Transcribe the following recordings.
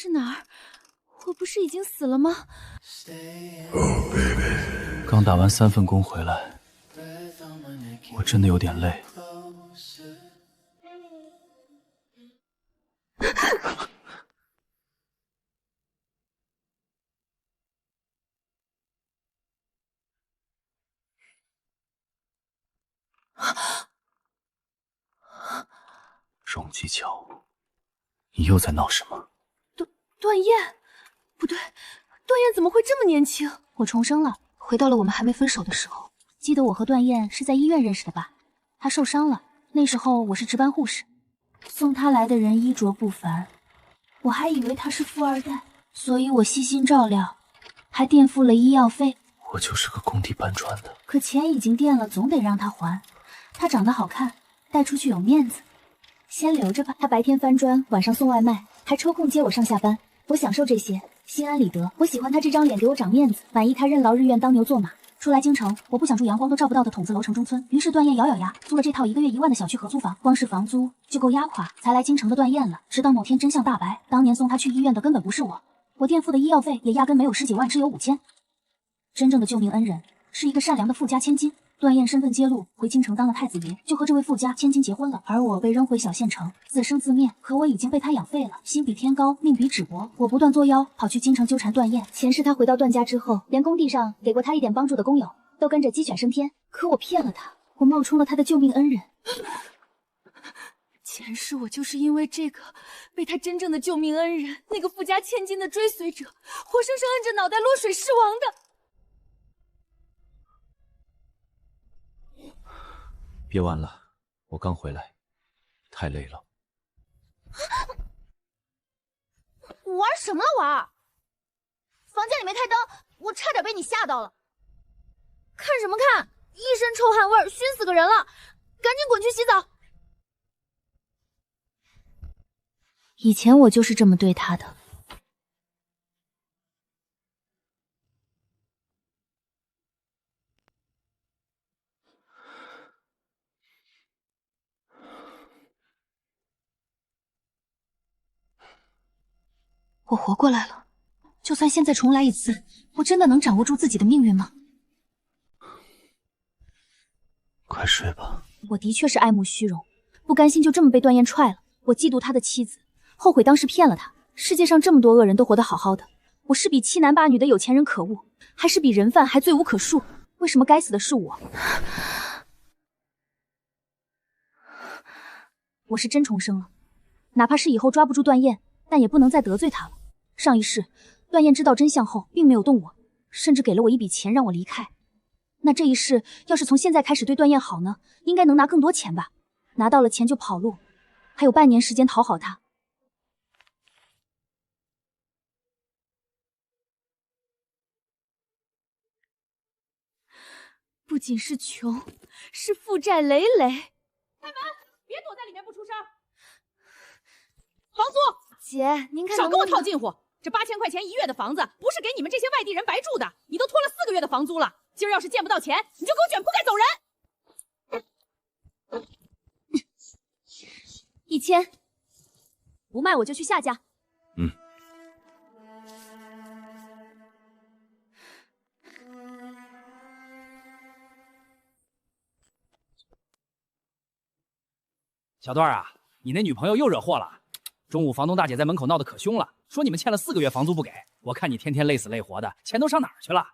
是哪儿？我不是已经死了吗？刚打完3份工回来，我真的有点累。荣基桥，你又在闹什么？段燕，不对，段燕怎么会这么年轻？我重生了，回到了我们还没分手的时候。记得我和段燕是在医院认识的吧？她受伤了，那时候我是值班护士，送她来的人衣着不凡，我还以为她是富二代，所以我悉心照料，还垫付了医药费。我就是个工地搬砖的，可钱已经垫了，总得让她还。她长得好看，带出去有面子，先留着吧。她白天翻砖，晚上送外卖，还抽空接我上下班。我享受这些，心安理得。我喜欢他这张脸，给我长面子，满意他任劳任怨当牛做马。出来京城，我不想住阳光都照不到的筒子楼城中村，于是段燕咬咬牙租了这套1个月1万的小区合租房，光是房租就够压垮才来京城的段燕了。直到某天真相大白，当年送他去医院的根本不是我垫付的医药费也压根没有10几万，只有5000。真正的救命恩人是一个善良的富家千金。段燕身份揭露，回京城当了太子爷，就和这位富家千金结婚了，而我被扔回小县城，自生自灭。可我已经被他养废了，心比天高，命比纸薄。我不断作妖，跑去京城纠缠段燕。前世他回到段家之后，连工地上给过他一点帮助的工友都跟着鸡犬升天。可我骗了他，我冒充了他的救命恩人。前世我就是因为这个，被他真正的救命恩人那个富家千金的追随者，活生生摁着脑袋落水身亡的。别玩了，我刚回来，太累了。玩什么玩？房间里没开灯，我差点被你吓到了。看什么看？一身臭汗味，熏死个人了！赶紧滚去洗澡。以前我就是这么对他的。我活过来了，就算现在重来一次，我真的能掌握住自己的命运吗？快睡吧。我的确是爱慕虚荣，不甘心就这么被段燕踹了。我嫉妒他的妻子，后悔当时骗了他。世界上这么多恶人都活得好好的，我是比7男8女的有钱人可恶，还是比人贩还罪无可恕？为什么该死的是我？我是真重生了，哪怕是以后抓不住段燕，但也不能再得罪他了。上一世，段燕知道真相后，并没有动我，甚至给了我一笔钱让我离开。那这一世，要是从现在开始对段燕好呢，应该能拿更多钱吧？拿到了钱就跑路，还有半年时间讨好他。不仅是穷，是负债累累。开门！别躲在里面不出声。房租，姐，您看少跟我套近乎。这8000块钱1月的房子，不是给你们这些外地人白住的。你都拖了4个月的房租了，今儿要是见不到钱，你就给我卷铺盖走人。1000，不卖我就去下家。嗯。小段啊，你那女朋友又惹祸了。中午房东大姐在门口闹得可凶了，说你们欠了4个月房租不给。我看你天天累死累活的，钱都上哪儿去了？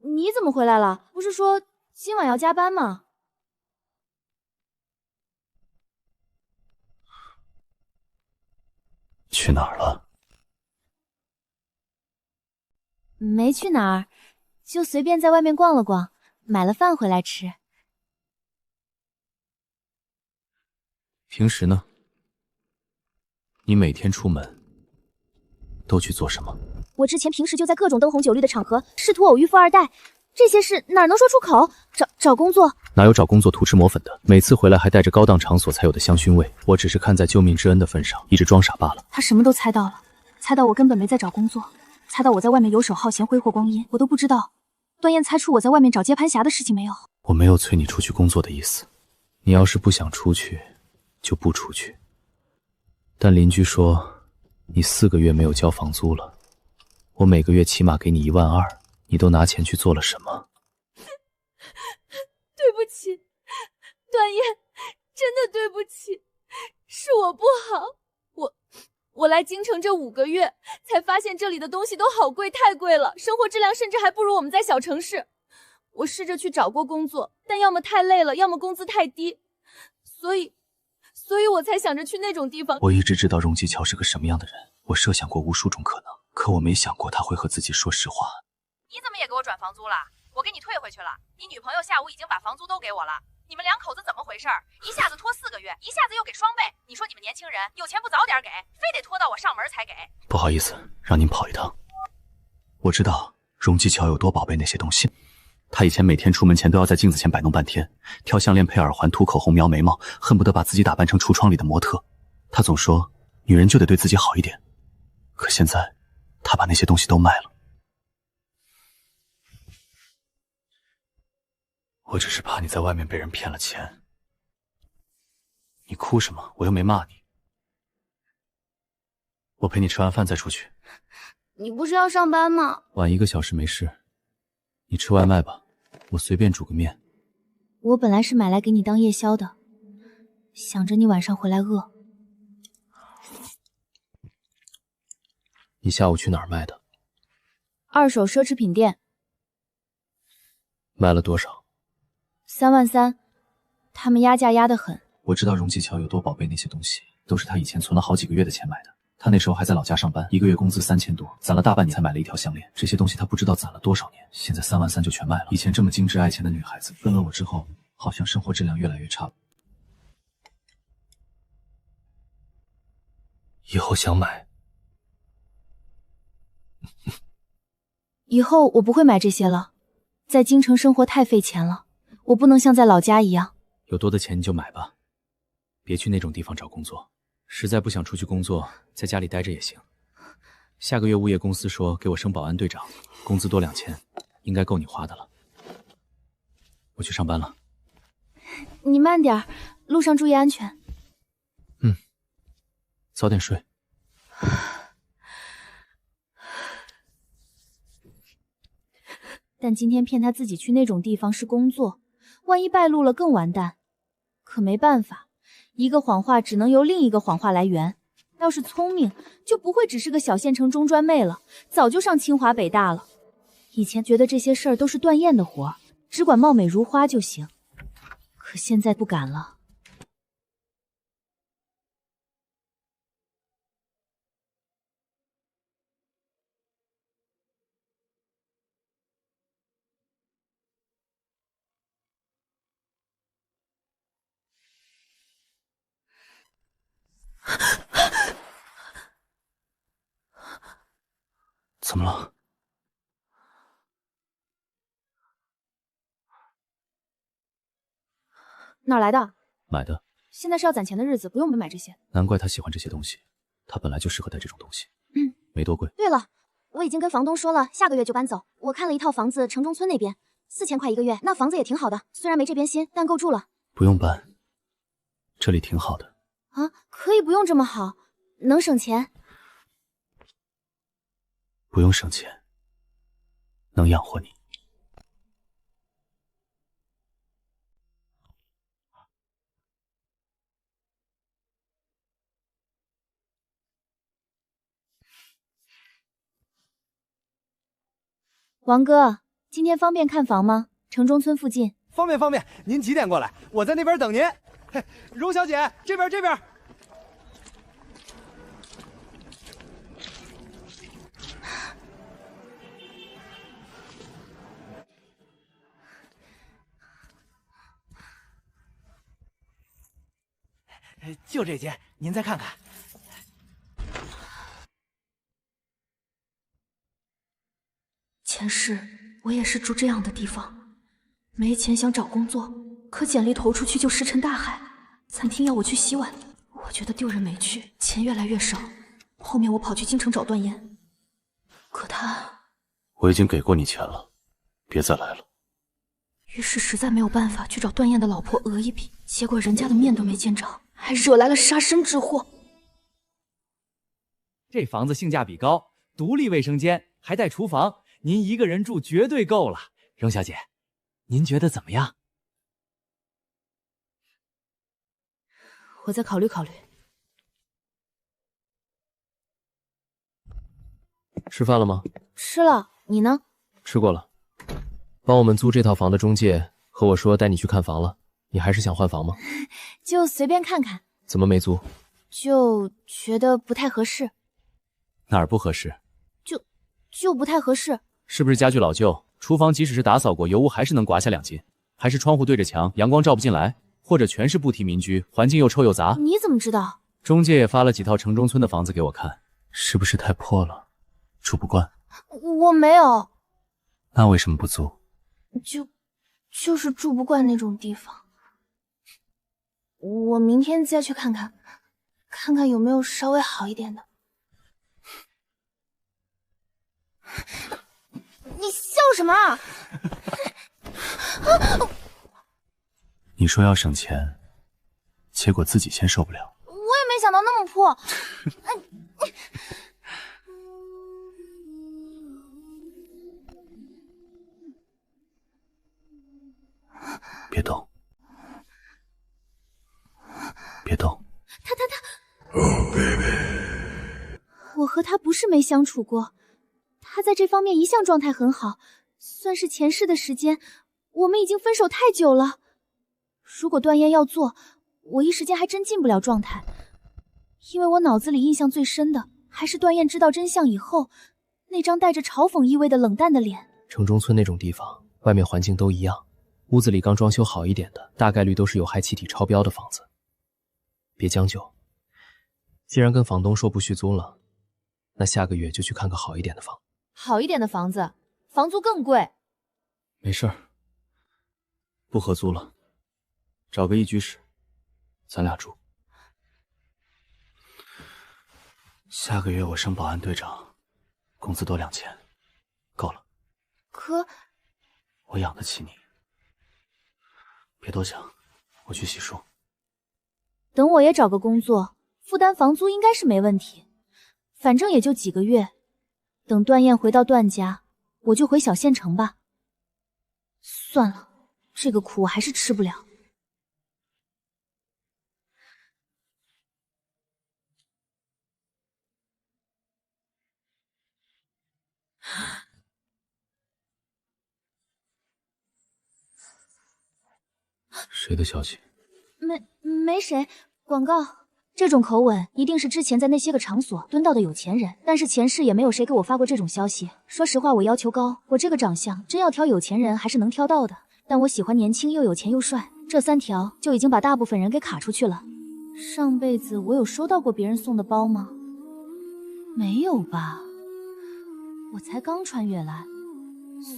你怎么回来了？不是说今晚要加班吗？去哪儿了？没去哪儿，就随便在外面逛了逛，买了饭回来吃。平时呢？你每天出门都去做什么？我之前平时就在各种灯红酒绿的场合试图偶遇富二代，这些事哪能说出口？找工作？哪有找工作涂脂抹粉的？每次回来还带着高档场所才有的香薰味。我只是看在救命之恩的份上，一直装傻罢了。他什么都猜到了，猜到我根本没在找工作，猜到我在外面游手好闲挥霍光阴，我都不知道。段燕猜出我在外面找接盘侠的事情没有？我没有催你出去工作的意思，你要是不想出去，就不出去。但邻居说你4个月没有交房租了，我每个月起码给你12000，你都拿钱去做了什么？对不起，段燕，真的对不起，是我不好。我来京城这5个月，才发现这里的东西都好贵，太贵了，生活质量甚至还不如我们在小城市。我试着去找过工作，但要么太累了，要么工资太低，所以我才想着去那种地方。我一直知道荣吉乔是个什么样的人，我设想过无数种可能，可我没想过他会和自己说实话。你怎么也给我转房租了？我给你退回去了。你女朋友下午已经把房租都给我了。你们两口子怎么回事？一下子拖4个月，一下子又给双倍。你说你们年轻人有钱不早点给，非得拖到我上门才给。不好意思，让您跑一趟。我知道荣吉乔有多宝贝那些东西，他以前每天出门前都要在镜子前摆弄半天，挑项链配耳环，涂口红描眉毛，恨不得把自己打扮成橱窗里的模特。他总说女人就得对自己好一点，可现在他把那些东西都卖了。我只是怕你在外面被人骗了钱。你哭什么？我又没骂你。我陪你吃完饭再出去。你不是要上班吗？晚1个小时没事。你吃外卖吧，我随便煮个面。我本来是买来给你当夜宵的，想着你晚上回来饿。你下午去哪儿买的？二手奢侈品店。卖了多少33000，他们压价压得很。我知道荣吉乔有多宝贝那些东西，都是他以前存了好几个月的钱买的。他那时候还在老家上班，1个月工资3000多，攒了大半年才买了一条项链。这些东西他不知道攒了多少年，现在33000就全卖了。以前这么精致爱钱的女孩子，跟了我之后，好像生活质量越来越差。以后想买，以后我不会买这些了。在京城生活太费钱了，我不能像在老家一样。有多的钱你就买吧，别去那种地方找工作。实在不想出去工作，在家里待着也行。下个月物业公司说给我升保安队长，工资多2000，应该够你花的了。我去上班了。你慢点，路上注意安全。早点睡。但今天骗他自己去那种地方是工作，万一败露了更完蛋。可没办法，一个谎话只能由另一个谎话来圆。要是聪明，就不会只是个小县城中专妹了，早就上清华北大了。以前觉得这些事儿都是段燕的活，只管貌美如花就行。可现在不敢了。怎么了？哪儿来的？买的。现在是要攒钱的日子，不用我们买这些。难怪他喜欢这些东西，他本来就适合带这种东西。没多贵。对了，我已经跟房东说了，下个月就搬走。我看了一套房子，城中村那边，4000块1个月，那房子也挺好的，虽然没这边新，但够住了。不用搬，这里挺好的。啊，可以不用这么好，能省钱。不用省钱，能养活你。王哥，今天方便看房吗？城中村附近。方便方便，您几点过来？我在那边等您。嘿，荣小姐，这边这边。就这间，您再看看。前世我也是住这样的地方，没钱想找工作，可简历投出去就石沉大海。餐厅要我去洗碗，我觉得丢人没趣，钱越来越少，后面我跑去京城找段燕，可他……我已经给过你钱了，别再来了。于是实在没有办法去找段燕的老婆讹一笔，结果人家的面都没见着，还惹来了杀身之祸。这房子性价比高，独立卫生间，还带厨房，您一个人住绝对够了。荣小姐，您觉得怎么样？我再考虑考虑。吃饭了吗？吃了，你呢？吃过了。帮我们租这套房的中介和我说带你去看房了，你还是想换房吗？就随便看看。怎么没租？就觉得不太合适。哪儿不合适？就不太合适。是不是家具老旧？厨房即使是打扫过，油污还是能刮下2斤？还是窗户对着墙，阳光照不进来？或者全是不提民居，环境又臭又杂？你怎么知道？中介也发了几套城中村的房子给我看，是不是太破了，住不惯？我没有。那为什么不租？就是住不惯那种地方。我明天再去看看，看看有没有稍微好一点的。你笑什么啊？你说要省钱，结果自己先受不了。我也没想到那么破。别动，别动。我和他不是没相处过，他在这方面一向状态很好，算是前世的时间。我们已经分手太久了，如果段燕要做，我一时间还真进不了状态，因为我脑子里印象最深的还是段燕知道真相以后那张带着嘲讽意味的冷淡的脸。城中村那种地方，外面环境都一样，屋子里刚装修好一点的，大概率都是有害气体超标的房子。别将就，既然跟房东说不续租了，那下个月就去看个好一点的房。好一点的房子，房租更贵。没事儿，不合租了，找个一居室，咱俩住。下个月我升保安队长，工资多2000，够了。可我养得起你，别多想，我去洗漱。等我也找个工作，负担房租应该是没问题，反正也就几个月。等段燕回到段家，我就回小县城吧。算了，这个苦我还是吃不了。谁的消息？没谁，广告。这种口吻一定是之前在那些个场所蹲到的有钱人，但是前世也没有谁给我发过这种消息。说实话，我要求高，我这个长相真要挑有钱人还是能挑到的，但我喜欢年轻又有钱又帅，这3条就已经把大部分人给卡出去了。上辈子我有收到过别人送的包吗？没有吧，我才刚穿越来，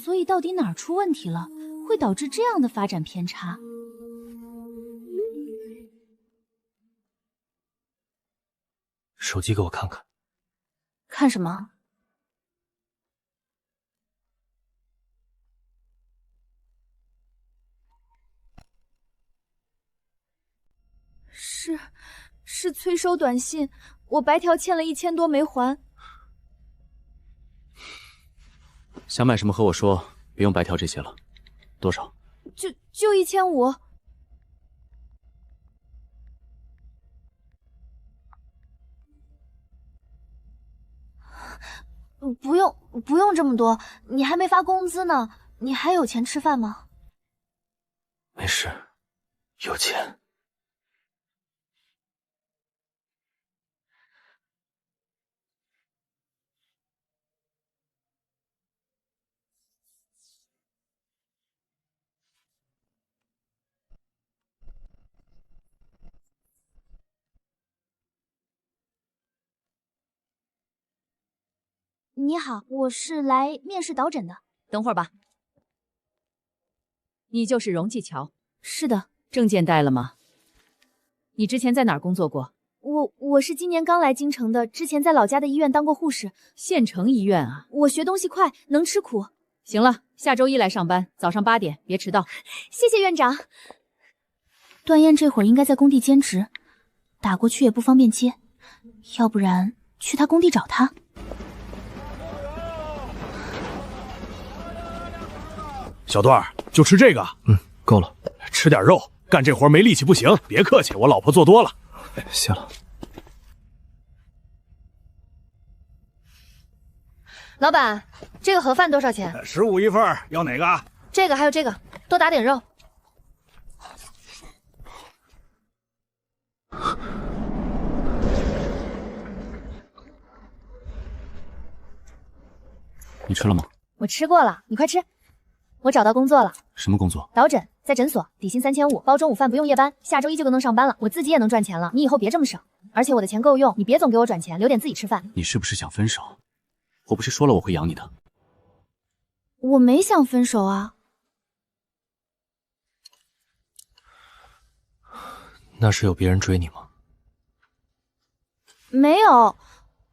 所以到底哪儿出问题了，会导致这样的发展偏差？手机给我看看。看什么？是催收短信，我白条欠了1000多没还。想买什么和我说，别用白条这些了。多少？就1500。不用这么多，你还没发工资呢，你还有钱吃饭吗？没事，有钱。你好，我是来面试导诊的。等会儿吧。你就是荣继桥？是的。证件带了吗？你之前在哪儿工作过？我我是今年刚来京城的，之前在老家的医院当过护士。县城医院啊？我学东西快，能吃苦。行了，下周一来上班，早上8点，别迟到。谢谢院长。段燕这会儿应该在工地兼职，打过去也不方便接，要不然去他工地找他。小段儿，就吃这个。够了。吃点肉，干这活没力气不行。别客气，我老婆做多了。谢了。老板，这个盒饭多少钱？15一份，要哪个？这个还有这个，多打点肉。你吃了吗？我吃过了，你快吃。我找到工作了。什么工作？导诊，在诊所，底薪3500，包中午饭不用夜班，下周一就能上班了。我自己也能赚钱了，你以后别这么省。而且我的钱够用，你别总给我转钱，留点自己吃饭。你是不是想分手？我不是说了我会养你的？我没想分手啊。那是有别人追你吗？没有，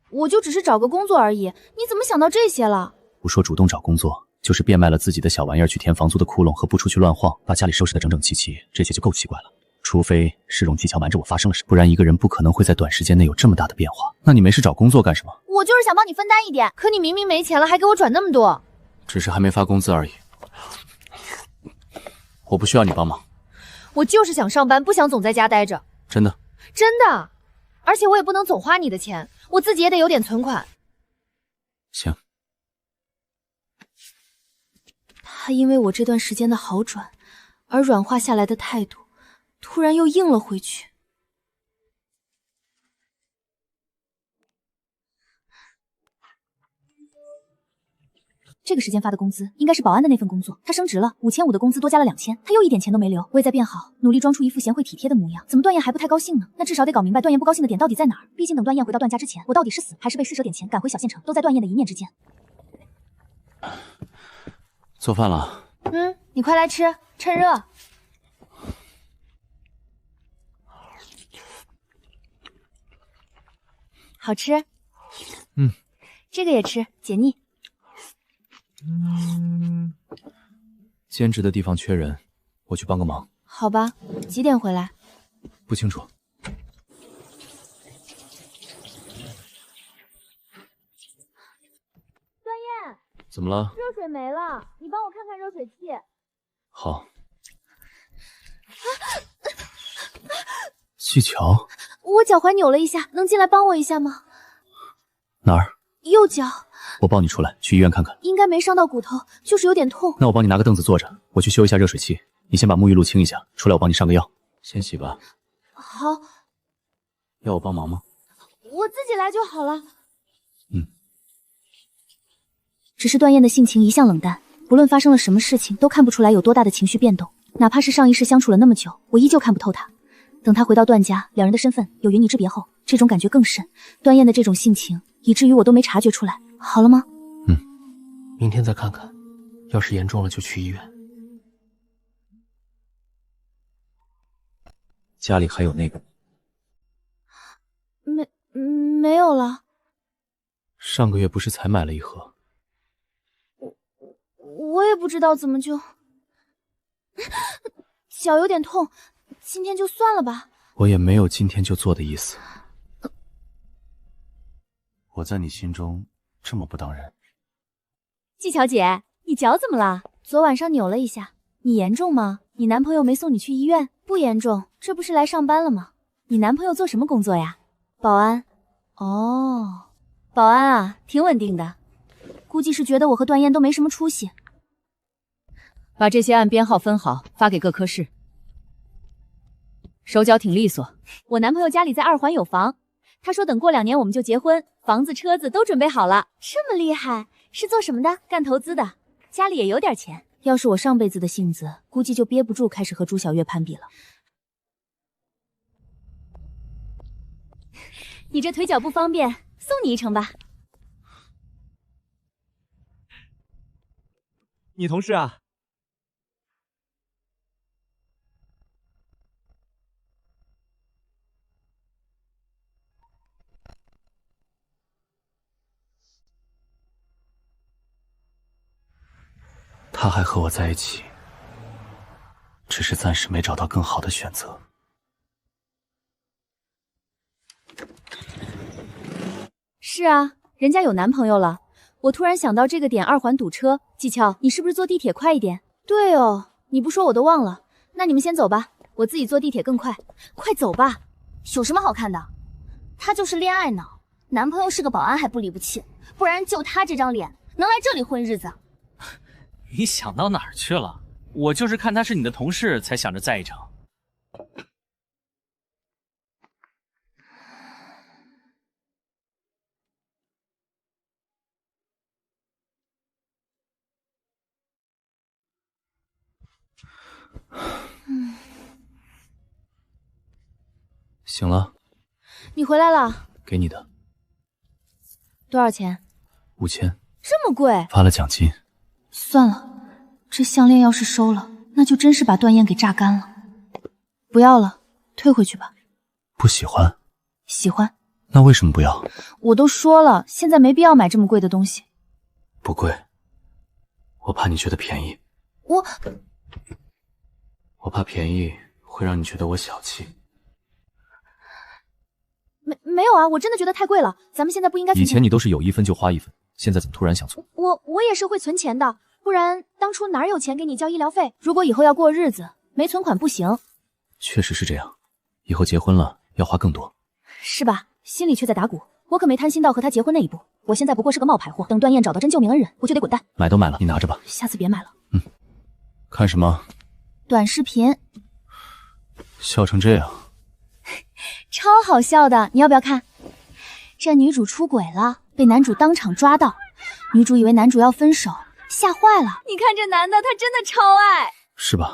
我就只是找个工作而已。你怎么想到这些了？不说主动找工作，就是变卖了自己的小玩意儿去填房租的窟窿和不出去乱晃，把家里收拾得整整齐齐，这些就够奇怪了。除非是荣技巧瞒着我发生了什么，不然一个人不可能会在短时间内有这么大的变化。那你没事找工作干什么？我就是想帮你分担一点，可你明明没钱了，还给我转那么多。只是还没发工资而已。我不需要你帮忙。我就是想上班，不想总在家待着。真的？真的。而且我也不能总花你的钱，我自己也得有点存款。行。他因为我这段时间的好转而软化下来的态度，突然又硬了回去。这个时间发的工资应该是保安的那份工作，他升职了，5500的工资多加了2000，他又一点钱都没留。我也在变好，努力装出一副贤惠体贴的模样。怎么段燕还不太高兴呢？那至少得搞明白段燕不高兴的点到底在哪儿。毕竟等段燕回到段家之前，我到底是死还是被施舍点钱赶回小县城，都在段燕的一念之间。做饭了。你快来吃，趁热。好吃。这个也吃，解腻。兼职的地方缺人，我去帮个忙。好吧，几点回来？不清楚。段燕，怎么了？热水没了，你帮我看看热水器。好。技巧？我脚踝扭了一下，能进来帮我一下吗？哪儿？右脚。我抱你出来，去医院看看。应该没伤到骨头，就是有点痛。那我帮你拿个凳子坐着，我去修一下热水器。你先把沐浴露清一下，出来我帮你上个药。先洗吧。好。要我帮忙吗？我自己来就好了。只是段燕的性情一向冷淡，不论发生了什么事情，都看不出来有多大的情绪变动。哪怕是上一世相处了那么久，我依旧看不透他。等他回到段家，两人的身份有云泥之别后，这种感觉更甚。段燕的这种性情，以至于我都没察觉出来。好了吗？明天再看看，要是严重了就去医院。家里还有那个？没有了。上个月不是才买了一盒？我也不知道怎么就脚有点痛，今天就算了吧。我也没有今天就做的意思。我在你心中这么不当人？季乔姐，你脚怎么了？昨晚上扭了一下。你严重吗？你男朋友没送你去医院？不严重，这不是来上班了吗？你男朋友做什么工作呀？保安。哦，保安啊，挺稳定的。估计是觉得我和段燕都没什么出息。把这些按编号分好，发给各科室。手脚挺利索。我男朋友家里在2环有房，他说等过2年我们就结婚，房子车子都准备好了。这么厉害，是做什么的？干投资的，家里也有点钱。要是我上辈子的性子，估计就憋不住开始和朱小月攀比了。你这腿脚不方便，送你一程吧。你同事啊？他还和我在一起，只是暂时没找到更好的选择。是啊，人家有男朋友了。我突然想到这个点，2环堵车，季乔，你是不是坐地铁快一点？对哦，你不说我都忘了。那你们先走吧，我自己坐地铁更快。快走吧。有什么好看的？他就是恋爱脑，男朋友是个保安还不离不弃，不然就他这张脸能来这里混日子？你想到哪儿去了？我就是看他是你的同事，才想着在一场。醒了，你回来了，给你的多少钱5000，这么贵？发了奖金。算了，这项链要是收了，那就真是把段燕给榨干了。不要了，退回去吧。不喜欢？喜欢。那为什么不要？我都说了，现在没必要买这么贵的东西。不贵，我怕你觉得便宜。我怕便宜会让你觉得我小气。没有啊，我真的觉得太贵了。咱们现在不应该存钱。以前你都是有1分就花1分，现在怎么突然想存？我也是会存钱的，不然当初哪有钱给你交医疗费？如果以后要过日子，没存款不行。确实是这样，以后结婚了要花更多，是吧？心里却在打鼓。我可没贪心到和他结婚那一步，我现在不过是个冒牌货。等段燕找到真救命恩人，我就得滚蛋。买都买了，你拿着吧。下次别买了。看什么？短视频。笑成这样。超好笑的，你要不要看？这女主出轨了，被男主当场抓到，女主以为男主要分手，吓坏了。你看这男的，他真的超爱，是吧？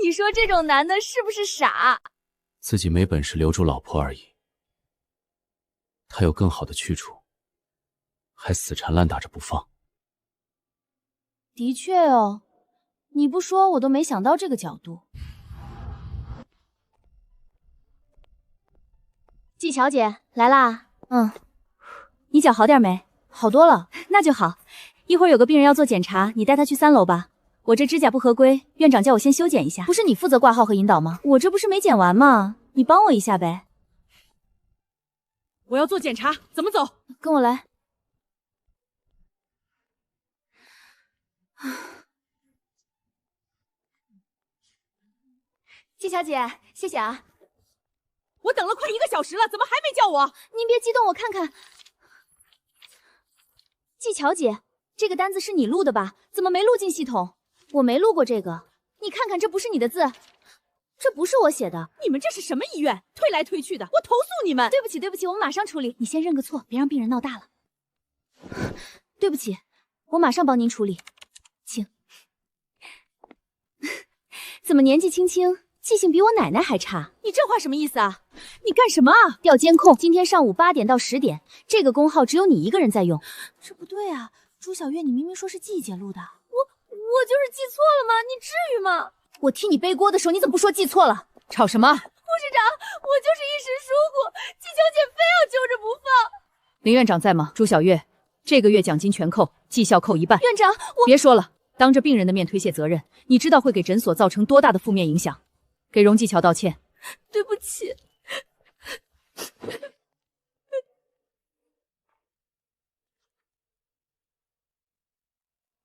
你说这种男的是不是傻？自己没本事留住老婆而已，他有更好的去处，还死缠烂打着不放。的确哦，你不说我都没想到这个角度。季小姐来啦。你脚好点没？好多了，那就好。一会儿有个病人要做检查，你带他去3楼吧。我这指甲不合规，院长叫我先修剪一下。不是你负责挂号和引导吗？我这不是没剪完吗？你帮我一下呗。我要做检查，怎么走？跟我来。季小姐，谢谢啊。我等了快1个小时了，怎么还没叫我？您别激动，我看看。季乔姐，这个单子是你录的吧？怎么没录进系统？我没录过这个，你看看，这不是你的字，这不是我写的。你们这是什么医院？推来推去的，我投诉你们！对不起，对不起，我们马上处理。你先认个错，别让病人闹大了。对不起，我马上帮您处理，请。怎么年纪轻轻？记性比我奶奶还差，你这话什么意思啊？你干什么啊？调监控，今天上午8点到10点，这个工号只有你一个人在用。这不对啊，朱小月，你明明说是季姐录的，我就是记错了吗？你至于吗？我替你背锅的时候，你怎么不说记错了？吵什么？护士长，我就是一时疏忽，季小姐非要揪着不放。林院长在吗？朱小月，这个月奖金全扣，绩效扣1半。院长，我别说了，当着病人的面推卸责任，你知道会给诊所造成多大的负面影响？给荣继桥道歉。对不起。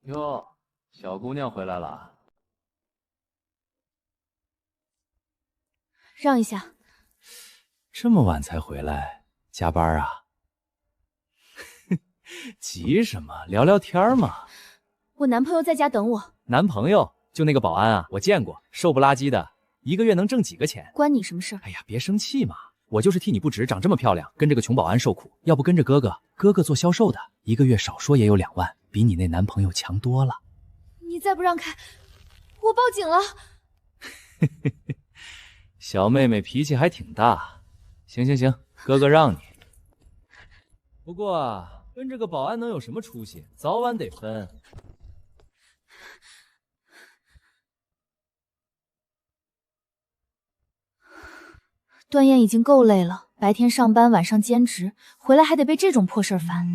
哟，小姑娘回来了。让一下。这么晚才回来，加班啊？急什么？聊聊天嘛。我男朋友在家等我。男朋友？就那个保安啊，我见过，瘦不拉几的，1个月能挣几个钱？关你什么事？哎呀，别生气嘛，我就是替你不值，长这么漂亮，跟这个穷保安受苦，要不跟着哥哥，哥哥做销售的，1个月少说也有2万，比你那男朋友强多了。你再不让开，我报警了。小妹妹脾气还挺大，行行行，哥哥让你。不过啊，跟这个保安能有什么出息？早晚得分。段燕已经够累了，白天上班，晚上兼职，回来还得被这种破事儿烦。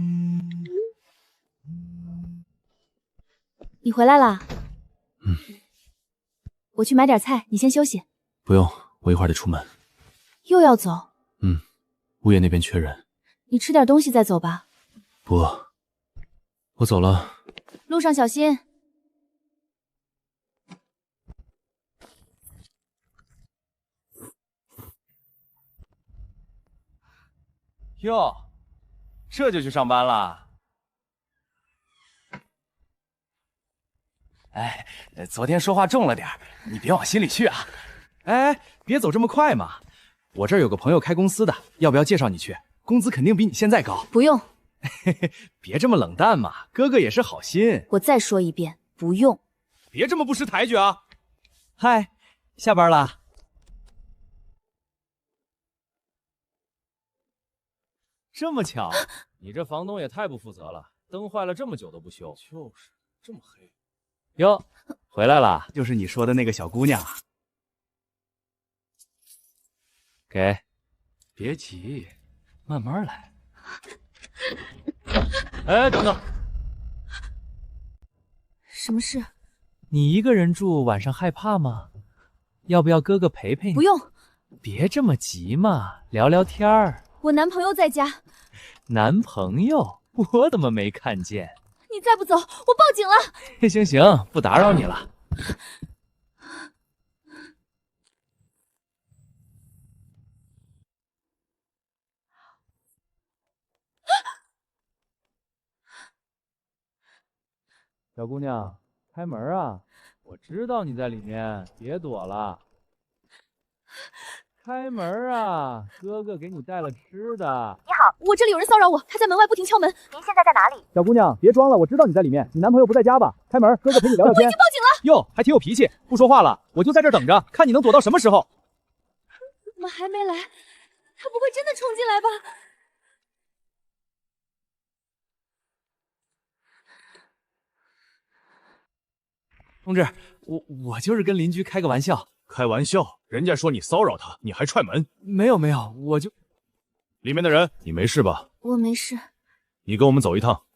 你回来啦？嗯。我去买点菜，你先休息。不用，我一会儿得出门。又要走？嗯，物业那边缺人。你吃点东西再走吧。不饿，我走了。路上小心。哟，这就去上班了？哎，昨天说话重了点，你别往心里去啊。哎，别走这么快嘛！我这儿有个朋友开公司的，要不要介绍你去？工资肯定比你现在高。不用。别这么冷淡嘛，哥哥也是好心。我再说一遍，不用。别这么不识抬举啊！嗨，下班啦。这么巧，你这房东也太不负责了，灯坏了这么久都不修。就是这么黑。哟，回来了，就是你说的那个小姑娘啊。给，别急，慢慢来。哎，等等，什么事？你一个人住，晚上害怕吗？要不要哥哥陪陪你？不用。别这么急嘛，聊聊天儿。我男朋友在家。男朋友？我怎么没看见？你再不走，我报警了。行行，不打扰你了。小姑娘，开门啊！我知道你在里面，别躲了。开门啊！哥哥给你带了吃的。你好，我这里有人骚扰我，他在门外不停敲门。您现在在哪里？小姑娘，别装了，我知道你在里面。你男朋友不在家吧？开门，哥哥陪你聊聊天。我已经报警了。哟，还挺有脾气，不说话了，我就在这儿等着，看你能躲到什么时候。怎么还没来？他不会真的冲进来吧？同志，我就是跟邻居开个玩笑。开玩笑，人家说你骚扰他，你还踹门？没有没有，我就……里面的人，你没事吧？我没事。你跟我们走一趟。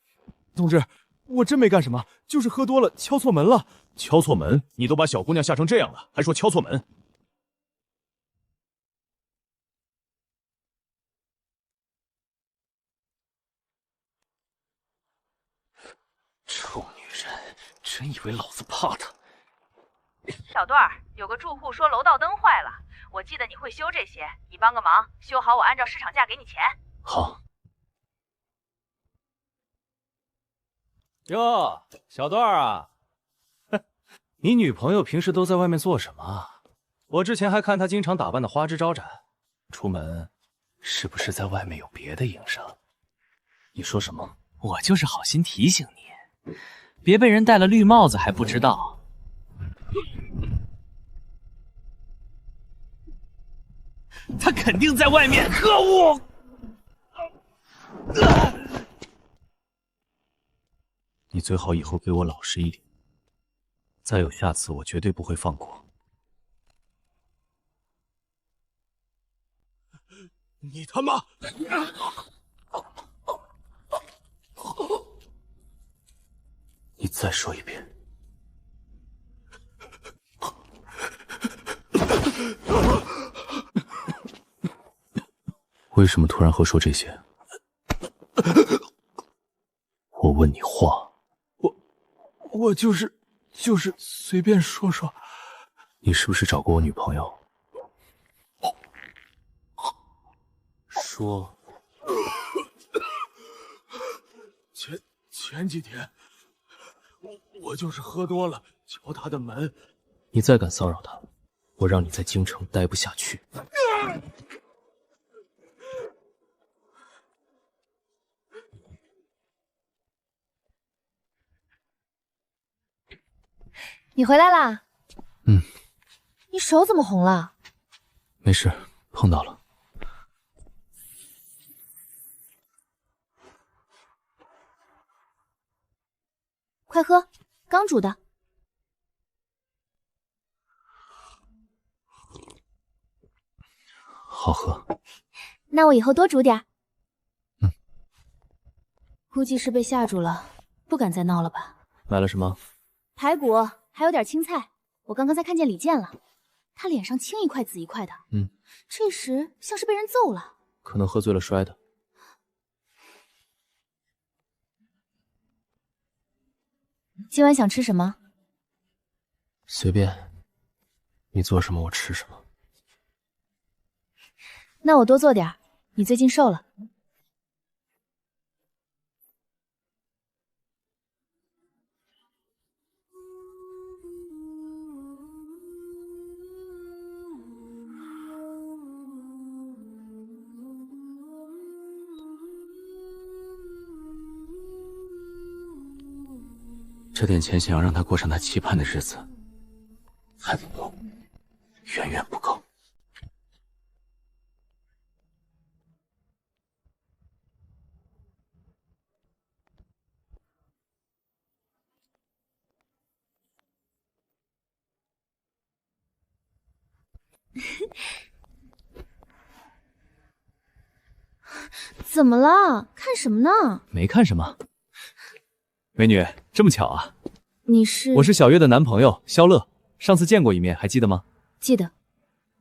同志，我真没干什么，就是喝多了敲错门了。敲错门？你都把小姑娘吓成这样了，还说敲错门？臭女人，真以为老子怕她？小段儿，有个住户说楼道灯坏了，我记得你会修这些，你帮个忙，修好我按照市场价给你钱。好。哟，小段儿啊，你女朋友平时都在外面做什么？我之前还看她经常打扮的花枝招展，出门是不是在外面有别的营生？你说什么？我就是好心提醒你，别被人戴了绿帽子还不知道。他肯定在外面，可恶！你最好以后给我老实一点，再有下次我绝对不会放过。你他妈！你再说一遍。为什么突然和我说这些？我问你话。我就是随便说说。你是不是找过我女朋友？说。前几天，我就是喝多了敲她的门。你再敢骚扰她，我让你在京城待不下去。你回来啦？嗯。你手怎么红了？没事，碰到了。快喝，刚煮的。好喝。那我以后多煮点。嗯。估计是被吓住了，不敢再闹了吧？买了什么？排骨，还有点青菜。我刚刚才看见李健了，他脸上青一块紫一块的。这时像是被人揍了，可能喝醉了摔的。今晚想吃什么？随便，你做什么我吃什么。那我多做点。你最近瘦了。这点钱想要让他过上他期盼的日子，还不够，远远不够。怎么了？看什么呢？没看什么。美女，这么巧啊！你是？我是小月的男朋友肖乐，上次见过一面，还记得吗？记得。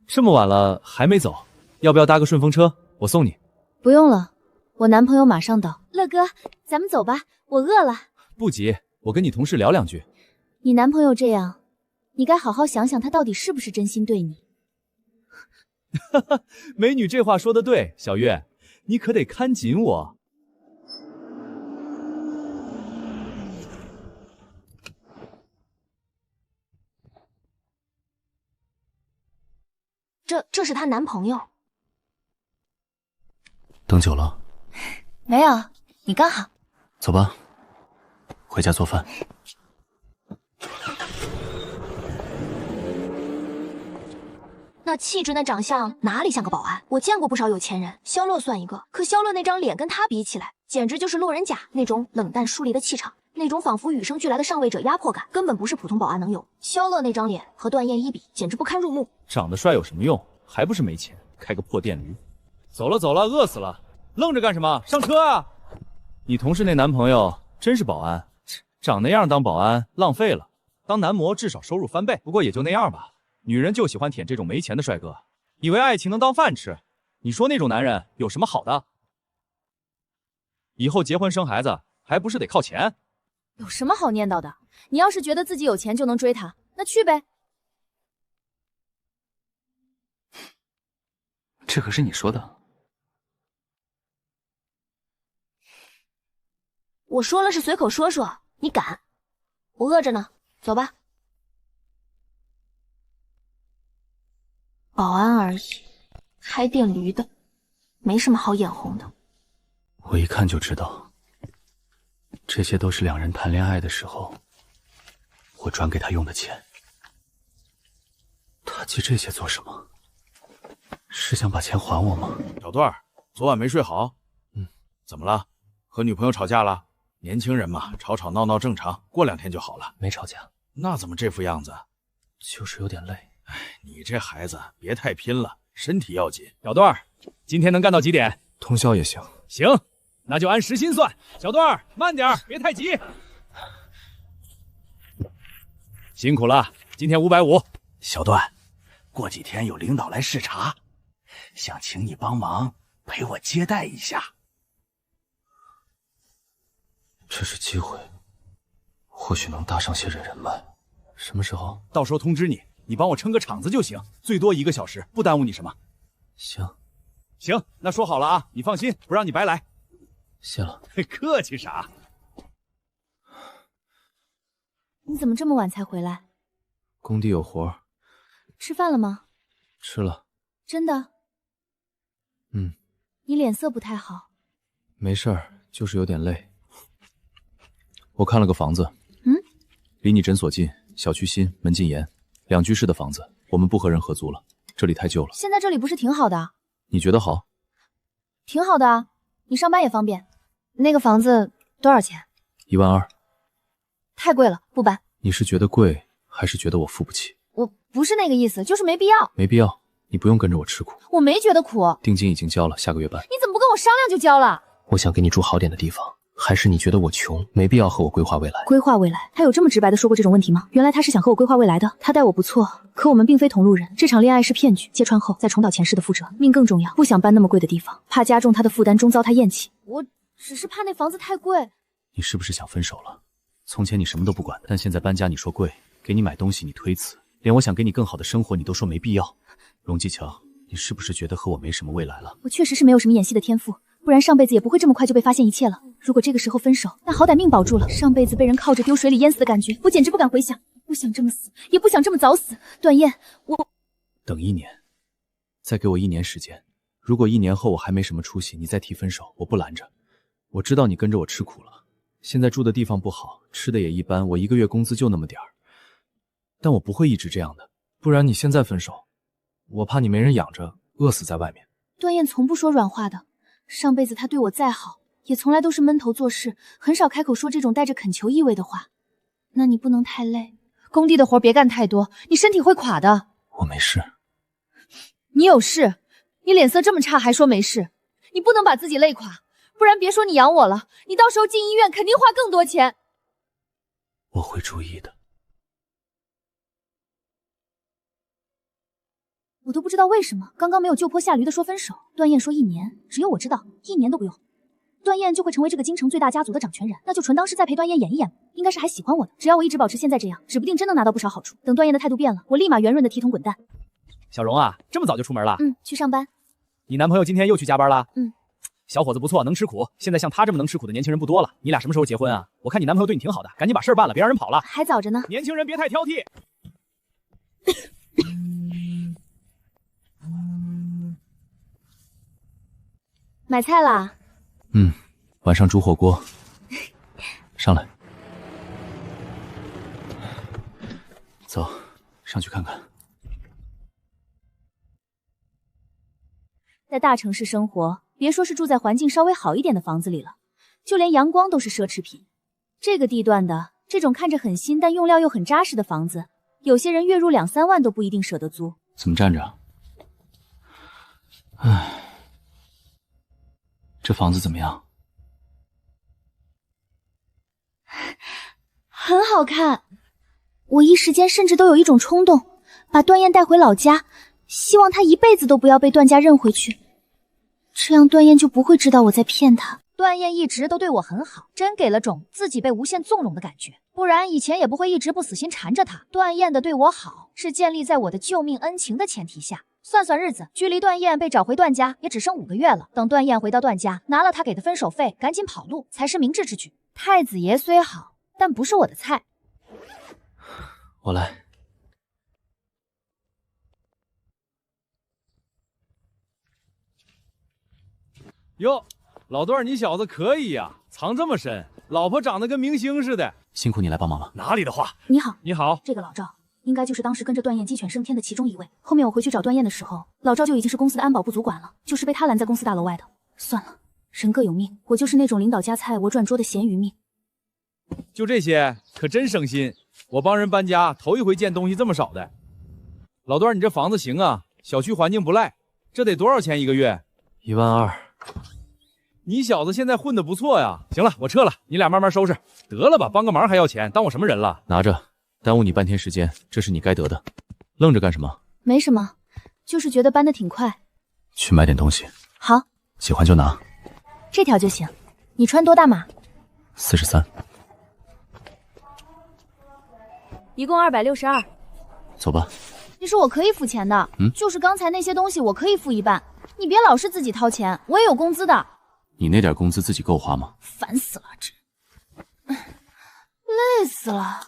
这么晚了还没走，要不要搭个顺风车？我送你。不用了，我男朋友马上到。乐哥，咱们走吧，我饿了。不急，我跟你同事聊两句。你男朋友这样，你该好好想想他到底是不是真心对你。哈哈，美女这话说的对，小月，你可得看紧我。这是她男朋友。等久了？没有，你刚好。走吧，回家做饭。那气质那长相哪里像个保安？我见过不少有钱人，肖乐算一个。可肖乐那张脸跟他比起来，简直就是路人甲，那种冷淡疏离的气场，那种仿佛与生俱来的上位者压迫感，根本不是普通保安能有。肖乐那张脸和段燕一比，简直不堪入目。长得帅有什么用？还不是没钱，开个破电驴。走了走了，饿死了，愣着干什么？上车啊！你同事那男朋友真是保安，长那样当保安浪费了，当男模至少收入翻倍，不过也就那样吧。女人就喜欢舔这种没钱的帅哥，以为爱情能当饭吃。你说那种男人有什么好的？以后结婚生孩子还不是得靠钱？有什么好念叨的？你要是觉得自己有钱就能追他，那去呗。这可是你说的。我说了是随口说说，你敢？我饿着呢，走吧。保安而已，开电驴的，没什么好眼红的。我一看就知道，这些都是两人谈恋爱的时候我转给他用的钱。他记这些做什么？是想把钱还我吗？小段儿，昨晚没睡好？怎么了？和女朋友吵架了？年轻人嘛，吵吵闹闹正常，过2天就好了。没吵架。那怎么这副样子？就是有点累。你这孩子别太拼了，身体要紧。小段儿，今天能干到几点？通宵也行。行，那就按时薪算。小段儿，慢点，别太急。辛苦了，今天550。小段，过几天有领导来视察，想请你帮忙陪我接待一下。这是机会，或许能搭上些人脉。什么时候？到时候通知你，你帮我撑个场子就行，最多1个小时，不耽误你什么。行，行，那说好了啊，你放心，不让你白来。谢了。客气啥？你怎么这么晚才回来？工地有活。吃饭了吗？吃了。真的？你脸色不太好。没事儿，就是有点累。我看了个房子，离你诊所近，小区新，门禁严，2居室的房子，我们不和人合租了，这里太旧了。现在这里不是挺好的？你觉得好？挺好的啊，你上班也方便。那个房子多少钱？12000。太贵了，不搬。你是觉得贵，还是觉得我付不起？我不是那个意思，就是没必要。没必要，你不用跟着我吃苦。我没觉得苦。定金已经交了，下个月搬。你怎么不跟我商量就交了？我想给你住好点的地方，还是你觉得我穷，没必要和我规划未来？规划未来，他有这么直白的说过这种问题吗？原来他是想和我规划未来的。他待我不错，可我们并非同路人。这场恋爱是骗局，揭穿后再重蹈前世的覆辙。命更重要，不想搬那么贵的地方，怕加重他的负担，终遭他厌弃。我只是怕那房子太贵。你是不是想分手了？从前你什么都不管，但现在搬家你说贵，给你买东西你推辞，连我想给你更好的生活你都说没必要。荣继乔，你是不是觉得和我没什么未来了？我确实是没有什么演戏的天赋，不然上辈子也不会这么快就被发现一切了。如果这个时候分手，那好歹命保住了。上辈子被人靠着丢水里淹死的感觉，我简直不敢回想。不想这么死，也不想这么早死。段燕，我等1年，再给我1年时间。如果1年后我还没什么出息，你再提分手，我不拦着。我知道你跟着我吃苦了，现在住的地方不好，吃的也一般，我1个月工资就那么点儿，但我不会一直这样的。不然你现在分手，我怕你没人养着，饿死在外面。段燕从不说软话的，上辈子她对我再好，也从来都是闷头做事，很少开口说这种带着恳求意味的话。那你不能太累，工地的活别干太多，你身体会垮的。我没事。你有事？你脸色这么差还说没事？你不能把自己累垮，不然别说你养我了，你到时候进医院肯定花更多钱。我会注意的。我都不知道为什么刚刚没有就坡下驴的说分手。段燕说1年，只有我知道，1年都不用，段燕就会成为这个京城最大家族的掌权人，那就纯当是在陪段燕演一演，应该是还喜欢我的。只要我一直保持现在这样，指不定真能拿到不少好处。等段燕的态度变了，我立马圆润的提桶滚蛋。小荣啊，这么早就出门了？去上班。你男朋友今天又去加班了？小伙子不错，能吃苦。现在像他这么能吃苦的年轻人不多了。你俩什么时候结婚啊？我看你男朋友对你挺好的，赶紧把事儿办了，别让人跑了。还早着呢。年轻人别太挑剔。买菜啦？晚上煮火锅。上来。走，上去看看。在大城市生活，别说是住在环境稍微好一点的房子里了，就连阳光都是奢侈品。这个地段的这种看着很新但用料又很扎实的房子，有些人月入2、3万都不一定舍得租。怎么站着？唉，这房子怎么样？很好看。我一时间甚至都有一种冲动，把段燕带回老家，希望她一辈子都不要被段家认回去，这样段燕就不会知道我在骗她。段燕一直都对我很好，真给了种自己被无限纵容的感觉，不然以前也不会一直不死心缠着她。段燕的对我好是建立在我的救命恩情的前提下。算算日子，距离段燕被找回段家也只剩5个月了。等段燕回到段家，拿了他给的分手费，赶紧跑路才是明智之举。太子爷虽好，但不是我的菜。我来。哟，老段，你小子可以呀，藏这么深，老婆长得跟明星似的。辛苦你来帮忙了。哪里的话？你好，你好，这个老赵应该就是当时跟着段燕鸡犬升天的其中一位。后面我回去找段燕的时候，老赵就已经是公司的安保部主管了，就是被他拦在公司大楼外的。算了，人各有命，我就是那种领导夹菜我转桌的咸鱼命。就这些，可真省心。我帮人搬家，头一回见东西这么少的。老段，你这房子行啊，小区环境不赖。这得多少钱1个月？12000。你小子现在混得不错呀。行了，我撤了，你俩慢慢收拾。得了吧，帮个忙还要钱，当我什么人了？拿着，耽误你半天时间，这是你该得的。愣着干什么？没什么，就是觉得搬得挺快。去买点东西。好，喜欢就拿。这条就行。你穿多大码？43。一共262。走吧。其实我可以付钱的，就是刚才那些东西我可以付一半，你别老是自己掏钱，我也有工资的。你那点工资自己够花吗？烦死了，累死了。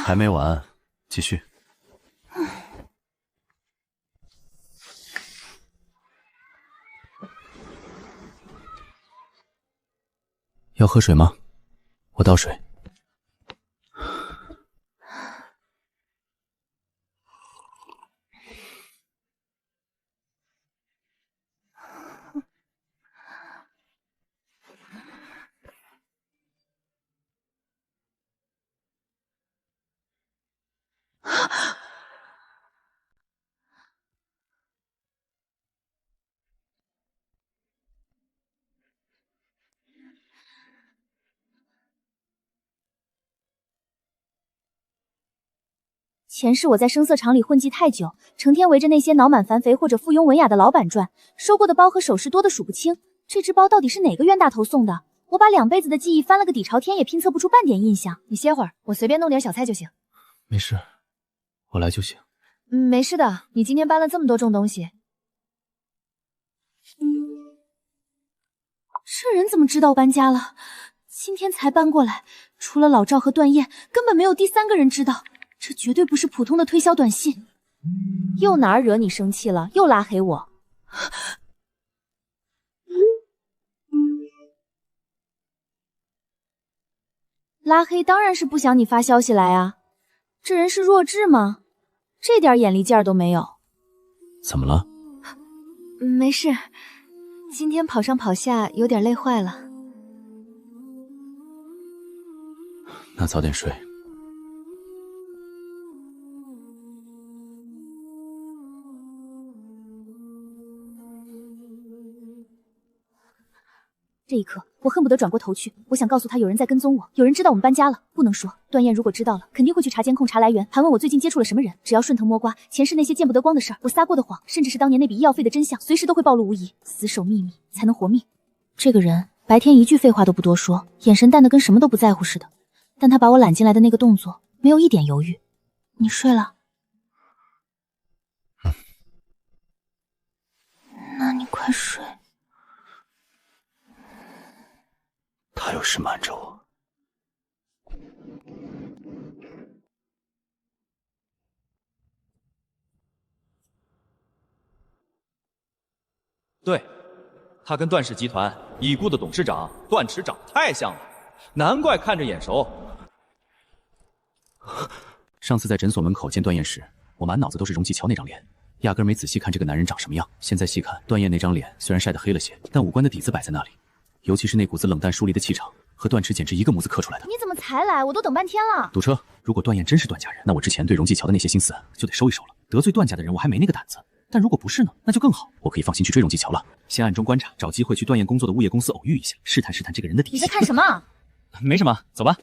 还没完，继续。要喝水吗？我倒水。前世我在声色场里混迹太久，成天围着那些脑满繁肥或者附庸文雅的老板转，收过的包和首饰多得数不清。这只包到底是哪个冤大头送的？我把2辈子的记忆翻了个底朝天，也拼凑不出半点印象。你歇会儿，我随便弄点小菜就行。没事，我来就行。没事的，你今天搬了这么多重东西。这人怎么知道我搬家了？今天才搬过来，除了老赵和段燕，根本没有第3个人知道。这绝对不是普通的推销短信。又哪儿惹你生气了？又拉黑我？拉黑当然是不想你发消息来啊！这人是弱智吗？这点眼力劲儿都没有。怎么了？没事，今天跑上跑下有点累坏了。那早点睡。这一刻，我恨不得转过头去。我想告诉他，有人在跟踪我，有人知道我们搬家了。不能说，段燕如果知道了，肯定会去查监控、查来源，盘问我最近接触了什么人。只要顺藤摸瓜，前世那些见不得光的事儿，我撒过的谎，甚至是当年那笔医药费的真相，随时都会暴露无遗。死守秘密，才能活命。这个人白天一句废话都不多说，眼神淡得跟什么都不在乎似的。但他把我揽进来的那个动作，没有一点犹豫。你睡了？那你快睡。他有事瞒着我。对，他跟段氏集团已故的董事长段池长太像了，难怪看着眼熟。上次在诊所门口见段燕时，我满脑子都是荣继桥那张脸，压根没仔细看这个男人长什么样。现在细看，段燕那张脸虽然晒得黑了些，但五官的底子摆在那里。尤其是那股子冷淡疏离的气场，和段池简直一个模子刻出来的。你怎么才来？我都等半天了。堵车！如果段燕真是段家人，那我之前对荣继桥的那些心思就得收一收了。得罪段家的人，我还没那个胆子。但如果不是呢，那就更好，我可以放心去追荣继桥了。先暗中观察，找机会去段燕工作的物业公司偶遇一下，试探试探这个人的底细。你在看什么？没什么，走吧。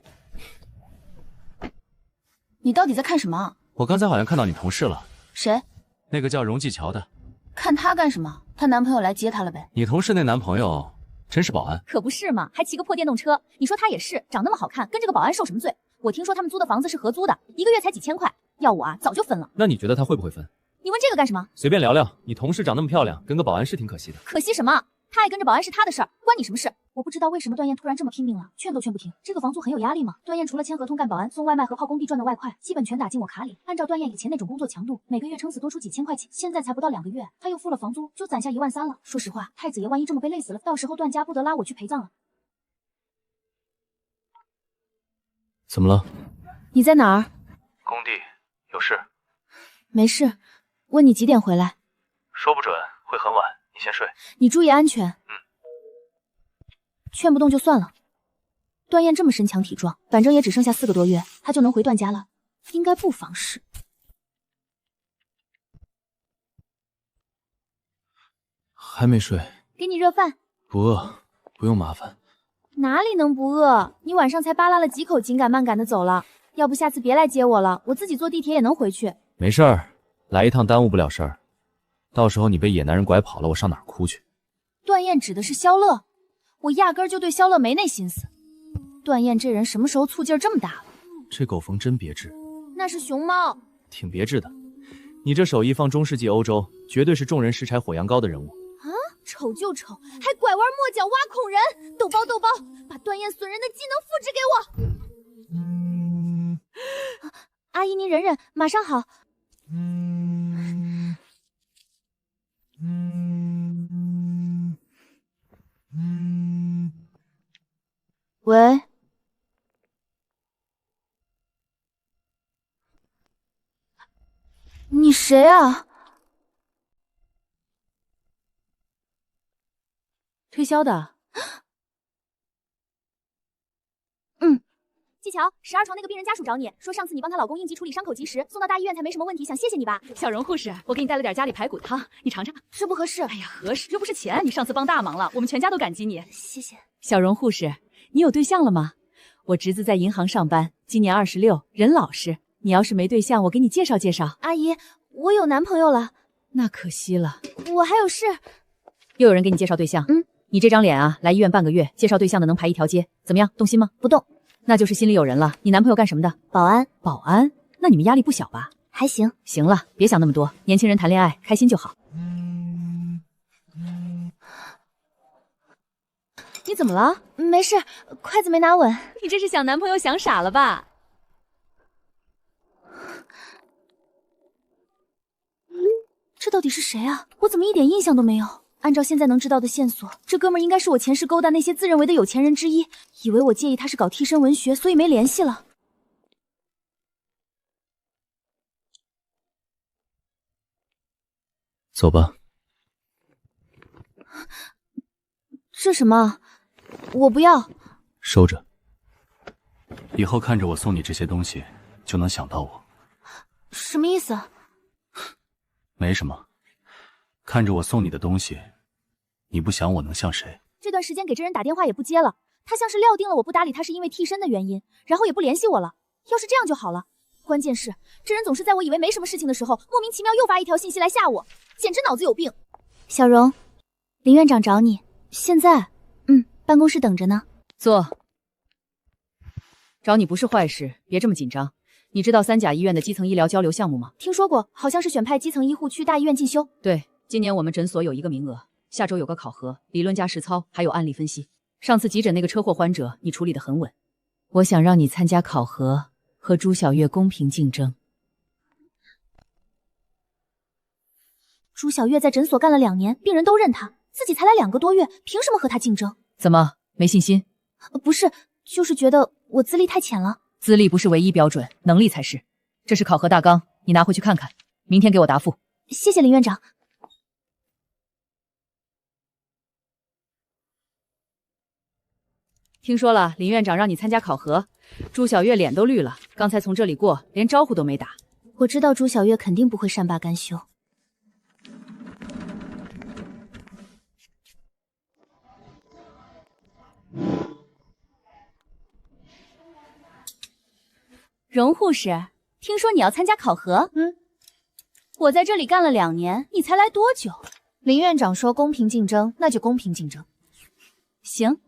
你到底在看什么？我刚才好像看到你同事了。谁？那个叫荣继桥的。看她干什么？她男朋友来接她了呗。你同事那男朋友真是保安？可不是嘛，还骑个破电动车。你说他也是，长那么好看，跟这个保安受什么罪？我听说他们租的房子是合租的，1个月才几千块，要我啊，早就分了。那你觉得他会不会分？你问这个干什么？随便聊聊。你同事长那么漂亮，跟个保安是挺可惜的。可惜什么？他爱跟着保安是他的事儿，关你什么事？我不知道为什么段燕突然这么拼命了，劝都劝不听。这个房租很有压力吗？段燕除了签合同干保安、送外卖和泡工地赚的外快，基本全打进我卡里。按照段燕以前那种工作强度，每个月撑死多出几千块钱，现在才不到2个月，他又付了房租，就攒下1万3了。说实话，太子爷万一这么被累死了，到时候段家不得拉我去陪葬了。怎么了？你在哪儿？工地有事。没事。问你几点回来？说不准，会很晚，你先睡。你注意安全。劝不动就算了。段燕这么身强体壮，反正也只剩下4个多月，她就能回段家了，应该不妨事。还没睡？给你热饭。不饿，不用麻烦。哪里能不饿？你晚上才扒拉了几口，紧赶慢赶的走了。要不下次别来接我了，我自己坐地铁也能回去。没事儿，来一趟耽误不了事儿。到时候你被野男人拐跑了，我上哪儿哭去？段燕指的是萧乐，我压根儿就对萧乐没那心思。段燕这人什么时候醋劲儿这么大了？这狗缝真别致。那是熊猫，挺别致的。你这手艺放中世纪欧洲，绝对是众人拾柴火羊羔的人物。啊，丑就丑，还拐弯抹角挖孔人！豆包，把段燕损人的技能复制给我。阿姨您忍忍，马上好。喂，你谁啊？推销的。季乔，12床那个病人家属找你，说上次你帮她老公应急处理伤口及时，送到大医院才没什么问题，想谢谢你吧。小荣护士，我给你带了点家里排骨汤，你尝尝。是不合适。哎呀，合适又不是钱，你上次帮大忙了，我们全家都感激你。谢谢。小荣护士，你有对象了吗？我侄子在银行上班，今年26，人老实，你要是没对象，我给你介绍介绍。阿姨，我有男朋友了。那可惜了，我还有事。又有人给你介绍对象？你这张脸啊，来医院半个月，介绍对象的能排一条街，怎么样？动心吗？不动。那就是心里有人了。你男朋友干什么的？保安。保安？那你们压力不小吧？还行。行了，别想那么多，年轻人谈恋爱开心就好。你怎么了？没事，筷子没拿稳。你这是想男朋友想傻了吧？这到底是谁啊？我怎么一点印象都没有？按照现在能知道的线索，这哥们儿应该是我前世勾搭那些自认为的有钱人之一，以为我介意他是搞替身文学，所以没联系了。走吧。这什么？我不要。收着。以后看着我送你这些东西，就能想到我。什么意思？没什么。看着我送你的东西，你不想我能像谁？这段时间给这人打电话也不接了，他像是料定了我不搭理他是因为替身的原因，然后也不联系我了。要是这样就好了。关键是这人总是在我以为没什么事情的时候，莫名其妙又发一条信息来吓我，简直脑子有病。小荣，林院长找你，现在，办公室等着呢。坐。找你不是坏事，别这么紧张。你知道三甲医院的基层医疗交流项目吗？听说过，好像是选派基层医护去大医院进修。对，今年我们诊所有一个名额，下周有个考核，理论加实操，还有案例分析。上次急诊那个车祸患者，你处理得很稳。我想让你参加考核，和朱小月公平竞争。朱小月在诊所干了2年，病人都认她，自己才来2个多月，凭什么和她竞争？怎么没信心？不是，就是觉得我资历太浅了。资历不是唯一标准，能力才是。这是考核大纲，你拿回去看看，明天给我答复。谢谢林院长。听说了，林院长让你参加考核，朱小月脸都绿了，刚才从这里过，连招呼都没打。我知道朱小月肯定不会善罢甘休。荣护士，听说你要参加考核？我在这里干了2年，你才来多久？林院长说公平竞争，那就公平竞争。行，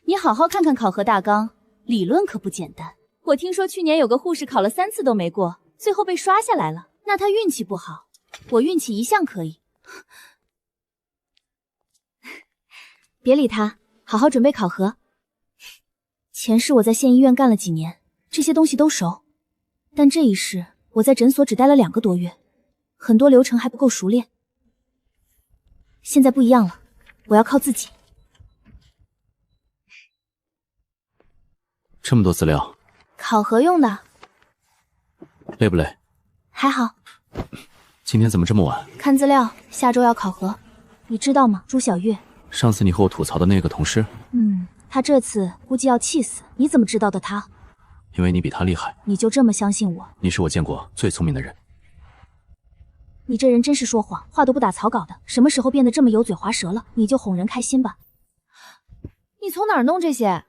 你好好看看考核大纲，理论可不简单。我听说去年有个护士考了3次都没过，最后被刷下来了，那她运气不好。我运气一向可以。别理他，好好准备考核。前世我在县医院干了几年，这些东西都熟，但这一世我在诊所只待了2个多月，很多流程还不够熟练。现在不一样了，我要靠自己。这么多资料，考核用的。累不累？还好。今天怎么这么晚？看资料，下周要考核。你知道吗？朱小月，上次你和我吐槽的那个同事？他这次估计要气死。你怎么知道的他？因为你比他厉害。你就这么相信我？你是我见过最聪明的人。你这人真是说谎，话都不打草稿的，什么时候变得这么油嘴滑舌了？你就哄人开心吧。你从哪儿弄这些？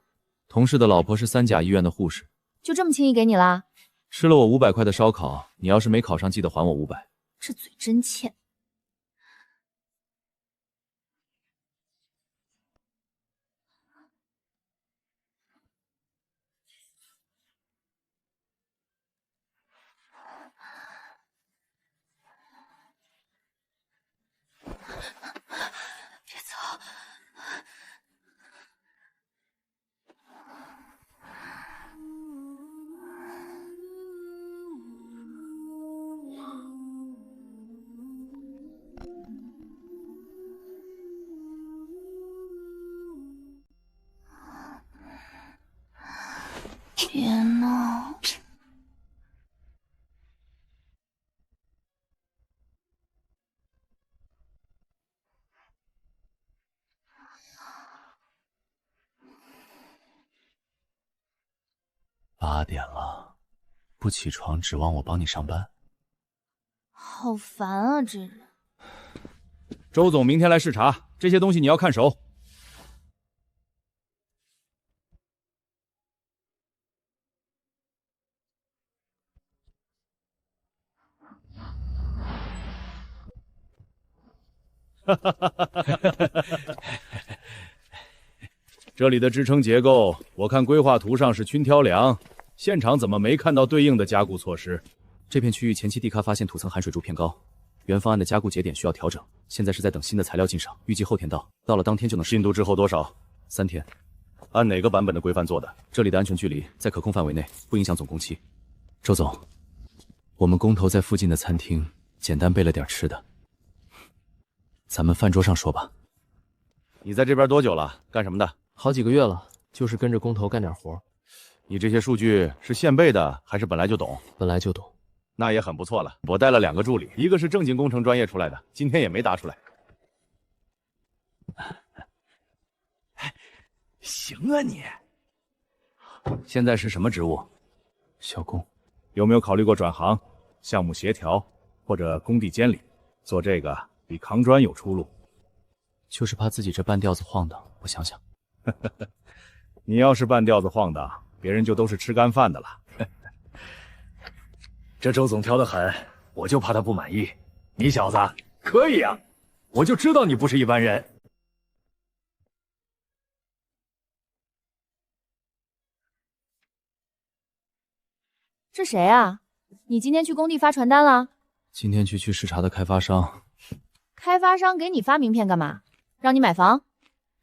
同事的老婆是三甲医院的护士，就这么轻易给你啦？吃了我500块的烧烤，你要是没考上，记得还我500。这嘴真欠。别走。别闹。8点了，不起床指望我帮你上班？好烦啊，这人。周总明天来视察，这些东西你要看熟。这里的支撑结构，我看规划图上是均挑梁，现场怎么没看到对应的加固措施？这片区域前期地勘发现土层含水柱偏高，原方案的加固节点需要调整，现在是在等新的材料进上，预计后天到了当天就能。进度之后多少？3天。按哪个版本的规范做的？这里的安全距离在可控范围内，不影响总工期。周总，我们工头在附近的餐厅简单备了点吃的，咱们饭桌上说吧。你在这边多久了？干什么的？好几个月了，就是跟着工头干点活。你这些数据是现备的，还是本来就懂？本来就懂。那也很不错了。我带了2个助理，一个是正经工程专业出来的，今天也没答出来。行啊你。现在是什么职务？小工。有没有考虑过转行？项目协调或者工地监理？做这个比扛砖有出路。就是怕自己这半吊子晃荡，我想想。你要是半吊子晃荡，别人就都是吃干饭的了。这周总挑得很，我就怕他不满意。你小子可以啊，我就知道你不是一般人。这谁啊？你今天去工地发传单了？今天去视察的开发商。开发商给你发名片干嘛？让你买房？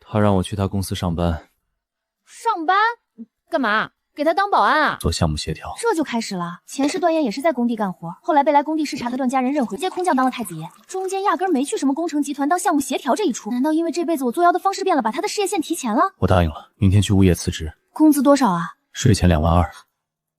他让我去他公司上班。上班？干嘛？给他当保安啊？做项目协调。这就开始了。前世段燕也是在工地干活，后来被来工地视察的段家人认回，直接空降当了太子爷，中间压根没去什么工程集团当项目协调这一出。难道因为这辈子我作妖的方式变了，把他的事业线提前了？我答应了，明天去物业辞职。工资多少啊？税前2万2。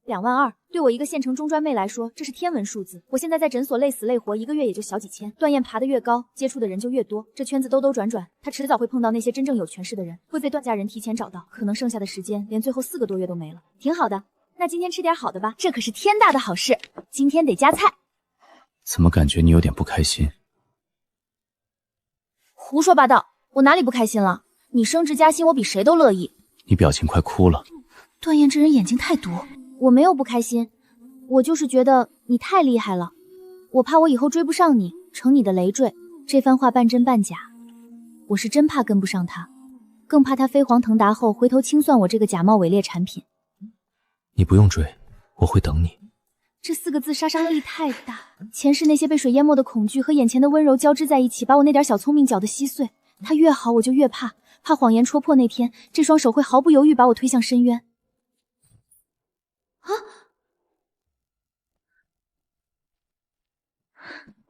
2万2，对我一个县城中专妹来说，这是天文数字。我现在在诊所累死累活，一个月也就小几千。段燕爬得越高，接触的人就越多，这圈子兜兜转转，她迟早会碰到那些真正有权势的人，会被段家人提前找到，可能剩下的时间连最后4个多月都没了。挺好的，那今天吃点好的吧，这可是天大的好事。今天得加菜。怎么感觉你有点不开心？胡说八道，我哪里不开心了？你升职加薪，我比谁都乐意。你表情快哭了。段燕这人眼睛太毒。我没有不开心，我就是觉得你太厉害了，我怕我以后追不上你，成你的累赘。这番话半真半假，我是真怕跟不上他，更怕他飞黄腾达后回头清算我这个假冒伪劣产品。你不用追，我会等你。这4个字杀伤力太大，前世那些被水淹没的恐惧和眼前的温柔交织在一起，把我那点小聪明搅得稀碎。他越好我就越怕，怕谎言戳破那天，这双手会毫不犹豫把我推向深渊。啊！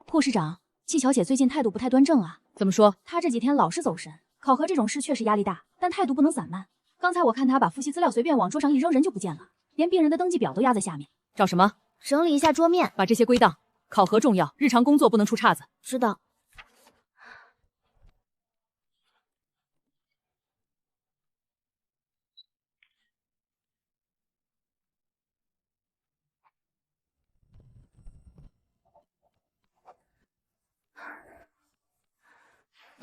护士长，季小姐最近态度不太端正啊。怎么说？她这几天老是走神，考核这种事确实压力大，但态度不能散漫。刚才我看她把复习资料随便往桌上一扔，人就不见了，连病人的登记表都压在下面。找什么？整理一下桌面，把这些归档。考核重要，日常工作不能出岔子。知道。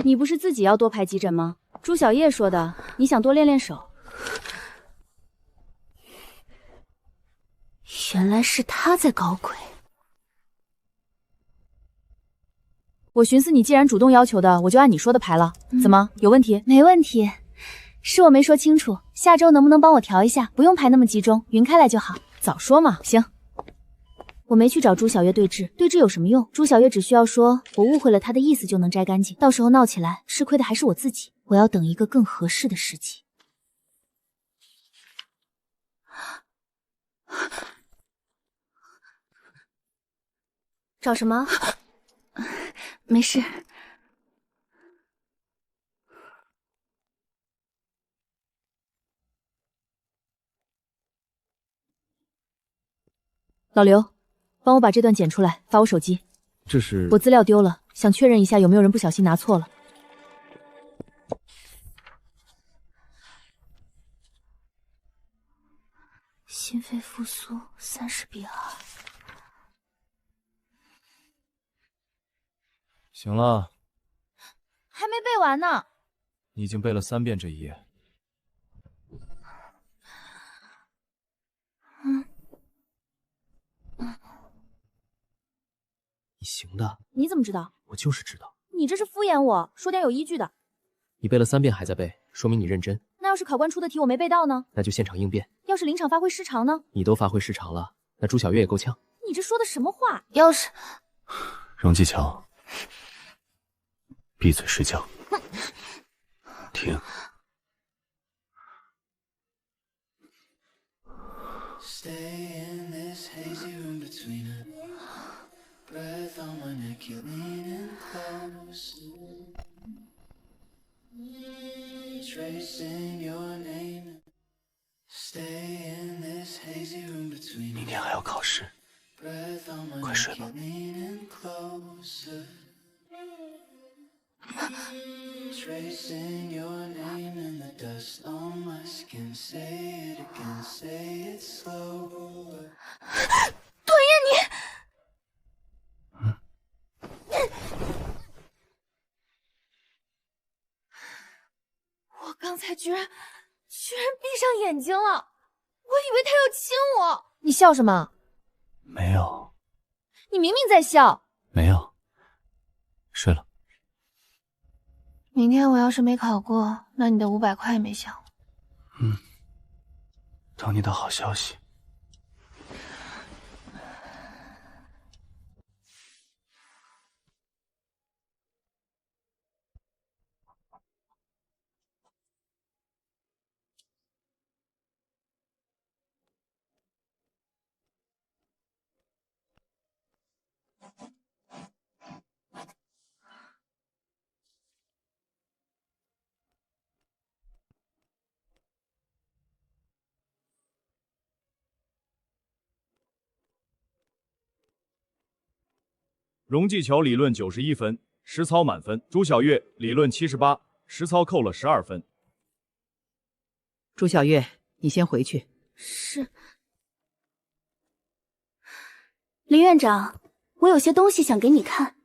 你不是自己要多排急诊吗？朱小叶说的，你想多练练手。原来是他在搞鬼。我寻思你既然主动要求的，我就按你说的排了。怎么，有问题？没问题，是我没说清楚。下周能不能帮我调一下？不用排那么集中，匀开来就好。早说嘛。行。我没去找朱小月对峙，对峙有什么用？朱小月只需要说我误会了他的意思就能摘干净，到时候闹起来，吃亏的还是我自己。我要等一个更合适的时机。找什么？没事。老刘，帮我把这段剪出来，发我手机。这是我资料丢了，想确认一下有没有人不小心拿错了。心肺复苏30:2。行了，还没背完呢。你已经背了3遍这一页。你行的。你怎么知道？我就是知道。你你这是敷衍我，说点有依据的。你背了3遍还在背，说明你认真。那要是考官出的题我没背到呢？那就现场应变。要是临场发挥失常呢？你都发挥失常了，那朱小月也够呛。你这说的什么话？要是荣继桥，闭嘴睡觉。停。明天还要考试，快睡吧。段燕，你我刚才居然闭上眼睛了，我以为他要亲我。你笑什么？没有，你明明在笑。没有，睡了。明天我要是没考过，那你的500块也没享。等你的好消息。荣继桥理论91分，实操满分；朱小月理论78，实操扣了12分。朱小月，你先回去。是。林院长，我有些东西想给你看。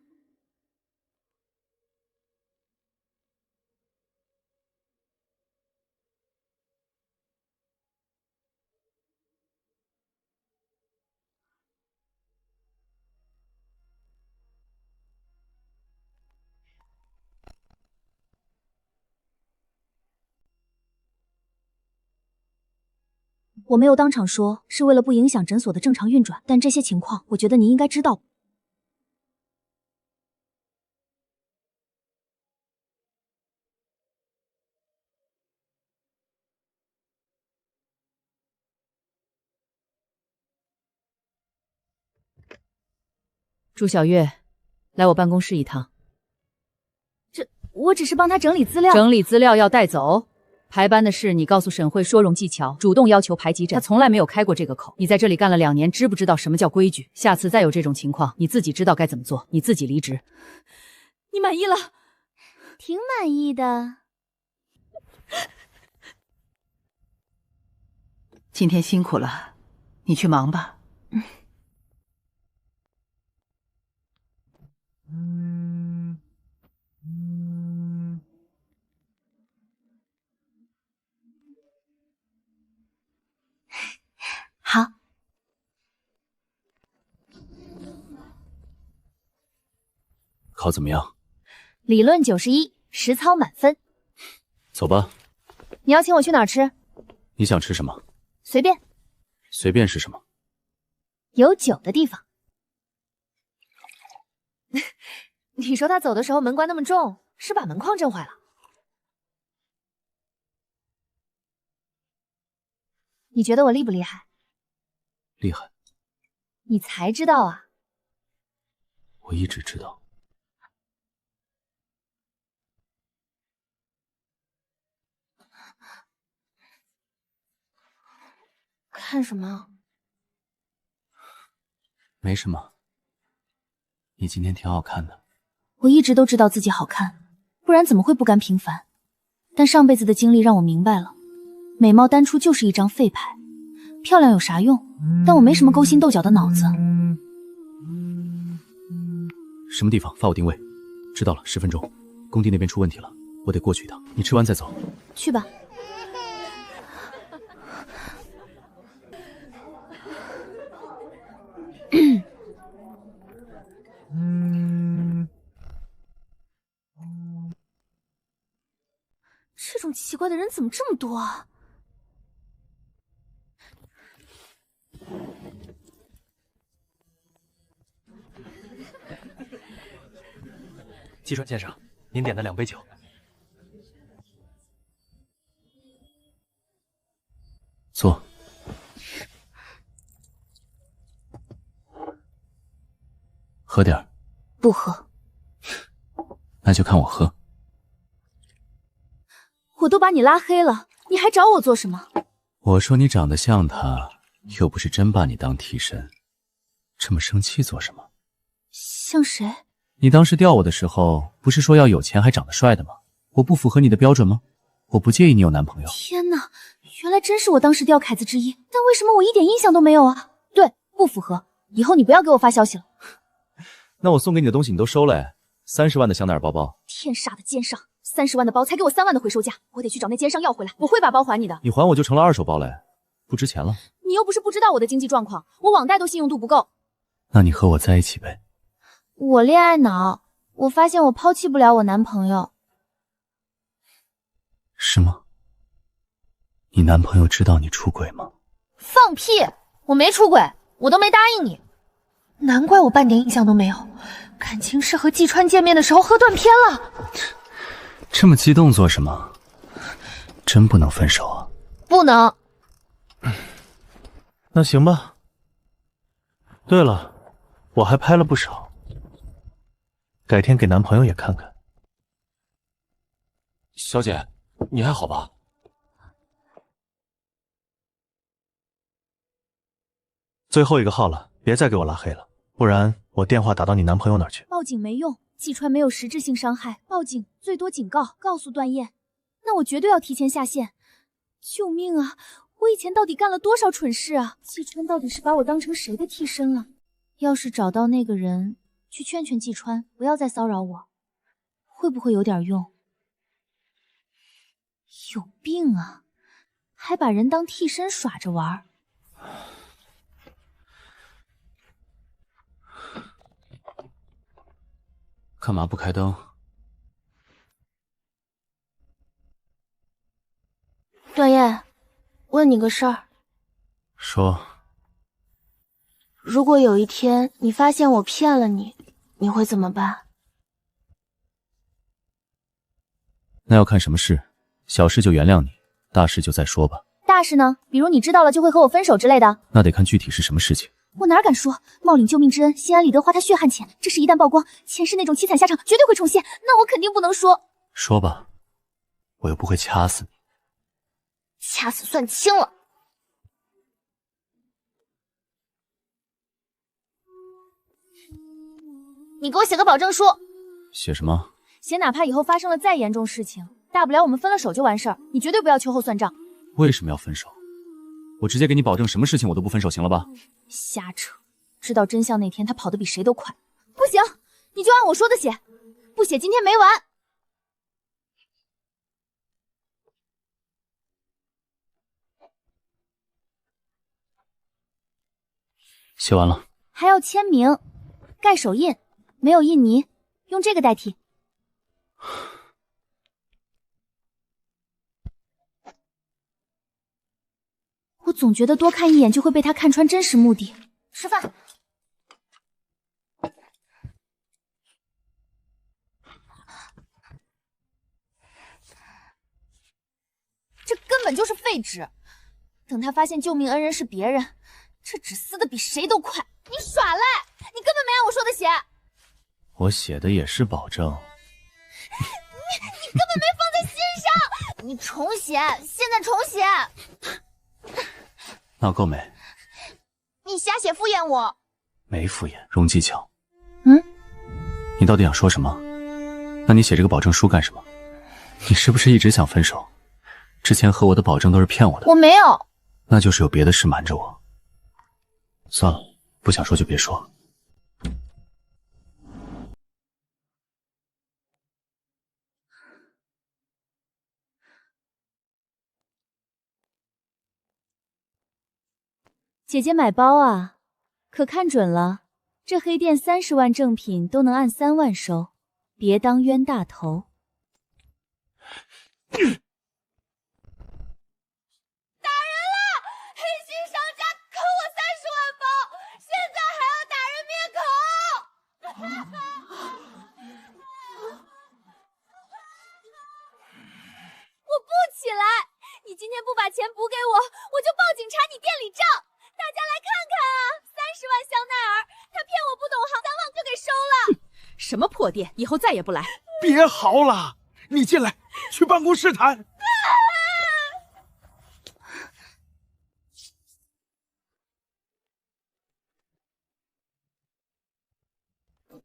我没有当场说，是为了不影响诊所的正常运转，但这些情况，我觉得您应该知道。朱小月，来我办公室一趟。我只是帮他整理资料。整理资料要带走。排班的事，你告诉沈慧说，荣继桥主动要求排急诊，他从来没有开过这个口。你在这里干了2年，知不知道什么叫规矩？下次再有这种情况，你自己知道该怎么做，你自己离职。你满意了？挺满意的。今天辛苦了，你去忙吧。好。考怎么样？理论91，实操满分。走吧。你要请我去哪儿吃？你想吃什么？随便。随便是什么？有酒的地方。你说他走的时候门关那么重，是把门框震坏了？你觉得我厉不厉害？厉害。你才知道啊？我一直知道。看什么？没什么。你今天挺好看的。我一直都知道自己好看，不然怎么会不甘平凡？但上辈子的经历让我明白了，美貌单出就是一张废牌，漂亮有啥用？但我没什么勾心斗角的脑子。什么地方？发我定位。知道了，10分钟。工地那边出问题了，我得过去一趟。你吃完再走。去吧。奇怪的人怎么这么多啊？季川先生，您点的2杯酒。坐。喝点儿。不喝。那就看我喝。我都把你拉黑了，你还找我做什么？我说你长得像他，又不是真把你当替身，这么生气做什么？像谁？你当时钓我的时候，不是说要有钱还长得帅的吗？我不符合你的标准吗？我不介意你有男朋友。天哪，原来真是我当时钓凯子之一，但为什么我一点印象都没有啊？对，不符合，以后你不要给我发消息了。那我送给你的东西你都收了哎，30万的香奈儿包包。天杀的奸商，30万的包才给我3万的回收价，我得去找那奸商要回来，我会把包还你的。你还我就成了2手包了，不值钱了。你又不是不知道我的经济状况，我网贷都信用度不够。那你和我在一起呗。我恋爱脑，我发现我抛弃不了我男朋友。是吗？你男朋友知道你出轨吗？放屁！我没出轨，我都没答应你。难怪我半点印象都没有，感情是和季川见面的时候喝断片了。这么激动做什么？真不能分手啊？不能。那行吧。对了，我还拍了不少，改天给男朋友也看看。小姐，你还好吧？最后一个号了，别再给我拉黑了，不然我电话打到你男朋友那儿去。报警没用，季川没有实质性伤害，报警最多警告，告诉段燕。那我绝对要提前下线。救命啊！我以前到底干了多少蠢事啊？季川到底是把我当成谁的替身了？要是找到那个人，去劝劝季川，不要再骚扰我，会不会有点用？有病啊！还把人当替身耍着玩。干嘛不开灯？段燕，问你个事儿。说。如果有一天你发现我骗了你，你会怎么办？那要看什么事，小事就原谅你，大事就再说吧。大事呢？比如你知道了就会和我分手之类的。那得看具体是什么事情。我哪敢说？冒领救命之恩，心安理得花他血汗钱，这事一旦曝光，前世那种凄惨下场绝对会重现，那我肯定不能说。说吧，我又不会掐死你。掐死算轻了。你给我写个保证书。写什么？写哪怕以后发生了再严重事情，大不了我们分了手就完事儿，你绝对不要秋后算账。为什么要分手？我直接给你保证，什么事情我都不分手，行了吧？瞎扯！知道真相那天，他跑得比谁都快。不行，你就按我说的写，不写今天没完。写完了，还要签名、盖手印，没有印泥，用这个代替。我总觉得多看一眼就会被他看穿真实目的。吃饭。这根本就是废纸。等他发现救命恩人是别人，这纸撕的比谁都快。你耍赖！你根本没按我说的写。我写的也是保证。你根本没放在心上。你重写，现在重写。闹够没？你瞎写敷衍我。没敷衍，容技巧。嗯？你到底想说什么？那你写这个保证书干什么？你是不是一直想分手？之前和我的保证都是骗我的。我没有。那就是有别的事瞒着我。算了，不想说就别说。姐姐买包啊，可看准了，这黑店30万正品都能按3万收，别当冤大头。不把钱补给我，我就报警查你店里账。大家来看看啊，30万香奈儿，他骗我不懂行，3万就给收了。什么破店，以后再也不来。别嚎了，你进来，去办公室谈。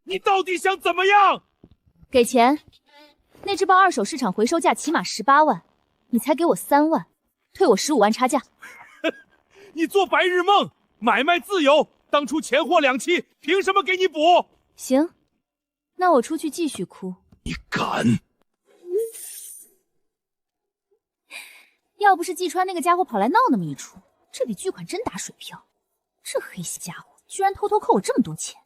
你到底想怎么样？给钱。那只包二手市场回收价起码18万，你才给我3万，退我15万差价。你做白日梦，买卖自由，当初钱货两讫，凭什么给你补？行，那我出去继续哭。你敢？要不是季川那个家伙跑来闹那么一出，这笔巨款真打水漂。这黑心家伙居然偷偷扣我这么多钱，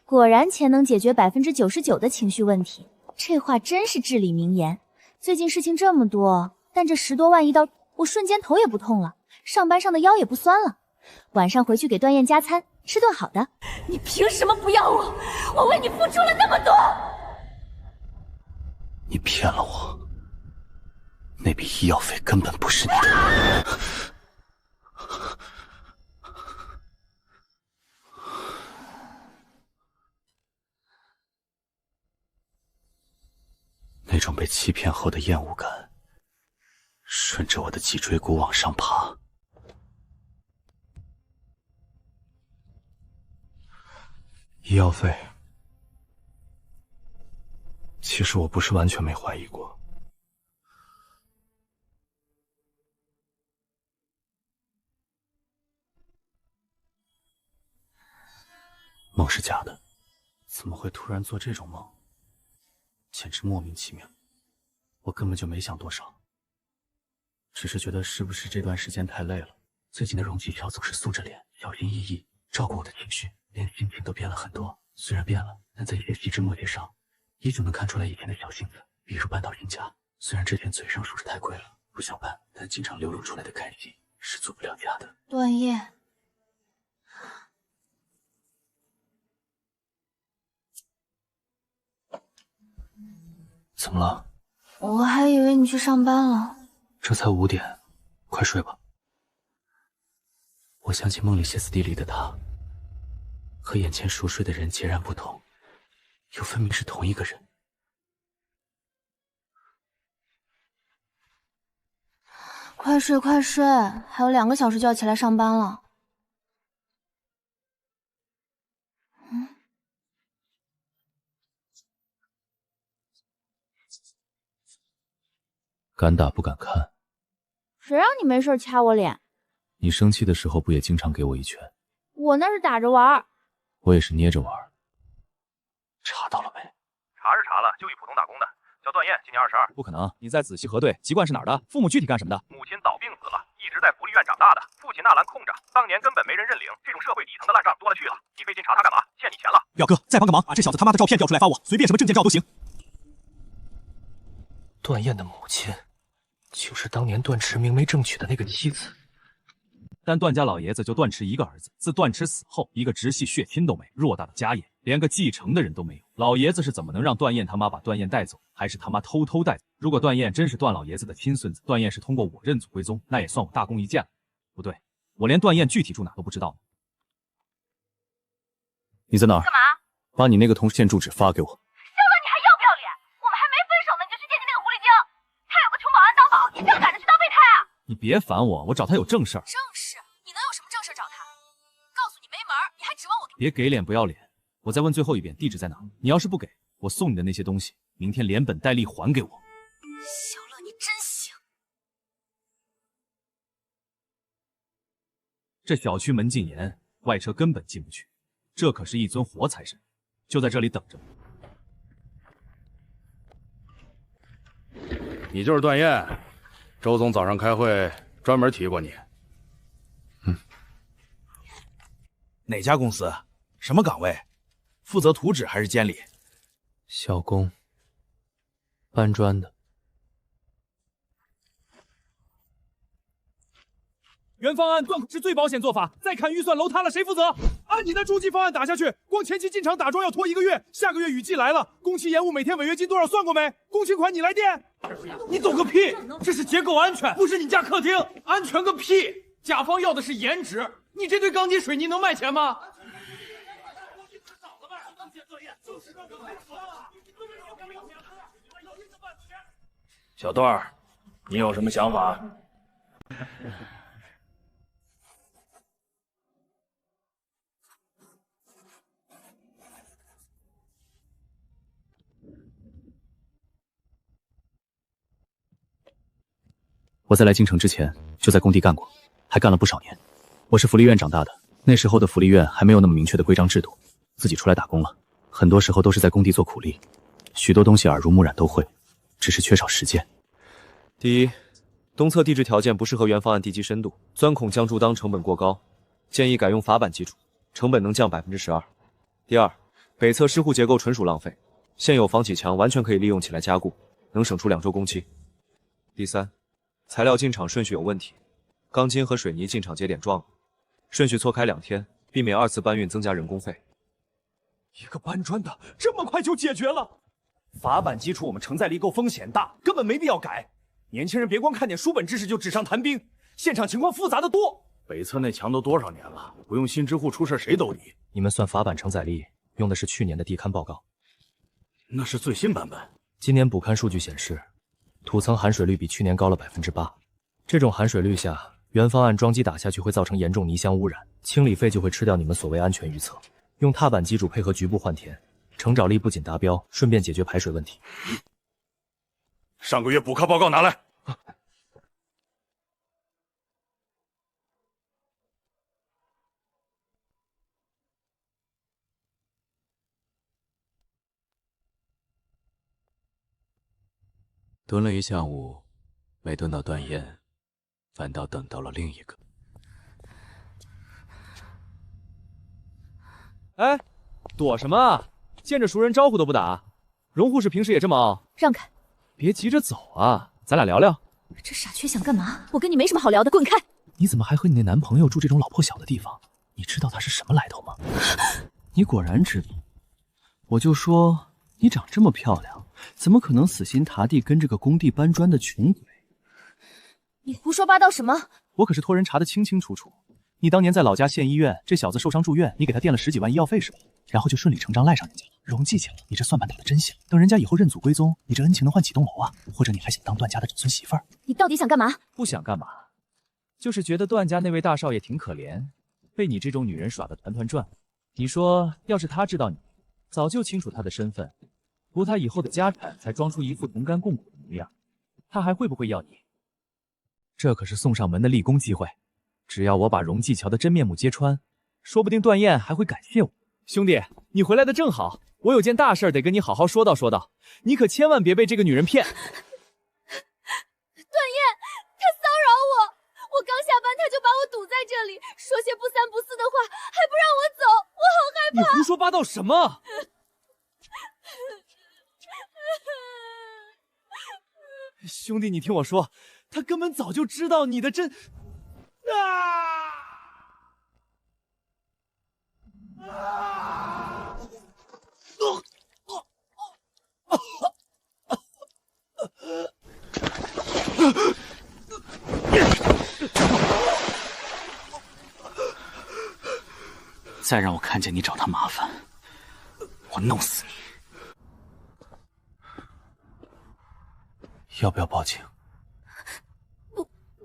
果然钱能解决99%的情绪问题。这话真是至理名言。最近事情这么多，但这10多万一到，我瞬间头也不痛了，上班上的腰也不酸了。晚上回去给段燕加餐，吃顿好的。你凭什么不要我？我为你付出了那么多。你骗了我，那笔医药费根本不是你的。那种被欺骗后的厌恶感，顺着我的脊椎骨往上爬。医药费，其实我不是完全没怀疑过。梦是假的，怎么会突然做这种梦？简直莫名其妙。我根本就没想多少，只是觉得是不是这段时间太累了。最近的荣继乔总是素着脸，小心翼翼，照顾我的情绪，连心情都变了很多。虽然变了，但在一些细枝末节上，依旧能看出来以前的小性子。比如搬到新家，虽然之前嘴上说是太贵了，不想搬，但经常流露出来的开心是做不了假的。段燕，怎么了？我还以为你去上班了。这才5点，快睡吧。我想起梦里歇斯底里的他，和眼前熟睡的人截然不同，又分明是同一个人。快睡快睡，还有2个小时就要起来上班了。敢打不敢看。谁让你没事掐我脸？你生气的时候不也经常给我一拳？我那是打着玩。我也是捏着玩。查到了没？查是查了，就一普通打工的，叫段燕，今年22。不可能，你再仔细核对，籍贯是哪儿的？父母具体干什么的？母亲早病死了，一直在福利院长大的。父亲纳兰空着，当年根本没人认领。这种社会底层的烂账多了去了，你费劲查他干嘛？欠你钱了。表哥，再帮个忙，把这小子他妈的照片调出来发我，随便什么证件照都行。段燕的母亲，就是当年段驰明媒正娶的那个妻子。但段家老爷子就段驰一个儿子，自段驰死后，一个直系血亲都没，偌大的家业，连个继承的人都没有。老爷子是怎么能让段燕他妈把段燕带走？还是他妈偷偷带走？如果段燕真是段老爷子的亲孙子，段燕是通过我认祖归宗，那也算我大功一件了。不对，我连段燕具体住哪都不知道呢。你在哪儿？干嘛？把你那个同事线住址发给我。肖乐，你还要不要脸？我们还没分手呢，你就去见你那个狐狸精。他有个穷保安当保，你真赶着去当备胎啊？你别烦我，我找他有正事儿。正事？你能有什么正事找他？告诉你没门，你还指望我？别给脸不要脸！我再问最后一遍，地址在哪？你要是不给，我送你的那些东西，明天连本带利还给我。肖乐，你真行！这小区门禁严，外车根本进不去。这可是一尊活财神，就在这里等着。你就是段燕，周总早上开会专门提过你。哪家公司？什么岗位？负责图纸还是监理？小工，搬砖的。原方案断是最保险做法，再看预算楼塌了谁负责？按你的诸季方案打下去，光前期进场打桩要拖1个月，下个月雨季来了，工期延误每天违约金多少算过没？工勤款你来垫。你懂个屁！这是结构安全，不是你家客厅，安全个屁！甲方要的是颜值，你这堆钢筋水泥能卖钱吗？小段儿，你有什么想法？我在来京城之前就在工地干过，还干了不少年。我是福利院长大的，那时候的福利院还没有那么明确的规章制度，自己出来打工了，很多时候都是在工地做苦力，许多东西耳濡目染都会，只是缺少实践。第一，东侧地质条件不适合原方案地基深度，钻孔降筑当成本过高，建议改用法板基础，成本能降12%。第二，北侧施护结构纯属浪费，现有防起墙完全可以利用起来加固，能省出2周工期。第三，材料进场顺序有问题，钢筋和水泥进场节点撞了，顺序错开2天，避免2次搬运增加人工费。一个搬砖的这么快就解决了？法板基础我们承载力够，风险大，根本没必要改。年轻人别光看点书本知识就纸上谈兵，现场情况复杂的多。北侧那墙都多少年了，不用新支户出事谁都理。你们算法板承载力用的是去年的地勘报告，那是最新版本。今年补勘数据显示，土层含水率比去年高了8%。这种含水率下，原方案桩基打下去会造成严重泥浆污染，清理费就会吃掉你们所谓安全预测。用踏板基础配合局部换填，承沼力不仅达标，顺便解决排水问题。上个月补勘报告拿来。蹲了一下午，没蹲到段燕，反倒等到了另一个。哎，躲什么啊？见着熟人招呼都不打。荣护士平时也这么傲？让开！别急着走啊，咱俩聊聊。这傻缺想干嘛？我跟你没什么好聊的，滚开！你怎么还和你那男朋友住这种老破小的地方？你知道他是什么来头吗？你果然知道。我就说你长这么漂亮，怎么可能死心塌地跟着个工地搬砖的穷鬼？你胡说八道什么？我可是托人查得清清楚楚。你当年在老家县医院，这小子受伤住院，你给他垫了10几万医药费是吧？然后就顺理成章赖上人家了，荣记去了。你这算盘打得真响，等人家以后认祖归宗，你这恩情能换几栋楼啊？或者你还想当段家的长孙媳妇儿？你到底想干嘛？不想干嘛，就是觉得段家那位大少爷挺可怜，被你这种女人耍得团团转。你说，要是他知道你，早就清楚他的身份，图他以后的家产，才装出一副同甘共苦的模样，他还会不会要你？这可是送上门的立功机会，只要我把荣继桥的真面目揭穿，说不定段燕还会感谢我。兄弟，你回来的正好，我有件大事得跟你好好说道说道，你可千万别被这个女人骗。段燕，他骚扰我，我刚下班他就把我堵在这里，说些不三不四的话，还不让我走，我好害怕。你胡说八道什么？兄弟，你听我说，他根本早就知道你的真再让我看见你找他麻烦，我弄死你！要不要报警？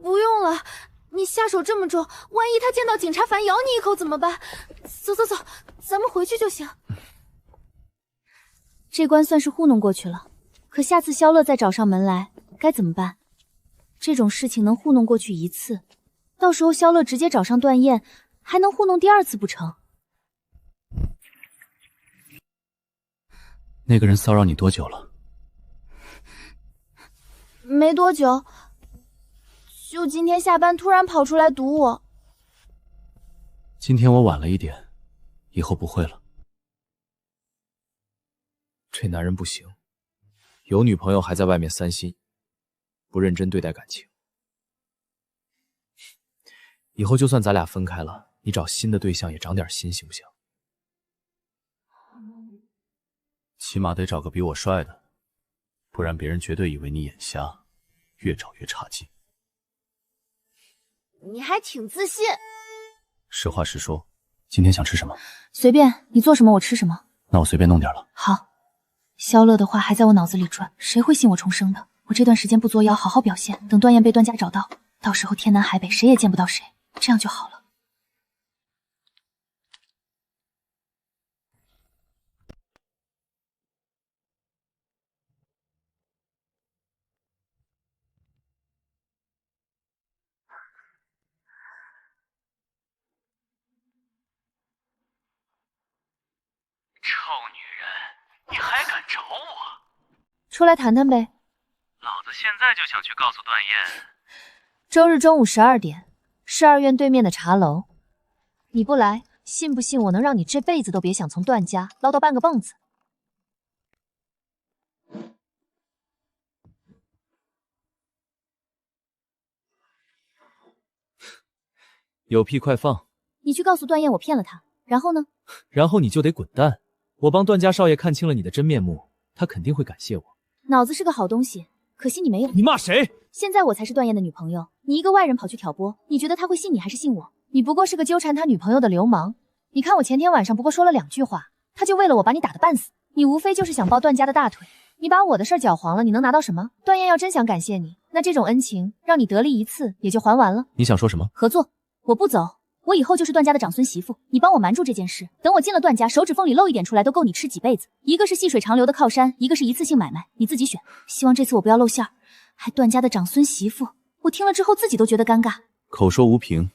不用了，你下手这么重，万一他见到警察反咬你一口怎么办？走走走，咱们回去就行。这关算是糊弄过去了，可下次萧乐再找上门来，该怎么办？这种事情能糊弄过去一次，到时候萧乐直接找上段燕，还能糊弄第2次不成？那个人骚扰你多久了？没多久，就今天下班突然跑出来堵我。今天我晚了一点，以后不会了。这男人不行，有女朋友还在外面3心，不认真对待感情。以后就算咱俩分开了，你找新的对象也长点心，行不行？起码得找个比我帅的，不然别人绝对以为你眼瞎，越找越差劲。你还挺自信。实话实说，今天想吃什么？随便，你做什么我吃什么。那我随便弄点了。好，萧乐的话还在我脑子里转，谁会信我重生的？我这段时间不作妖，好好表现，等段燕被段家找到，到时候天南海北谁也见不到谁，这样就好了。臭女人，你还敢找我？出来谈谈呗。老子现在就想去告诉段燕。周日中午12点，市二院对面的茶楼。你不来，信不信我能让你这辈子都别想从段家捞到半个蹦子？有屁快放！你去告诉段燕我骗了他，然后呢？然后你就得滚蛋！我帮段家少爷看清了你的真面目，他肯定会感谢我。脑子是个好东西，可惜你没有。你骂谁？现在我才是段燕的女朋友，你一个外人跑去挑拨，你觉得他会信你还是信我？你不过是个纠缠他女朋友的流氓。你看我前天晚上不过说了2句话，他就为了我把你打得半死。你无非就是想抱段家的大腿，你把我的事儿搅黄了，你能拿到什么？段燕要真想感谢你，那这种恩情让你得利一次也就还完了。你想说什么？合作，我不走。我以后就是段家的长孙媳妇，你帮我瞒住这件事，等我进了段家，手指缝里露一点出来都够你吃几辈子。一个是细水长流的靠山，一个是一次性买卖，你自己选。希望这次我不要露馅儿。还段家的长孙媳妇，我听了之后自己都觉得尴尬。口说无凭，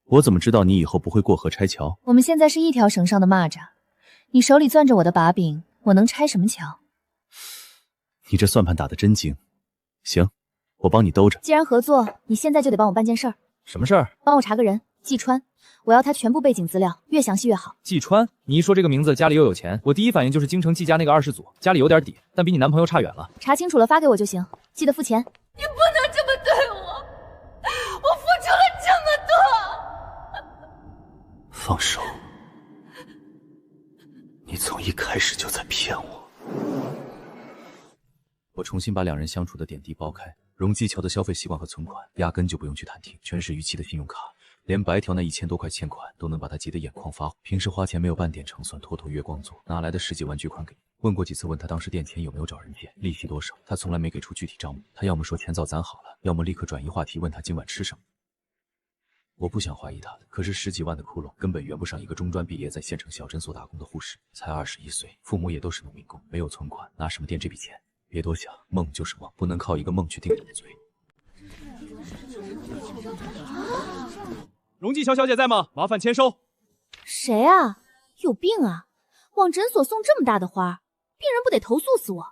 我怎么知道你以后不会过河拆桥？我们现在是一条绳上的蚂蚱，你手里攥着我的把柄，我能拆什么桥？你这算盘打得真精。行，我帮你兜着。既然合作，你现在就得帮我办件事儿。什么事儿？帮我查个人。季川，我要他全部背景资料，越详细越好。季川，你一说这个名字，家里又有钱，我第一反应就是京城季家那个二世祖，家里有点底，但比你男朋友差远了。查清楚了发给我就行，记得付钱。你不能这么对我，我付出了这么多。放手！你从一开始就在骗我。我重新把2人相处的点滴剥开，荣记桥的消费习惯和存款压根就不用去探听，全是逾期的信用卡。连白条那1000多块欠款都能把他急得眼眶发红，平时花钱没有半点成算，妥妥月光族，哪来的10几万巨款给你？问过几次，问他当时垫钱有没有找人借，利息多少，他从来没给出具体账目。他要么说钱早攒好了，要么立刻转移话题，问他今晚吃什么。我不想怀疑他的，可是10几万的窟窿根本圆不上一个中专毕业在县城小诊所打工的护士，才21岁，父母也都是农民工，没有存款，拿什么垫这笔钱？别多想，梦就是梦，不能靠一个梦去定人的罪。荣记乔小姐在吗？麻烦签收。谁啊？有病啊！往诊所送这么大的花，病人不得投诉死我？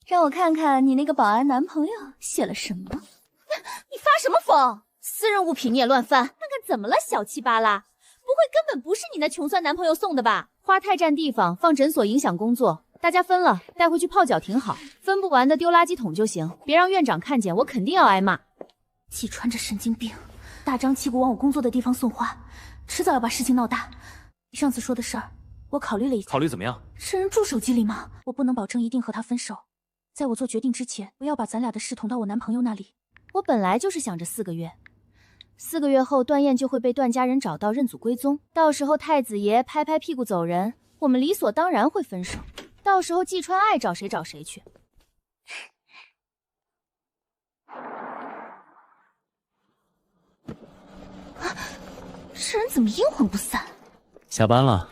让我看看你那个保安男朋友写了什么。你发什么疯？私人物品你也乱翻？看看怎么了，小气巴拉？不会根本不是你那穷酸男朋友送的吧？花太占地方，放诊所影响工作，大家分了带回去泡脚挺好，分不完的丢垃圾桶就行，别让院长看见，我肯定要挨骂。季川这神经病，大张旗鼓往我工作的地方送花，迟早要把事情闹大。你上次说的事儿，我考虑了一下。考虑怎么样？是人住手机里吗？我不能保证一定和他分手，在我做决定之前，不要把咱俩的事捅到我男朋友那里。我本来就是想着4个月，4个月后段燕就会被段家人找到认祖归宗，到时候太子爷拍拍屁股走人，我们理所当然会分手。到时候季川爱找谁找谁去。这人怎么阴魂不散？下班了，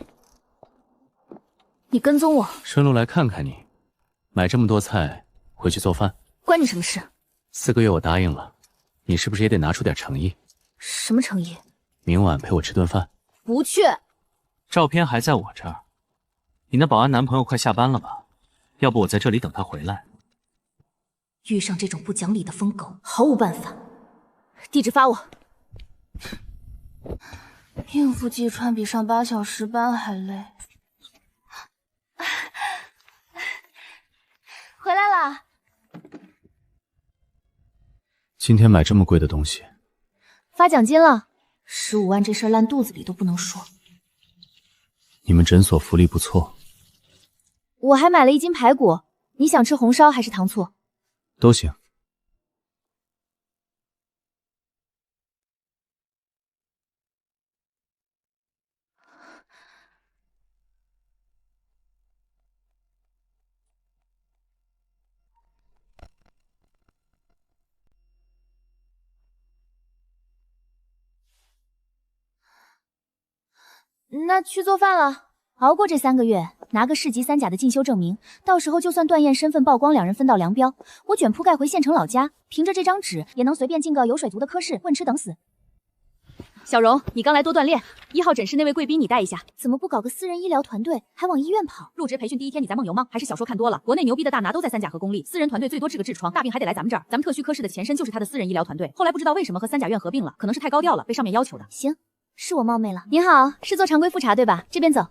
你跟踪我，顺路来看看你。买这么多菜，回去做饭。关你什么事？4个月我答应了，你是不是也得拿出点诚意？什么诚意？明晚陪我吃顿饭。不去。照片还在我这儿。你那保安男朋友快下班了吧？要不我在这里等他回来。遇上这种不讲理的疯狗，毫无办法。地址发我。应付季川比上8小时班还累。回来啦！今天买这么贵的东西，发奖金了，15万这事儿烂肚子里都不能说。你们诊所福利不错。我还买了1斤排骨，你想吃红烧还是糖醋？都行。那去做饭了，熬过这3个月，拿个市级3甲的进修证明，到时候就算段燕身份曝光，2人分道扬镳，我卷铺盖回县城老家，凭着这张纸也能随便进个有水族的科室混吃等死。小荣，你刚来多锻炼，1号诊室那位贵宾你带一下。怎么不搞个私人医疗团队，还往医院跑？入职培训第1天你在梦游吗？还是小说看多了？国内牛逼的大拿都在3甲和公立，私人团队最多治个痔疮，大病还得来咱们这儿。咱们特需科室的前身就是他的私人医疗团队，后来不知道为什么和3甲院合并了，可能是太高调了，被上面要求的。行，是我冒昧了。您好，是做常规复查对吧？这边走。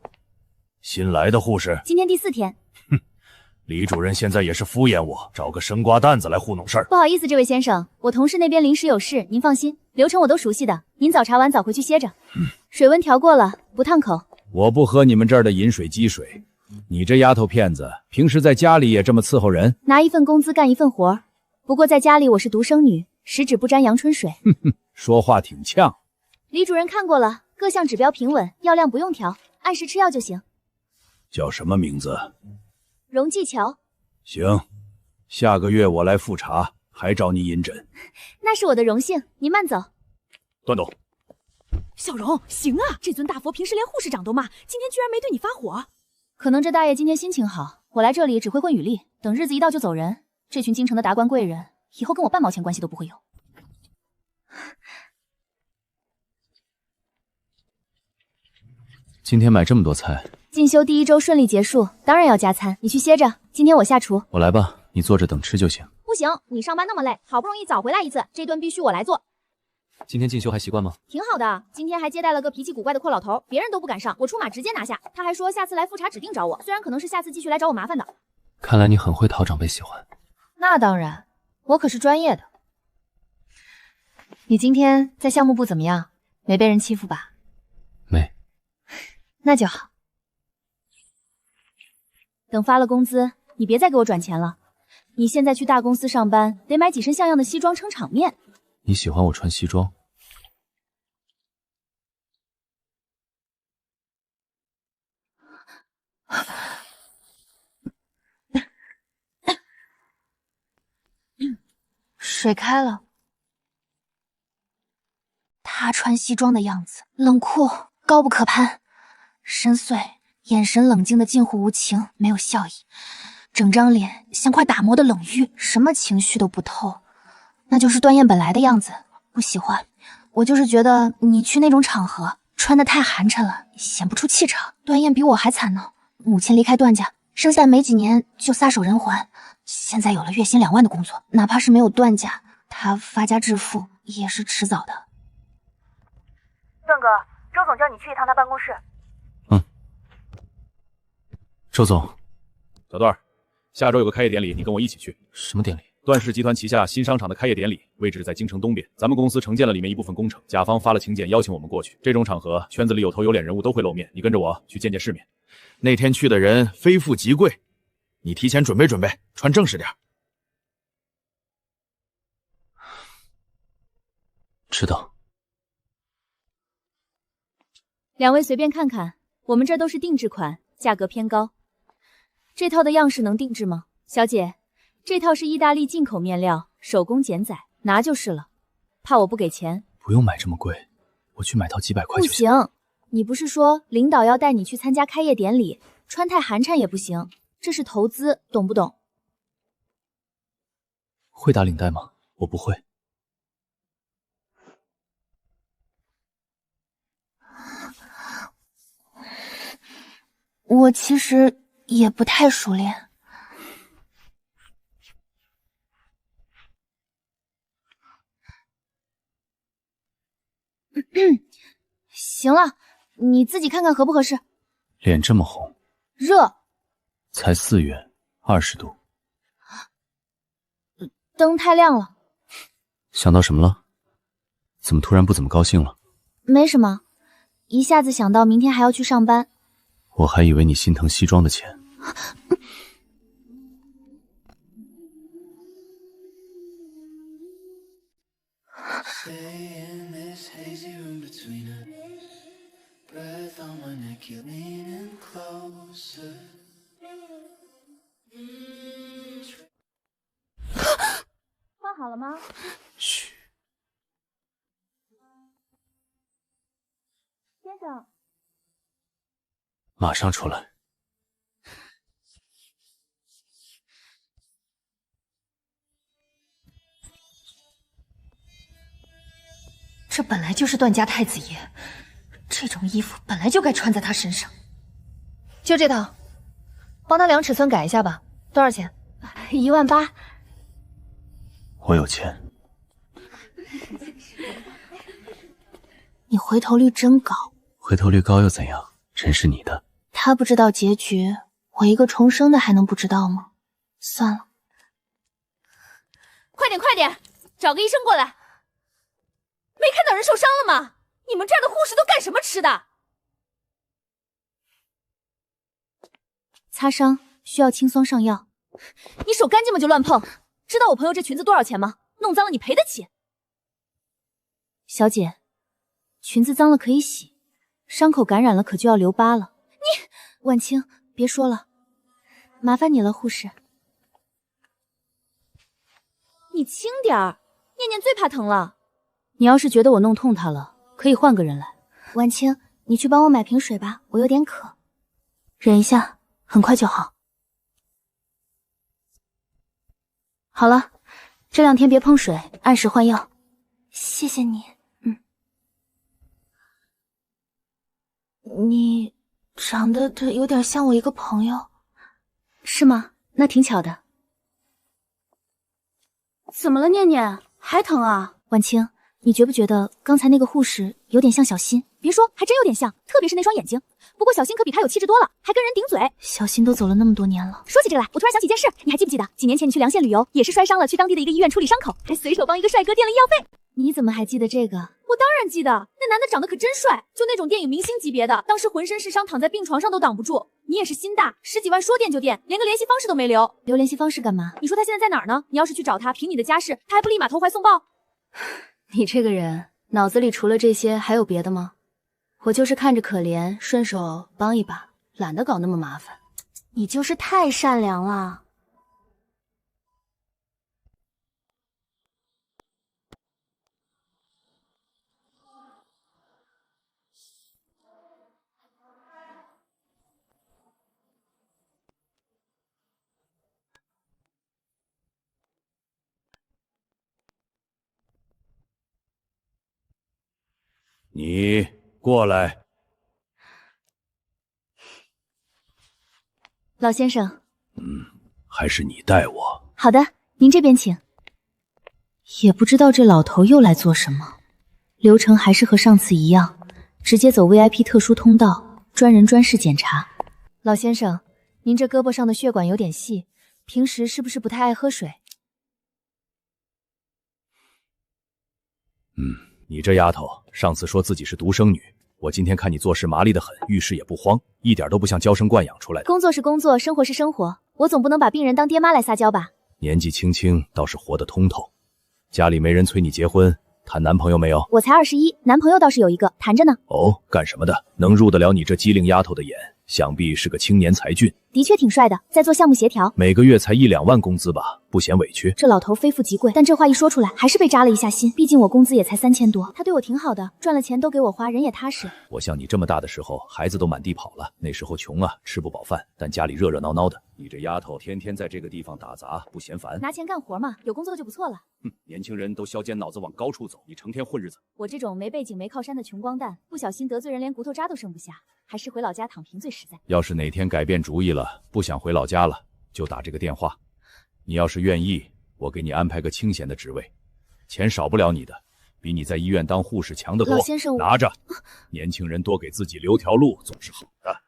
新来的护士，今天第4天。李主任现在也是敷衍我，找个生瓜蛋子来糊弄事儿。不好意思，这位先生，我同事那边临时有事，您放心，流程我都熟悉的。您早查完早回去歇着，水温调过了，不烫口。我不喝你们这儿的饮水机水。你这丫头片子，平时在家里也这么伺候人？拿1份工资干1份活儿，不过在家里我是独生女，十指不沾阳春水。说话挺呛。李主任看过了，各项指标平稳，药量不用调，按时吃药就行。叫什么名字？荣继桥。行，下个月我来复查，还找你引诊。那是我的荣幸，您慢走。段董，小荣，行啊，这尊大佛平时连护士长都骂，今天居然没对你发火。可能这大爷今天心情好，我来这里只会混履历，等日子一到就走人。这群京城的达官贵人，以后跟我半毛钱关系都不会有。今天买这么多菜，进修第1周顺利结束，当然要加餐。你去歇着，今天我下厨。我来吧，你坐着等吃就行。不行，你上班那么累，好不容易早回来一次，这顿必须我来做。今天进修还习惯吗？挺好的，今天还接待了个脾气古怪的阔老头，别人都不敢上，我出马直接拿下。他还说下次来复查指定找我，虽然可能是下次继续来找我麻烦的。看来你很会讨长辈喜欢。那当然，我可是专业的。你今天在项目部怎么样？没被人欺负吧？没。那就好。等发了工资，你别再给我转钱了。你现在去大公司上班，得买几身像样的西装撑场面。你喜欢我穿西装？水开了。他穿西装的样子，冷酷，高不可攀，深邃，眼神冷静的近乎无情，没有笑意，整张脸像块打磨的冷玉，什么情绪都不透。那就是段燕本来的样子，不喜欢。我就是觉得你去那种场合穿得太寒碜了，显不出气场。段燕比我还惨呢，母亲离开段家，生下没几年就撒手人寰，现在有了月薪2万的工作，哪怕是没有段家，她发家致富也是迟早的。段哥，周总叫你去一趟他办公室。周总，小段，下周有个开业典礼，你跟我一起去。什么典礼？段氏集团旗下新商场的开业典礼，位置在京城东边。咱们公司承建了里面一部分工程，甲方发了请柬邀请我们过去。这种场合，圈子里有头有脸人物都会露面，你跟着我去见见世面。那天去的人非富即贵，你提前准备准备，穿正式点。知道。2位随便看看，我们这都是定制款，价格偏高。这套的样式能定制吗？小姐，这套是意大利进口面料，手工剪裁，拿就是了。怕我不给钱？不用买这么贵，我去买套几百块就行。不行，你不是说领导要带你去参加开业典礼，穿太寒碜也不行，这是投资，懂不懂？会打领带吗？我不会。我其实也不太熟练。行了，你自己看看合不合适。脸这么红，热。才4月，20度。灯太亮了。想到什么了？怎么突然不怎么高兴了？没什么，一下子想到明天还要去上班。我还以为你心疼西装的钱。换好了吗？嘘，先生，马上出来。这本来就是段家太子爷，这种衣服本来就该穿在他身上。就这套，帮他量尺寸改一下吧。多少钱？18000。我有钱。你回头率真高。回头率高又怎样？人是你的。他不知道结局，我一个重生的还能不知道吗？算了。快点，快点，找个医生过来。没看到人受伤了吗？你们这儿的护士都干什么吃的？擦伤，需要清霜上药。你手干净吗就乱碰？知道我朋友这裙子多少钱吗？弄脏了你赔得起？小姐，裙子脏了可以洗，伤口感染了可就要留疤了。你，婉清，别说了，麻烦你了，护士。你轻点儿，念念最怕疼了。你要是觉得我弄痛他了，可以换个人来。婉清，你去帮我买瓶水吧，我有点渴。忍一下，很快就好。好了，这2天别碰水，按时换药。谢谢你。你长得有点像我一个朋友。是吗？那挺巧的。怎么了，念念？还疼啊？婉清，你觉不觉得刚才那个护士有点像小新？别说，还真有点像，特别是那双眼睛。不过小新可比他有气质多了，还跟人顶嘴。小新都走了那么多年了。说起这个来，我突然想起件事，你还记不记得几年前你去梁县旅游，也是摔伤了，去当地的一个医院处理伤口，还随手帮一个帅哥垫了医药费？你怎么还记得这个？我当然记得，那男的长得可真帅，就那种电影明星级别的，当时浑身是伤，躺在病床上都挡不住。你也是心大，10几万说垫就垫，连个联系方式都没留。留联系方式干嘛？你说他现在在哪儿呢？你要是去找他，凭你的家世，他还不立马投怀送抱？你这个人脑子里除了这些还有别的吗？我就是看着可怜，顺手帮一把，懒得搞那么麻烦。你就是太善良了。你过来。老先生。还是你带我。好的，您这边请。也不知道这老头又来做什么。流程还是和上次一样，直接走 VIP 特殊通道，专人专事检查。老先生，您这胳膊上的血管有点细，平时是不是不太爱喝水？你这丫头，上次说自己是独生女，我今天看你做事麻利得很，遇事也不慌，一点都不像娇生惯养出来的。工作是工作，生活是生活，我总不能把病人当爹妈来撒娇吧？年纪轻轻倒是活得通透。家里没人催你结婚，谈男朋友没有？我才21，男朋友倒是有一个，谈着呢。哦，干什么的？能入得了你这机灵丫头的眼，想必是个青年才俊。的确挺帅的，在做项目协调，每个月才1、2万工资吧，不嫌委屈？这老头非富即贵，但这话一说出来，还是被扎了一下心。毕竟我工资也才3000多，他对我挺好的，赚了钱都给我花，人也踏实。我像你这么大的时候，孩子都满地跑了，那时候穷啊，吃不饱饭，但家里热热闹闹的。你这丫头天天在这个地方打杂，不嫌烦？拿钱干活嘛，有工作就不错了。年轻人都削尖脑子往高处走，你成天混日子。我这种没背景没靠山的穷光蛋，不小心得罪人，连骨头渣都剩不下，还是回老家躺平最实在。要是哪天改变主意了，不想回老家了，就打这个电话。你要是愿意，我给你安排个清闲的职位，钱少不了你的，比你在医院当护士强得多。老先生，拿着。年轻人多给自己留条路总是好的。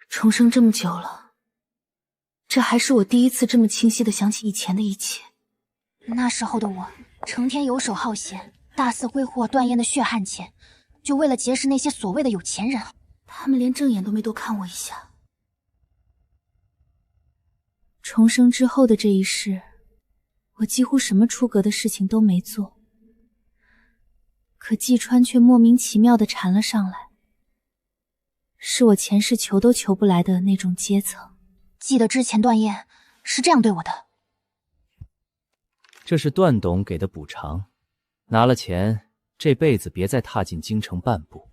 重生这么久了，这还是我第一次这么清晰地想起以前的一切。那时候的我，成天游手好闲，大肆挥霍段燕的血汗钱，就为了结识那些所谓的有钱人。他们连正眼都没多看我一下。重生之后的这一世，我几乎什么出格的事情都没做，可季川却莫名其妙地缠了上来，是我前世求都求不来的那种阶层。记得之前段燕是这样对我的。这是段董给的补偿，拿了钱，这辈子别再踏进京城半步。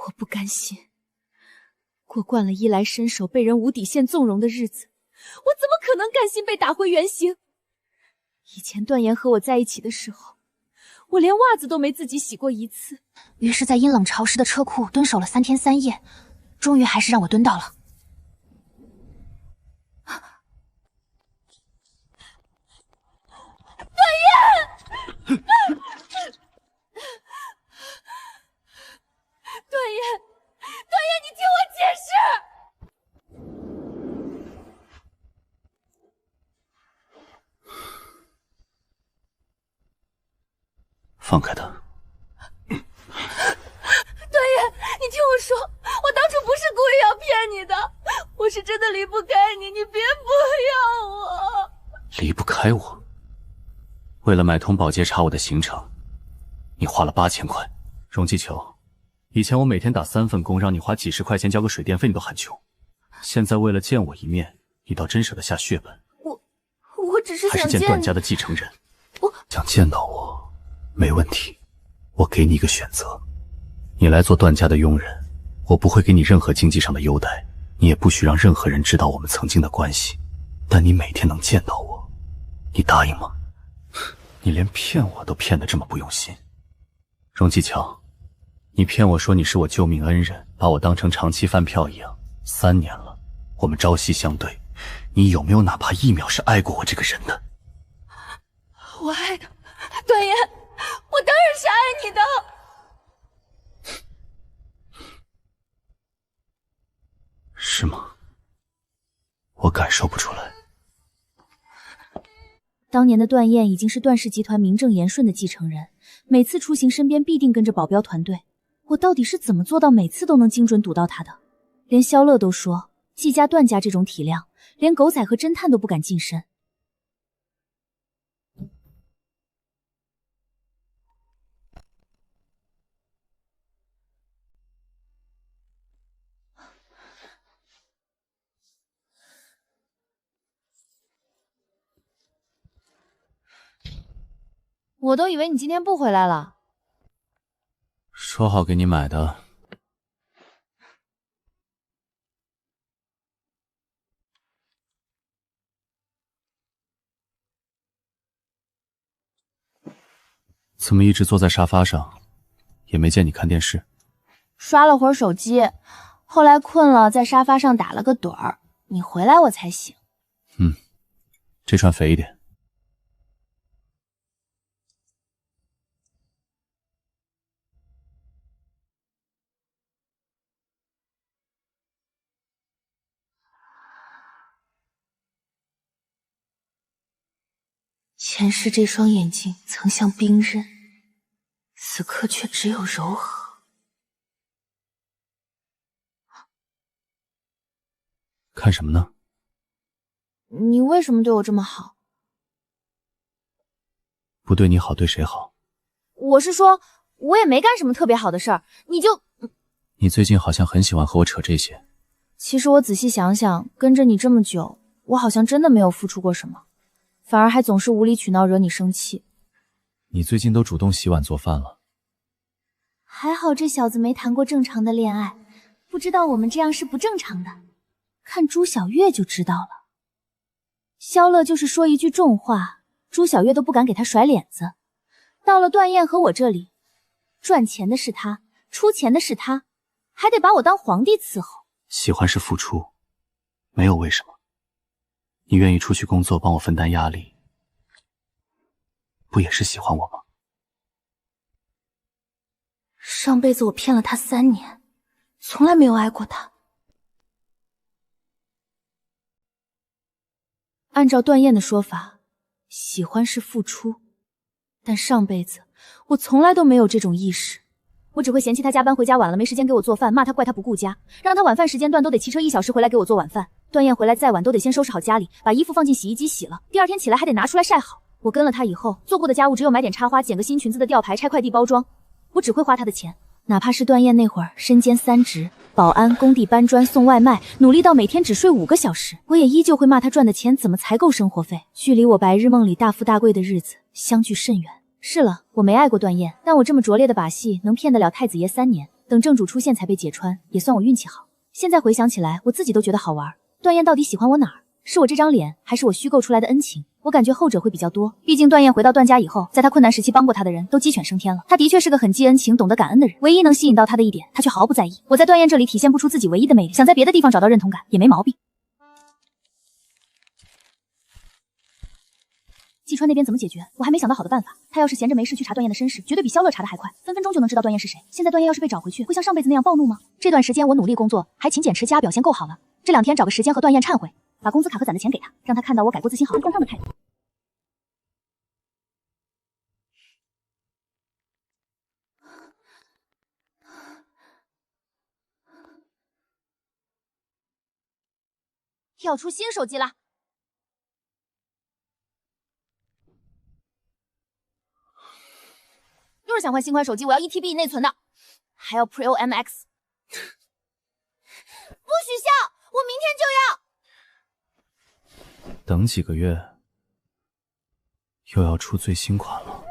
我不甘心，过惯了衣来伸手被人无底线纵容的日子，我怎么可能甘心被打回原形？以前段言和我在一起的时候，我连袜子都没自己洗过一次。于是在阴冷潮湿的车库蹲守了3天3夜，终于还是让我蹲到了。段燕，段燕，你听我解释。放开他。段燕，你听我说，我当初不是故意要骗你的，我是真的离不开你，你别不要我。离不开我？为了买通保洁查我的行程，你花了8000块。荣继球，以前我每天打3份工，让你花几十块钱交个水电费，你都喊穷。现在为了见我一面，你倒真舍得下血本。我只是还想是见段家的继承人。想见到我，没问题。我给你一个选择，你来做段家的佣人，我不会给你任何经济上的优待，你也不许让任何人知道我们曾经的关系。但你每天能见到我，你答应吗？你连骗我都骗得这么不用心。荣继强，你骗我说你是我救命恩人，把我当成长期饭票一样。3年了，我们朝夕相对，你有没有哪怕1秒是爱过我这个人的？我爱的，段燕，我当然是爱你的。是吗？我感受不出来。当年的段燕已经是段氏集团名正言顺的继承人，每次出行身边必定跟着保镖团队。我到底是怎么做到每次都能精准堵到他的？连萧乐都说，季家段家这种体量，连狗仔和侦探都不敢近身。我都以为你今天不回来了。说好给你买的。怎么一直坐在沙发上，也没见你看电视？刷了会儿手机，后来困了，在沙发上打了个盹儿。你回来我才醒。这串肥一点。前世这双眼睛曾像冰刃，此刻却只有柔和。看什么呢？你为什么对我这么好？不对你好，对谁好？我是说，我也没干什么特别好的事儿，你就……你最近好像很喜欢和我扯这些。其实我仔细想想，跟着你这么久，我好像真的没有付出过什么，反而还总是无理取闹惹你生气。你最近都主动洗碗做饭了。还好这小子没谈过正常的恋爱，不知道我们这样是不正常的。看朱小月就知道了。萧乐就是说一句重话，朱小月都不敢给他甩脸子。到了段燕和我这里，赚钱的是他，出钱的是他，还得把我当皇帝伺候。喜欢是付出，没有为什么。你愿意出去工作帮我分担压力，不也是喜欢我吗？上辈子我骗了他3年，从来没有爱过他。按照段燕的说法，喜欢是付出，但上辈子我从来都没有这种意识。我只会嫌弃他加班回家晚了没时间给我做饭，骂他怪他不顾家，让他晚饭时间段都得骑车1小时回来给我做晚饭。段燕回来再晚都得先收拾好家里，把衣服放进洗衣机洗了，第二天起来还得拿出来晒好。我跟了他以后，做过的家务只有买点插花、剪个新裙子的吊牌、拆快递包装。我只会花他的钱，哪怕是段燕那会儿身兼3职，保安、工地搬砖、送外卖，努力到每天只睡5个小时，我也依旧会骂他赚的钱怎么才够生活费，距离我白日梦里大富大贵的日子相距甚远。是了，我没爱过段燕，但我这么拙劣的把戏能骗得了太子爷3年，等正主出现才被揭穿，也算我运气好。现在回想起来，我自己都觉得好玩。段燕到底喜欢我哪儿？是我这张脸，还是我虚构出来的恩情？我感觉后者会比较多，毕竟段燕回到段家以后，在她困难时期帮过她的人都鸡犬升天了。她的确是个很记恩情、懂得感恩的人，唯一能吸引到她的一点，她却毫不在意。我在段燕这里体现不出自己唯一的魅力，想在别的地方找到认同感也没毛病。季川那边怎么解决？我还没想到好的办法。他要是闲着没事去查段燕的身世，绝对比萧乐查的还快，分分钟就能知道段燕是谁。现在段燕要是被找回去，会像上辈子那样暴怒吗？这段时间我努力工作，还勤俭持家，表现够好了。这2天找个时间和段燕忏悔，把工资卡和攒的钱给他，让他看到我改过自新、好好向上的态度。要出新手机啦！又是想换新款手机，我要1TB 内存的，还要 Pro MX。不许笑！我明天就要。等几个月，又要出最新款了。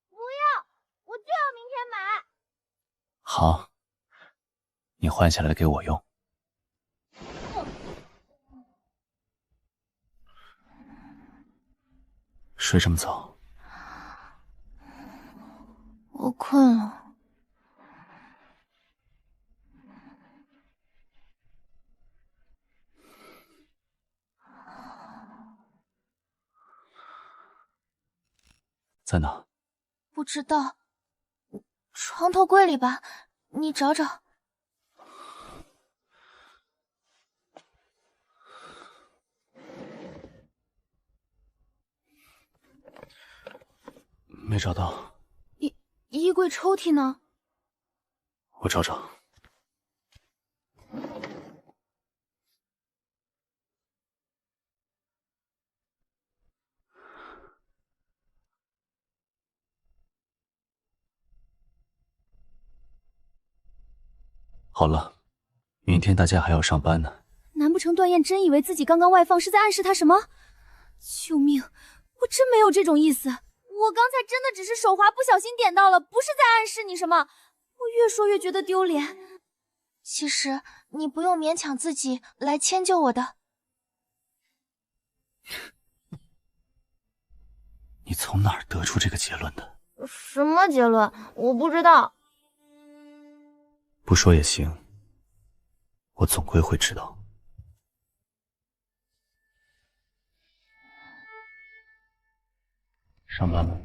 不要，我就要明天买。好，你换下来给我用。睡这么早？我困了。在哪？不知道，床头柜里吧，你找找。没找到。衣柜抽屉呢？我找找。好了，明天大家还要上班呢。难不成段燕真以为自己刚刚外放是在暗示他什么？救命！我真没有这种意思。我刚才真的只是手滑，不小心点到了，不是在暗示你什么。我越说越觉得丢脸。其实你不用勉强自己来迁就我的。你从哪儿得出这个结论的？什么结论？我不知道。不说也行，我总归会知道。上班了。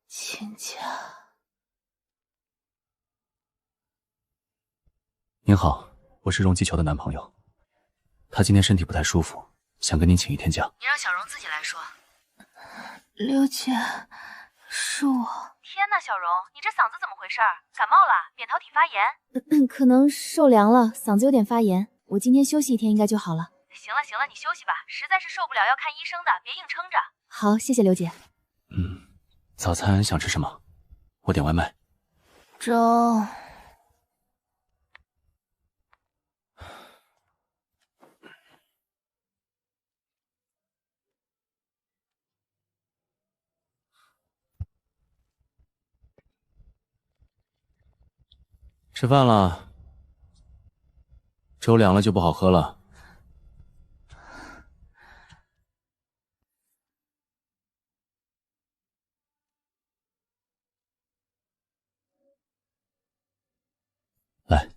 亲家。您好，我是荣继球的男朋友，他今天身体不太舒服，想跟您请1天假。你让小荣自己来说。刘姐，是我。天呐，小荣，你这嗓子怎么回事？感冒了？扁桃体发炎？可能受凉了，嗓子有点发炎。我今天休息1天应该就好了。行了行了，你休息吧，实在是受不了要看医生的，别硬撑着。好，谢谢刘姐。早餐想吃什么？我点外卖。粥。吃饭了。粥凉了就不好喝了。来，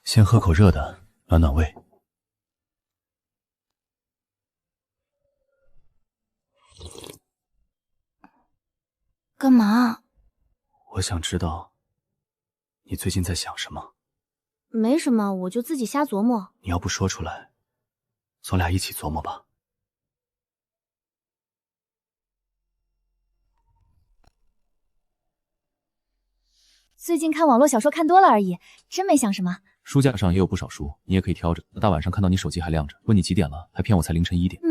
先喝口热的，暖暖胃。干嘛？我想知道你最近在想什么。没什么，我就自己瞎琢磨。你要不说出来，咱俩一起琢磨吧。最近看网络小说看多了而已，真没想什么。书架上也有不少书，你也可以挑着。大晚上看到你手机还亮着，问你几点了，还骗我才凌晨1点。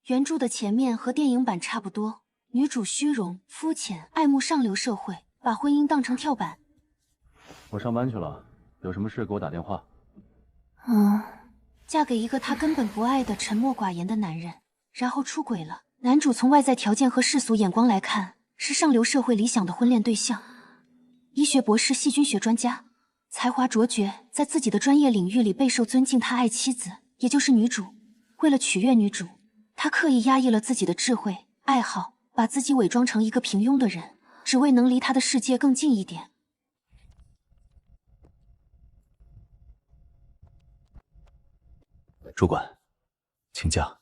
原著的前面和电影版差不多，女主虚荣、肤浅，爱慕上流社会，把婚姻当成跳板。我上班去了，有什么事给我打电话。嫁给一个她根本不爱的沉默寡言的男人，然后出轨了。男主从外在条件和世俗眼光来看，是上流社会理想的婚恋对象。医学博士、细菌学专家，才华卓绝，在自己的专业领域里备受尊敬。他爱妻子，也就是女主，为了取悦女主，他刻意压抑了自己的智慧、爱好，把自己伪装成一个平庸的人，只为能离他的世界更近一点。主管，请假。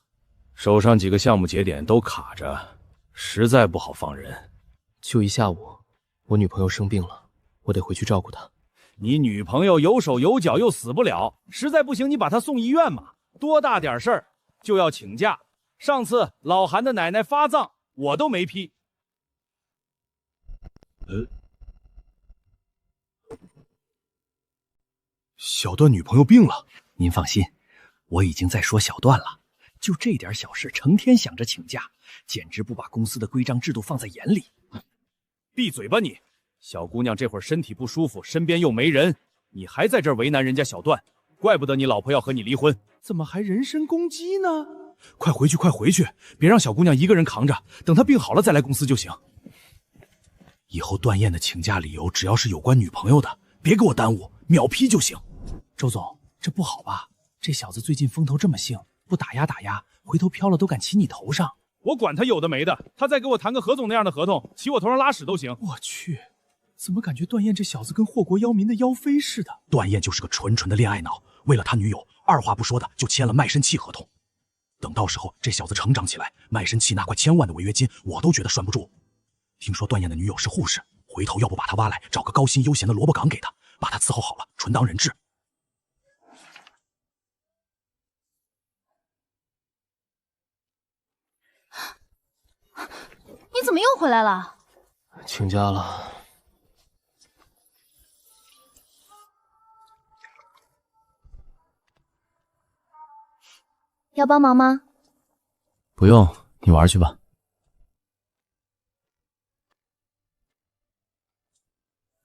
手上几个项目节点都卡着，实在不好放人。就一下午，我女朋友生病了，我得回去照顾她。你女朋友有手有脚又死不了，实在不行你把她送医院嘛。多大点事儿就要请假。上次老韩的奶奶发葬，我都没批。小段女朋友病了，您放心，我已经在说小段了。就这点小事，成天想着请假，简直不把公司的规章制度放在眼里。闭嘴吧你！小姑娘这会儿身体不舒服，身边又没人，你还在这儿为难人家小段，怪不得你老婆要和你离婚。怎么还人身攻击呢？快回去，快回去，别让小姑娘一个人扛着，等她病好了再来公司就行。以后段燕的请假理由只要是有关女朋友的，别给我耽误，秒批就行。周总，这不好吧？这小子最近风头这么兴，不打压打压，回头飘了都敢骑你头上。我管他有的没的，他再给我谈个何总那样的合同，骑我头上拉屎都行。我去，怎么感觉段燕这小子跟祸国殃民的妖妃似的？段燕就是个纯纯的恋爱脑，为了他女友，二话不说的就签了卖身契合同。等到时候这小子成长起来，卖身契那快1000万的违约金，我都觉得拴不住。听说段燕的女友是护士，回头要不把他挖来，找个高薪悠闲的萝卜岗给他，把他伺候好了，纯当人质。你怎么又回来了？请假了。要帮忙吗？不用，你玩去吧。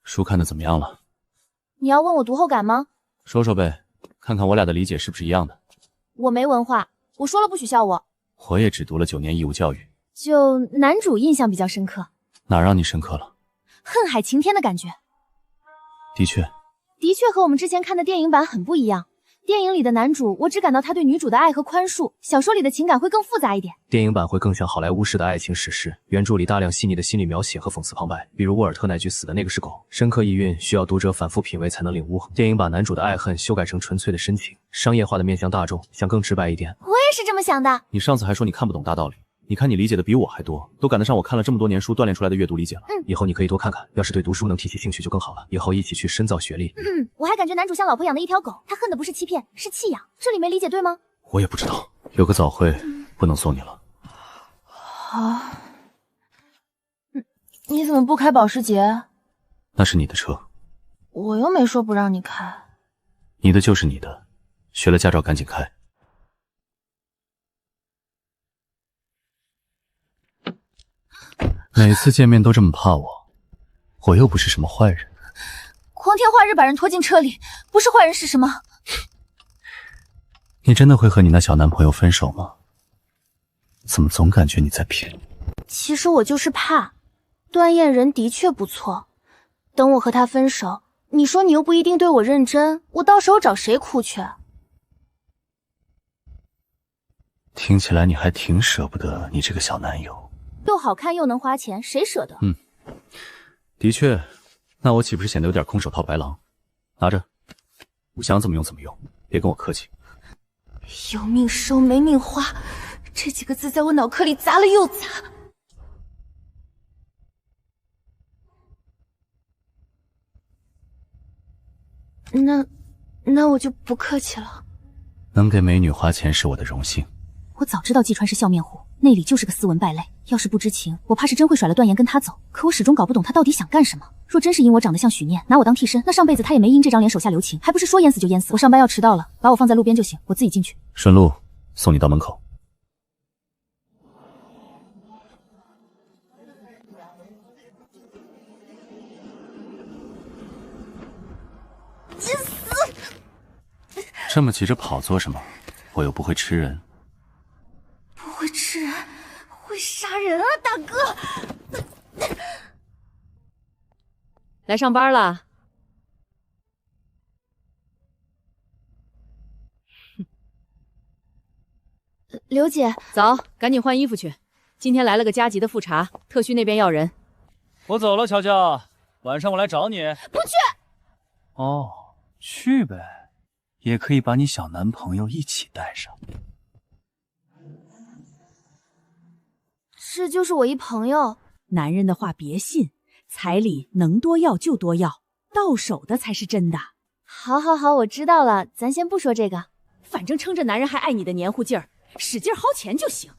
书看得怎么样了？你要问我读后感吗？说说呗，看看我俩的理解是不是一样的。我没文化，我说了不许笑我。我也只读了9年义务教育。就男主印象比较深刻。哪让你深刻了？恨海晴天的感觉。的确和我们之前看的电影版很不一样。电影里的男主，我只感到他对女主的爱和宽恕，小说里的情感会更复杂一点。电影版会更像好莱坞式的爱情史诗，原著里大量细腻的心理描写和讽刺旁白，比如沃尔特那句死的那个是狗，深刻意蕴需要读者反复品味才能领悟。电影把男主的爱恨修改成纯粹的深情，商业化的面向大众，想更直白一点。我也是这么想的。你上次还说你看不懂大道理，你看你理解的比我还多，都赶得上我看了这么多年书锻炼出来的阅读理解了。以后你可以多看看，要是对读书能提起兴趣就更好了，以后一起去深造学历。我还感觉男主像老婆养的一条狗，他恨的不是欺骗，是弃养，这里没理解对吗？我也不知道，有个早会不能送你了。好，你怎么不开保时捷？那是你的车，我又没说不让你开。你的就是你的，学了驾照赶紧开。每次见面都这么怕我，我又不是什么坏人。光天化日把人拖进车里，不是坏人是什么？你真的会和你那小男朋友分手吗？怎么总感觉你在骗？其实我就是怕，段燕人的确不错。等我和他分手，你说你又不一定对我认真，我到时候找谁哭去？听起来你还挺舍不得你这个小男友。又好看又能花钱，谁舍得？的确，那我岂不是显得有点空手套白狼？拿着。想怎么用怎么用，别跟我客气。有命收，没命花，这几个字在我脑壳里砸了又砸。那我就不客气了。能给美女花钱是我的荣幸。我早知道季川是笑面虎，内里就是个斯文败类。要是不知情，我怕是真会甩了段言跟他走。可我始终搞不懂他到底想干什么。若真是因我长得像许念，拿我当替身，那上辈子他也没因这张脸手下留情，还不是说淹死就淹死。我上班要迟到了，把我放在路边就行，我自己进去。顺路，送你到门口。去死！这么急着跑做什么？我又不会吃人。不会吃人，会杀人啊，大哥！来上班了。刘姐，走，赶紧换衣服去。今天来了个加急的复查，特需那边要人。我走了，乔乔，晚上我来找你。不去。哦，去呗，也可以把你小男朋友一起带上。这就是我一朋友。男人的话别信，彩礼能多要就多要，到手的才是真的。好，我知道了，咱先不说这个。反正撑着男人还爱你的黏糊劲儿，使劲薅钱就行。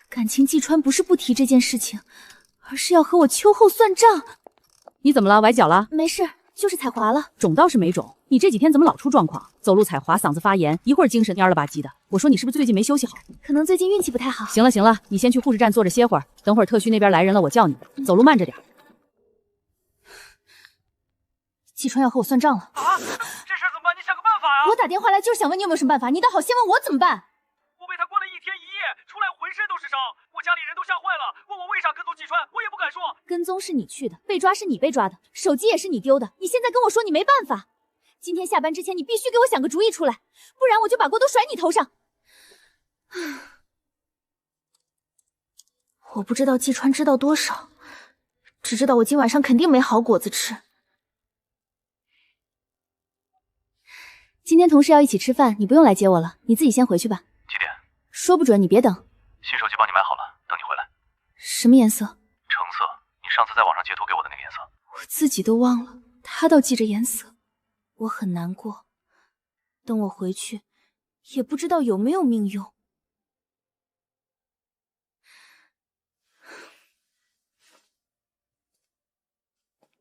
感情季川不是不提这件事情，而是要和我秋后算账。你怎么了？崴脚了？没事，就是踩滑了。肿倒是没肿，你这几天怎么老出状况？走路踩滑，嗓子发炎，一会儿精神蔫了吧唧的。我说你是不是最近没休息好？可能最近运气不太好。行了，你先去护士站坐着歇会儿，等会儿特需那边来人了，我叫你。走路慢着点。季川要和我算账了。啊，这事怎么办？你想个办法呀！我打电话来就是想问你有没有什么办法，你倒好先问我怎么办。我被他关了1天1夜，出来浑身都是伤，我家里人都吓坏了，问我为啥跟踪季川，我也不敢说。跟踪是你去的，被抓是你被抓的，手机也是你丢的，你现在跟我说你没办法。今天下班之前你必须给我想个主意出来，不然我就把锅都甩你头上。我不知道季川知道多少，只知道我今晚上肯定没好果子吃。今天同事要一起吃饭，你不用来接我了，你自己先回去吧。几点？说不准，你别等。新手机帮你买好了，等你回来。什么颜色？橙色，你上次在网上截图给我的那个颜色。我自己都忘了，他倒记着颜色，我很难过。等我回去，也不知道有没有命用。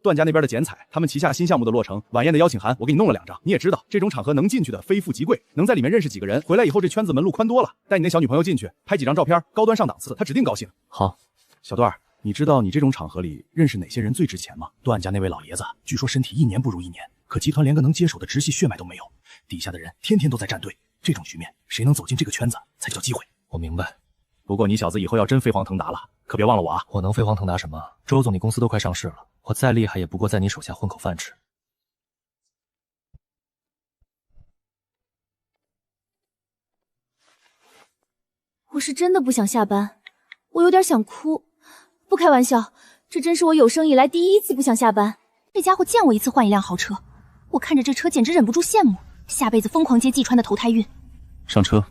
段家那边的剪彩，他们旗下新项目的落成，晚宴的邀请函我给你弄了2张。你也知道，这种场合能进去的非富即贵，能在里面认识几个人，回来以后这圈子门路宽多了。带你那小女朋友进去，拍几张照片，高端上档次，她指定高兴。好，小段，你知道你这种场合里认识哪些人最值钱吗？段家那位老爷子，据说身体1年不如1年，可集团连个能接手的直系血脉都没有，底下的人天天都在站队。这种局面，谁能走进这个圈子才叫机会。我明白。不过你小子以后要真飞黄腾达了，可别忘了我啊！我能飞黄腾达什么？周总，你公司都快上市了，我再厉害也不过在你手下混口饭吃。我是真的不想下班，我有点想哭。不开玩笑，这真是我有生以来第一次不想下班。这家伙见我一次换一辆豪车，我看着这车简直忍不住羡慕，下辈子疯狂接季川的投胎运。上车。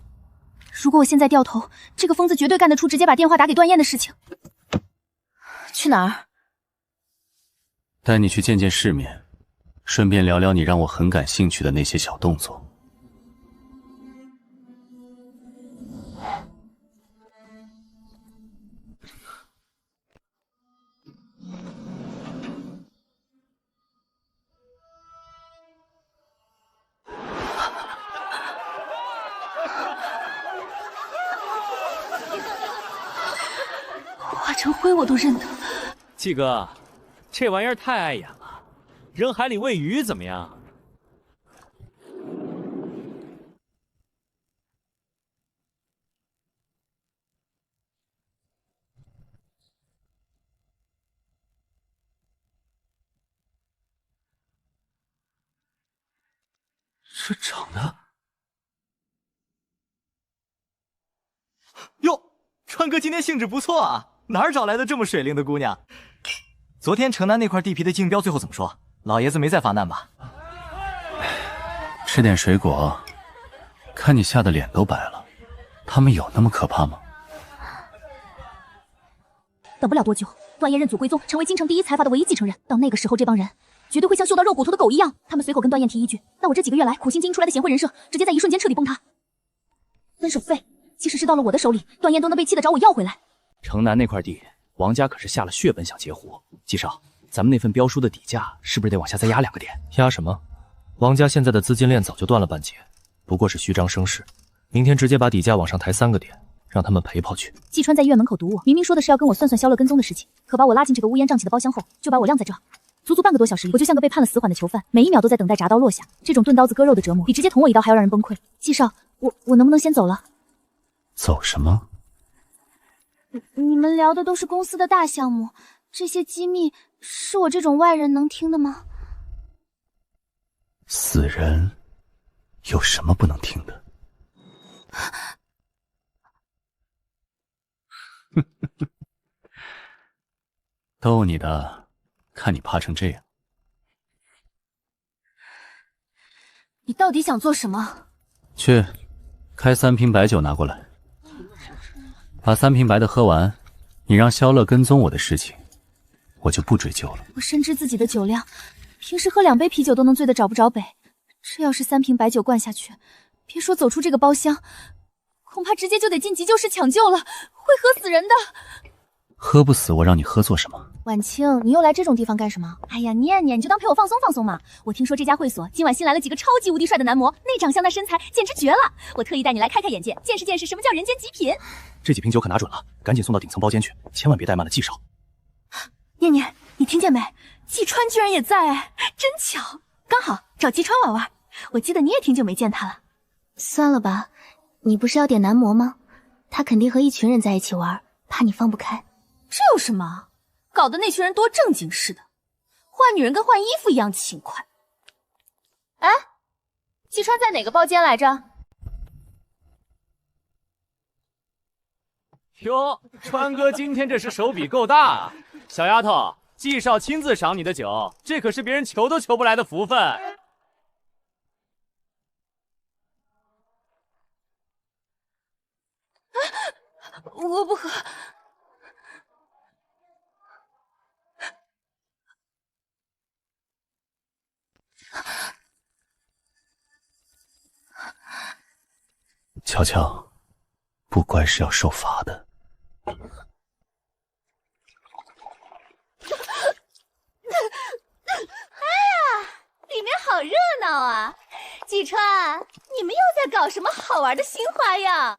如果我现在掉头，这个疯子绝对干得出直接把电话打给段燕的事情。去哪儿？带你去见见世面，顺便聊聊你让我很感兴趣的那些小动作。化成灰我都认得。季哥，这玩意儿太碍眼了，扔海里喂鱼怎么样？这长得……哟，川哥今天兴致不错啊，哪儿找来的这么水灵的姑娘？昨天城南那块地皮的竞标最后怎么说？老爷子没再发难吧？吃点水果，看你吓得脸都白了。他们有那么可怕吗？等不了多久，段燕认祖归宗，成为京城第一财阀的唯一继承人。到那个时候，这帮人绝对会像嗅到肉骨头的狗一样。他们随口跟段燕提一句：“那我这几个月来苦心经营出来的贤惠人设，直接在一瞬间彻底崩塌。”分手费，即使是到了我的手里，段燕都能被气得找我要回来。城南那块地，王家可是下了血本想截胡。季少，咱们那份标书的底价是不是得往下再压2个点？压什么？王家现在的资金链早就断了半截，不过是虚张声势。明天直接把底价往上抬3个点，让他们陪跑去。季川在医院门口堵我，明明说的是要跟我算萧乐跟踪的事情，可把我拉进这个乌烟瘴气的包厢后，就把我晾在这。足足半个多小时里，我就像个被判了死缓的囚犯，每一秒都在等待铡刀落下。这种钝刀子割肉的折磨，比直接捅我一刀还要让人崩溃。季少，我能不能先走了？走什么？你们聊的都是公司的大项目，这些机密是我这种外人能听的吗？死人有什么不能听的？逗你的，看你怕成这样。你到底想做什么？去，开3瓶白酒拿过来，把3瓶白的喝完。你让萧乐跟踪我的事情，我就不追究了。我深知自己的酒量，平时喝2杯啤酒都能醉得找不着北。这要是3瓶白酒灌下去，别说走出这个包厢，恐怕直接就得进急救室抢救了，会喝死人的。喝不死，我让你喝做什么？婉清，你又来这种地方干什么？哎呀，念念，你就当陪我放松放松嘛。我听说这家会所今晚新来了几个超级无敌帅的男模，那长相那身材简直绝了。我特意带你来开开眼界，见识见识什么叫人间极品。这几瓶酒可拿准了，赶紧送到顶层包间去，千万别怠慢了季少。念念，你听见没？季川居然也在，哎，真巧，刚好找季川玩玩。我记得你也挺久没见他了。算了吧，你不是要点男模吗？他肯定和一群人在一起玩，怕你放不开。这有什么？搞得那群人多正经似的，换女人跟换衣服一样勤快。哎，季川在哪个包间来着？哟，川哥今天这是手笔够大啊！小丫头，季少亲自赏你的酒，这可是别人求都求不来的福分。我不喝。乔乔，不乖是要受罚的。哎呀，里面好热闹啊！季川，你们又在搞什么好玩的新花样？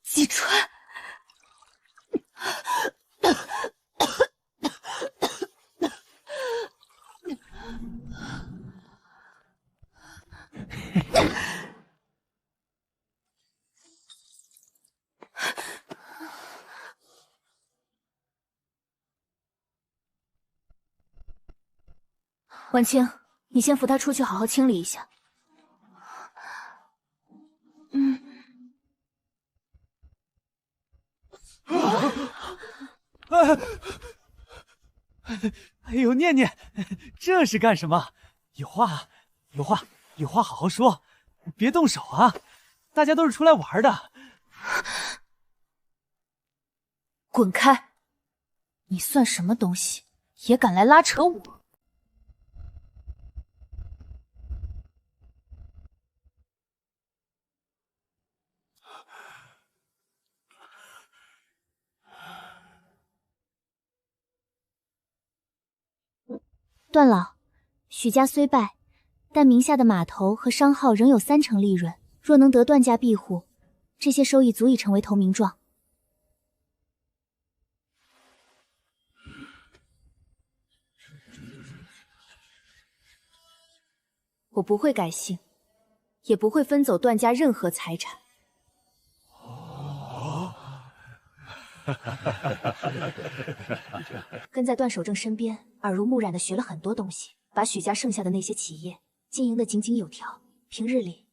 季川，婉清，你先扶他出去，好好清理一下。哎呦，念念，这是干什么？有话好好说，别动手啊！大家都是出来玩的。滚开！你算什么东西，也敢来拉扯我？段老，许家虽败，但名下的码头和商号仍有30%利润。若能得段家庇护，这些收益足以成为投名状。我不会改姓，也不会分走段家任何财产。跟在段守正身边，耳濡目染的学了很多东西，把许家剩下的那些企业经营的井井有条。平日里，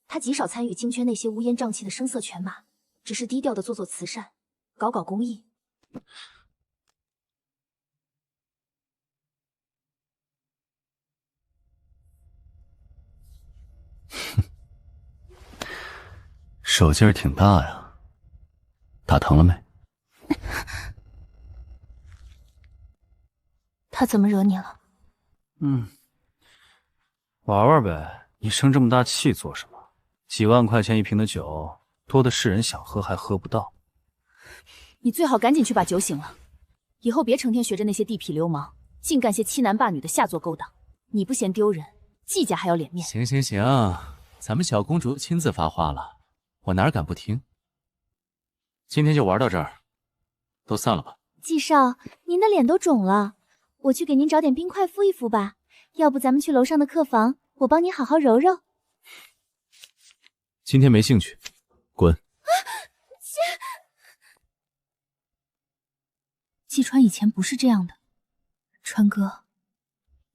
他极少参与京圈那些乌烟瘴气的声色犬马，只是低调的做做慈善，搞搞公益。手劲儿挺大呀，打疼了没？他怎么惹你了？玩玩呗，你生这么大气做什么？几万块钱一瓶的酒，多的是人想喝还喝不到。你最好赶紧去把酒醒了，以后别成天学着那些地痞流氓，净干些欺男霸女的下作勾当。你不嫌丢人，季家还要脸面。行行行，咱们小公主亲自发话了，我哪敢不听？今天就玩到这儿，都散了吧。季少，您的脸都肿了，我去给您找点冰块敷一敷吧。要不咱们去楼上的客房，我帮您好好揉揉。今天没兴趣，滚！季川以前不是这样的，川哥，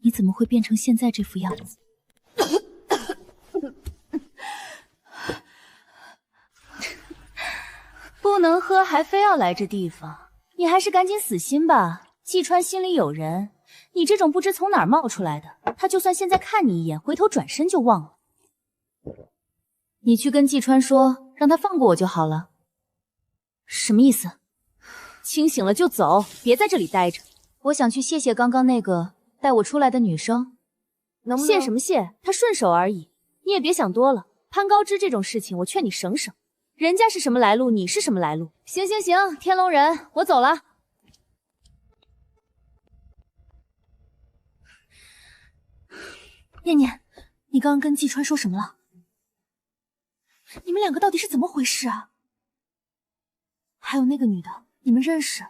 你怎么会变成现在这副样子？不能喝还非要来这地方，你还是赶紧死心吧。季川心里有人，你这种不知从哪儿冒出来的，他就算现在看你一眼，回头转身就忘了。你去跟季川说，让他放过我就好了。什么意思？清醒了就走，别在这里待着。我想去谢谢刚刚那个带我出来的女生。能不能？谢什么谢？她顺手而已，你也别想多了。攀高枝这种事情，我劝你省省。人家是什么来路，你是什么来路。行行行，天龙人，我走了。念念，你刚刚跟季川说什么了？你们两个到底是怎么回事啊？还有那个女的，你们认识？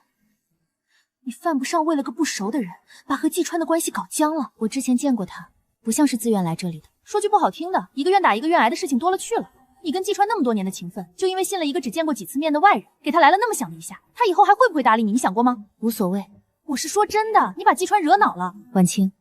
你犯不上为了个不熟的人，把和季川的关系搞僵了。我之前见过他，不像是自愿来这里的。说句不好听的，一个愿打一个愿挨的事情多了去了。你跟季川那么多年的情分，就因为信了一个只见过几次面的外人，给他来了那么响的一下，他以后还会不会搭理你？你想过吗？无所谓，我是说真的，你把季川惹恼了。婉清，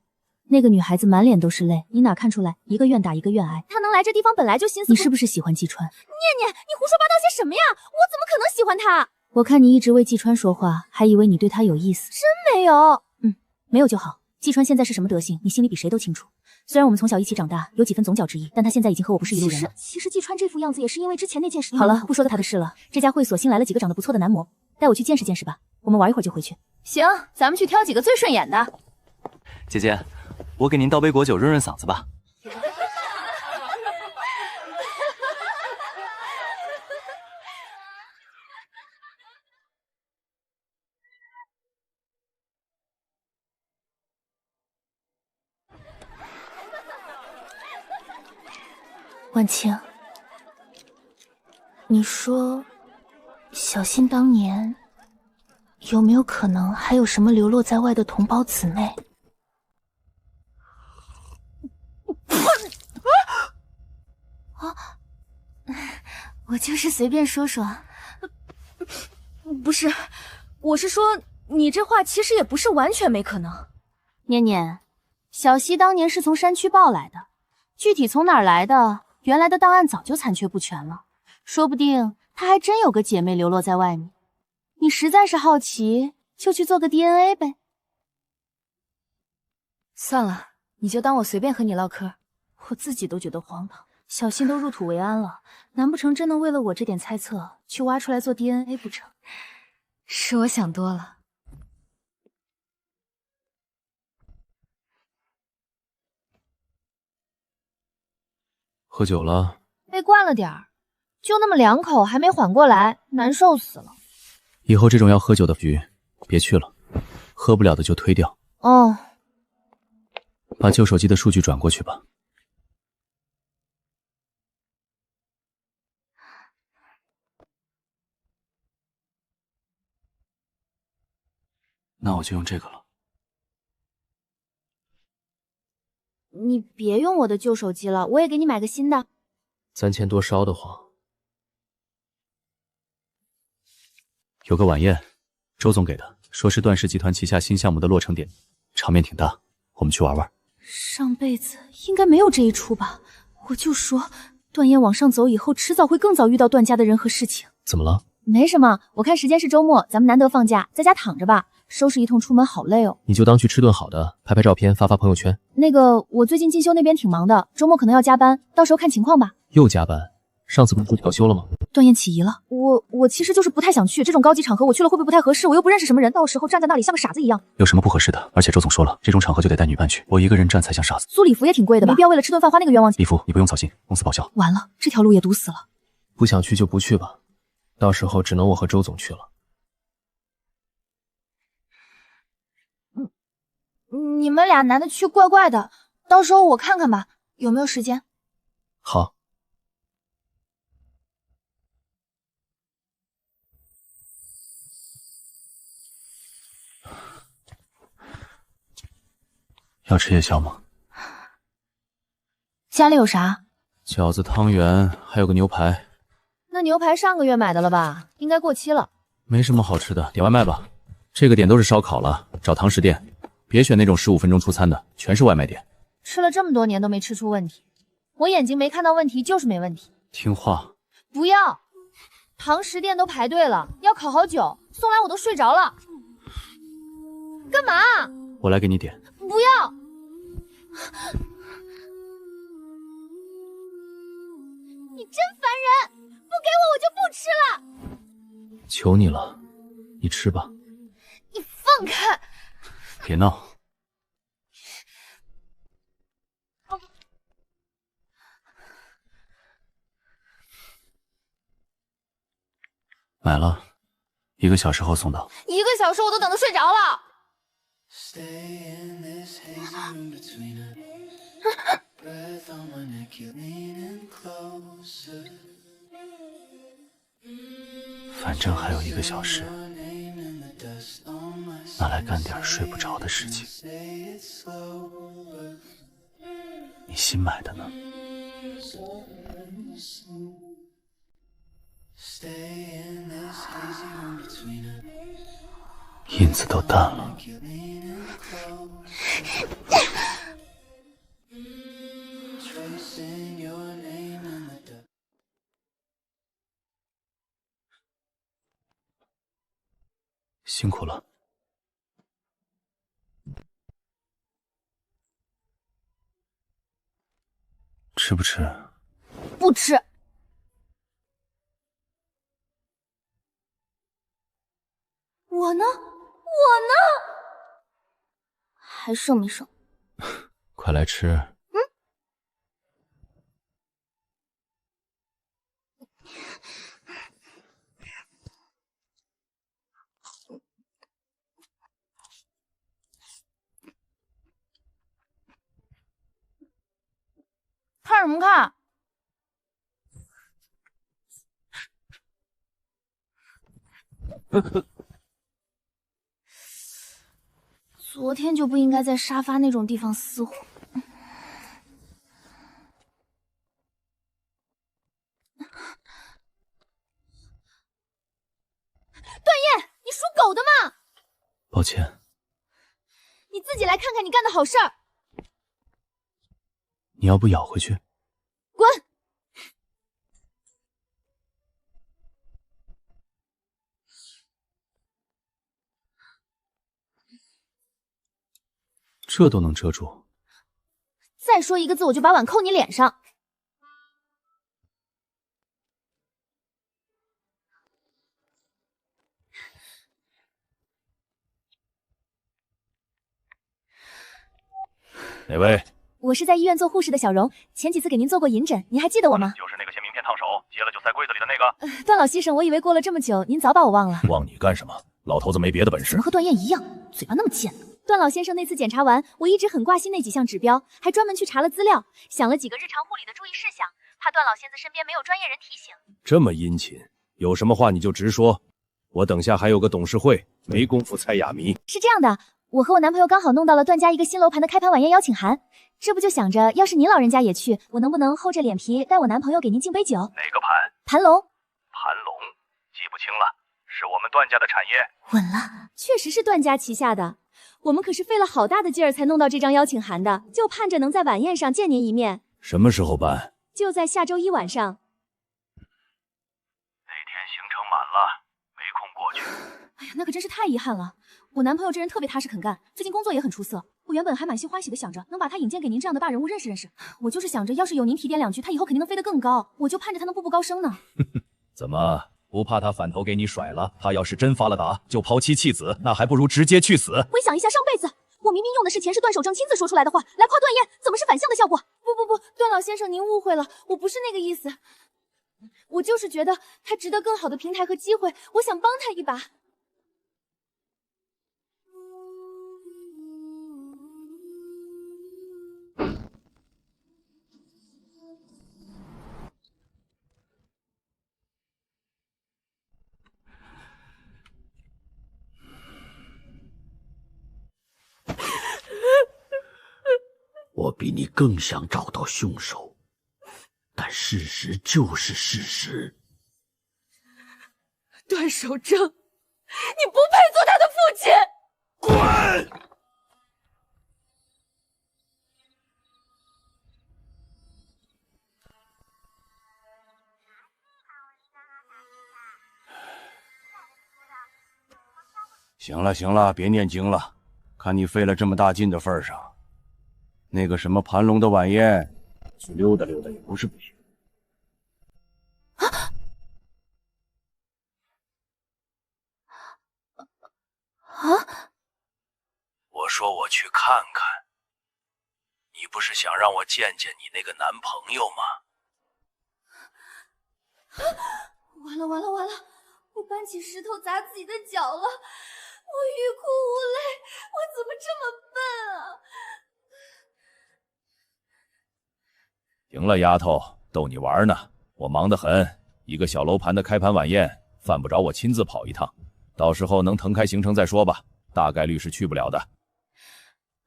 那个女孩子满脸都是泪，你哪看出来？一个愿打一个愿挨。她能来这地方本来就心思……你是不是喜欢季川？念念，你胡说八道些什么呀？我怎么可能喜欢他？我看你一直为季川说话，还以为你对他有意思。真没有。没有就好。季川现在是什么德行，你心里比谁都清楚。虽然我们从小一起长大，有几分总角之意，但他现在已经和我不是一路人了。其实季川这副样子也是因为之前那件事。好了，不说他的事了。这家会所新来了几个长得不错的男模，带我去见识见识吧。我们玩一会儿就回去。行，咱们去挑几个最顺眼的。姐姐，我给您倒杯果酒润润嗓子吧。婉清，你说小新当年有没有可能还有什么流落在外的同胞姊妹？我就是随便说说。不是，我是说你这话其实也不是完全没可能。念念，小溪当年是从山区抱来的，具体从哪儿来的，原来的档案早就残缺不全了，说不定她还真有个姐妹流落在外面。你实在是好奇，就去做个 DNA 呗。算了，你就当我随便和你唠嗑，我自己都觉得荒唐。小新都入土为安了，难不成真的为了我这点猜测去挖出来做 DNA 不成？是我想多了。喝酒了？被灌了点儿，就那么2口，还没缓过来，难受死了。以后这种要喝酒的局别去了，喝不了的就推掉。哦，把旧手机的数据转过去吧。那我就用这个了。你别用我的旧手机了，我也给你买个新的。咱钱多烧得慌。有个晚宴，周总给的，说是段氏集团旗下新项目的落成典礼，场面挺大，我们去玩玩。上辈子应该没有这一出吧？我就说，段燕往上走以后，迟早会更早遇到段家的人和事情。怎么了？没什么，我看时间是周末，咱们难得放假，在家躺着吧。收拾一通出门好累哦。你就当去吃顿好的，拍拍照片发发朋友圈。那个，我最近进修那边挺忙的，周末可能要加班，到时候看情况吧。又加班？上次不是调休了吗？段燕起疑了，我其实就是不太想去这种高级场合，我去了会不会不太合适？我又不认识什么人，到时候站在那里像个傻子一样。有什么不合适的？而且周总说了，这种场合就得带女伴去，我一个人站才像傻子。租礼服也挺贵的吧？没必要为了吃顿饭花那个冤枉钱。礼服你不用操心，公司报销。完了，这条路也堵死了。不想去就不去吧，到时候只能我和周总去了。你们俩男的去怪怪的，到时候我看看吧，有没有时间。好。要吃夜宵吗？家里有啥？饺子、汤圆，还有个牛排。那牛排上个月买的了吧？应该过期了。没什么好吃的，点外卖吧。这个点都是烧烤了，找堂食店，别选那种15分钟出餐的，全是外卖店。吃了这么多年都没吃出问题，我眼睛没看到问题就是没问题。听话。不要，堂食店都排队了，要烤好久，送来我都睡着了。干嘛？我来给你点。不要！你真烦人！不给我就不吃了。求你了，你吃吧。你放开！别闹。买了，1个小时后送到。1个小时我都等着睡着了。反正还有1个小时，拿来干点睡不着的事情。你新买的呢？印子都淡了。辛苦了。吃不吃？不吃。我呢？还剩没剩？快来吃。看什么看？昨天就不应该在沙发那种地方嘶呼。段燕，你属狗的吗？抱歉。你自己来看看你干的好事儿。你要不咬回去？滚！这都能遮住？再说1个字，我就把碗扣你脸上。哪位？我是在医院做护士的小荣，前几次给您做过银诊，您还记得我吗？就是那个嫌名片烫手，结了就塞柜子里的那个。段老先生，我以为过了这么久，您早把我忘了。忘你干什么？老头子没别的本事。怎么和段燕一样，嘴巴那么贱呢？段老先生那次检查完，我一直很挂心那几项指标，还专门去查了资料，想了几个日常护理的注意事项，怕段老先子身边没有专业人提醒。这么殷勤，有什么话你就直说，我等下还有个董事会，没工夫猜哑谜。是这样的，我和我男朋友刚好弄到了段家一个新楼盘的开盘晚宴邀请函，这不就想着，要是您老人家也去，我能不能厚着脸皮带我男朋友给您敬杯酒？哪个盘？盘龙。盘龙，记不清了。是我们段家的产业。稳了，确实是段家旗下的，我们可是费了好大的劲儿才弄到这张邀请函的，就盼着能在晚宴上见您一面。什么时候办？就在下周一晚上。那天行程满了，没空过去。哎呀，那可真是太遗憾了。我男朋友这人特别踏实肯干，最近工作也很出色。我原本还满心欢喜的想着能把他引荐给您这样的大人物认识认识。我就是想着，要是有您提点两句，他以后肯定能飞得更高。我就盼着他能步步高升呢。怎么不怕他反头给你甩了？他要是真发了达就抛妻弃子，那还不如直接去死。回想一下上辈子，我明明用的是前世段守正亲自说出来的话来夸段燕，怎么是反向的效果？不，段老先生您误会了，我不是那个意思。我就是觉得他值得更好的平台和机会，我想帮他一把。我比你更想找到凶手，但事实就是事实。段守正，你不配做他的父亲！滚！行了，别念经了。看你费了这么大劲的份上，那个什么盘龙的晚宴，去溜达溜达也不是不行。我说我去看看，你不是想让我见见你那个男朋友吗？完了，我搬起石头砸自己的脚了，我欲哭无泪，我怎么这么笨啊！行了，丫头，逗你玩呢。我忙得很，一个小楼盘的开盘晚宴，犯不着我亲自跑一趟。到时候能腾开行程再说吧，大概率是去不了的。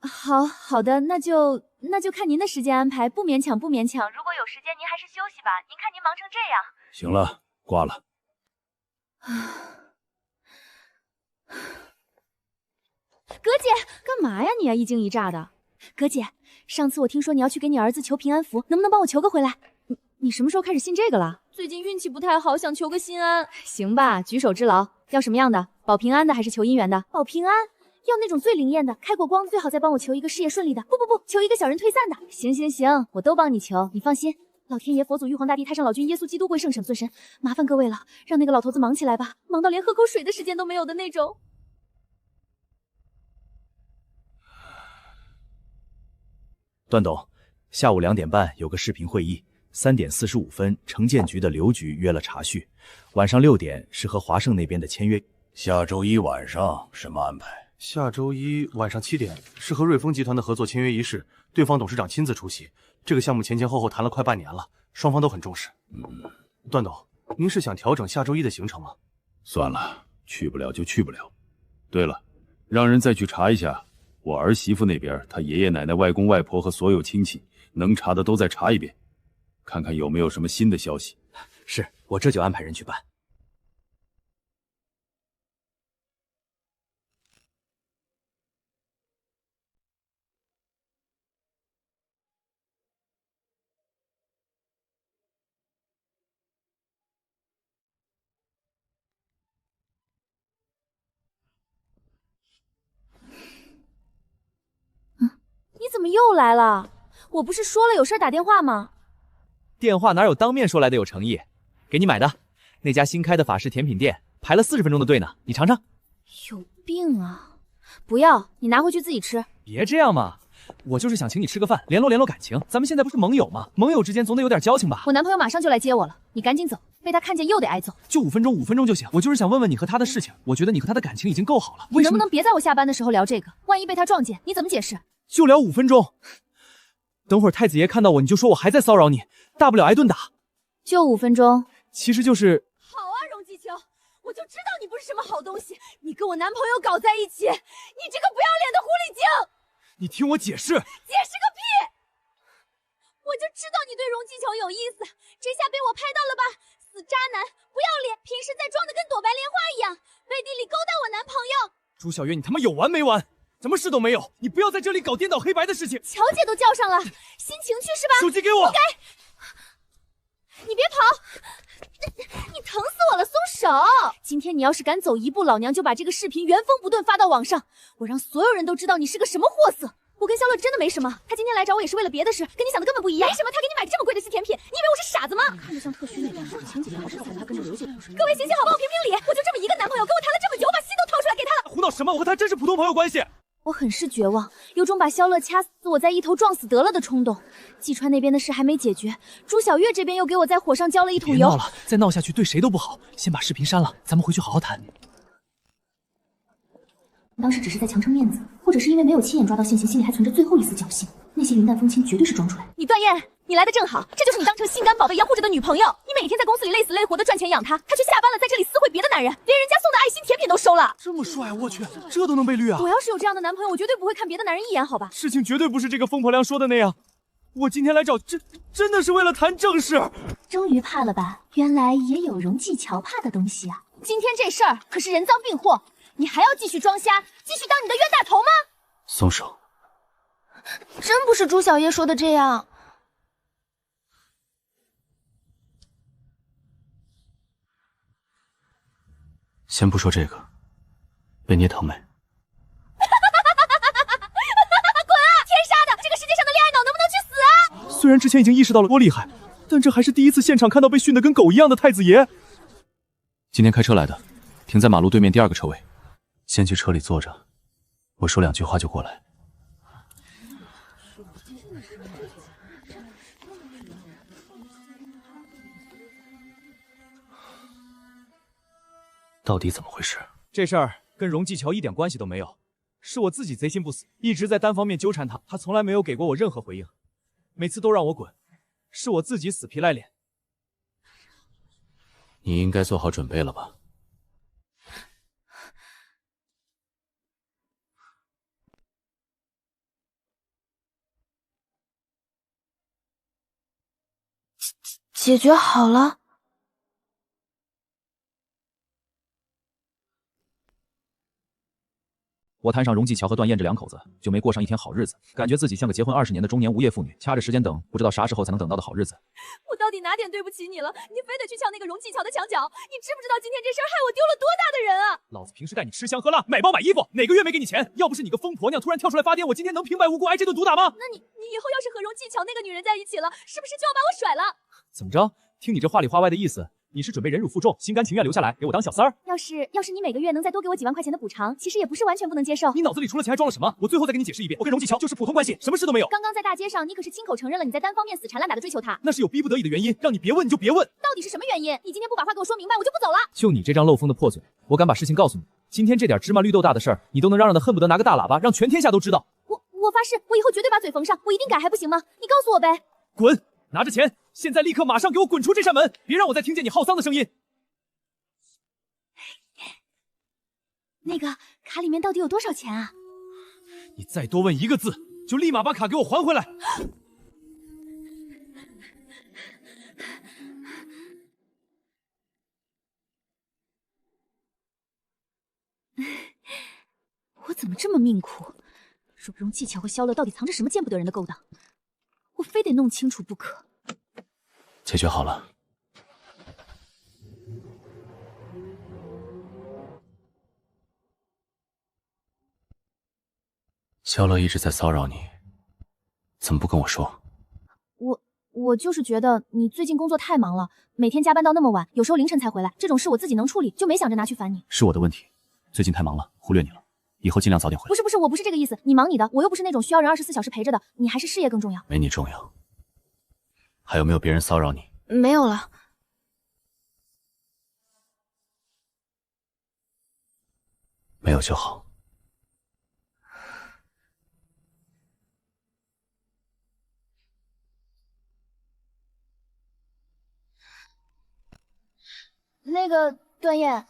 好的，那就看您的时间安排，不勉强。如果有时间您还是休息吧，您看您忙成这样。行了，挂了。葛姐，干嘛呀你啊，一惊一乍的。葛姐，上次我听说你要去给你儿子求平安符，能不能帮我求个回来？你什么时候开始信这个了？最近运气不太好，想求个心安。行吧，举手之劳。要什么样的？保平安的还是求姻缘的？保平安。要那种最灵验的，开过光，最好再帮我求一个事业顺利的。不，求一个小人退散的。行，我都帮你求，你放心。老天爷、佛祖、玉皇大帝、太上老君、耶稣基督、贵圣沈尊神，麻烦各位了，让那个老头子忙起来吧，忙到连喝口水的时间都没有的那种。段董，下午2点半有个视频会议，3点45分城建局的刘局约了茶叙，晚上6点是和华盛那边的签约。下周一晚上什么安排？下周一晚上7点是和瑞丰集团的合作签约仪式，对方董事长亲自出席。这个项目前后谈了快半年了，双方都很重视。段董，您是想调整下周一的行程吗？算了，去不了就去不了。对了，让人再去查一下我儿媳妇那边，她爷爷奶奶、外公外婆和所有亲戚，能查的都再查一遍，看看有没有什么新的消息。是，我这就安排人去办。你怎么又来了？我不是说了有事打电话吗？电话哪有当面说来的有诚意？给你买的，那家新开的法式甜品店，排了40分钟的队呢，你尝尝。有病啊！不要，你拿回去自己吃。别这样嘛，我就是想请你吃个饭，联络感情。咱们现在不是盟友吗？盟友之间总得有点交情吧？我男朋友马上就来接我了，你赶紧走，被他看见又得挨揍。就5分钟就行。我就是想问问你和他的事情，我觉得你和他的感情已经够好了，你能不能别在我下班的时候聊这个？万一被他撞见，你怎么解释？就聊5分钟，等会儿太子爷看到我，你就说我还在骚扰你，大不了挨顿打。就5分钟，其实就是好啊，荣继秋，我就知道你不是什么好东西，你跟我男朋友搞在一起，你这个不要脸的狐狸精！你听我解释。解释个屁！我就知道你对荣继秋有意思，这下被我拍到了吧？死渣男，不要脸！平时在装的跟朵白莲花一样，背地里勾搭我男朋友。朱小月，你他妈有完没完？什么事都没有，你不要在这里搞颠倒黑白的事情。乔姐都叫上了，心情去是吧？手机给我！不给！你别跑！你疼死我了！松手！今天你要是敢走一步，老娘就把这个视频原封不动发到网上，我让所有人都知道你是个什么货色。我跟肖乐真的没什么，他今天来找我也是为了别的事，跟你想的根本不一样。为什么他给你买这么贵的新甜品？你以为我是傻子吗？看着像特虚那样，前几天还是踩他跟着刘姐。各位行行好，帮我评评理！我就这么一个男朋友，跟我谈了这么久，我把心都掏出来给他了。胡闹什么？我和他真是普通朋友关系。我很是绝望，有种把肖乐掐死我再一头撞死得了的冲动。季川那边的事还没解决，朱小月这边又给我在火上浇了一桶油。别闹了，再闹下去对谁都不好。先把视频删了，咱们回去好好谈。当时只是在强撑面子，或者是因为没有亲眼抓到现行，心里还存着最后一丝侥幸。那些云淡风轻绝对是装出来的。你段燕，你来的正好，这就是你当成心肝宝贝一样护着的女朋友。你每天在公司里累死累活的赚钱养她，她却下班了在这里私会别的男人，连人家送的爱心甜品都收了。这么帅，我去，这都能被绿啊！我要是有这样的男朋友，我绝对不会看别的男人一眼，好吧？事情绝对不是这个疯婆娘说的那样。我今天来找真的是为了谈正事。终于怕了吧？原来也有容继乔怕的东西啊！今天这事儿可是人赃并获，你还要继续装瞎，继续当你的冤大头吗？松手！真不是朱小叶说的这样。先不说这个，被捏疼没？滚啊！天杀的，这个世界上的恋爱脑能不能去死啊！虽然之前已经意识到了多厉害，但这还是第一次现场看到被训得跟狗一样的太子爷。今天开车来的，停在马路对面第2个车位。先去车里坐着，我说2句话就过来。到底怎么回事？这事儿跟荣继乔一点关系都没有，是我自己贼心不死，一直在单方面纠缠他，他从来没有给过我任何回应，每次都让我滚，是我自己死皮赖脸。你应该做好准备了吧？解决好了。我摊上荣继乔和段燕这2口子，就没过上一天好日子，感觉自己像个结婚20年的中年无业妇女，掐着时间等，不知道啥时候才能等到的好日子。我到底哪点对不起你了？你非得去抢那个荣继乔的墙角？你知不知道今天这事儿害我丢了多大的人啊！老子平时带你吃香喝辣，买包买衣服，哪个月没给你钱？要不是你个疯婆娘突然跳出来发癫，我今天能平白无故挨这顿毒打吗？那你以后要是和荣继乔那个女人在一起了，是不是就要把我甩了？怎么着？听你这话里话外的意思，你是准备忍辱负重，心甘情愿留下来给我当小三儿？要是你每个月能再多给我几万块钱的补偿，其实也不是完全不能接受。你脑子里除了钱还装了什么？我最后再给你解释一遍，我跟荣继乔就是普通关系，什么事都没有。刚刚在大街上，你可是亲口承认了你在单方面死缠烂打的追求他，那是有逼不得已的原因，让你别问你就别问。到底是什么原因？你今天不把话给我说明白，我就不走了。就你这张漏风的破嘴，我敢把事情告诉你，今天这点芝麻绿豆大的事儿，你都能嚷嚷的恨不得拿个大喇叭让全天下都知道。我发誓，我以后绝对把嘴缝上，我一定改，还不行吗？你告诉我呗。滚！拿着钱，现在立刻马上给我滚出这扇门，别让我再听见你耗丧的声音。那个卡里面到底有多少钱啊？你再多问1个字，就立马把卡给我还回来。我怎么这么命苦？说不容技巧和肖乐到底藏着什么见不得人的勾当，我非得弄清楚不可。解决好了。肖乐一直在骚扰你，怎么不跟我说？我就是觉得你最近工作太忙了，每天加班到那么晚，有时候凌晨才回来，这种事我自己能处理，就没想着拿去烦你。是我的问题，最近太忙了，忽略你了，以后尽量早点回来。不是，我不是这个意思，你忙你的，我又不是那种需要人24小时陪着的，你还是事业更重要。没你重要。还有没有别人骚扰你？没有了。没有就好。那个段燕，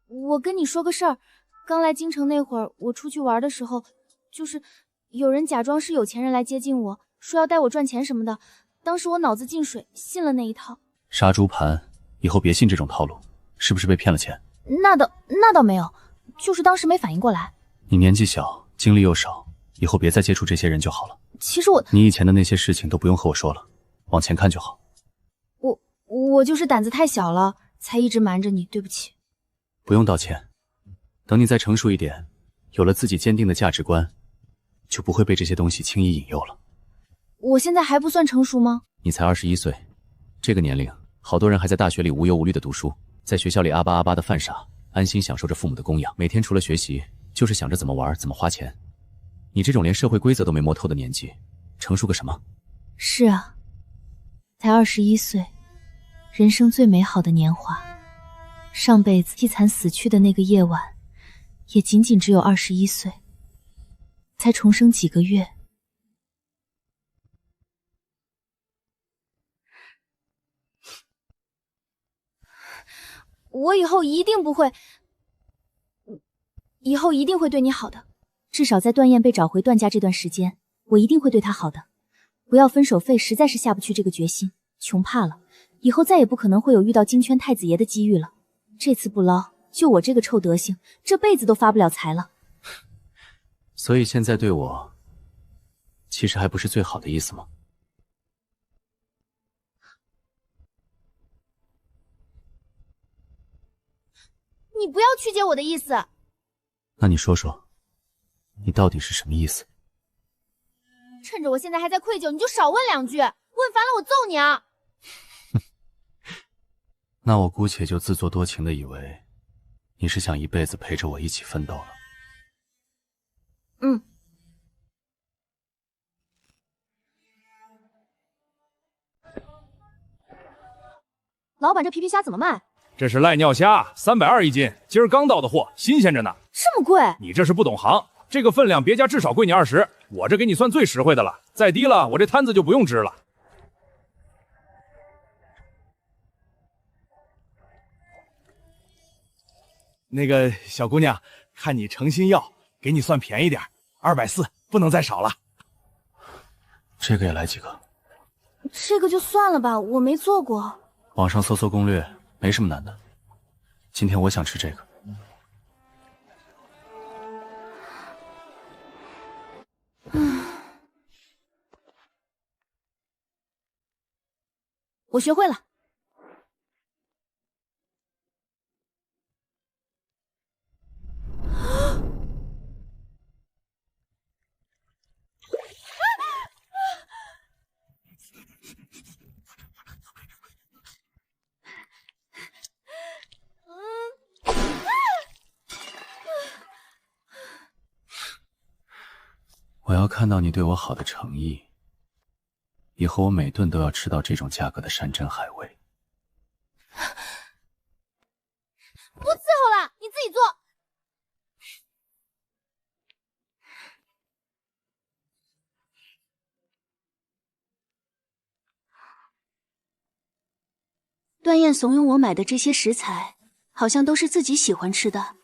我跟你说个事儿，刚来京城那会儿，我出去玩的时候，就是有人假装是有钱人来接近我，说要带我赚钱什么的，当时我脑子进水，信了那一套。杀猪盘，以后别信这种套路，是不是被骗了钱？那倒没有，就是当时没反应过来。你年纪小，精力又少，以后别再接触这些人就好了。其实你以前的那些事情都不用和我说了，往前看就好。我就是胆子太小了，才一直瞒着你，对不起。不用道歉，等你再成熟一点，有了自己坚定的价值观，就不会被这些东西轻易引诱了。我现在还不算成熟吗？你才21岁，这个年龄，好多人还在大学里无忧无虑的读书，在学校里阿巴阿巴的犯傻，安心享受着父母的供养，每天除了学习，就是想着怎么玩，怎么花钱。你这种连社会规则都没摸透的年纪，成熟个什么？是啊，才21岁，人生最美好的年华。上辈子凄惨死去的那个夜晚，也仅仅只有21岁，才重生几个月。我以后一定会对你好的，至少在段燕被找回段家这段时间，我一定会对她好的。不要分手费实在是下不去这个决心，穷怕了，以后再也不可能会有遇到金圈太子爷的机遇了。这次不捞，就我这个臭德行，这辈子都发不了财了。所以现在对我，其实还不是最好的意思吗？你不要曲解我的意思。那你说说，你到底是什么意思？趁着我现在还在愧疚，你就少问2句，问烦了我揍你啊！那我姑且就自作多情的以为，你是想一辈子陪着我一起奋斗了。嗯。老板，这皮皮虾怎么卖？这是赖尿虾，320一斤，今儿刚到的货，新鲜着呢。这么贵？你这是不懂行，这个分量别家至少贵你20，我这给你算最实惠的了，再低了我这摊子就不用支了。那个小姑娘，看你诚心要，给你算便宜点，240，不能再少了。这个也来几个？这个就算了吧，我没做过。网上搜搜攻略，没什么难的。今天我想吃这个。我学会了。我要看到你对我好的诚意，以后我每顿都要吃到这种价格的山珍海味。不伺候了，你自己做。段燕怂恿我买的这些食材，好像都是自己喜欢吃的。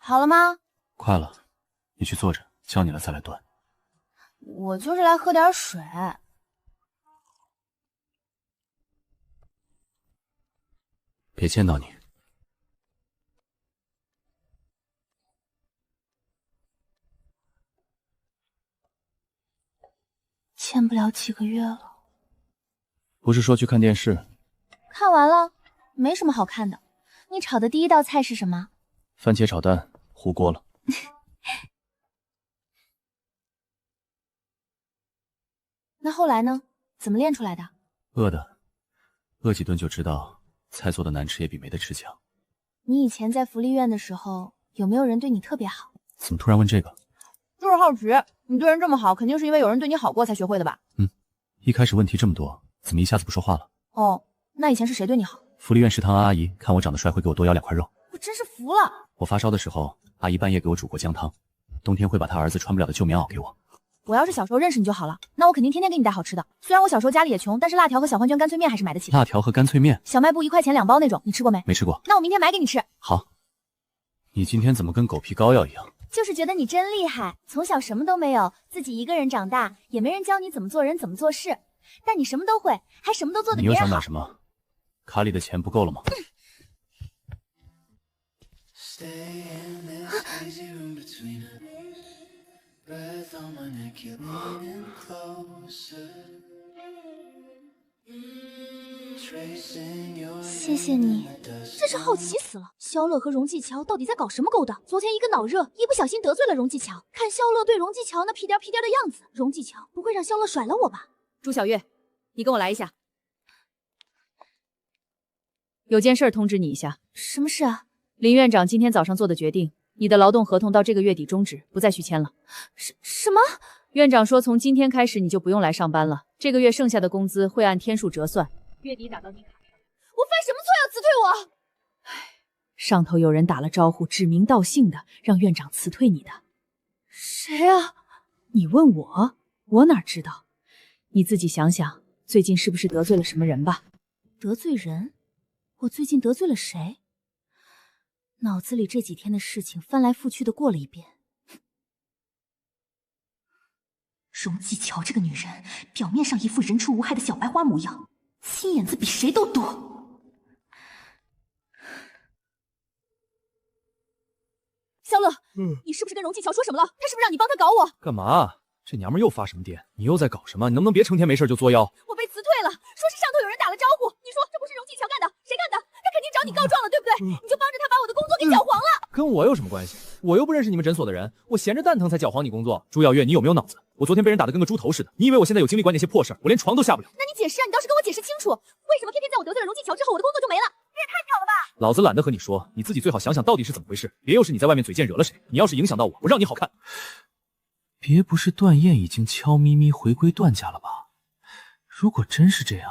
好了吗？快了，你去坐着，叫你了再来端。我就是来喝点水。别见到你。见不了几个月了。不是说去看电视？看完了，没什么好看的。你炒的第一道菜是什么？番茄炒蛋，糊锅了。那后来呢？怎么练出来的？饿的，饿几顿就知道，菜做的难吃也比没得吃强。你以前在福利院的时候，有没有人对你特别好？怎么突然问这个？就是好奇，你对人这么好，肯定是因为有人对你好过才学会的吧？一开始问题这么多，怎么一下子不说话了？哦，那以前是谁对你好？福利院食堂阿姨看我长得帅，会给我多要2块肉。我真是服了。我发烧的时候，阿姨半夜给我煮过姜汤，冬天会把她儿子穿不了的旧棉袄给我。我要是小时候认识你就好了，那我肯定天天给你带好吃的。虽然我小时候家里也穷，但是辣条和小黄卷干脆面还是买得起。辣条和干脆面，小卖部1块钱2包那种，你吃过没？没吃过。那我明天买给你吃。好。你今天怎么跟狗皮膏药一样？就是觉得你真厉害，从小什么都没有，自己一个人长大，也没人教你怎么做人，怎么做事，但你什么都会，还什么都做得你又别人好。想买什么？卡里的钱不够了吗？谢谢你。真是好奇死了，萧乐和荣继乔到底在搞什么勾当？昨天一个脑热，一不小心得罪了荣继乔。看萧乐对荣继乔那屁颠屁颠的样子，荣继乔不会让萧乐甩了我吧？朱小月，你跟我来一下，有件事通知你一下。什么事啊？林院长今天早上做的决定，你的劳动合同到这个月底终止，不再续签了。什么？院长说从今天开始你就不用来上班了，这个月剩下的工资会按天数折算，月底打到你卡上。我犯什么错要辞退我？上头有人打了招呼，指名道姓的让院长辞退你的。谁啊？你问我，我哪知道？你自己想想，最近是不是得罪了什么人吧？得罪人？我最近得罪了谁？脑子里这几天的事情翻来覆去的过了一遍。荣继乔这个女人，表面上一副人畜无害的小白花模样，心眼子比谁都多。萧乐，你是不是跟荣继乔说什么了？他是不是让你帮他搞我？干嘛？这娘们又发什么癫？你又在搞什么？你能不能别成天没事就作妖？我被辞退了，说是上头有人打了招呼。你说这不是荣继乔干的，谁干的？他肯定找你告状了，对不对？你就帮着他把我的工作给搅黄了。跟我有什么关系？我又不认识你们诊所的人，我闲着蛋疼才搅黄你工作。朱小月，你有没有脑子？我昨天被人打得跟个猪头似的，你以为我现在有精力管那些破事？我连床都下不了。那你解释啊，你倒是跟我解释清楚，为什么偏偏在我得罪了荣继乔之后，我的工作就没了？你也太巧了吧！老子懒得和你说，你自己最好想想到底是怎么回事，别又是你在外面嘴贱惹了谁。你要是影响到我，我让你好看。别不是段燕已经悄咪咪回归段家了吧？如果真是这样，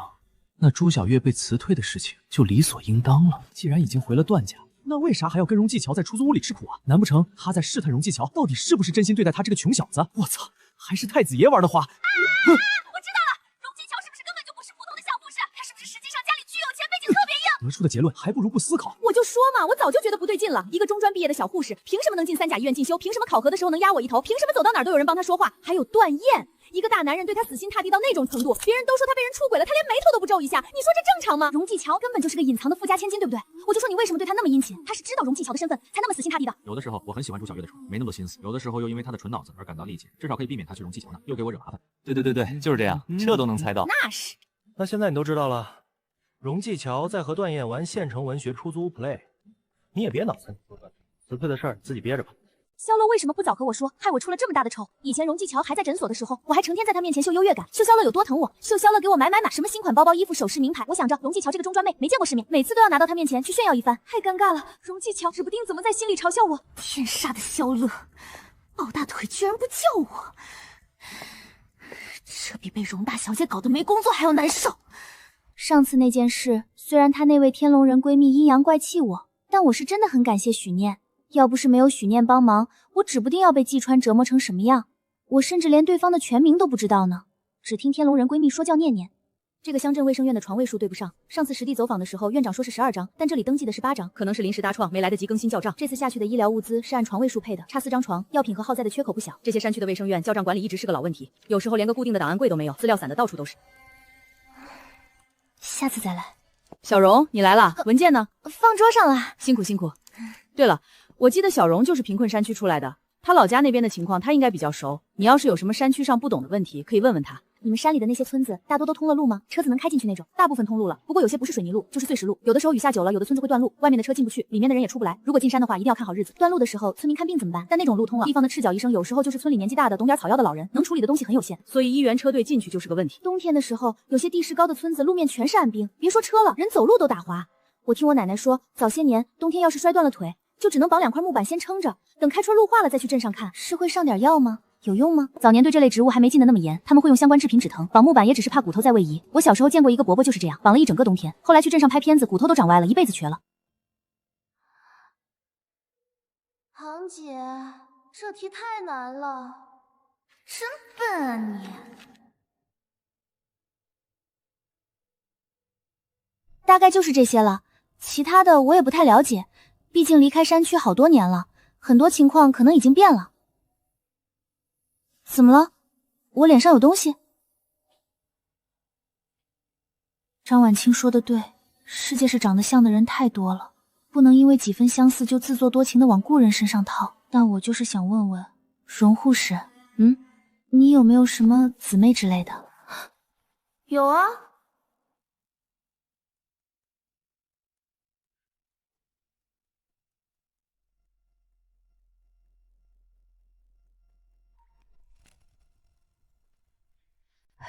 那朱小月被辞退的事情就理所应当了。既然已经回了段家，那为啥还要跟荣继乔在出租屋里吃苦啊？难不成他在试探荣继乔到底是不是真心对待他这个穷小子？我操，还是太子爷玩的花！我知道了，荣继乔是不是根本就不是普通的小护士？他是不是实际上家里巨有钱，背景特别硬？得出的结论还不如不思考。我就说嘛，我早就觉得不对劲了。一个中专毕业的小护士，凭什么能进3甲医院进修？凭什么考核的时候能压我一头？凭什么走到哪儿都有人帮他说话？还有段燕，一个大男人对他死心塌地到那种程度，别人都说他被人出轨了，他连眉头都不皱一下。你说这正常吗？荣继乔根本就是个隐藏的富家千金，对不对？我就说你为什么对他那么殷勤？他是知道荣继乔的身份，才那么死心塌地的。有的时候我很喜欢朱小月的蠢，没那么多心思；有的时候又因为她的蠢脑子而感到力气，至少可以避免她去荣继乔那，又给我惹麻烦。对，就是这样，这都能猜到。那是。那现在你都知道了。荣继乔在和段燕玩县城文学出租屋 play， 你也别脑残，辞退的事儿自己憋着吧。萧乐为什么不早和我说，害我出了这么大的丑？以前荣继乔还在诊所的时候，我还成天在他面前秀优越感，秀萧乐有多疼我，秀萧乐给我买什么新款包包、衣服、首饰、名牌。我想着荣继乔这个中专妹没见过世面，每次都要拿到他面前去炫耀一番，太尴尬了。荣继乔指不定怎么在心里嘲笑我。天杀的萧乐，抱大腿居然不叫我，这比被荣大小姐搞得没工作还要难受。上次那件事，虽然她那位天龙人闺蜜阴阳怪气我，但我是真的很感谢许念。要不是没有许念帮忙，我指不定要被季川折磨成什么样。我甚至连对方的全名都不知道呢，只听天龙人闺蜜说叫念念。这个乡镇卫生院的床位数对不上，上次实地走访的时候，院长说是12张，但这里登记的是8张，可能是临时搭创，没来得及更新校账。这次下去的医疗物资是按床位数配的，差4张床，药品和耗材的缺口不小。这些山区的卫生院校账管理一直是个老问题，有时候连个固定的档案柜都没有，资料散的到处都是。下次再来。小荣，你来了，文件呢？放桌上了。辛苦辛苦。对了，我记得小荣就是贫困山区出来的，他老家那边的情况他应该比较熟。你要是有什么山区上不懂的问题，可以问问他。你们山里的那些村子大多都通了路吗？车子能开进去那种？大部分通路了，不过有些不是水泥路，就是碎石路。有的时候雨下久了，有的村子会断路，外面的车进不去，里面的人也出不来。如果进山的话，一定要看好日子。断路的时候，村民看病怎么办？但那种路通了，地方的赤脚医生有时候就是村里年纪大的懂点草药的老人，能处理的东西很有限，所以医员车队进去就是个问题。冬天的时候，有些地势高的村子路面全是暗冰，别说车了，人走路都打滑。我听我奶奶说，早些年冬天要是摔断了腿，就只能绑2块木板先撑着，等开春路化了再去镇上看。是会上点药吗？有用吗？早年对这类植物还没禁得那么严，他们会用相关制品止疼，绑木板也只是怕骨头在位移。我小时候见过一个伯伯就是这样，绑了一整个冬天，后来去镇上拍片子，骨头都长歪了，一辈子瘸了。堂姐，这题太难了，真笨啊你！大概就是这些了，其他的我也不太了解，毕竟离开山区好多年了，很多情况可能已经变了。怎么了？我脸上有东西？张婉清说的对，世界上长得像的人太多了，不能因为几分相似就自作多情的往故人身上套。但我就是想问问荣护士，你有没有什么姊妹之类的？有啊。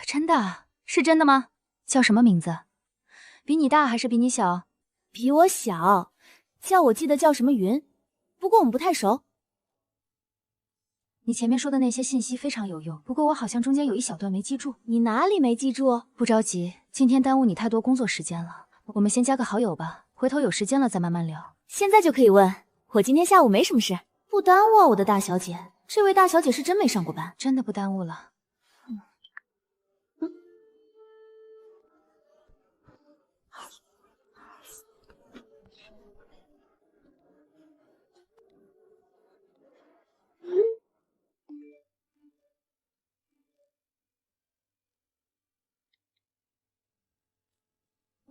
真的？是真的吗？叫什么名字？比你大还是比你小？比我小，我记得叫什么云，不过我们不太熟。你前面说的那些信息非常有用，不过我好像中间有一小段没记住。你哪里没记住？不着急，今天耽误你太多工作时间了，我们先加个好友吧，回头有时间了再慢慢聊。现在就可以问，我今天下午没什么事，不耽误啊，我的大小姐。这位大小姐是真没上过班，真的不耽误了。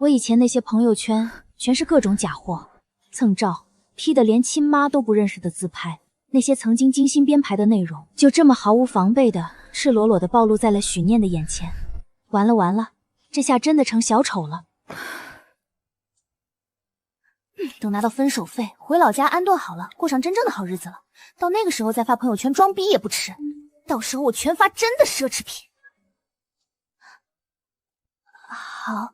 我以前那些朋友圈全是各种假货，蹭照，P 的连亲妈都不认识的自拍，那些曾经精心编排的内容，就这么毫无防备的、赤裸裸的暴露在了许念的眼前。完了完了，这下真的成小丑了。等拿到分手费，回老家安顿好了，过上真正的好日子了。到那个时候再发朋友圈装逼也不迟。到时候我全发真的奢侈品。好。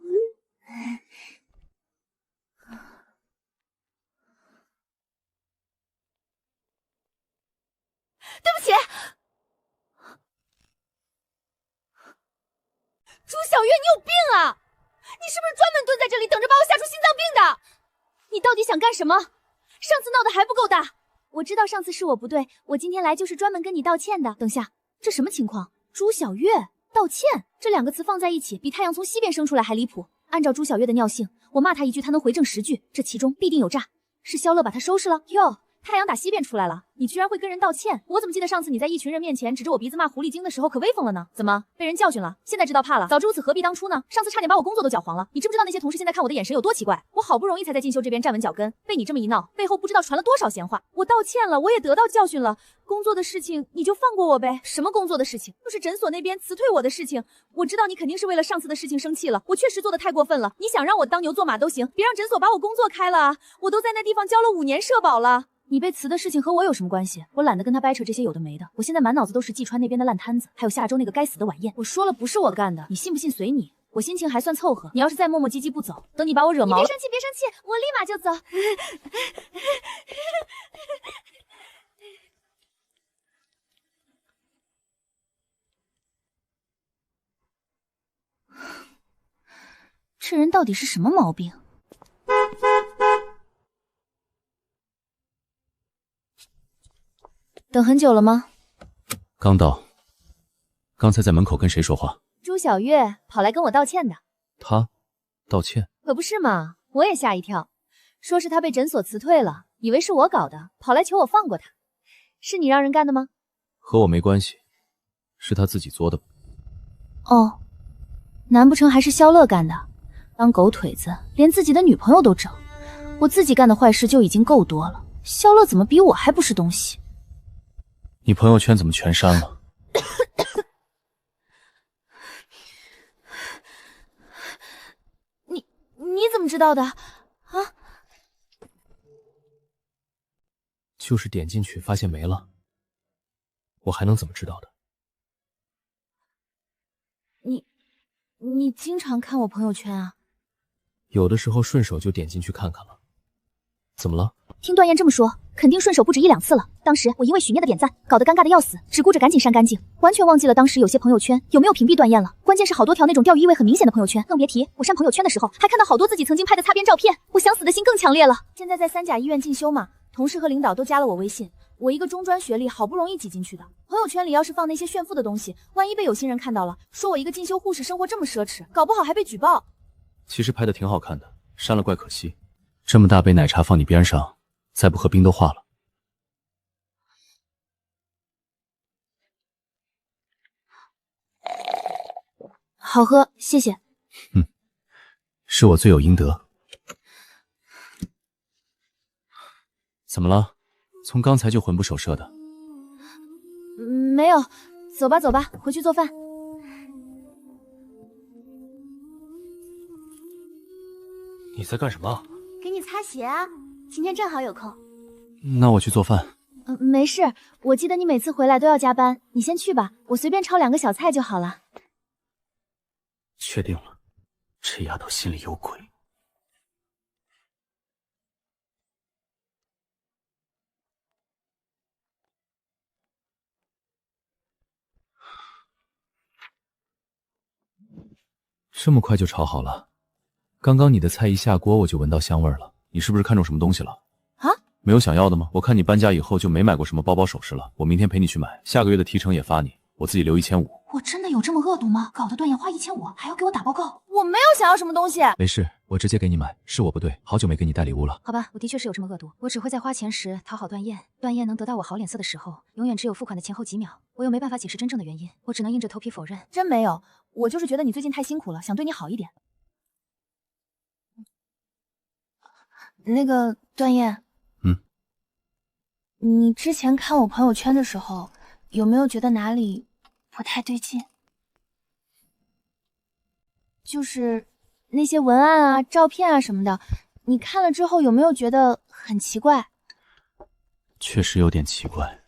对不起，朱小月，你有病啊！你是不是专门蹲在这里等着把我吓出心脏病的？你到底想干什么？上次闹得还不够大。我知道上次是我不对，我今天来就是专门跟你道歉的。等下，这什么情况？朱小月道歉这两个词放在一起，比太阳从西边升出来还离谱。按照朱小月的尿性，我骂他一句，他能回正10句，这其中必定有诈。是萧乐把他收拾了？哟，太阳打西边出来了，你居然会跟人道歉？我怎么记得上次你在一群人面前指着我鼻子骂狐狸精的时候可威风了呢？怎么被人教训了？现在知道怕了？早知如此何必当初呢？上次差点把我工作都搅黄了。你知不知道那些同事现在看我的眼神有多奇怪？我好不容易才在进修这边站稳脚跟，被你这么一闹，背后不知道传了多少闲话。我道歉了，我也得到教训了。工作的事情你就放过我呗。什么工作的事情？就是诊所那边辞退我的事情。我知道你肯定是为了上次的事情生气了，我确实做的太过分了。你想让我当牛做马都行，别让诊所把我工作开了啊！我都在那地方交了5年社保了。你被辞的事情和我有什么关系？我懒得跟他掰扯这些有的没的。我现在满脑子都是季川那边的烂摊子，还有下周那个该死的晚宴。我说了不是我干的，你信不信随你。我心情还算凑合，你要是再磨磨唧唧不走，等你把我惹毛了，你别生气，别生气，我立马就走。这人到底是什么毛病？等很久了吗？刚到。刚才在门口跟谁说话？朱小月跑来跟我道歉的。他道歉？可不是嘛，我也吓一跳，说是他被诊所辞退了，以为是我搞的，跑来求我放过他。是你让人干的吗？和我没关系，是他自己作的。哦，难不成还是萧乐干的？当狗腿子，连自己的女朋友都整。我自己干的坏事就已经够多了，萧乐怎么比我还不是东西？你朋友圈怎么全删了？你怎么知道的？啊？就是点进去发现没了，我还能怎么知道的？你经常看我朋友圈啊？有的时候顺手就点进去看看了。怎么了？听段燕这么说，肯定顺手不止1、2次了。当时我因为许念的点赞，搞得尴尬的要死，只顾着赶紧删干净，完全忘记了当时有些朋友圈有没有屏蔽段燕了。关键是好多条那种钓鱼意味很明显的朋友圈，更别提我删朋友圈的时候，还看到好多自己曾经拍的擦边照片，我想死的心更强烈了。现在在3甲医院进修嘛，同事和领导都加了我微信，我一个中专学历，好不容易挤进去的。朋友圈里要是放那些炫富的东西，万一被有心人看到了，说我一个进修护士生活这么奢侈，搞不好还被举报。其实拍的挺好看的，删了怪可惜。这么大杯奶茶放你边上，再不喝冰都化了。好喝，谢谢。是我罪有应得。怎么了？从刚才就魂不守舍的。没有，走吧走吧，回去做饭。你在干什么？给你擦鞋啊，今天正好有空。那我去做饭。没事，我记得你每次回来都要加班，你先去吧，我随便炒2个小菜就好了。确定了，这丫头心里有鬼。这么快就炒好了？刚刚你的菜一下锅，我就闻到香味了。你是不是看中什么东西了？啊？没有想要的吗？我看你搬家以后就没买过什么包包首饰了，我明天陪你去买，下个月的提成也发你，我自己留1500。我真的有这么恶毒吗？搞得段燕花1500，还要给我打报告。我没有想要什么东西。没事，我直接给你买，是我不对，好久没给你带礼物了。好吧，我的确是有这么恶毒，我只会在花钱时讨好段燕，段燕能得到我好脸色的时候，永远只有付款的前后几秒，我又没办法解释真正的原因，我只能硬着头皮否认。真没有，我就是觉得你最近太辛苦了，想对你好一点。那个段燕，你之前看我朋友圈的时候，有没有觉得哪里不太对劲？就是那些文案啊、照片啊什么的，你看了之后有没有觉得很奇怪？确实有点奇怪。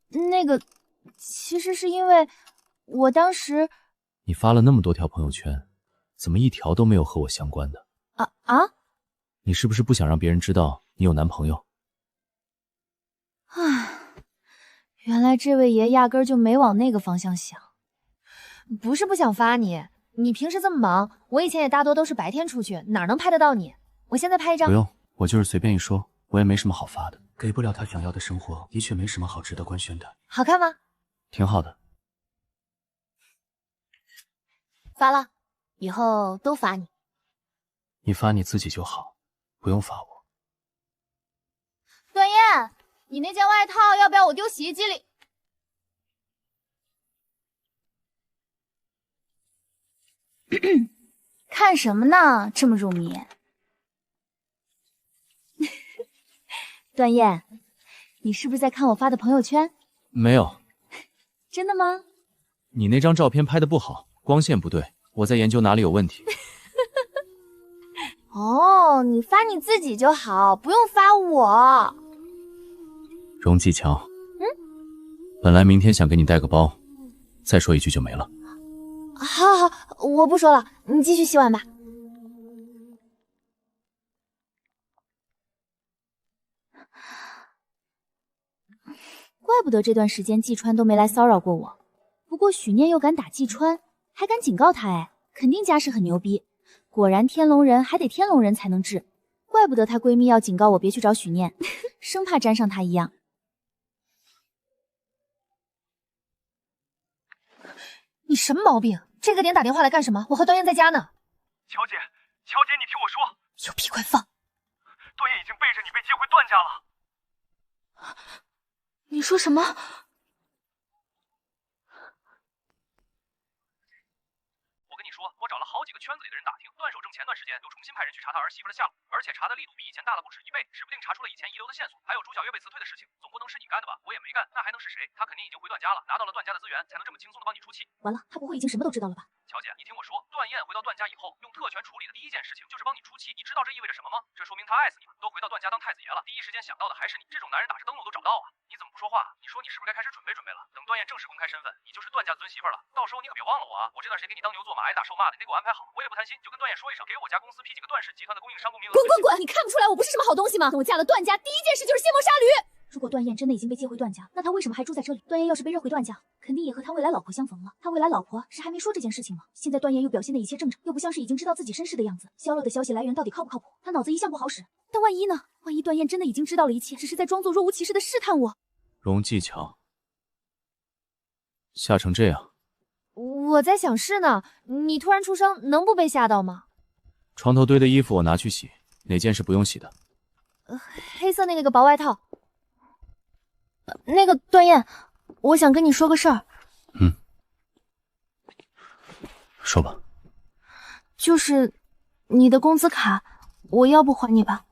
那个，其实是因为我当时……你发了那么多条朋友圈，怎么一条都没有和我相关的？你是不是不想让别人知道你有男朋友？原来这位爷压根儿就没往那个方向想。不是不想发你，你平时这么忙，我以前也大多都是白天出去，哪能拍得到你？我现在拍一张。不用，我就是随便一说，我也没什么好发的。给不了他想要的生活，的确没什么好值得官宣的。好看吗？挺好的。发了，以后都发你。你发你自己就好，不用发我。段燕，你那件外套要不要我丢洗衣机里？看什么呢？这么入迷。段燕，你是不是在看我发的朋友圈？没有。真的吗？你那张照片拍的不好，光线不对，我在研究哪里有问题。哦，你发你自己就好，不用发我。荣继强，本来明天想给你带个包，再说一句就没了。好，我不说了，你继续洗碗吧。怪不得这段时间季川都没来骚扰过我。不过许念又敢打季川，还敢警告他，哎，肯定家世很牛逼。果然天龙人还得天龙人才能治，怪不得她闺蜜要警告我别去找许念，生怕沾上他一样。你什么毛病？这个点打电话来干什么？我和段燕在家呢。乔姐，你听我说，有屁快放！段燕已经背着你被接回段家了。你说什么？我找了好几个圈子里的人打听，段守正前段时间又重新派人去查他儿媳妇的下落，而且查的力度比以前大了不止1倍，指不定查出了以前遗留的线索，还有朱小月被辞退的事情。总不能是你干的吧？我也没干，那还能是谁？他肯定已经回段家了，拿到了段家的资源，才能这么轻松的帮你出气。完了，他不会已经什么都知道了吧？乔姐，你听我说，段燕回到段家以后，用特权处理的第一件事情就是帮你出气，你知道这意味着什么吗？这说明他爱死你了，都回到段家当太子爷了，第一时间想到的还是你。这种男人打着灯笼都找不到啊！你怎么不说话？你说你是不是该开始准备了？等段燕正式公开身份，你就是段家的尊媳妇了。到时候你可别忘了我啊！我这段时间给你当牛做马，挨打受骂的，你得给我安排好。我也不贪心，就跟段燕说一声，给我家公司批几个段氏集团的供应商供名额。滚！你看不出来来我不是什么好东西吗？等我嫁了段家，第一件事就是卸磨杀驴。如果段燕真的已经被接回段家，那他为什么还住在这里？段燕要是被认回段家，肯定也和他未来老婆相逢了。他未来老婆是还没说这件事情吗？现在段燕又表现的一切正常，又不像是已经知道自己身世的样子。萧乐的消息来源到底靠不靠谱？他脑子一向不好使。但万一呢？万一段燕真的已经知道了一切，只是在装作若无其事的试探我？荣技巧吓成这样，我在想是呢，你突然出生，能不被吓到吗？床头堆的衣服我拿去洗，哪件是不用洗的？黑色那个薄外套。那个段燕，我想跟你说个事儿。说吧。就是你的工资卡，我要不还你吧。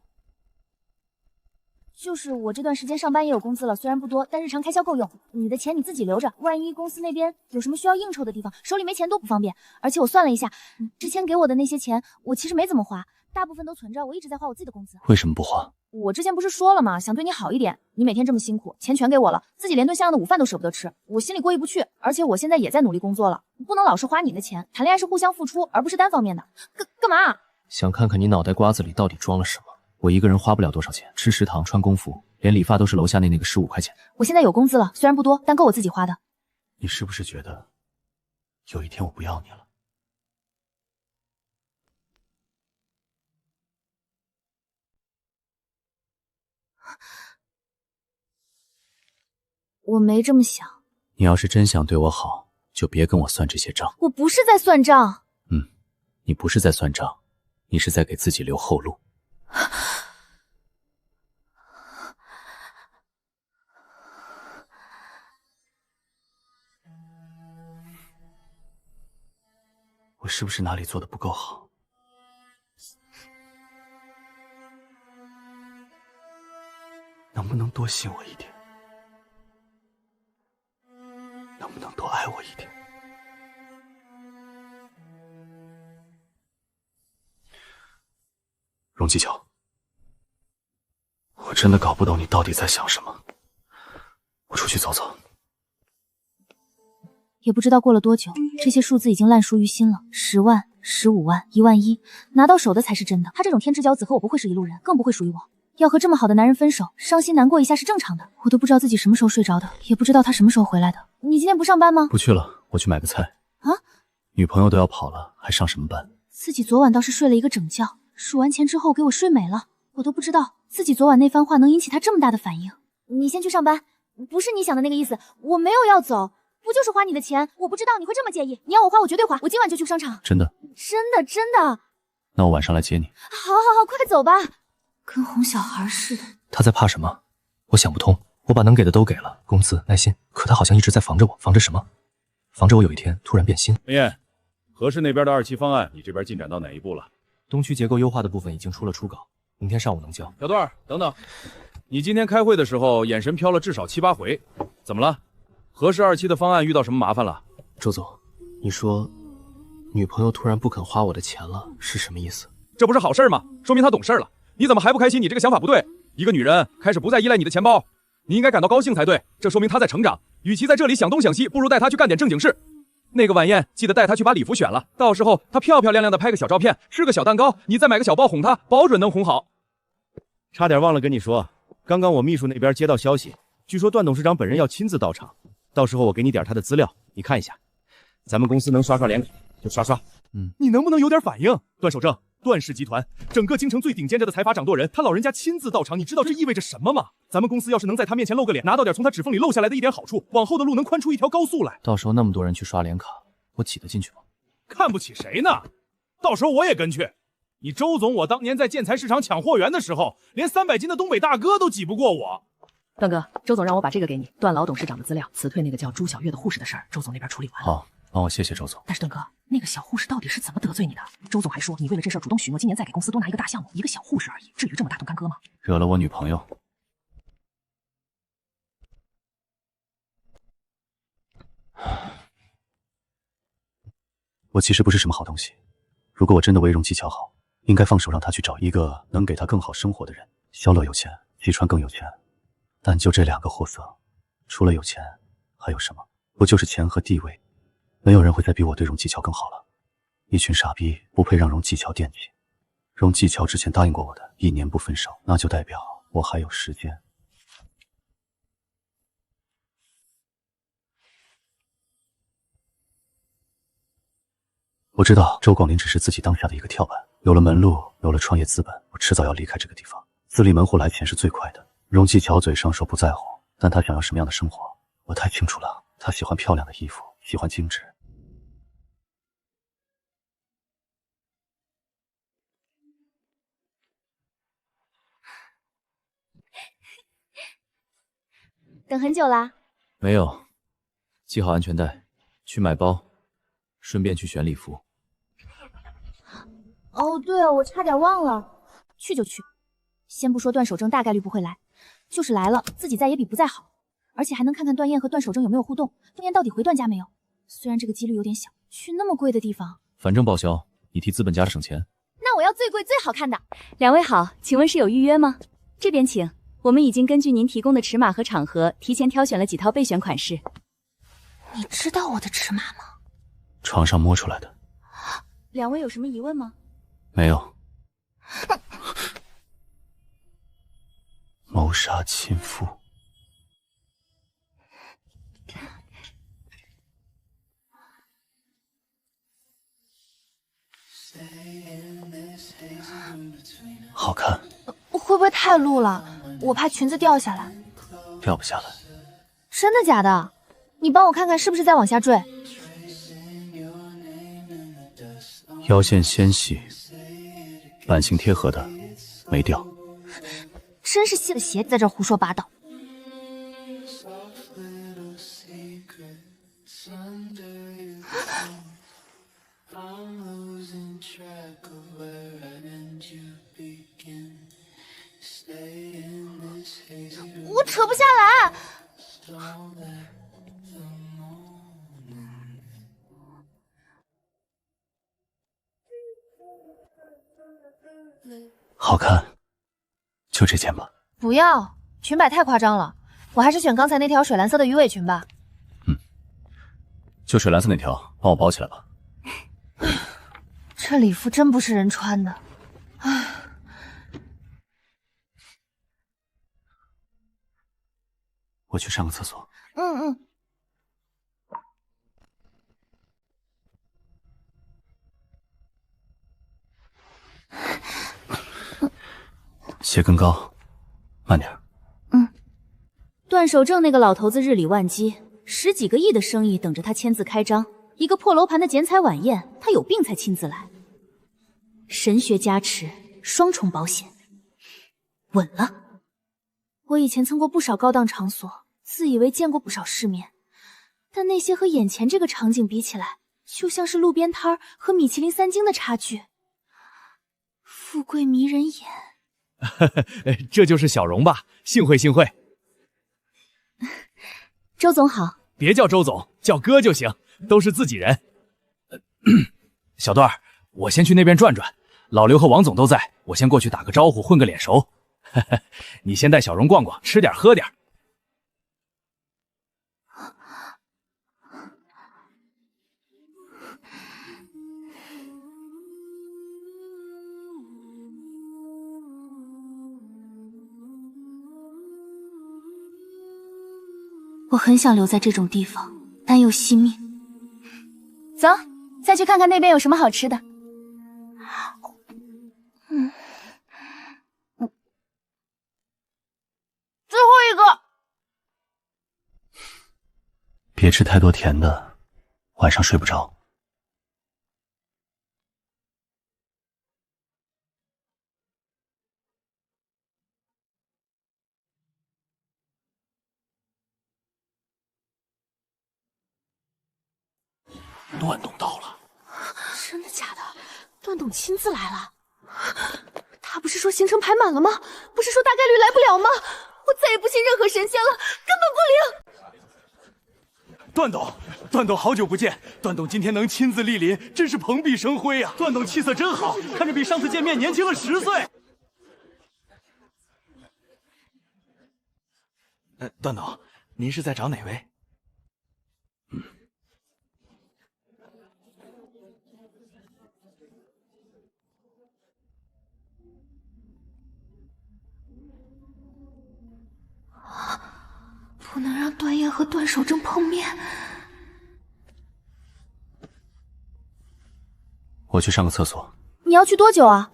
就是我这段时间上班也有工资了，虽然不多，但日常开销够用。你的钱你自己留着，万一公司那边有什么需要应酬的地方，手里没钱多不方便。而且我算了一下，之前给我的那些钱，我其实没怎么花，大部分都存着，我一直在花我自己的工资。为什么不花？我之前不是说了吗？想对你好一点。你每天这么辛苦，钱全给我了，自己连顿像样的午饭都舍不得吃，我心里过意不去。而且我现在也在努力工作了，不能老是花你的钱。谈恋爱是互相付出，而不是单方面的。干嘛？想看看你脑袋瓜子里到底装了什么。我一个人花不了多少钱，吃食堂、穿工服，连理发都是楼下那个15块钱。我现在有工资了，虽然不多，但够我自己花的。你是不是觉得有一天我不要你了？我没这么想。你要是真想对我好，就别跟我算这些账。我不是在算账。你不是在算账，你是在给自己留后路。我是不是哪里做的不够好？能不能多信我一点？能不能多爱我一点？荣技巧，我真的搞不懂你到底在想什么。我出去走走。也不知道过了多久，这些数字已经烂熟于心了。10万、15万、11000，拿到手的才是真的。他这种天之骄子和我不会是一路人，更不会属于我。要和这么好的男人分手，伤心难过一下是正常的。我都不知道自己什么时候睡着的，也不知道他什么时候回来的。你今天不上班吗？不去了，我去买个菜。啊？女朋友都要跑了，还上什么班？自己昨晚倒是睡了一个整觉，数完钱之后给我睡美了，我都不知道自己昨晚那番话能引起他这么大的反应。你先去上班，不是你想的那个意思，我没有要走。不就是花你的钱？我不知道你会这么介意。你要我花，我绝对花。我今晚就去商场。真的？真的，真的。那我晚上来接你。好，好，好，快走吧。跟哄小孩似的。他在怕什么？我想不通。我把能给的都给了，工资、耐心，可他好像一直在防着我。防着什么？防着我有一天突然变心。文燕，何氏那边的2期方案，你这边进展到哪一步了？东区结构优化的部分已经出了初稿，明天上午能交。小段，等等，你今天开会的时候眼神飘了至少7、8回，怎么了？何氏2期的方案遇到什么麻烦了？周总，你说女朋友突然不肯花我的钱了，是什么意思？这不是好事吗？说明她懂事了。你怎么还不开心？你这个想法不对。一个女人开始不再依赖你的钱包，你应该感到高兴才对。这说明她在成长。与其在这里想东想西，不如带她去干点正经事。那个晚宴记得带她去把礼服选了，到时候她漂漂亮亮的拍个小照片，吃个小蛋糕，你再买个小包哄她，保准能哄好。差点忘了跟你说，刚刚我秘书那边接到消息，据说段董事长本人要亲自到场。到时候我给你点他的资料，你看一下。咱们公司能刷脸卡就刷。你能不能有点反应？段守正，段氏集团整个京城最顶尖的财阀掌舵人，他老人家亲自到场，你知道这意味着什么吗？咱们公司要是能在他面前露个脸，拿到点从他指缝里漏下来的一点好处，往后的路能宽出一条高速来。到时候那么多人去刷脸卡，我挤得进去吗？看不起谁呢？到时候我也跟去。你周总，我当年在建材市场抢货源的时候，连300斤的东北大哥都挤不过我。段哥，周总让我把这个给你，段老董事长的资料，辞退那个叫朱小月的护士的事儿，周总那边处理完了。好，帮我谢谢周总。但是段哥，那个小护士到底是怎么得罪你的？周总还说你为了这事儿主动许诺今年再给公司多拿一个大项目，一个小护士而已，至于这么大动干戈吗？惹了我女朋友。我其实不是什么好东西，如果我真的为荣技巧好，应该放手让他去找一个能给他更好生活的人。萧乐有钱，季川更有钱，但就这2个货色，除了有钱还有什么？不就是钱和地位？没有人会再比我对荣技巧更好了。一群傻逼不配让荣技巧惦记。荣继桥之前答应过我的，1年不分手，那就代表我还有时间。我知道周广林只是自己当下的一个跳板，有了门路，有了创业资本，我迟早要离开这个地方。自立门户来钱是最快的。荣继桥嘴上说不在乎，但他想要什么样的生活，我太清楚了。他喜欢漂亮的衣服，喜欢精致。等很久啦？没有，系好安全带，去买包，顺便去选礼服。哦，对了，我差点忘了，去就去。先不说段守正大概率不会来，就是来了，自己在也比不在好，而且还能看看段燕和段守正有没有互动，段燕到底回段家没有。虽然这个几率有点小，去那么贵的地方，反正报销，你替资本家省钱。那我要最贵最好看的。2位好，请问是有预约吗？这边请。我们已经根据您提供的尺码和场合，提前挑选了几套备选款式。你知道我的尺码吗？床上摸出来的。2位有什么疑问吗？没有。谋杀亲夫。好看。会不会太露了？我怕裙子掉下来。掉不下来。真的假的？你帮我看看是不是在往下坠？腰线纤细，版型贴合的，没掉。真是细的鞋在这胡说八道。我扯不下来。好看，就这件吧。不要，裙摆太夸张了，我还是选刚才那条水蓝色的鱼尾裙吧。就水蓝色那条，帮我包起来吧。这礼服真不是人穿的。唉。我去上个厕所。鞋跟高，慢点。段守正那个老头子日理万机，10几个亿的生意等着他签字开张，一个破楼盘的剪彩晚宴，他有病才亲自来。神学加持，双重保险，稳了。我以前蹭过不少高档场所，自以为见过不少世面，但那些和眼前这个场景比起来，就像是路边摊儿和米其林3星的差距。富贵迷人眼。这就是小荣吧？幸会幸会。周总好。别叫周总，叫哥就行，都是自己人。小段儿，我先去那边转转，老刘和王总都在，我先过去打个招呼，混个脸熟。你先带小荣逛逛，吃点喝点。我很想留在这种地方，但又惜命。走，再去看看那边有什么好吃的。最后一个。别吃太多甜的，晚上睡不着。段董到了。真的假的？段董亲自来了？他不是说行程排满了吗？不是说大概率来不了吗？我再也不信任何神仙了，根本不灵。段董，好久不见！段董今天能亲自莅临，真是蓬荜生辉啊！段董气色真好，看着比上次见面年轻了10岁。段董，您是在找哪位？不能让段燕和段守正碰面。我去上个厕所。你要去多久啊？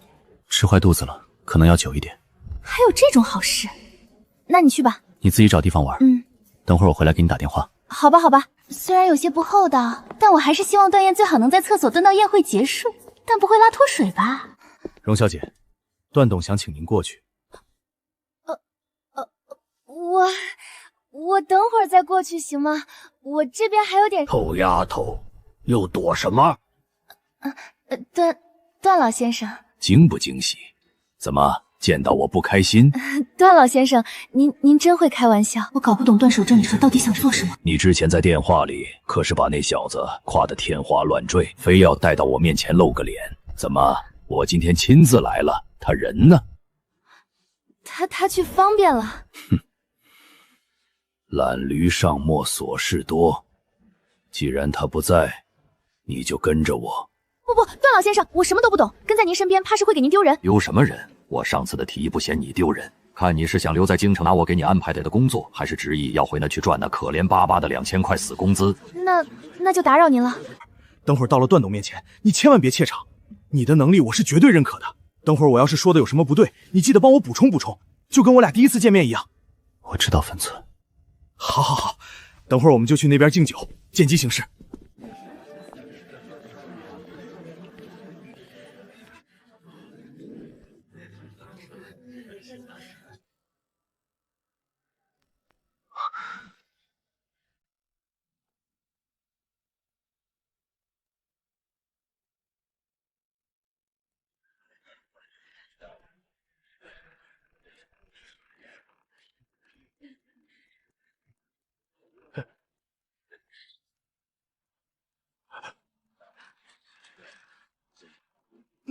吃坏肚子了，可能要久一点。还有这种好事？那你去吧。你自己找地方玩。等会儿我回来给你打电话。好吧，好吧。虽然有些不厚道，但我还是希望段燕最好能在厕所蹲到宴会结束，但不会拉脱水吧？荣小姐，段董想请您过去。我等会儿再过去行吗？我这边还有点……臭丫头，又躲什么？段老先生，惊不惊喜？怎么见到我不开心？段老先生，您真会开玩笑，我搞不懂段守正你说到底想做什么。你之前在电话里可是把那小子夸得天花乱坠，非要带到我面前露个脸。怎么，我今天亲自来了，他人呢？他去方便了。哼，懒驴上磨琐事多。既然他不在，你就跟着我。不，段老先生，我什么都不懂，跟在您身边怕是会给您丢人。丢什么人？我上次的提议不嫌你丢人，看你是想留在京城拿我给你安排的工作，还是执意要回那去赚那可怜巴巴的2000块死工资？那就打扰您了。等会儿到了段董面前，你千万别怯场，你的能力我是绝对认可的。等会儿我要是说的有什么不对，你记得帮我补充补充，就跟我俩第一次见面一样。我知道，分寸。好，等会儿我们就去那边敬酒，见机行事。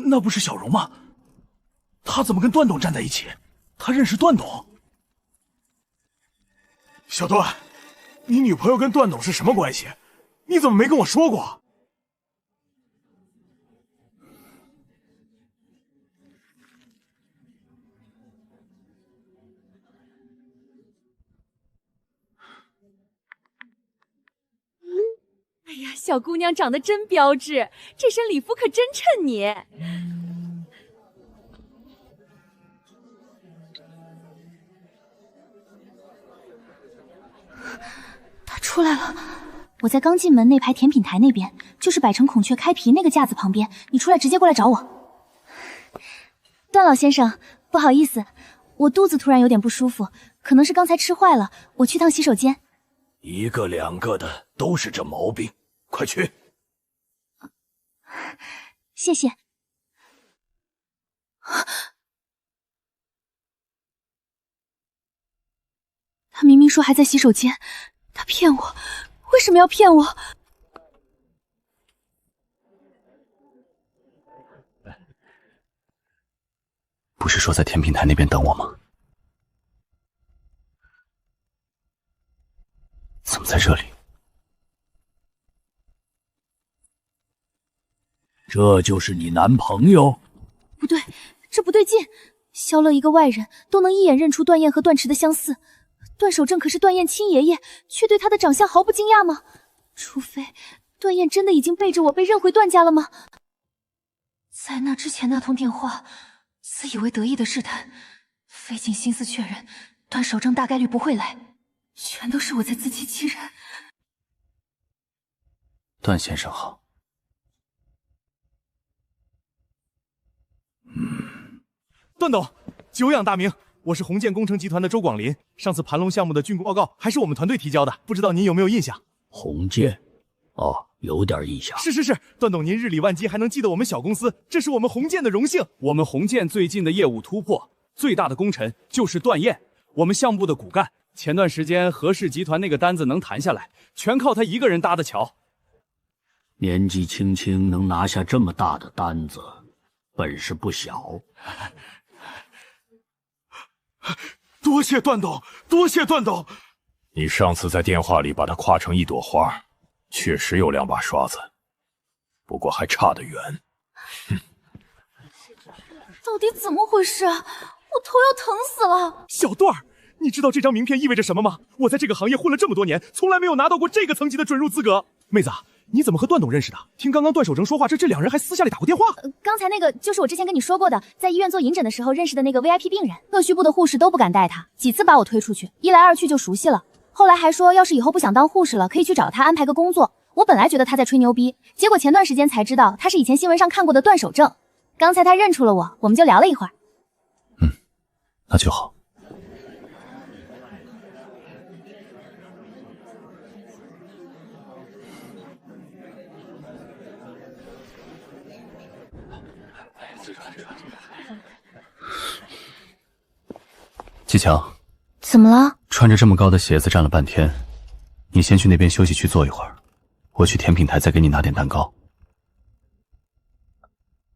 那不是小荣吗？他怎么跟段董站在一起？他认识段董？小段，你女朋友跟段董是什么关系？你怎么没跟我说过？哎呀，小姑娘长得真标致，这身礼服可真衬你。他出来了。我在刚进门那排甜品台那边，就是百城孔雀开皮那个架子旁边，你出来直接过来找我。段老先生，不好意思，我肚子突然有点不舒服，可能是刚才吃坏了，我去趟洗手间。一个两个的都是这毛病，快去。谢谢。他明明说还在洗手间，他骗我，为什么要骗我？不是说在甜品台那边等我吗？怎么在这里？这就是你男朋友？不对，这不对劲。萧乐一个外人都能一眼认出段燕和段池的相似，段守正可是段燕亲爷爷，却对他的长相毫不惊讶吗？除非段燕真的已经背着我被认回段家了吗？在那之前那通电话，自以为得意的试探，费尽心思确认，段守正大概率不会来，全都是我在自欺欺人。段先生好。段董，久仰大名，我是鸿建工程集团的周广林。上次盘龙项目的竣工报告还是我们团队提交的，不知道您有没有印象？鸿建，哦，有点印象。是，段董您日理万机，还能记得我们小公司，这是我们鸿建的荣幸。我们鸿建最近的业务突破，最大的功臣就是段燕，我们项目的骨干。前段时间何氏集团那个单子能谈下来，全靠他一个人搭的桥。年纪轻轻能拿下这么大的单子，本事不小。多谢段董，多谢段董。你上次在电话里把他夸成一朵花，确实有2把刷子，不过还差得远。到底怎么回事啊？我头要疼死了。小段儿，你知道这张名片意味着什么吗？我在这个行业混了这么多年，从来没有拿到过这个层级的准入资格。妹子，你怎么和段董认识的？听刚刚段守正说话，这两人还私下里打过电话。刚才那个就是我之前跟你说过的，在医院做引诊的时候认识的那个 VIP 病人。特需部的护士都不敢带他，几次把我推出去，一来二去就熟悉了。后来还说，要是以后不想当护士了，可以去找他安排个工作。我本来觉得他在吹牛逼，结果前段时间才知道他是以前新闻上看过的段守正。刚才他认出了我，我们就聊了一会儿。那就好。季强，怎么了？穿着这么高的鞋子站了半天，你先去那边休息区坐一会儿，我去甜品台再给你拿点蛋糕。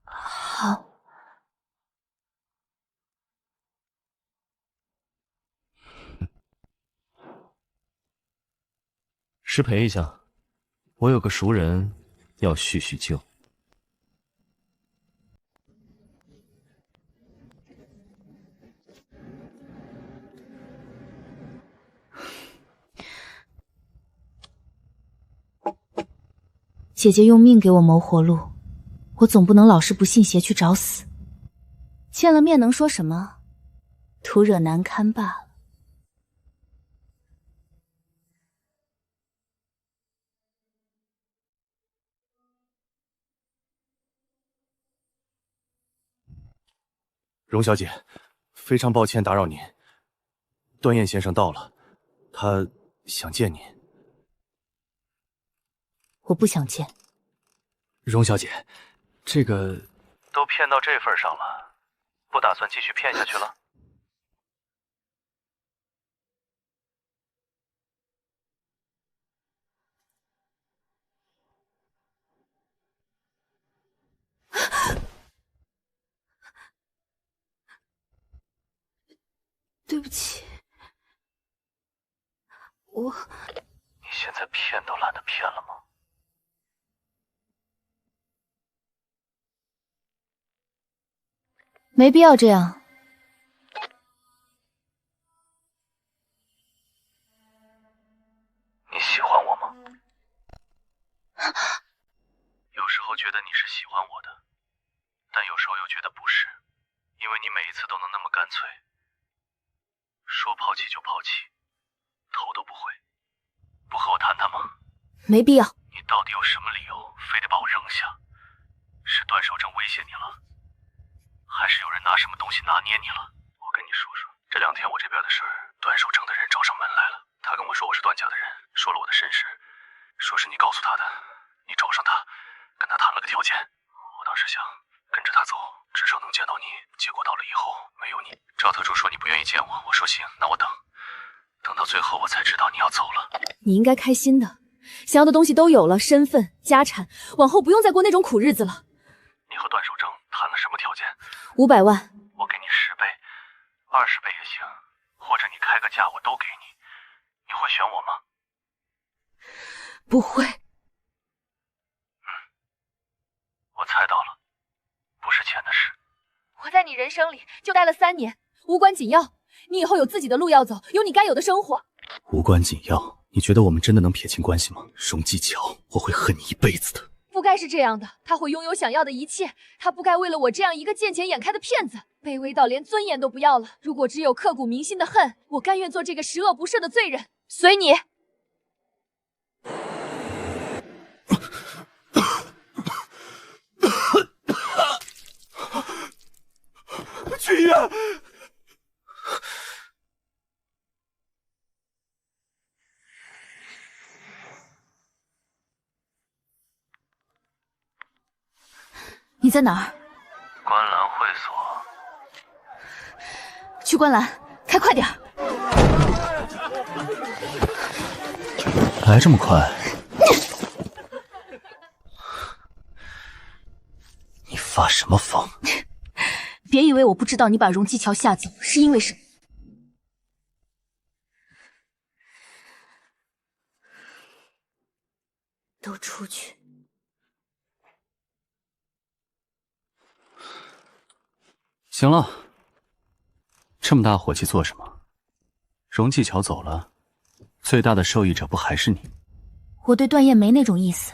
好。失陪一下，我有个熟人要叙叙旧。姐姐用命给我谋活路，我总不能老是不信邪去找死。见了面能说什么？徒惹难堪罢了。荣小姐，非常抱歉打扰您。段燕先生到了，他想见您。我不想见。荣小姐，这个都骗到这份上了，不打算继续骗下去了？对不起，我……你现在骗都懒得骗了吗？没必要这样。你喜欢我吗？有时候觉得你是喜欢我的，但有时候又觉得不是，因为你每一次都能那么干脆，说抛弃就抛弃，头都不回。不和我谈谈吗？没必要。你到底有什么理由非得把我扔下？是段守正威胁你了？还是有人拿什么东西拿捏你了？我跟你说说，这2天我这边的事儿，段守正的人找上门来了。他跟我说我是段家的人，说了我的身世，说是你告诉他的。你找上他，跟他谈了个条件。我当时想跟着他走，至少能见到你。结果到了以后没有你。赵特助说你不愿意见我，我说行，那我等。等到最后我才知道你要走了。你应该开心的，想要的东西都有了，身份、家产，往后不用再过那种苦日子了。你和段守正谈了什么条件？500万。我给你10倍，20倍也行，或者你开个价我都给你。你会选我吗？不会。我猜到了，不是钱的事。我在你人生里就待了3年，无关紧要。你以后有自己的路要走，有你该有的生活。无关紧要？你觉得我们真的能撇清关系吗？荣继桥，我会恨你一辈子的。不该是这样的，他会拥有想要的一切，他不该为了我这样一个见钱眼开的骗子，卑微到连尊严都不要了。如果只有刻骨铭心的恨，我甘愿做这个十恶不赦的罪人，随你。去医院！你在哪儿？观澜会所。去观澜，开快点儿！来这么快？你发什么疯？别以为我不知道你把荣继桥吓走是因为什么。都出去！行了，这么大火气做什么？荣继桥走了，最大的受益者不还是你？我对段燕没那种意思，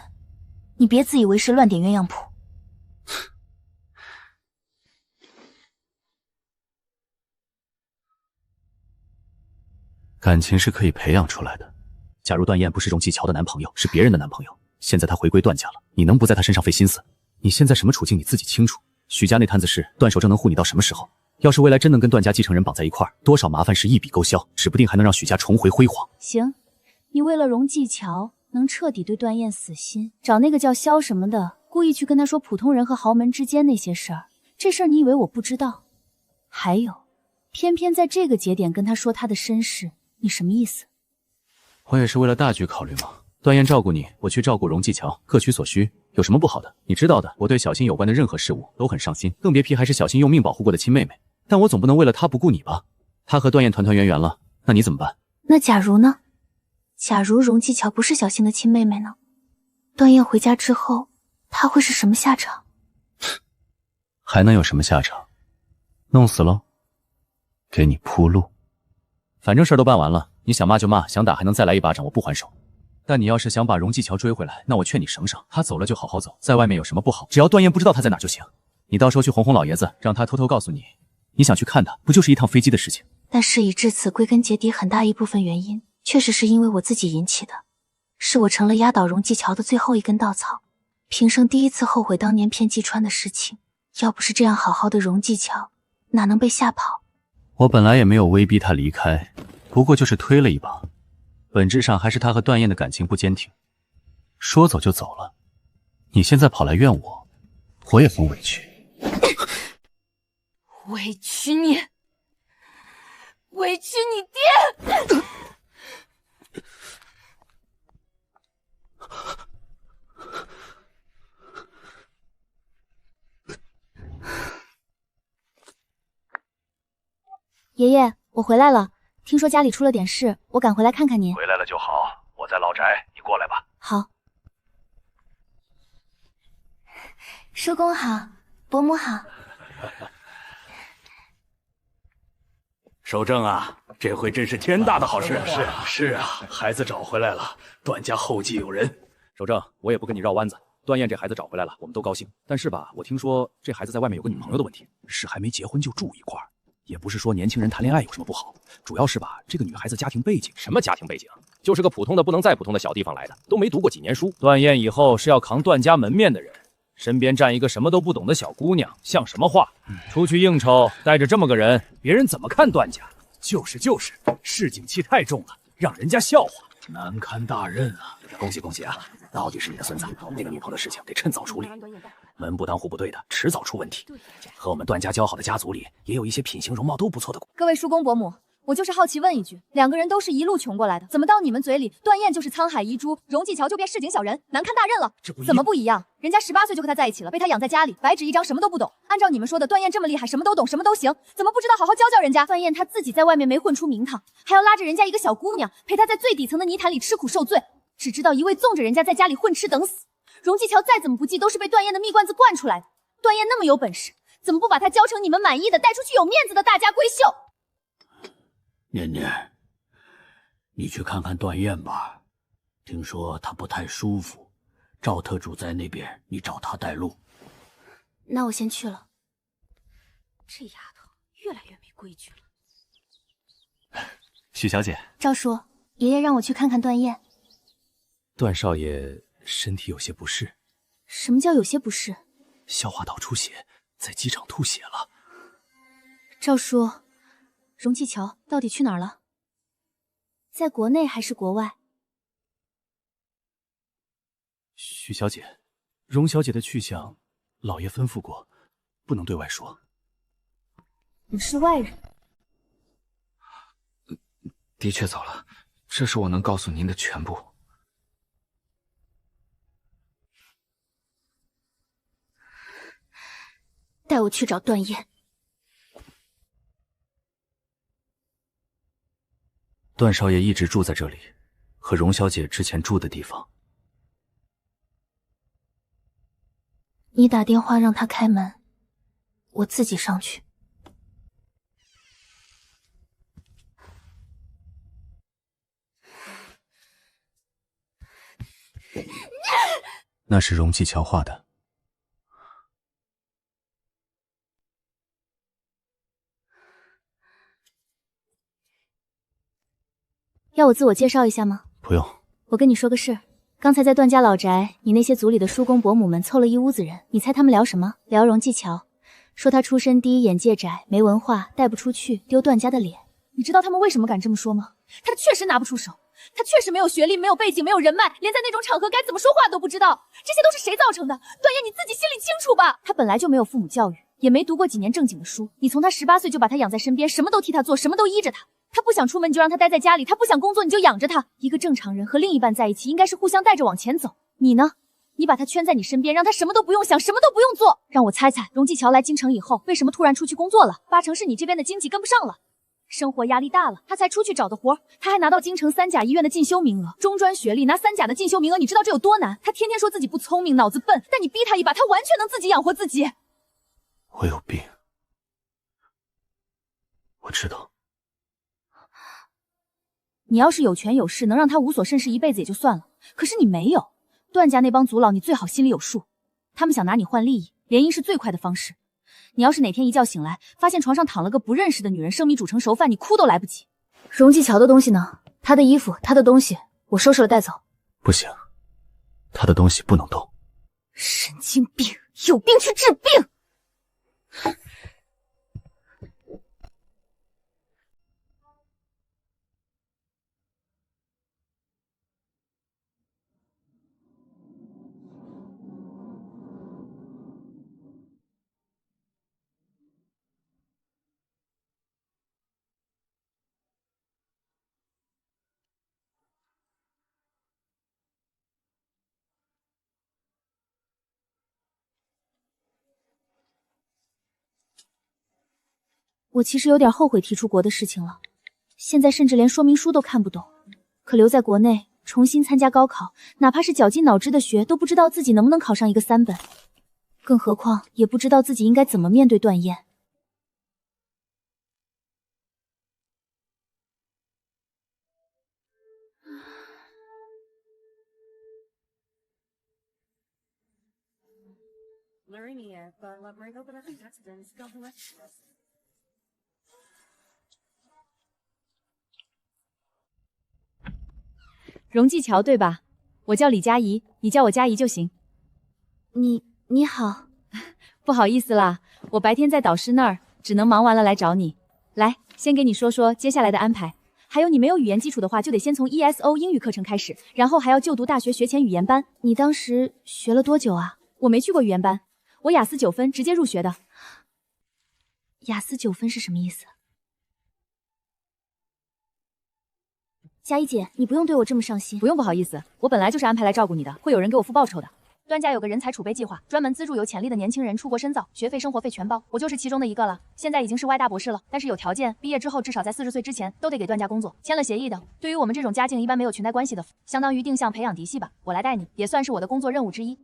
你别自以为是乱点鸳鸯谱。感情是可以培养出来的。假如段燕不是荣继桥的男朋友，是别人的男朋友，现在他回归段家了，你能不在他身上费心思？你现在什么处境你自己清楚。许家那摊子事，段守正能护你到什么时候？要是未来真能跟段家继承人绑在一块儿，多少麻烦事一笔勾销，指不定还能让许家重回辉煌。行，你为了荣继桥能彻底对段燕死心，找那个叫萧什么的，故意去跟他说普通人和豪门之间那些事儿，这事儿你以为我不知道？还有，偏偏在这个节点跟他说他的身世，你什么意思？我也是为了大局考虑嘛。段燕照顾你，我去照顾荣继桥，各取所需，有什么不好的？你知道的，我对小新有关的任何事物都很上心，更别提还是小新用命保护过的亲妹妹。但我总不能为了她不顾你吧？她和段燕团团圆圆了，那你怎么办？那假如呢？假如荣继桥不是小新的亲妹妹呢？段燕回家之后，她会是什么下场？还能有什么下场？弄死喽？给你铺路。反正事儿都办完了，你想骂就骂，想打还能再来一巴掌，我不还手。但你要是想把荣继桥追回来，那我劝你省省，他走了就好好走，在外面有什么不好？只要段燕不知道他在哪就行。你到时候去哄哄老爷子，让他偷偷告诉你，你想去看他，不就是一趟飞机的事情？但事已至此，归根结底很大一部分原因，确实是因为我自己引起的，是我成了压倒荣继桥的最后一根稻草。平生第一次后悔当年骗季川的事情，要不是这样好好的荣继桥，哪能被吓跑？我本来也没有威逼他离开，不过就是推了一把。本质上还是他和段燕的感情不坚挺，说走就走了。你现在跑来怨我，我也很委屈。委屈你，委屈你爹！爷爷，我回来了。听说家里出了点事，我赶回来看看您。回来了就好，我在老宅，你过来吧。好。叔公好，伯母好。守正啊，这回真是天大的好事！是啊，孩子找回来了，段家后继有人。守正，我也不跟你绕弯子，段燕这孩子找回来了，我们都高兴。但是吧，我听说这孩子在外面有个女朋友的问题，是还没结婚就住一块儿。也不是说年轻人谈恋爱有什么不好，主要是吧，这个女孩子家庭背景，什么家庭背景，就是个普通的不能再普通的小地方来的，都没读过几年书。段燕以后是要扛段家门面的人，身边站一个什么都不懂的小姑娘，像什么话？出去应酬带着这么个人，别人怎么看段家？就是，市井气太重了，让人家笑话，难堪大任啊！恭喜恭喜啊！到底是你的孙子，那个女朋友的事情得趁早处理，门不当户不对的，迟早出问题。和我们段家交好的家族里，也有一些品行容貌都不错的。各位叔公伯母，我就是好奇问一句，两个人都是一路穷过来的，怎么到你们嘴里，段燕就是沧海遗珠，荣继桥就变市井小人，难堪大任了？怎么不一样？人家18岁就和他在一起了，被他养在家里，白纸一张，什么都不懂。按照你们说的，段燕这么厉害，什么都懂，什么都行，怎么不知道好好教教人家？段燕她自己在外面没混出名堂，还要拉着人家一个小姑娘，陪她在最底层的泥潭里吃苦受罪，只知道一味纵着人家在家里混吃等死。荣继桥再怎么不济，都是被段燕的蜜罐子惯出来的。段燕那么有本事，怎么不把她教成你们满意的、带出去有面子的大家闺秀？念念，你去看看段燕吧，听说她不太舒服，赵特主在那边，你找他带路。那我先去了。这丫头越来越没规矩了。许小姐，赵叔，爷爷让我去看看段燕。段少爷身体有些不适。什么叫有些不适？消化道出血，在机场吐血了。赵叔，荣继桥到底去哪儿了？在国内还是国外？许小姐，荣小姐的去向，老爷吩咐过，不能对外说。你是外人。的确走了，这是我能告诉您的全部。带我去找段燕。段少爷一直住在这里，和荣小姐之前住的地方。你打电话让他开门，我自己上去。那是荣继桥画的。要我自我介绍一下吗？不用。我跟你说个事儿，刚才在段家老宅，你那些族里的叔公伯母们凑了一屋子人，你猜他们聊什么？聊荣继桥，说他出身低，眼界窄，没文化，带不出去，丢段家的脸。你知道他们为什么敢这么说吗？他确实拿不出手，他确实没有学历，没有背景，没有人脉，连在那种场合该怎么说话都不知道。这些都是谁造成的？段燕，你自己心里清楚吧。他本来就没有父母教育，也没读过几年正经的书，你从他18岁就把他养在身边，什么都替他做，什么都依着他。他不想出门，你就让他待在家里；他不想工作，你就养着他。一个正常人和另一半在一起，应该是互相带着往前走。你呢？你把他圈在你身边，让他什么都不用想，什么都不用做。让我猜猜，荣继桥来京城以后，为什么突然出去工作了？8成是你这边的经济跟不上了，生活压力大了，他才出去找的活。他还拿到京城3甲医院的进修名额，中专学历拿3甲的进修名额，你知道这有多难？他天天说自己不聪明，脑子笨，但你逼他一把，他完全能自己养活自己。我有病，我知道。你要是有权有势，能让他无所事事一辈子也就算了，可是你没有。段家那帮族老，你最好心里有数，他们想拿你换利益，联姻是最快的方式。你要是哪天一觉醒来，发现床上躺了个不认识的女人，生米煮成熟饭，你哭都来不及。荣继桥的东西呢？他的衣服，他的东西，我收拾了带走。不行，他的东西不能动。神经病，有病去治病。我其实有点后悔提出国的事情了，现在甚至连说明书都看不懂。可留在国内重新参加高考，哪怕是绞尽脑汁的学，都不知道自己能不能考上一个3本，更何况也不知道自己应该怎么面对段燕。荣继桥对吧？我叫李佳怡，你叫我佳怡就行。你好，不好意思啦，我白天在导师那儿，只能忙完了来找你。来，先给你说说接下来的安排。还有你没有语言基础的话，就得先从 ESO 英语课程开始，然后还要就读大学学前语言班。你当时学了多久啊？我没去过语言班，我雅思9分直接入学的。雅思9分是什么意思？佳怡姐，你不用对我这么上心。不用不好意思，我本来就是安排来照顾你的，会有人给我付报酬的。段家有个人才储备计划，专门资助有潜力的年轻人出国深造，学费生活费全包，我就是其中的一个了。现在已经是外大博士了，但是有条件，毕业之后至少在40岁之前都得给段家工作，签了协议的。对于我们这种家境一般没有裙带关系的，相当于定向培养嫡系吧，我来带你，也算是我的工作任务之一。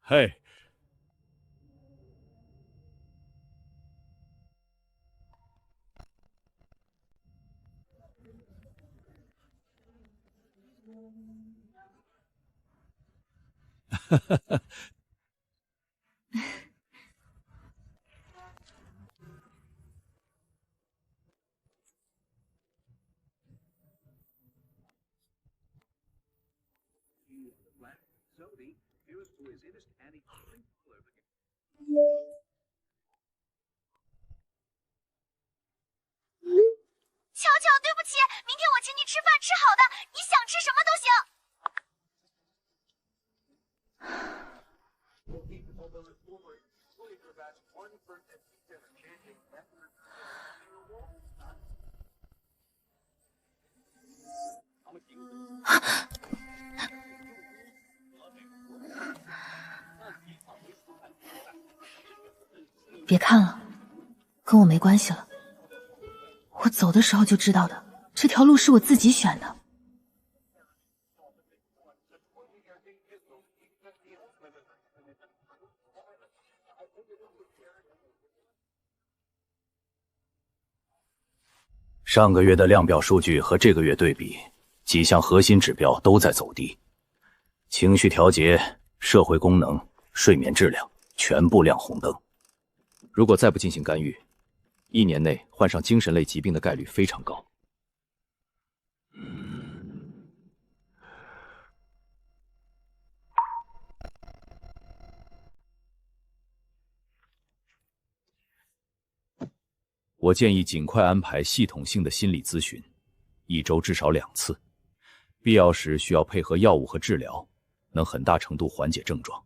嘿，哈哈哈。乔乔，对不起，明天我请你吃饭，吃好的，你想吃什么都行。别看了，跟我没关系了。我走的时候就知道的，这条路是我自己选的。上个月的量表数据和这个月对比，几项核心指标都在走低，情绪调节、社会功能、睡眠质量全部亮红灯。如果再不进行干预，1年内患上精神类疾病的概率非常高。我建议尽快安排系统性的心理咨询，1周至少2次，必要时需要配合药物和治疗，能很大程度缓解症状。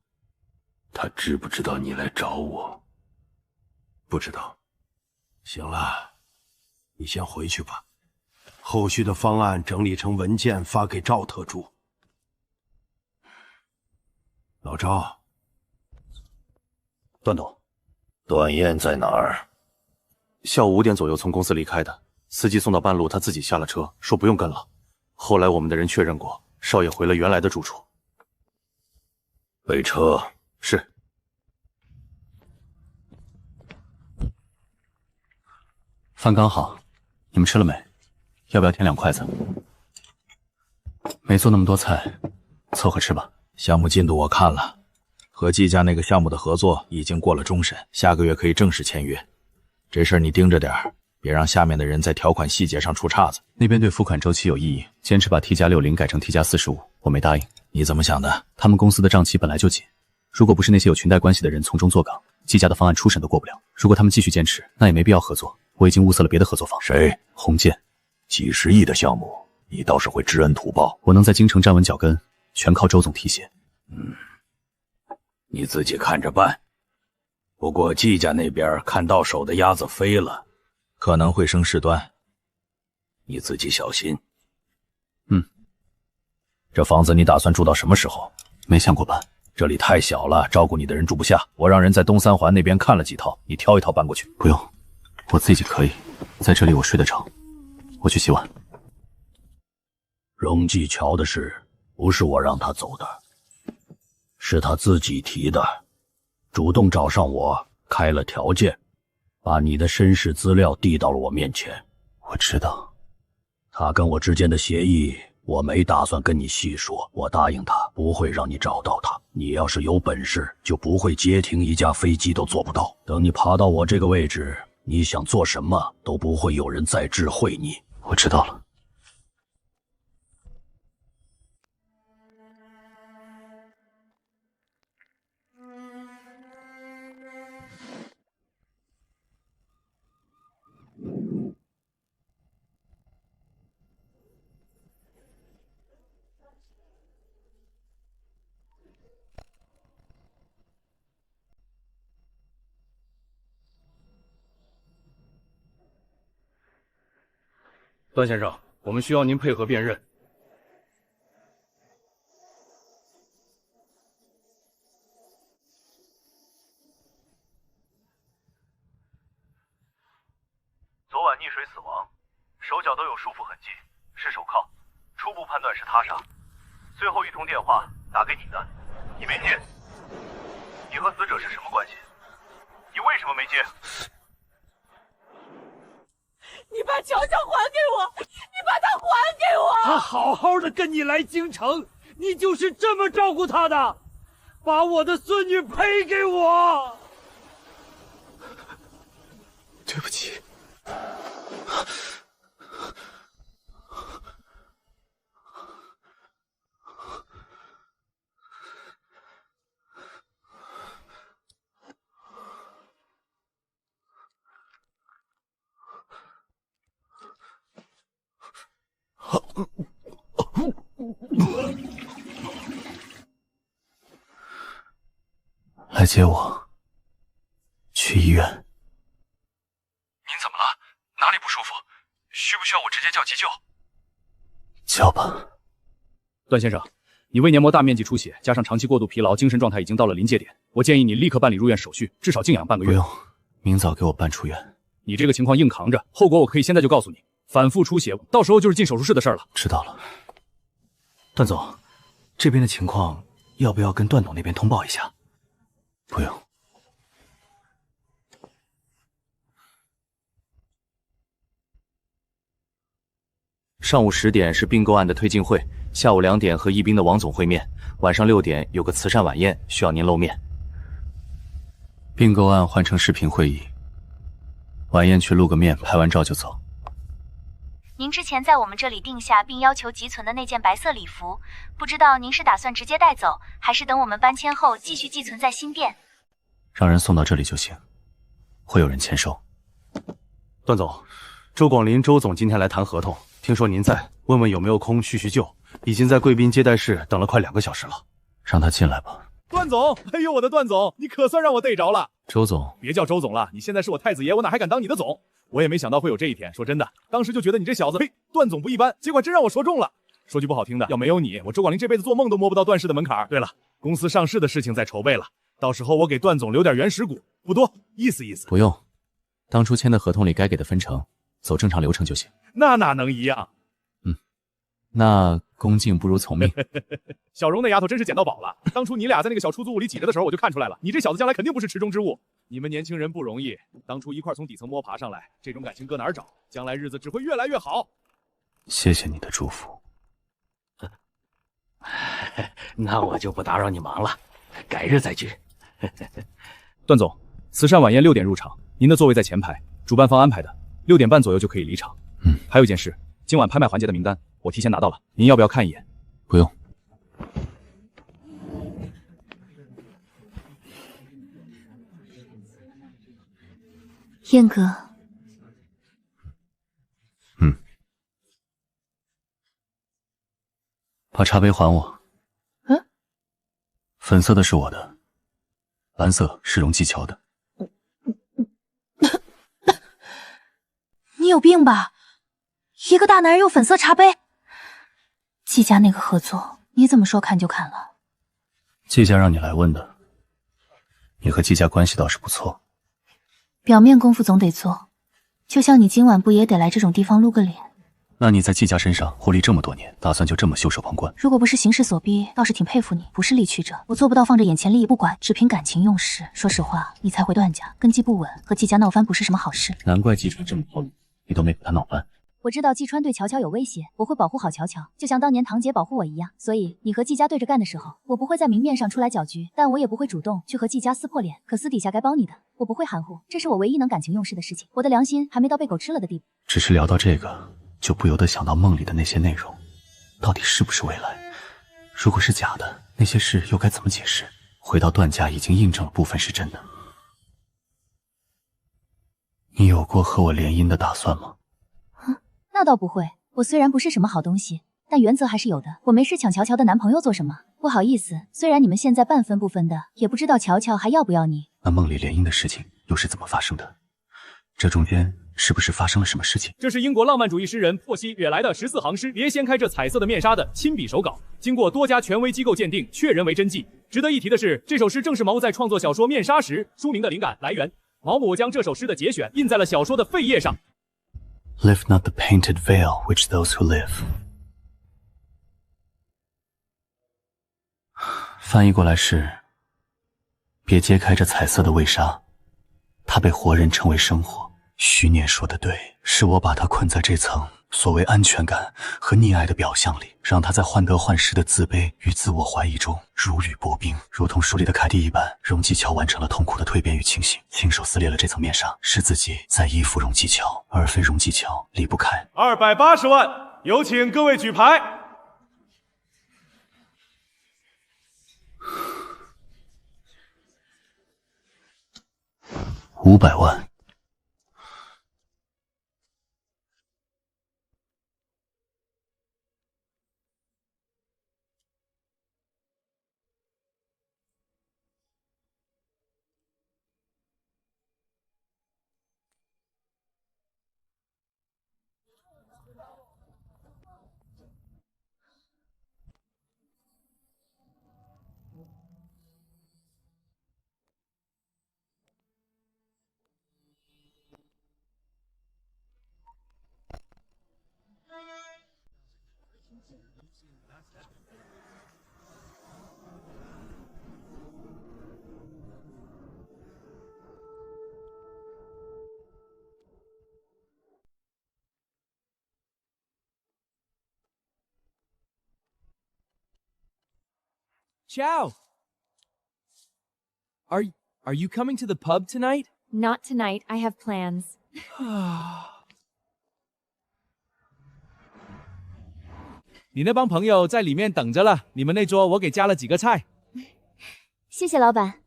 他知不知道你来找我？不知道。行了，你先回去吧，后续的方案整理成文件发给赵特助。老赵，段董，段燕在哪儿？下午5点左右从公司离开的，司机送到半路，他自己下了车，说不用跟了。后来我们的人确认过，少爷回了原来的住处。备车。是。饭刚好，你们吃了没？要不要添2筷子？没做那么多菜，凑合吃吧。项目进度我看了，和季家那个项目的合作已经过了终审，下个月可以正式签约。这事儿你盯着点儿，别让下面的人在条款细节上出岔子。那边对付款周期有异议，坚持把 T+60改成 T+45，我没答应。你怎么想的？他们公司的账期本来就紧，如果不是那些有裙带关系的人从中作梗，季家的方案初审都过不了。如果他们继续坚持，那也没必要合作。我已经物色了别的合作方。谁？鸿渐。几十亿的项目，你倒是会知恩图报。我能在京城站稳脚跟，全靠周总提携。你自己看着办。不过季家那边看到手的鸭子飞了，可能会生事端，你自己小心。这房子你打算住到什么时候？没想过搬，这里太小了，照顾你的人住不下。我让人在东三环那边看了几套，你挑一套搬过去。不用，我自己可以，在这里我睡得着。我去洗碗。荣记桥的事不是我让他走的，是他自己提的，主动找上我，开了条件，把你的身世资料递到了我面前。我知道，他跟我之间的协议我没打算跟你细说，我答应他不会让你找到他。你要是有本事，就不会接停一架飞机都做不到。等你爬到我这个位置，你想做什么都不会有人再智慧你。我知道了。段先生，我们需要您配合辨认。昨晚溺水死亡，手脚都有束缚痕迹，是手铐，初步判断是他杀。最后一通电话打给你的，你没接。你和死者是什么关系？你为什么没接？你把乔乔还给我！你把他还给我！他好好的跟你来京城，你就是这么照顾他的？把我的孙女赔给我！对不起。来接我，去医院。您怎么了？哪里不舒服？需不需要我直接叫急救？叫吧。段先生，你胃黏膜大面积出血，加上长期过度疲劳，精神状态已经到了临界点。我建议你立刻办理入院手续，至少静养半个月。不用，明早给我办出院。你这个情况硬扛着，后果我可以现在就告诉你，反复出血，到时候就是进手术室的事了。知道了。段总，这边的情况要不要跟段董那边通报一下？不用。上午10点是并购案的推进会，下午2点和宜宾的王总会面，晚上6点有个慈善晚宴，需要您露面。并购案换成视频会议，晚宴去露个面，拍完照就走。您之前在我们这里定下并要求寄存的那件白色礼服，不知道您是打算直接带走，还是等我们搬迁后继续寄存在新店？让人送到这里就行，会有人签收。段总，周广林周总今天来谈合同，听说您在，问问有没有空叙叙旧。已经在贵宾接待室等了快2个小时了，让他进来吧。段总，哎呦我的段总，你可算让我逮着了。周总，别叫周总了，你现在是我太子爷，我哪还敢当你的总？我也没想到会有这一天。说真的，当时就觉得你这小子，嘿，段总不一般，结果真让我说中了。说句不好听的，要没有你，我周广林这辈子做梦都摸不到段氏的门槛。对了，公司上市的事情在筹备了，到时候我给段总留点原始股，不多，意思意思。不用，当初签的合同里该给的分成，走正常流程就行。那哪能一样？那恭敬不如从命。小荣那丫头真是捡到宝了，当初你俩在那个小出租屋里挤着的时候，我就看出来了，你这小子将来肯定不是池中之物。你们年轻人不容易，当初一块从底层摸爬上来，这种感情搁哪儿找？将来日子只会越来越好。谢谢你的祝福。那我就不打扰你忙了，改日再聚。段总，慈善晚宴6点入场，您的座位在前排，主办方安排的，6点半左右就可以离场。还有一件事，今晚拍卖环节的名单我提前拿到了，您要不要看一眼？不用。燕哥，把茶杯还我。粉色的是我的，蓝色是荣继桥的。你有病吧？一个大男人用粉色茶杯？季家那个合作，你怎么说砍就砍了？季家让你来问的，你和季家关系倒是不错。表面功夫总得做，就像你今晚不也得来这种地方露个脸？那你在季家身上获利这么多年，打算就这么袖手旁观？如果不是形势所逼，倒是挺佩服你，不是利曲者。我做不到放着眼前利益不管，只凭感情用事。说实话，你才回段家，根基不稳，和季家闹翻不是什么好事。难怪季川这么暴力，你都没和他闹翻。我知道季川对乔乔有威胁，我会保护好乔乔，就像当年堂姐保护我一样。所以你和季家对着干的时候，我不会在明面上出来搅局，但我也不会主动去和季家撕破脸。可私底下该帮你的，我不会含糊，这是我唯一能感情用事的事情。我的良心还没到被狗吃了的地步。只是聊到这个，就不由得想到梦里的那些内容，到底是不是未来？如果是假的，那些事又该怎么解释？回到段家已经印证了部分是真的。你有过和我联姻的打算吗？那倒不会，我虽然不是什么好东西，但原则还是有的。我没事抢乔乔的男朋友做什么？不好意思，虽然你们现在半分不分的，也不知道乔乔还要不要你。那梦里联姻的事情又是怎么发生的？这中间是不是发生了什么事情？这是英国浪漫主义诗人珀西·惹来的14行诗，别掀开这彩色的面纱的亲笔手稿，经过多家权威机构鉴定，确认为真迹。值得一提的是，这首诗正是毛在创作小说《面纱》时书名的灵感来源。毛姆将这首诗的节选印在了小说的扉页上。Lift not the painted veil which those who live。翻译过来是：别揭开这彩色的卫纱，它被活人称为生活。徐念说的对，是我把他困在这层所谓安全感和溺爱的表象里，让他在患得患失的自卑与自我怀疑中如履薄冰，如同书里的凯蒂一般。荣继桥完成了痛苦的蜕变与清醒，亲手撕裂了这层面纱，是自己在依附荣继桥，而非荣继桥离不开。280万，有请各位举牌。500万。Ciao. Are you coming to the pub tonight? Not tonight. I have plans. 你那帮朋友在里面等着了，你们那桌我给加了几个菜。谢谢老板。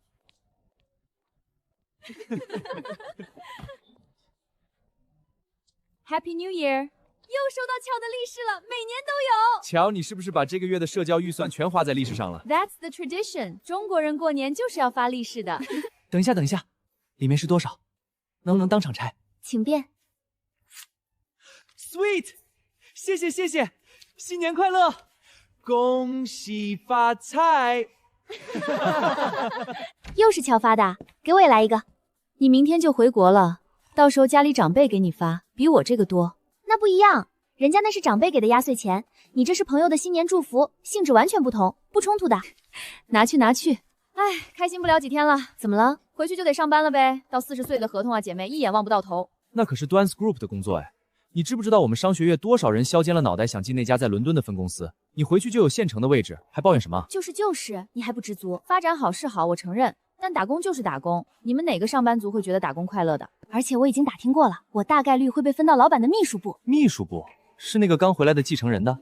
Happy New Year！ 又收到乔的利是了，每年都有。乔，你是不是把这个月的社交预算全花在利是上了？ That's the tradition。中国人过年就是要发利是的。等一下，等一下，里面是多少？能不能当场拆？请便。Sweet， 谢谢谢谢，新年快乐，恭喜发财。又是乔发的，给我也来一个。你明天就回国了，到时候家里长辈给你发，比我这个多。那不一样，人家那是长辈给的压岁钱，你这是朋友的新年祝福，性质完全不同，不冲突的。拿去拿去。哎，开心不了几天了，怎么了？回去就得上班了呗。到40岁的合同啊，姐妹一眼望不到头。那可是 Dance Group 的工作哎，你知不知道我们商学院多少人削尖了脑袋想进那家在伦敦的分公司？你回去就有现成的位置，还抱怨什么？就是，你还不知足。发展好是好，我承认。但打工就是打工，你们哪个上班族会觉得打工快乐的？而且我已经打听过了，我大概率会被分到老板的秘书部。秘书部是那个刚回来的继承人的？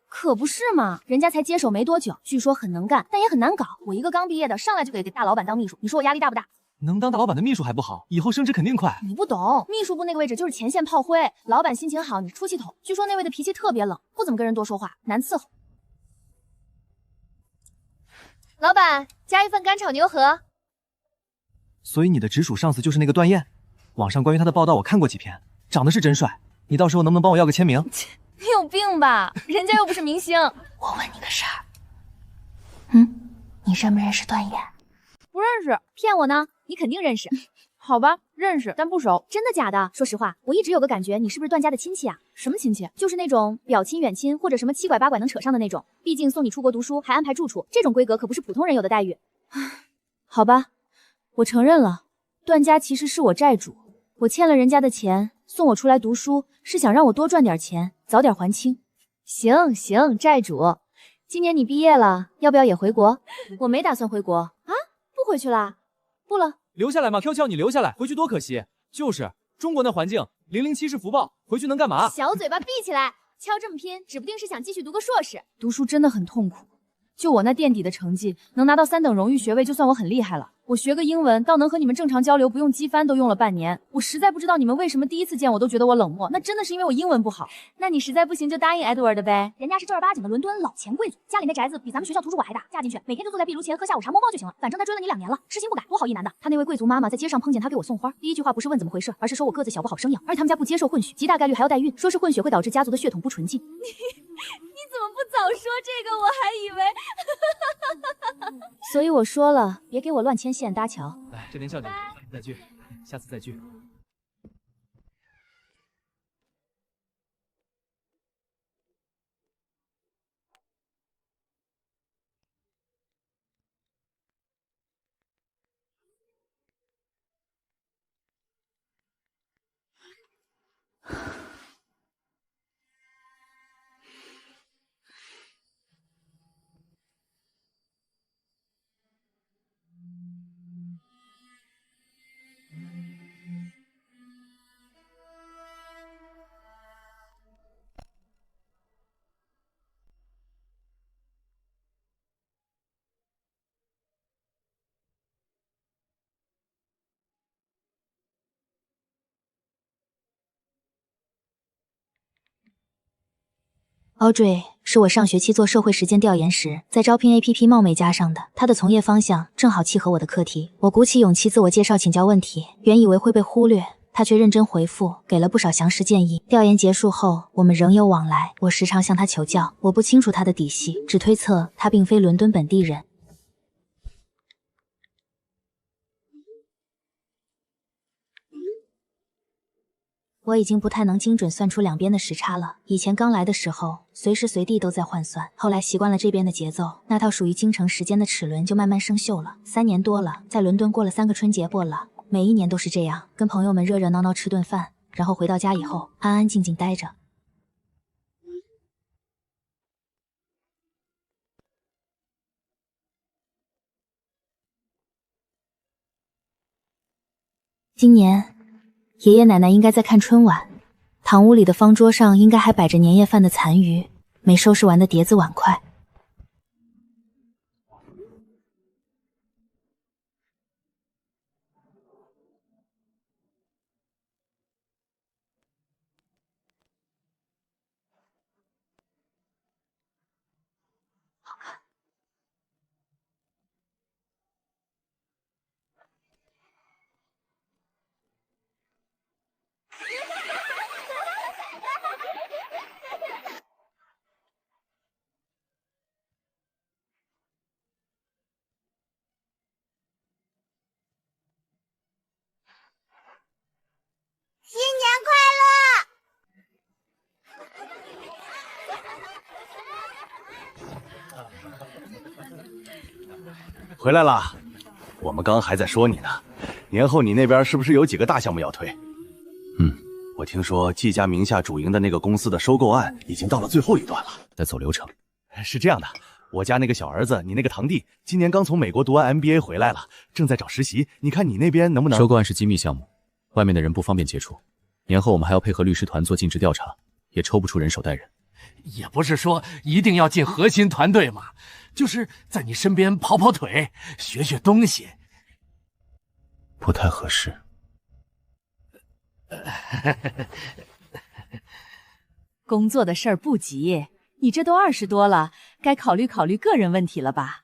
可不是嘛，人家才接手没多久，据说很能干，但也很难搞。我一个刚毕业的，上来就给大老板当秘书，你说我压力大不大？能当大老板的秘书还不好，以后升职肯定快。你不懂，秘书部那个位置就是前线炮灰，老板心情好，你出气筒。据说那位的脾气特别冷，不怎么跟人多说话，难伺候。老板，加一份干炒牛河。所以你的直属上司就是那个段燕？网上关于他的报道我看过几篇，长得是真帅。你到时候能不能帮我要个签名？你有病吧？人家又不是明星。我问你个事儿，你认不认识段燕？不认识。骗我呢？你肯定认识。好吧，认识，但不熟。真的假的？说实话，我一直有个感觉，你是不是段家的亲戚啊？什么亲戚？就是那种表亲、远亲，或者什么七拐八拐能扯上的那种。毕竟送你出国读书，还安排住处，这种规格可不是普通人有的待遇。好吧，我承认了，段家其实是我债主，我欠了人家的钱，送我出来读书，是想让我多赚点钱，早点还清。行行，债主，今年你毕业了，要不要也回国？我没打算回国啊，不回去啦？不了。留下来嘛，悄悄你留下来，回去多可惜。就是中国那环境，007是福报，回去能干嘛？小嘴巴闭起来，敲这么拼，指不定是想继续读个硕士。读书真的很痛苦，就我那垫底的成绩，能拿到3等荣誉学位，就算我很厉害了。我学个英文，到能和你们正常交流，不用机翻都用了半年。我实在不知道你们为什么第一次见我都觉得我冷漠，那真的是因为我英文不好。那你实在不行就答应 Edward 呗，人家是正儿八经的伦敦老钱贵族，家里那宅子比咱们学校图书馆还大，嫁进去每天就坐在壁炉前喝下午茶摸猫就行了。反正他追了你2年了，痴心不改，多好一男的。他那位贵族妈妈在街上碰见他给我送花，第一句话不是问怎么回事，而是说我个子小不好生养，而且他们家不接受混血，极大概率还要代孕，说是混血会导致家族的血统不纯净。你怎么不早说这个？我还以为……所以我说了，别给我乱牵线搭桥。来，这点笑点，再聚，下次再聚。Audrey 是我上学期做社会实践调研时，在招聘 APP 冒昧加上的。她的从业方向正好契合我的课题。我鼓起勇气自我介绍请教问题，原以为会被忽略，她却认真回复，给了不少详实建议。调研结束后，我们仍有往来。我时常向她求教，我不清楚她的底细，只推测她并非伦敦本地人。我已经不太能精准算出两边的时差了。以前刚来的时候，随时随地都在换算，后来习惯了这边的节奏，那套属于京城时间的齿轮就慢慢生锈了。3年多了，在伦敦过了3个春节过了，每一年都是这样，跟朋友们热热闹闹吃顿饭，然后回到家以后，安安静静待着。今年爷爷奶奶应该在看春晚，堂屋里的方桌上应该还摆着年夜饭的残余，没收拾完的碟子碗筷。新年回来啦！我们刚还在说你呢，年后你那边是不是有几个大项目要推？我听说季家名下主营的那个公司的收购案已经到了最后一段了，在走流程。是这样的，我家那个小儿子，你那个堂弟，今年刚从美国读完 MBA 回来了，正在找实习。你看你那边能不能？收购案是机密项目，外面的人不方便接触。年后我们还要配合律师团做尽职调查，也抽不出人手带人。也不是说一定要进核心团队嘛，就是在你身边跑跑腿，学学东西。不太合适。工作的事儿不急，你这都20多了，该考虑考虑个人问题了吧？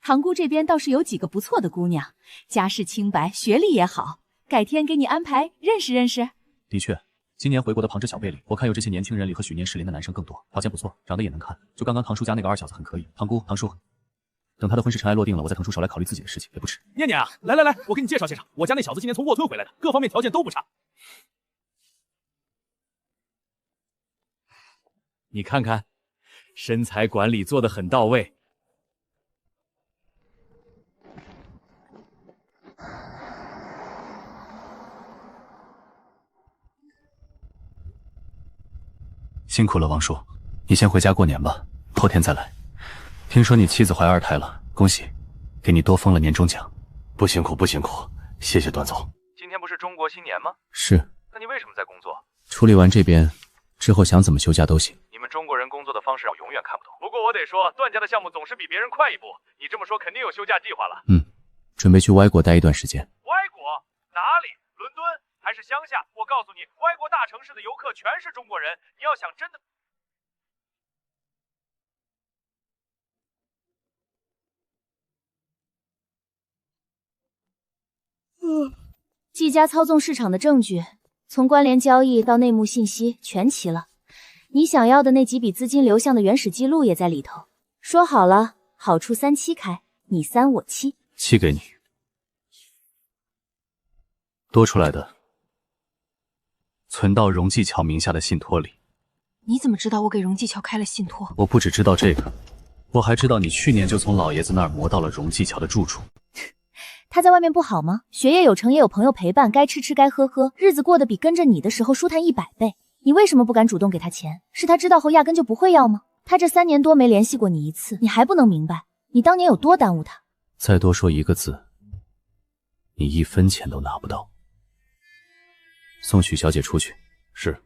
堂姑这边倒是有几个不错的姑娘，家世清白，学历也好，改天给你安排认识认识。的确，今年回国的旁支小辈里，我看有这些年轻人里和许念适龄的男生更多，条件不错，长得也能看。就刚刚唐叔家那个二小子很可以。堂姑、堂叔，等他的婚事尘埃落定了，我再腾出手来考虑自己的事情，也不迟。念念啊，来来来，我给你介绍介绍，我家那小子今年从沃顿回来的，各方面条件都不差。你看看，身材管理做得很到位。辛苦了，王叔，你先回家过年吧，后天再来。听说你妻子怀2胎了，恭喜，给你多封了年终奖。不辛苦不辛苦，谢谢段总。今天不是中国新年吗？是。那你为什么在工作？处理完这边之后，想怎么休假都行。你们中国人工作的方式我永远看不懂。不过我得说，段家的项目总是比别人快一步。你这么说，肯定有休假计划了。准备去歪国待一段时间。歪国哪里？伦敦还是乡下？我告诉你，歪国大城市的游客全是中国人。你要想真的……季家操纵市场的证据，从关联交易到内幕信息全齐了。你想要的那几笔资金流向的原始记录也在里头。说好了，好处3期开，你3我7。7给你，多出来的存到荣记桥名下的信托里。你怎么知道我给荣记桥开了信托？我不只知道这个，我还知道你去年就从老爷子那儿磨到了荣记桥的住处。他在外面不好吗？学业有成，也有朋友陪伴，该吃吃该喝喝，日子过得比跟着你的时候舒坦100倍。你为什么不敢主动给他钱？是他知道后压根就不会要吗？他这3年多没联系过你一次，你还不能明白你当年有多耽误他？再多说一个字，你1分钱都拿不到。送许小姐出去。是。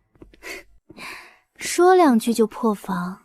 说2句就破防。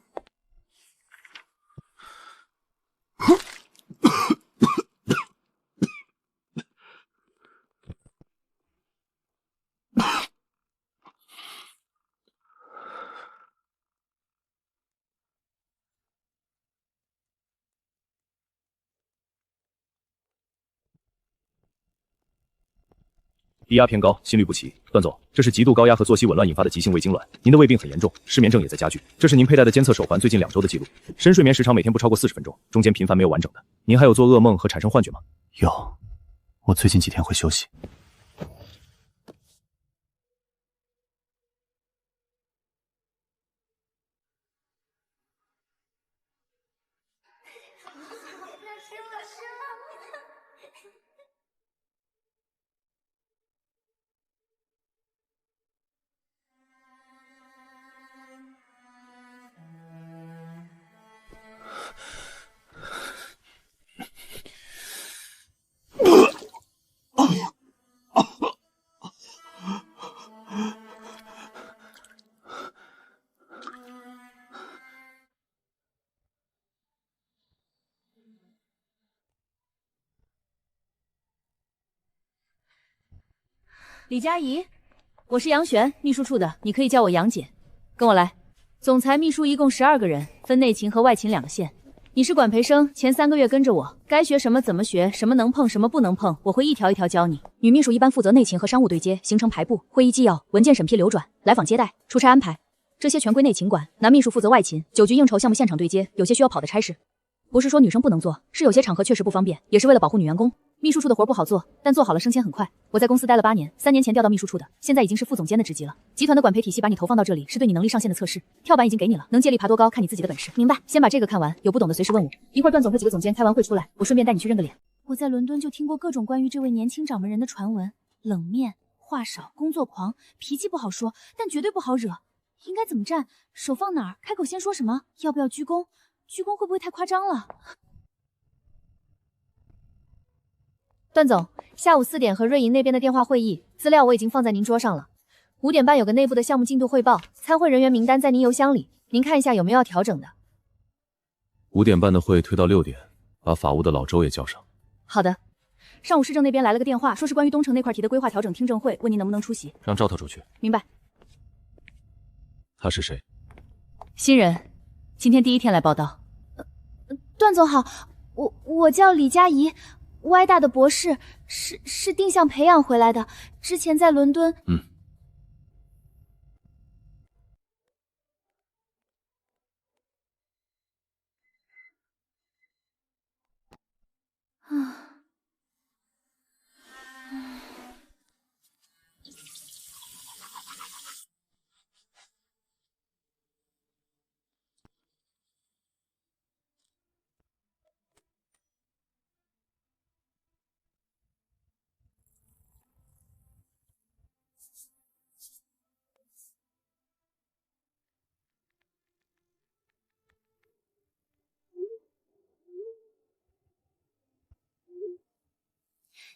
低压偏高，心律不齐。段总，这是极度高压和作息紊乱引发的急性胃痉挛，您的胃病很严重，失眠症也在加剧。这是您佩戴的监测手环最近2周的记录，深睡眠时长每天不超过40分钟，中间频繁没有完整的。您还有做噩梦和产生幻觉吗？有，我最近几天会休息。李佳怡，我是杨璇，秘书处的，你可以叫我杨姐。跟我来。总裁秘书一共12个人，分内勤和外勤2个线。你是管培生，前3个月跟着我，该学什么怎么学，什么能碰什么不能碰，我会一条一条教你。女秘书一般负责内勤和商务对接、行程排布、会议纪要、文件审批流转、来访接待、出差安排，这些全归内勤管。男秘书负责外勤，酒局应酬、项目现场对接，有些需要跑的差事。不是说女生不能做，是有些场合确实不方便，也是为了保护女员工。秘书处的活不好做，但做好了升迁很快。我在公司待了8年，3年前调到秘书处的，现在已经是副总监的职级了。集团的管培体系把你投放到这里，是对你能力上限的测试。跳板已经给你了，能借力爬多高，看你自己的本事。明白？先把这个看完，有不懂的随时问我。一会儿段总和几个总监开完会出来，我顺便带你去认个脸。我在伦敦就听过各种关于这位年轻掌门人的传闻，冷面、话少、工作狂，脾气不好说，但绝对不好惹。应该怎么站？手放哪儿？开口先说什么？要不要鞠躬？鞠躬会不会太夸张了？段总，下午4点和瑞银那边的电话会议，资料我已经放在您桌上了。5点半有个内部的项目进度汇报，参会人员名单在您邮箱里，您看一下有没有要调整的。5点半的会推到6点，把法务的老周也叫上。好的。上午市政那边来了个电话，说是关于东城那块提的规划调整听证会，问您能不能出席。让赵特出去。明白。他是谁？新人，今天第一天来报道。段总好，我叫李佳怡。歪大的博士是定向培养回来的，之前在伦敦。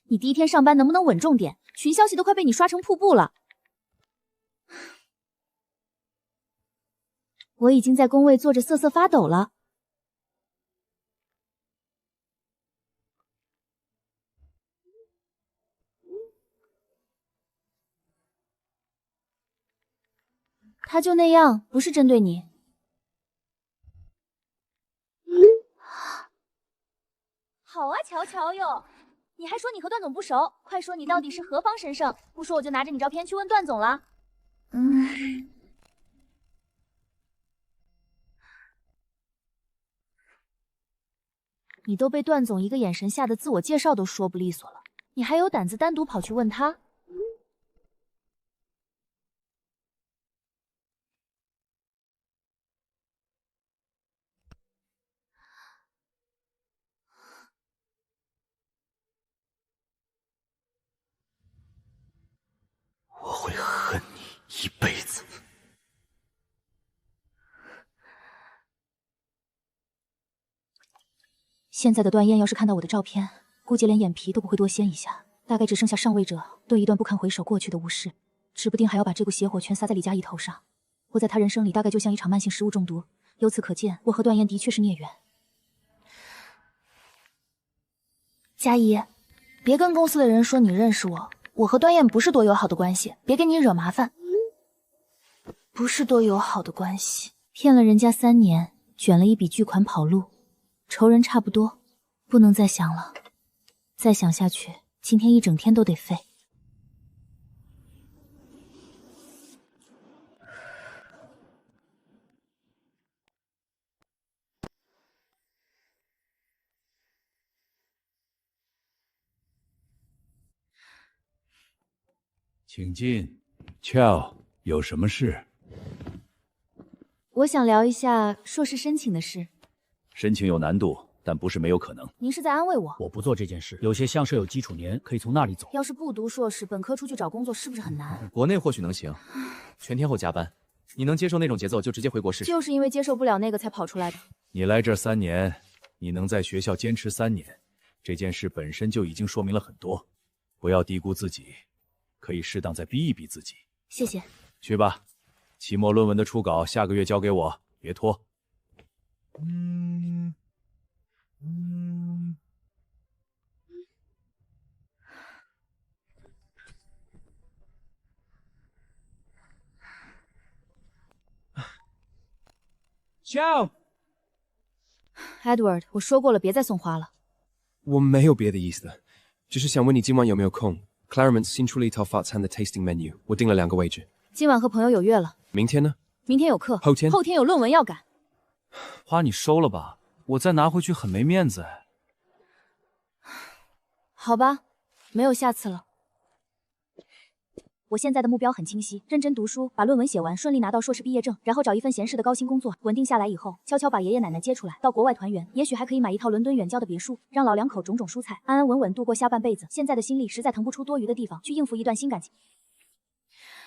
你第一天上班能不能稳重点？群消息都快被你刷成瀑布了。我已经在工位坐着瑟瑟发抖了。他就那样，不是针对你。好啊，乔乔哟。你还说你和段总不熟，快说你到底是何方神圣？不说我就拿着你照片去问段总了。你都被段总一个眼神吓得自我介绍都说不利索了，你还有胆子单独跑去问他？我会恨你一辈子。现在的段燕要是看到我的照片，估计连眼皮都不会多掀一下，大概只剩下上位者对一段不堪回首过去的无视，指不定还要把这股邪火全撒在李佳怡头上。我在他人生里大概就像一场慢性食物中毒，由此可见，我和段燕的确是孽缘。佳怡，别跟公司的人说你认识我，我和段燕不是多友好的关系，别给你惹麻烦。不是多友好的关系，骗了人家3年，卷了一笔巨款跑路，仇人差不多，不能再想了，再想下去，今天一整天都得废。请进，乔，有什么事？我想聊一下硕士申请的事。申请有难度，但不是没有可能。您是在安慰我？我不做这件事，有些像是有基础年，可以从那里走。要是不读硕士，本科出去找工作是不是很难？国内或许能行，全天候加班，你能接受那种节奏就直接回国试试。就是因为接受不了那个才跑出来的。你来这3年，你能在学校坚持3年，这件事本身就已经说明了很多。不要低估自己，可以适当再逼一逼自己。谢谢。去吧，期末论文的初稿下个月交给我，别拖。Edward， 我说过了，别再送花了。我没有别的意思，只是想问你今晚有没有空 ？Clarence 新出了一套法餐的 tasting menu， 我订了2个位置。今晚和朋友有约了。明天呢？明天有课。后天有论文要赶。花你收了吧，我再拿回去很没面子哎。好吧，没有下次了。我现在的目标很清晰，认真读书，把论文写完，顺利拿到硕士毕业证，然后找一份闲适的高薪工作，稳定下来以后，悄悄把爷爷奶奶接出来，到国外团圆，也许还可以买一套伦敦远郊的别墅，让老两口种种蔬菜，安安稳稳度过下半辈子。现在的心力实在腾不出多余的地方去应付一段新感情。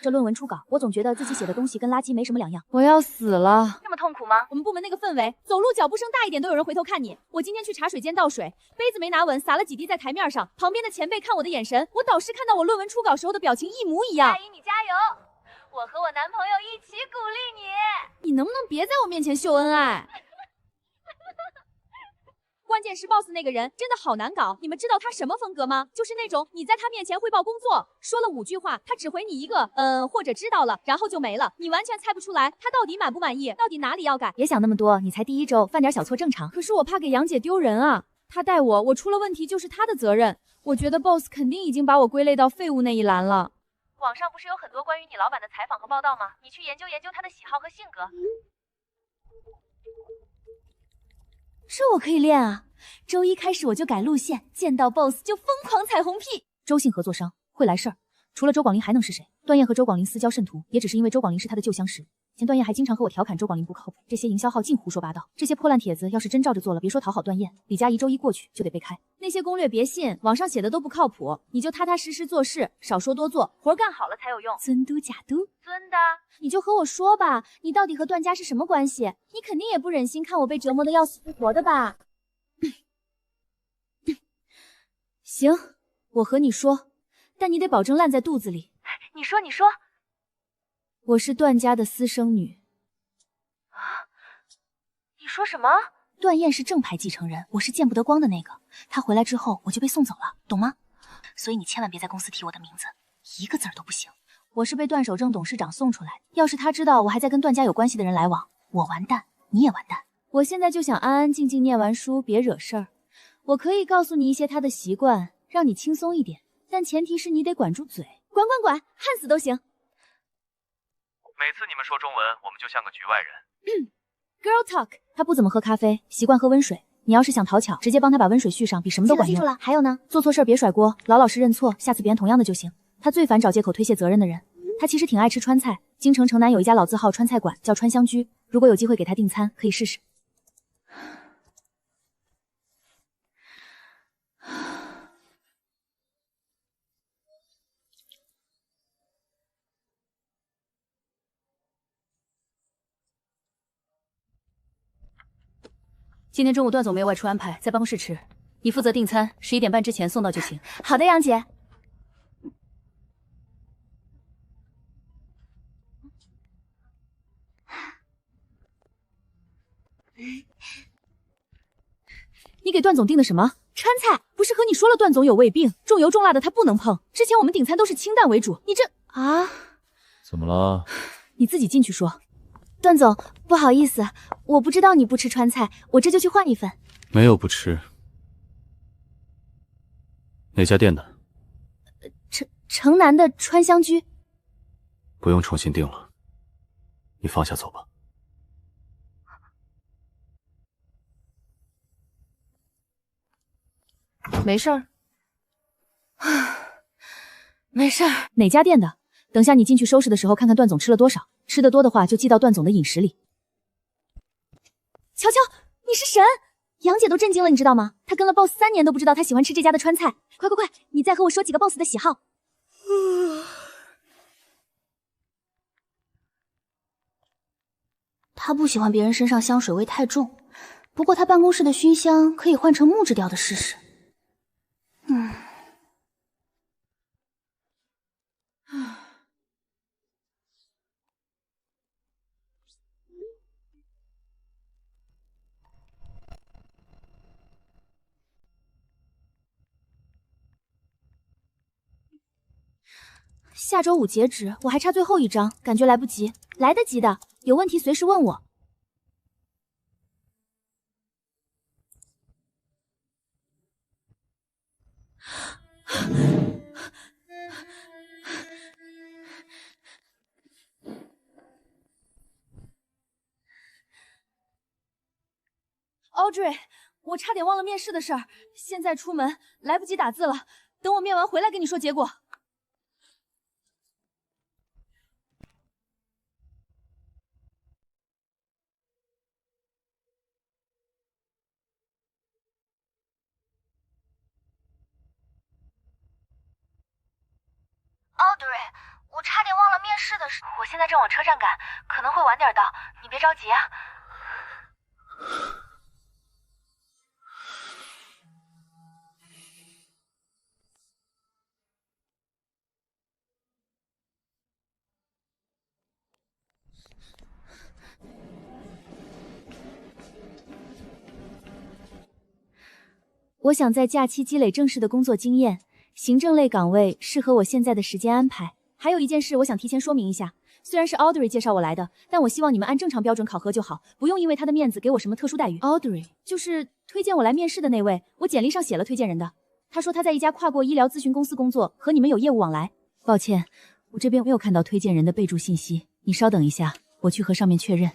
这论文初稿，我总觉得自己写的东西跟垃圾没什么两样。我要死了！这么痛苦吗？我们部门那个氛围，走路脚步声大一点都有人回头看你。我今天去茶水间倒水，杯子没拿稳，洒了几滴在台面上。旁边的前辈看我的眼神，我导师看到我论文初稿时候的表情一模一样。阿姨，你加油！我和我男朋友一起鼓励你。你能不能别在我面前秀恩爱？关键是 boss 那个人真的好难搞，你们知道他什么风格吗？就是那种你在他面前汇报工作，说了5句话，他只回你一个或者知道了，然后就没了，你完全猜不出来他到底满不满意，到底哪里要改。别想那么多，你才第1周，犯点小错正常。可是我怕给杨姐丢人啊，她带我出了问题就是她的责任。我觉得 boss 肯定已经把我归类到废物那一栏了。网上不是有很多关于你老板的采访和报道吗？你去研究研究他的喜好和性格。这我可以练啊！周1开始我就改路线，见到 boss 就疯狂彩虹屁。周姓合作商会来事儿，除了周广林还能是谁？段燕和周广林私交甚笃，也只是因为周广林是他的旧相识。以前段燕还经常和我调侃周广林不靠谱，这些营销号净胡说八道。这些破烂帖子要是真照着做了，别说讨好段燕，李佳怡周1过去就得被开。那些攻略别信，网上写的都不靠谱，你就踏踏实实做事，少说多做，活干好了才有用。尊嘟假嘟，尊的，你就和我说吧，你到底和段家是什么关系？你肯定也不忍心看我被折磨的要死不活的吧？行，我和你说，但你得保证烂在肚子里。你说，我是段家的私生女。你说什么？段燕是正牌继承人，我是见不得光的那个。她回来之后，我就被送走了，懂吗？所以你千万别在公司提我的名字，一个字儿都不行。我是被段守正董事长送出来的，要是他知道我还在跟段家有关系的人来往，我完蛋，你也完蛋。我现在就想安安静静念完书，别惹事儿。我可以告诉你一些他的习惯，让你轻松一点，但前提是你得管住嘴，管，焊死都行。每次你们说中文，我们就像个局外人。Girl talk。他不怎么喝咖啡，习惯喝温水。你要是想讨巧，直接帮他把温水续上，比什么都管用。记住了。还有呢，做错事儿别甩锅，老老实认错，下次别人同样的就行。他最烦找借口推卸责任的人。他其实挺爱吃川菜，京城城南有一家老字号川菜馆，叫川香居。如果有机会给他订餐，可以试试。今天中午段总没有外出安排，在办公室吃，你负责订餐，11点半之前送到就行。好的，杨姐。你给段总订的什么？川菜？不是和你说了段总有胃病，重油重辣的他不能碰。之前我们订餐都是清淡为主，你这啊？怎么了？你自己进去说。段总，不好意思，我不知道你不吃川菜，我这就去换一份。没有不吃。哪家店的？城南的川香居。不用重新订了，你放下走吧。没事儿。没事儿。哪家店的？等下你进去收拾的时候，看看段总吃了多少，吃得多的话就记到段总的饮食里。乔乔，你是神！杨姐都震惊了，你知道吗？她跟了 boss 3年都不知道他喜欢吃这家的川菜。快，你再和我说几个 boss 的喜好。他不喜欢别人身上香水味太重，不过他办公室的熏香可以换成木质调的试试。下周5截止，我还差最后1张，感觉来不及。来得及的，有问题随时问我。Audrey， 我差点忘了面试的事儿，现在出门来不及打字了，等我面完回来跟你说结果。Audrey， 我差点忘了面试的事，我现在正往车站赶，可能会晚点到，你别着急啊。我想在假期积累正式的工作经验，行政类岗位适合我现在的时间安排。还有一件事，我想提前说明一下，虽然是 Audrey 介绍我来的，但我希望你们按正常标准考核就好，不用因为她的面子给我什么特殊待遇。Audrey 就是推荐我来面试的那位，我简历上写了推荐人的。他说他在一家跨国医疗咨询公司工作，和你们有业务往来。抱歉，我这边没有看到推荐人的备注信息，你稍等一下，我去和上面确认。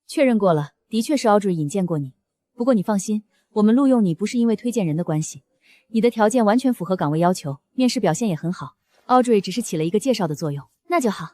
确认过了，的确是 Audrey 引荐过你。不过你放心，我们录用你不是因为推荐人的关系，你的条件完全符合岗位要求，面试表现也很好。Audrey 只是起了一个介绍的作用，那就好。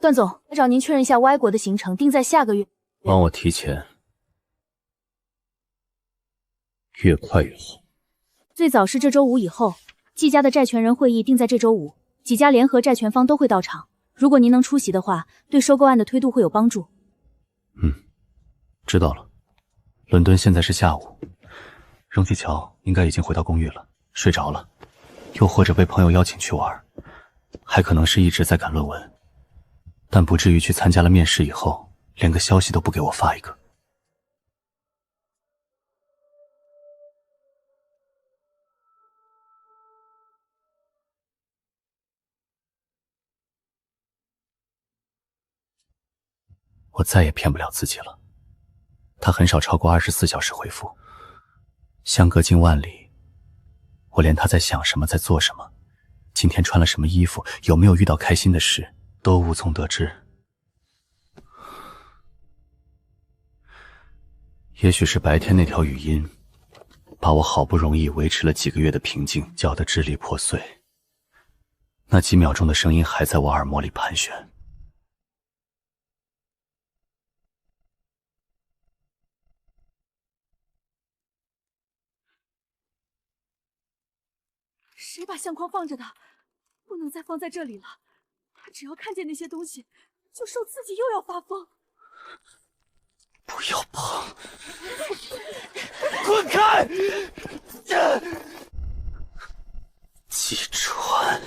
段总，找您确认一下歪国的行程，定在下个月。帮我提前，越快越好。最早是这周5以后。季家的债权人会议定在这周5，几家联合债权方都会到场。如果您能出席的话，对收购案的推动会有帮助。知道了。伦敦现在是下午，荣继桥应该已经回到公寓了，睡着了，又或者被朋友邀请去玩，还可能是一直在赶论文。但不至于去参加了面试以后，连个消息都不给我发一个。我再也骗不了自己了。他很少超过24小时回复，相隔近万里，我连他在想什么，在做什么，今天穿了什么衣服，有没有遇到开心的事，都无从得知。也许是白天那条语音，把我好不容易维持了几个月的平静搅得支离破碎。那几秒钟的声音还在我耳膜里盘旋。谁把相框放着的？不能再放在这里了。他只要看见那些东西，就受刺激又要发疯。不要碰！滚开！季川，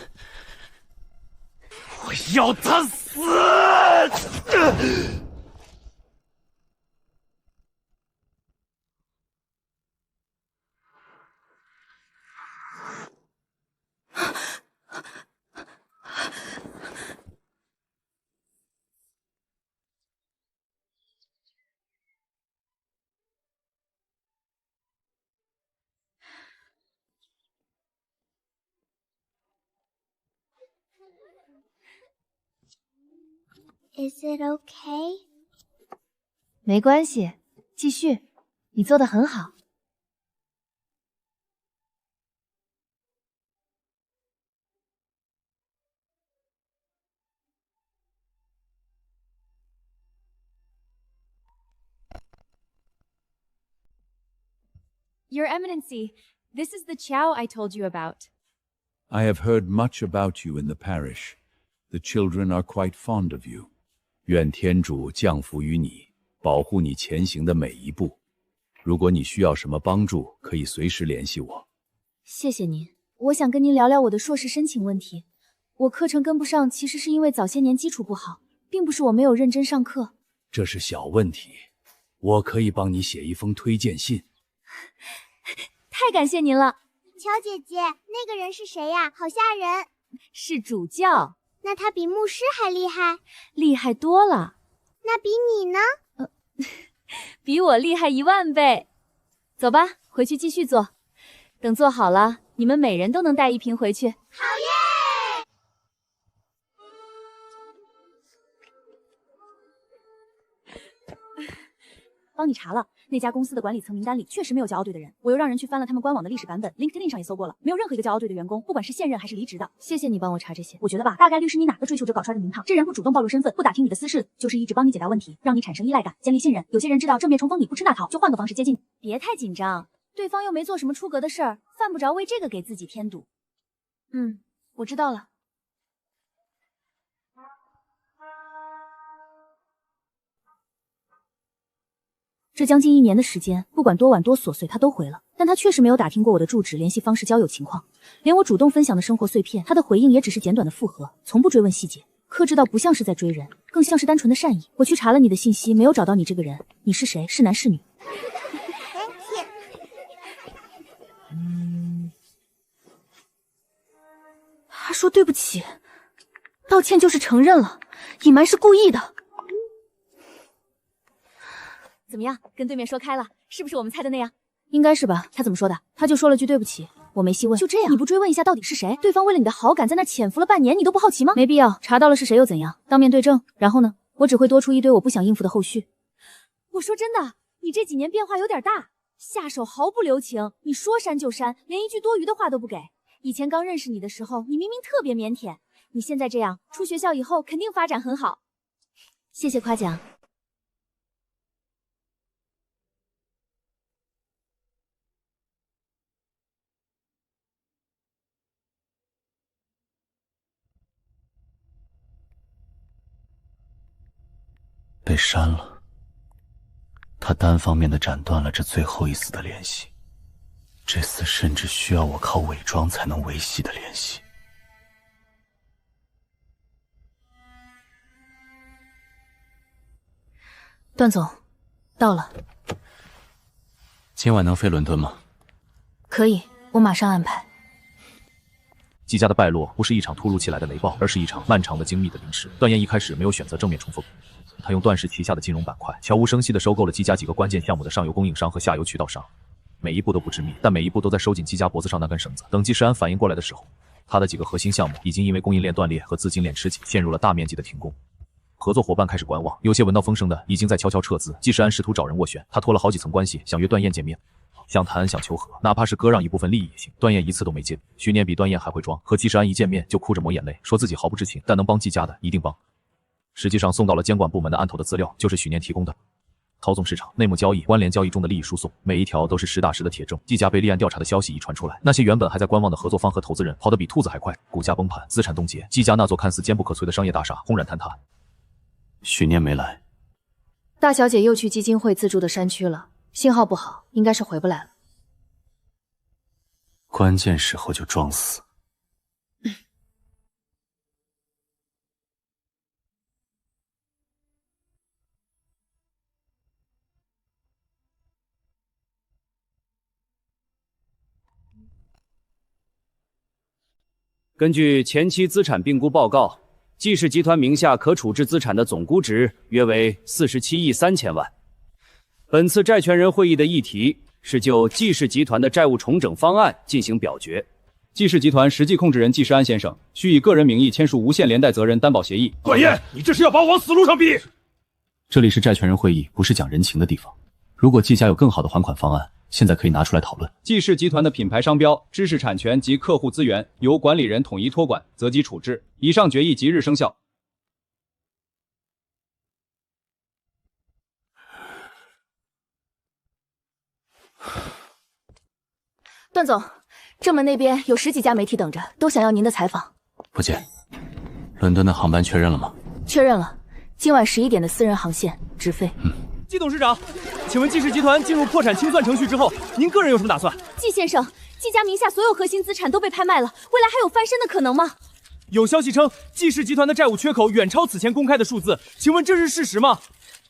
我要他死！Is it okay? 没关系，继续，你做得很好。Your Eminency, this is the Chow I told you about. I have heard much about you in the parish. The children are quite fond of you. 愿天主降福于你，保护你前行的每一步。如果你需要什么帮助，可以随时联系我。谢谢您，我想跟您聊聊我的硕士申请问题。我课程跟不上，其实是因为早些年基础不好，并不是我没有认真上课。这是小问题，我可以帮你写一封推荐信。太感谢您了。乔姐姐，那个人是谁呀？好吓人。是主教。那他比牧师还厉害？厉害多了。那比你呢？比我厉害10000倍。走吧，回去继续做。等做好了，你们每人都能带1瓶回去。好耶！帮你查了，那家公司的管理层名单里确实没有骄傲队的人，我又让人去翻了他们官网的历史版本 ，LinkedIn 上也搜过了，没有任何一个骄傲队的员工，不管是现任还是离职的。谢谢你帮我查这些，我觉得吧，大概率是你哪个追求者搞出来的名堂。这人不主动暴露身份，不打听你的私事，就是一直帮你解答问题，让你产生依赖感，建立信任。有些人知道正面冲锋你不吃那套，就换个方式接近你。别太紧张，对方又没做什么出格的事儿，犯不着为这个给自己添堵。我知道了。这将近1年的时间，不管多晚多琐碎，他都回了，但他确实没有打听过我的住址、联系方式、交友情况，连我主动分享的生活碎片，他的回应也只是简短的附和，从不追问细节，克制到不像是在追人，更像是单纯的善意。我去查了你的信息，没有找到你这个人，你是谁？是男是女？他说对不起，道歉就是承认了，隐瞒是故意的。怎么样，跟对面说开了，是不是我们猜的那样？应该是吧。他怎么说的？他就说了句对不起，我没细问。就这样？你不追问一下到底是谁？对方为了你的好感在那潜伏了半年，你都不好奇吗？没必要，查到了是谁又怎样？当面对证，然后呢？我只会多出一堆我不想应付的后续。我说真的，你这几年变化有点大，下手毫不留情，你说删就删，连一句多余的话都不给。以前刚认识你的时候，你明明特别腼腆，你现在这样，出学校以后肯定发展很好。谢谢夸奖。被删了，他单方面的斩断了这最后一丝的联系，这丝甚至需要我靠伪装才能维系的联系。段总，到了。今晚能飞伦敦吗？可以，我马上安排。季家的败落不是一场突如其来的雷暴，而是一场漫长的精密的临时。段燕一开始没有选择正面冲锋，他用段氏旗下的金融板块悄无声息地收购了季家几个关键项目的上游供应商和下游渠道商，每一步都不致密，但每一步都在收紧季家脖子上那根绳子。等季世安反应过来的时候，他的几个核心项目已经因为供应链断裂和资金链吃紧，陷入了大面积的停工。合作伙伴开始观望，有些闻到风声的已经在悄悄撤资。季世安试图找人斡旋，他托了好几层关系，想约段燕见面。想谈想求和，哪怕是割让一部分利益也行。段燕一次都没接。徐念比段燕还会装，和季世安一见面就哭着抹眼泪，说自己毫不知情，但能帮季家的一定帮。实际上送到了监管部门的案头的资料就是许念提供的，操纵市场、内幕交易、关联交易中的利益输送，每一条都是实打实的铁证。季家被立案调查的消息一传出来，那些原本还在观望的合作方和投资人跑得比兔子还快，股价崩盘，资产冻结，季家那座看似坚不可摧的商业大厦轰然坍塌。许念没来，大小姐又去基金会自助的山区了，信号不好，应该是回不来了。关键时候就装死。根据前期资产并估报告，季氏集团名下可处置资产的总估值约为47亿3千万。本次债权人会议的议题是就季氏集团的债务重整方案进行表决。季氏集团实际控制人季世安先生需以个人名义签署无限连带责任担保协议。段燕，你这是要把我往死路上逼！这里是债权人会议，不是讲人情的地方。如果季家有更好的还款方案，现在可以拿出来讨论。季氏集团的品牌商标、知识产权及客户资源由管理人统一托管，择机处置。以上决议即日生效。段总，正门那边有10几家媒体等着，都想要您的采访。不见。伦敦的航班确认了吗？确认了，今晚11点的私人航线直飞。季董事长，请问季氏集团进入破产清算程序之后，您个人有什么打算？季先生，季家名下所有核心资产都被拍卖了，未来还有翻身的可能吗？有消息称，季氏集团的债务缺口远超此前公开的数字，请问这是事实吗？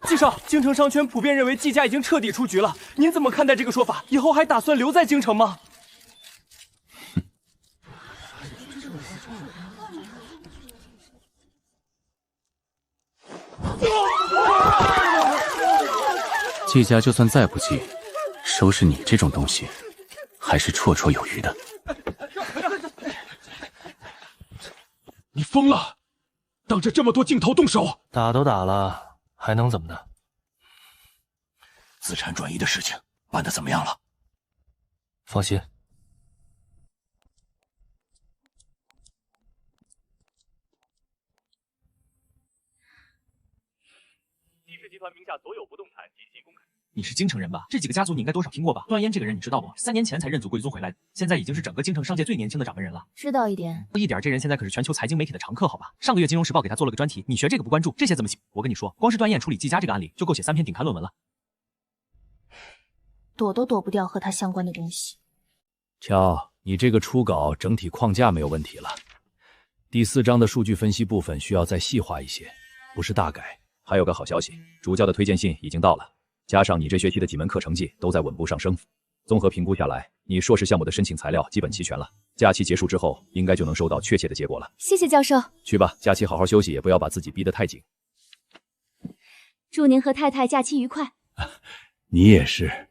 季少，京城商圈普遍认为季家已经彻底出局了，您怎么看待这个说法？以后还打算留在京城吗？季家就算再不济，收拾你这种东西，还是绰绰有余的。你疯了！当着这么多镜头动手，打都打了，还能怎么的？资产转移的事情办得怎么样了？放心。季氏集团名下所有不动产进行公开。你是京城人吧？这几个家族你应该多少听过吧？段嫣这个人你知道不？3年前才认祖归宗回来的，现在已经是整个京城商界最年轻的掌门人了。知道一点。这人现在可是全球财经媒体的常客，好吧？上个月《金融时报》给他做了个专题，你学这个不关注，这些怎么写？我跟你说，光是段嫣处理季家这个案例，就够写3篇顶刊论文了。躲都躲不掉和他相关的东西。乔，你这个初稿整体框架没有问题了，第4章的数据分析部分需要再细化一些，不是大改。还有个好消息，主教的推荐信已经到了，加上你这学期的几门课成绩都在稳步上升，综合评估下来，你硕士项目的申请材料基本齐全了。假期结束之后，应该就能收到确切的结果了。谢谢教授。去吧，假期好好休息，也不要把自己逼得太紧。祝您和太太假期愉快。你也是。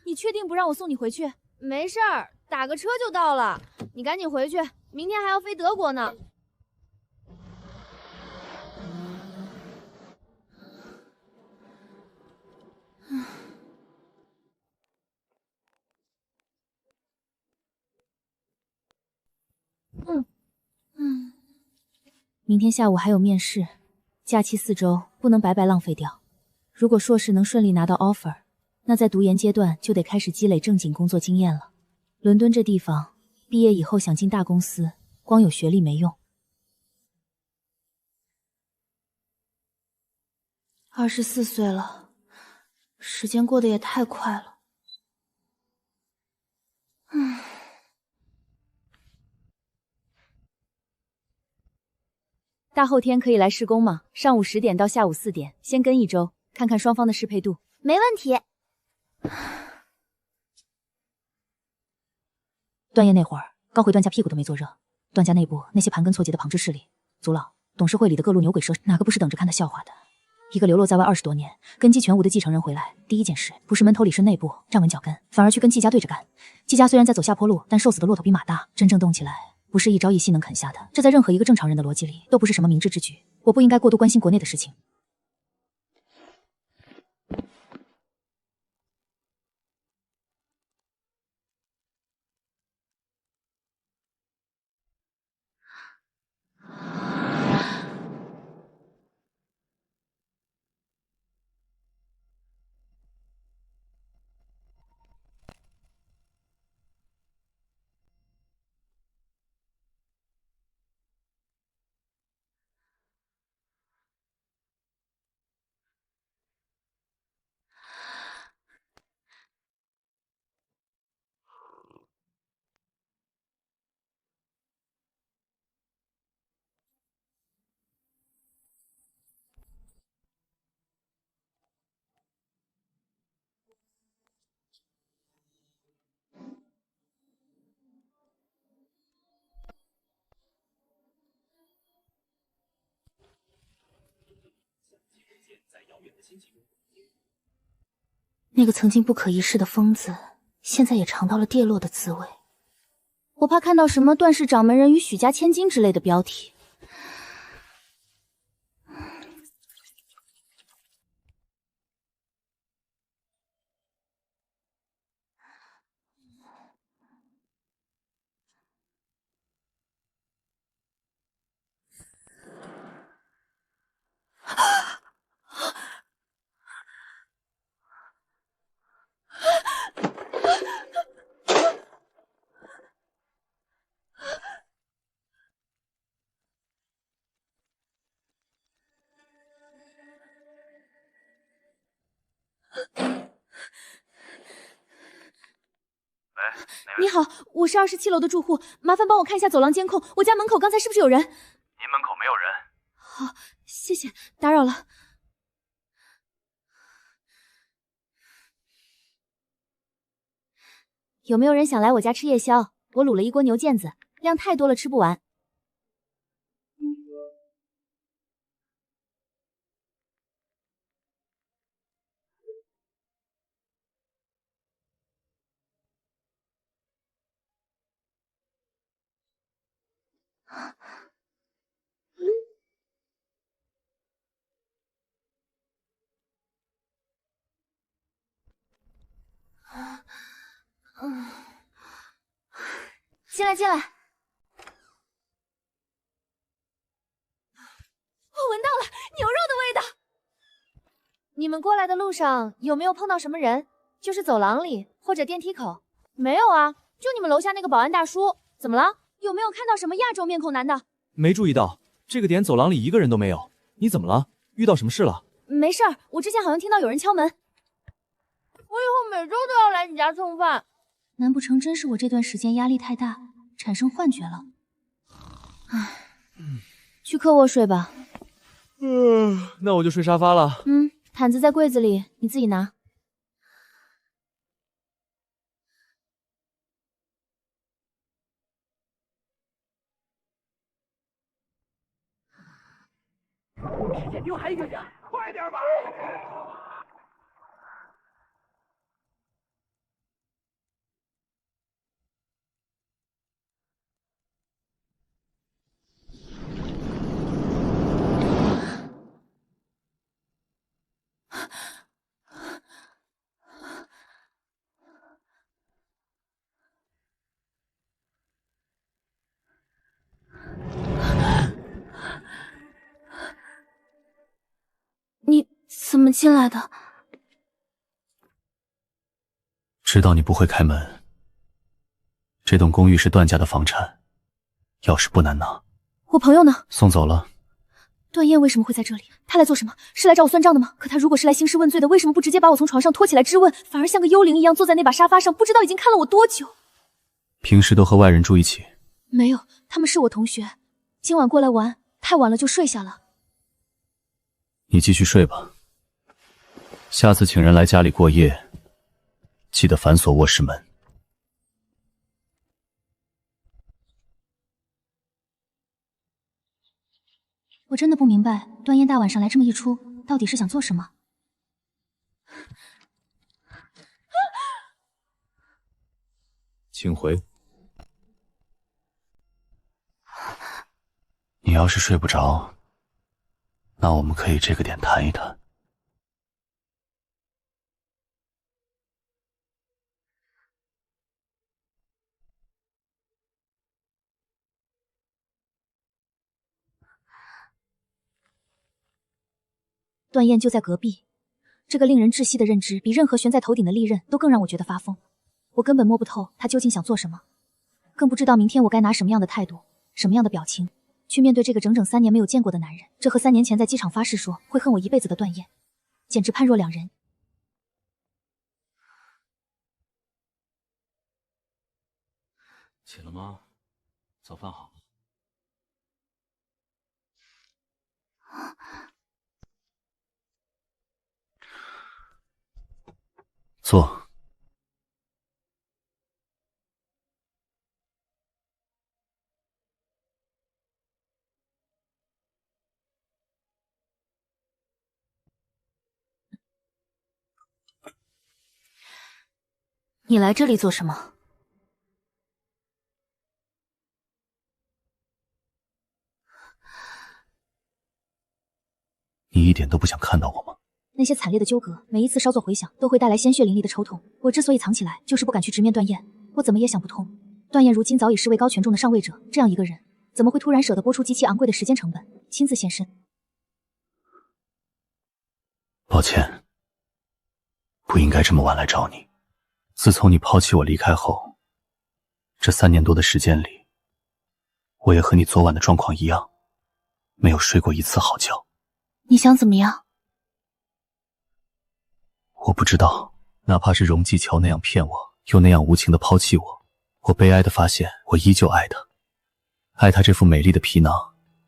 你确定不让我送你回去？没事儿，打个车就到了。你赶紧回去，明天还要飞德国呢。明天下午还有面试，假期4周不能白白浪费掉。如果硕士能顺利拿到 offer， 那在读研阶段就得开始积累正经工作经验了。伦敦这地方，毕业以后想进大公司，光有学历没用。24岁了，时间过得也太快了。大后天可以来施工吗？上午10点到下午4点，先跟1周，看看双方的适配度。没问题。段业那会儿刚回段家，屁股都没坐热。段家内部那些盘根错节的旁支势力、族老、董事会里的各路牛鬼蛇，哪个不是等着看他笑话的？一个流落在外20多年、根基全无的继承人回来，第一件事不是闷头理顺内部、站稳脚跟，反而去跟季家对着干。季家虽然在走下坡路，但瘦死的骆驼比马大，真正动起来不是一朝一夕能啃下的。这在任何一个正常人的逻辑里都不是什么明智之举。我不应该过度关心国内的事情。那个曾经不可一世的疯子，现在也尝到了跌落的滋味。我怕看到什么段氏掌门人与许家千金之类的标题。你好，我是27楼的住户，麻烦帮我看一下走廊监控，我家门口刚才是不是有人？您门口没有人。好，谢谢，打扰了。有没有人想来我家吃夜宵？我卤了一锅牛腱子，量太多了，吃不完。进来，进来。我闻到了牛肉的味道。你们过来的路上有没有碰到什么人？就是走廊里或者电梯口？没有啊，就你们楼下那个保安大叔。怎么了？有没有看到什么亚洲面孔男的？没注意到，这个点走廊里一个人都没有。你怎么了？遇到什么事了？没事儿，我之前好像听到有人敲门。我以后每周都要来你家蹭饭。难不成真是我这段时间压力太大，产生幻觉了？唉，去客卧睡吧。那我就睡沙发了。毯子在柜子里，你自己拿。世界丢还一个人，快点吧！你怎么进来的？知道你不会开门。这栋公寓是段家的房产，钥匙不难拿。我朋友呢？送走了。段燕为什么会在这里？他来做什么？是来找我算账的吗？可他如果是来兴师问罪的，为什么不直接把我从床上拖起来质问，反而像个幽灵一样坐在那把沙发上，不知道已经看了我多久？平时都和外人住一起？没有，他们是我同学。今晚过来玩，太晚了就睡下了。你继续睡吧。下次请人来家里过夜，记得反锁卧室门。我真的不明白，段燕大晚上来这么一出，到底是想做什么？请回。你要是睡不着，那我们可以这个点谈一谈。段燕就在隔壁，这个令人窒息的认知，比任何悬在头顶的利刃都更让我觉得发疯。我根本摸不透他究竟想做什么，更不知道明天我该拿什么样的态度、什么样的表情去面对这个整整3年没有见过的男人。这和3年前在机场发誓说会恨我一辈子的段燕，简直判若两人。起了吗？早饭好。坐。你来这里做什么？你一点都不想看到我吗？那些惨烈的纠葛，每一次稍作回想，都会带来鲜血淋漓的抽痛。我之所以藏起来，就是不敢去直面段燕。我怎么也想不通，段燕如今早已是位高权重的上位者，这样一个人，怎么会突然舍得拨出极其昂贵的时间成本，亲自现身？抱歉，不应该这么晚来找你。自从你抛弃我离开后，这3年多的时间里，我也和你昨晚的状况一样，没有睡过一次好觉。你想怎么样？我不知道，哪怕是荣继桥那样骗我，又那样无情的抛弃我，我悲哀的发现，我依旧爱他，爱他这副美丽的皮囊，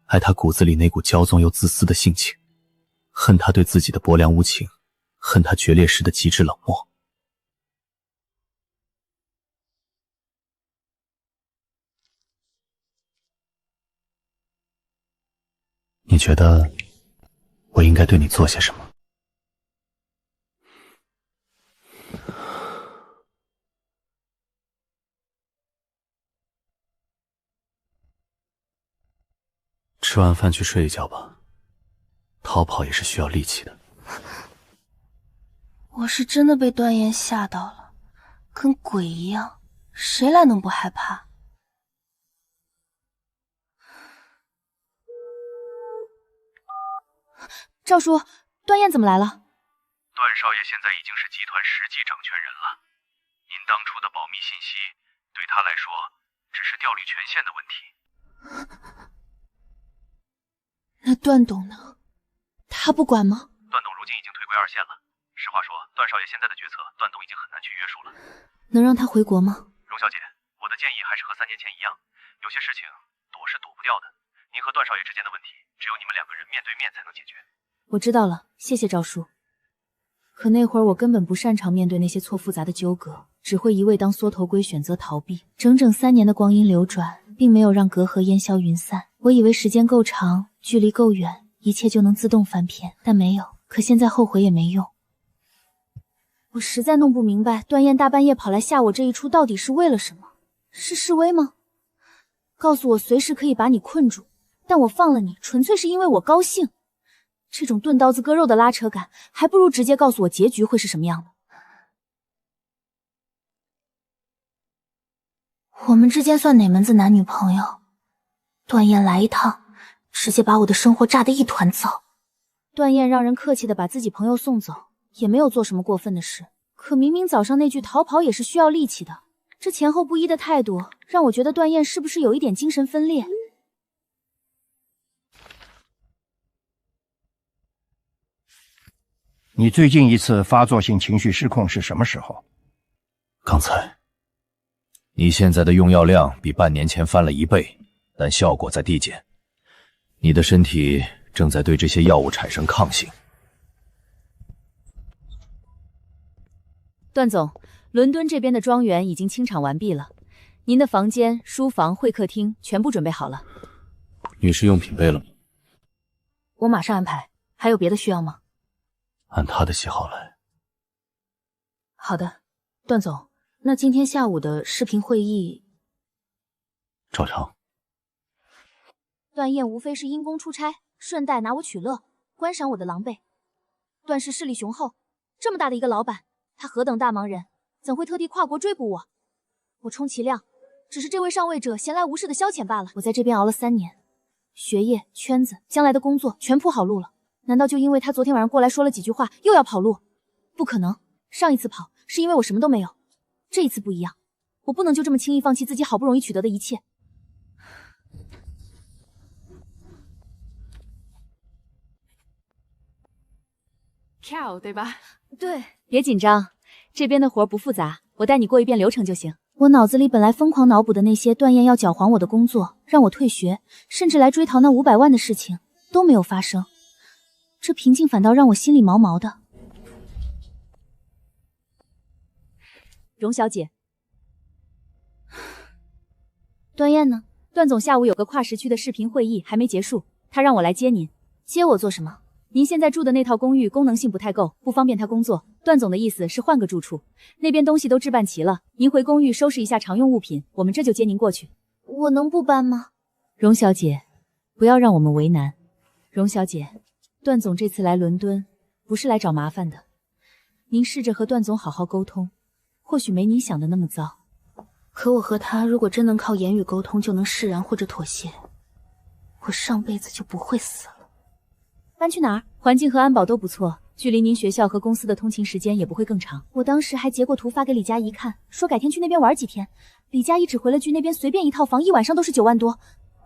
爱他骨子里那股骄纵又自私的性情，恨他对自己的薄凉无情，恨他决裂时的极致冷漠。你觉得我应该对你做些什么？吃完饭去睡一觉吧，逃跑也是需要力气的。我是真的被段燕吓到了，跟鬼一样，谁来能不害怕？赵叔，段燕怎么来了？段少爷现在已经是集团实际掌权人了，您当初的保密信息对他来说只是调离权限的问题。那段董呢？他不管吗？段董如今已经退归二线了。实话说，段少爷现在的决策，段董已经很难去约束了。能让他回国吗？荣小姐，我的建议还是和3年前一样，有些事情躲是躲不掉的。您和段少爷之间的问题，只有你们2个人面对面才能解决。我知道了，谢谢赵叔。可那会儿我根本不擅长面对那些错复杂的纠葛，只会一味当缩头龟，选择逃避。整整3年的光阴流转，并没有让隔阂烟消云散。我以为时间够长，距离够远，一切就能自动翻篇，但没有。可现在后悔也没用。我实在弄不明白，段燕大半夜跑来吓我这一出到底是为了什么？是示威吗？告诉我随时可以把你困住，但我放了你，纯粹是因为我高兴。这种钝刀子割肉的拉扯感，还不如直接告诉我结局会是什么样的。我们之间算哪门子男女朋友？段燕来一趟，直接把我的生活炸得一团糟。段燕让人客气的把自己朋友送走，也没有做什么过分的事。可明明早上那句逃跑也是需要力气的，这前后不一的态度，让我觉得段燕是不是有一点精神分裂？你最近一次发作性情绪失控是什么时候？刚才。你现在的用药量比半年前翻了1倍，但效果在递减。你的身体正在对这些药物产生抗性。段总，伦敦这边的庄园已经清场完毕了，您的房间、书房、会客厅全部准备好了。女士用品备了吗？我马上安排。还有别的需要吗？按他的喜好来。好的，段总，那今天下午的视频会议照常。段燕无非是因公出差，顺带拿我取乐，观赏我的狼狈。段氏势力雄厚，这么大的一个老板，他何等大忙人，怎会特地跨国追捕我？我充其量只是这位上位者闲来无事的消遣罢了。我在这边熬了3年，学业、圈子、将来的工作全铺好路了。难道就因为他昨天晚上过来说了几句话，又要跑路？不可能，上一次跑是因为我什么都没有，这一次不一样，我不能就这么轻易放弃自己好不容易取得的一切。Cow 对吧？对，别紧张，这边的活不复杂，我带你过一遍流程就行。我脑子里本来疯狂脑补的那些段燕要搅黄我的工作，让我退学，甚至来追讨那500万的事情都没有发生。这平静反倒让我心里毛毛的。荣小姐，段燕呢？段总下午有个跨时区的视频会议还没结束，他让我来接您。接我做什么？您现在住的那套公寓功能性不太够，不方便他工作。段总的意思是换个住处，那边东西都置办齐了，您回公寓收拾一下常用物品，我们这就接您过去。我能不搬吗？荣小姐，不要让我们为难。荣小姐，段总这次来伦敦不是来找麻烦的，您试着和段总好好沟通，或许没您想的那么糟。可我和他如果真能靠言语沟通就能释然或者妥协，我上辈子就不会死了。搬去哪儿？环境和安保都不错，距离您学校和公司的通勤时间也不会更长。我当时还截过图发给李佳怡看，说改天去那边玩几天。李佳怡只回了句那边随便一套房1晚上都是9万多，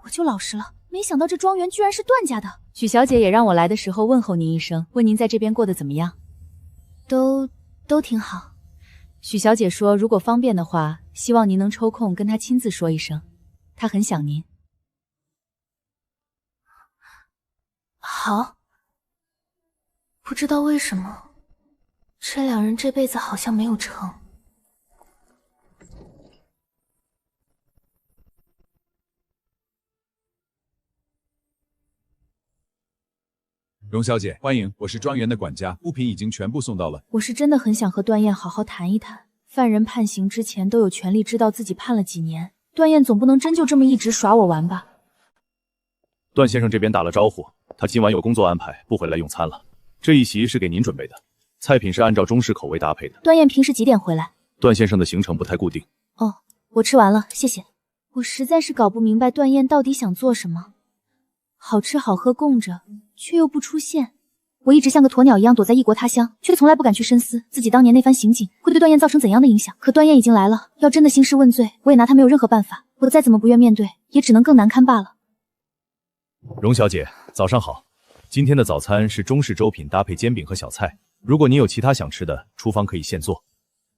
我就老实了。没想到这庄园居然是段家的。许小姐也让我来的时候问候您一声，问您在这边过得怎么样。都挺好。许小姐说，如果方便的话，希望您能抽空跟她亲自说一声，她很想您。好。不知道为什么，这两人这辈子好像没有成。荣小姐，欢迎，我是庄园的管家，物品已经全部送到了。我是真的很想和段燕好好谈一谈。犯人判刑之前都有权利知道自己判了几年，段燕总不能真就这么一直耍我玩吧？段先生这边打了招呼，他今晚有工作安排，不回来用餐了。这一席是给您准备的，菜品是按照中式口味搭配的。段燕平时几点回来？段先生的行程不太固定。哦，我吃完了，谢谢。我实在是搞不明白段燕到底想做什么。好吃好喝供着，却又不出现。我一直像个鸵鸟一样躲在异国他乡，却从来不敢去深思自己当年那番行径会对段燕造成怎样的影响。可段燕已经来了，要真的兴师问罪，我也拿她没有任何办法。我再怎么不愿面对，也只能更难堪罢了。荣小姐，早上好。今天的早餐是中式粥品搭配煎饼和小菜，如果您有其他想吃的，厨房可以现做。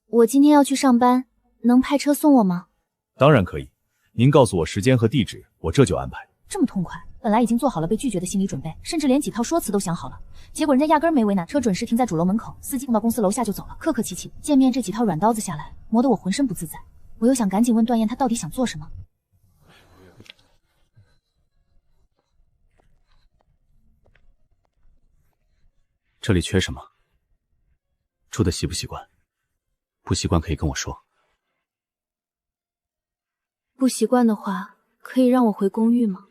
我今天要去上班，能派车送我吗？当然可以，您告诉我时间和地址，我这就安排。这么痛快，本来已经做好了被拒绝的心理准备，甚至连几套说辞都想好了，结果人家压根儿没为难，车准时停在主楼门口，司机送到公司楼下就走了，客客气气。见面这几套软刀子下来，磨得我浑身不自在。我又想赶紧问段燕她到底想做什么。这里缺什么？住的习不习惯？不习惯可以跟我说。不习惯的话，可以让我回公寓吗？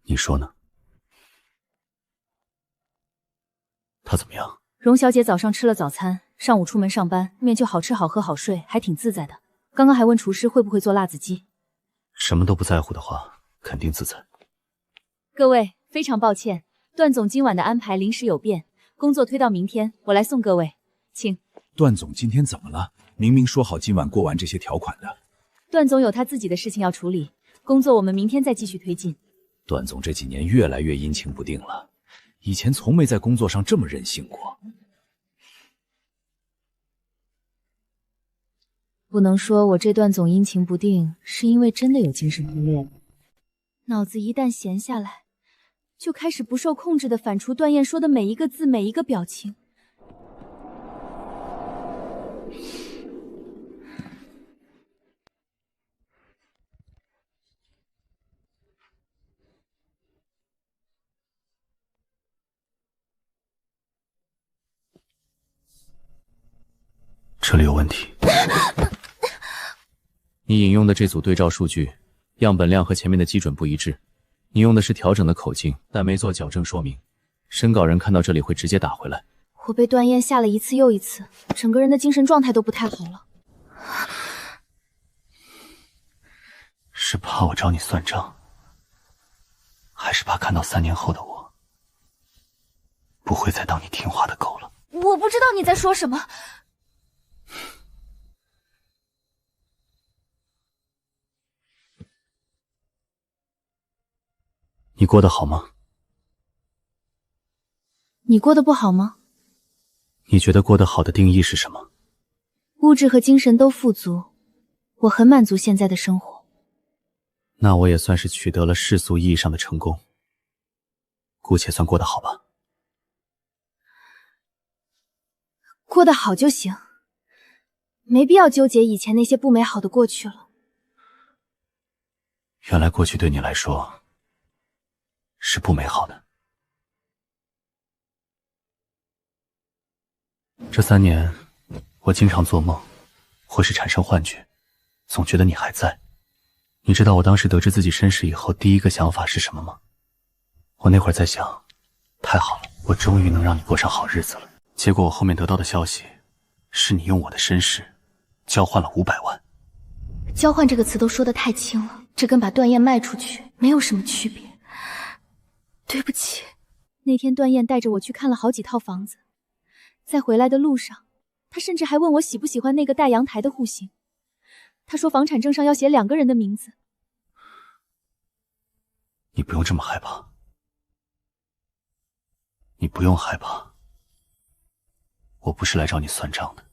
你说呢？他怎么样？荣小姐早上吃了早餐，上午出门上班，面就好吃好喝好睡，还挺自在的。刚刚还问厨师会不会做辣子鸡。什么都不在乎的话，肯定自在。各位，非常抱歉，段总今晚的安排临时有变，工作推到明天，我来送各位，请。段总今天怎么了？明明说好今晚过完这些条款的。段总有他自己的事情要处理，工作我们明天再继续推进。段总这几年越来越阴晴不定了，以前从没在工作上这么任性过。不能说我这段总阴晴不定，是因为真的有精神分裂。脑子一旦闲下来，就开始不受控制地反刍段燕说的每一个字，每一个表情。这里有问题。你引用的这组对照数据，样本量和前面的基准不一致。你用的是调整的口径，但没做矫正说明。审稿人看到这里会直接打回来。我被段燕吓了一次又一次，整个人的精神状态都不太好了。是怕我找你算账，还是怕看到3年后的我不会再当你听话的狗了？我不知道你在说什么。你过得好吗？你过得不好吗？你觉得过得好的定义是什么？物质和精神都富足，我很满足现在的生活。那我也算是取得了世俗意义上的成功，姑且算过得好吧。过得好就行，没必要纠结以前那些不美好的过去了。原来过去对你来说是不美好的。这3年，我经常做梦，或是产生幻觉，总觉得你还在。你知道我当时得知自己身世以后第一个想法是什么吗？我那会儿在想，太好了，我终于能让你过上好日子了。结果我后面得到的消息，是你用我的身世交换了500万。交换这个词都说得太轻了，这跟把段燕卖出去没有什么区别。对不起。那天段燕带着我去看了好几套房子，在回来的路上，她甚至还问我喜不喜欢那个带阳台的户型。她说房产证上要写2个人的名字。你不用这么害怕，你不用害怕，我不是来找你算账的，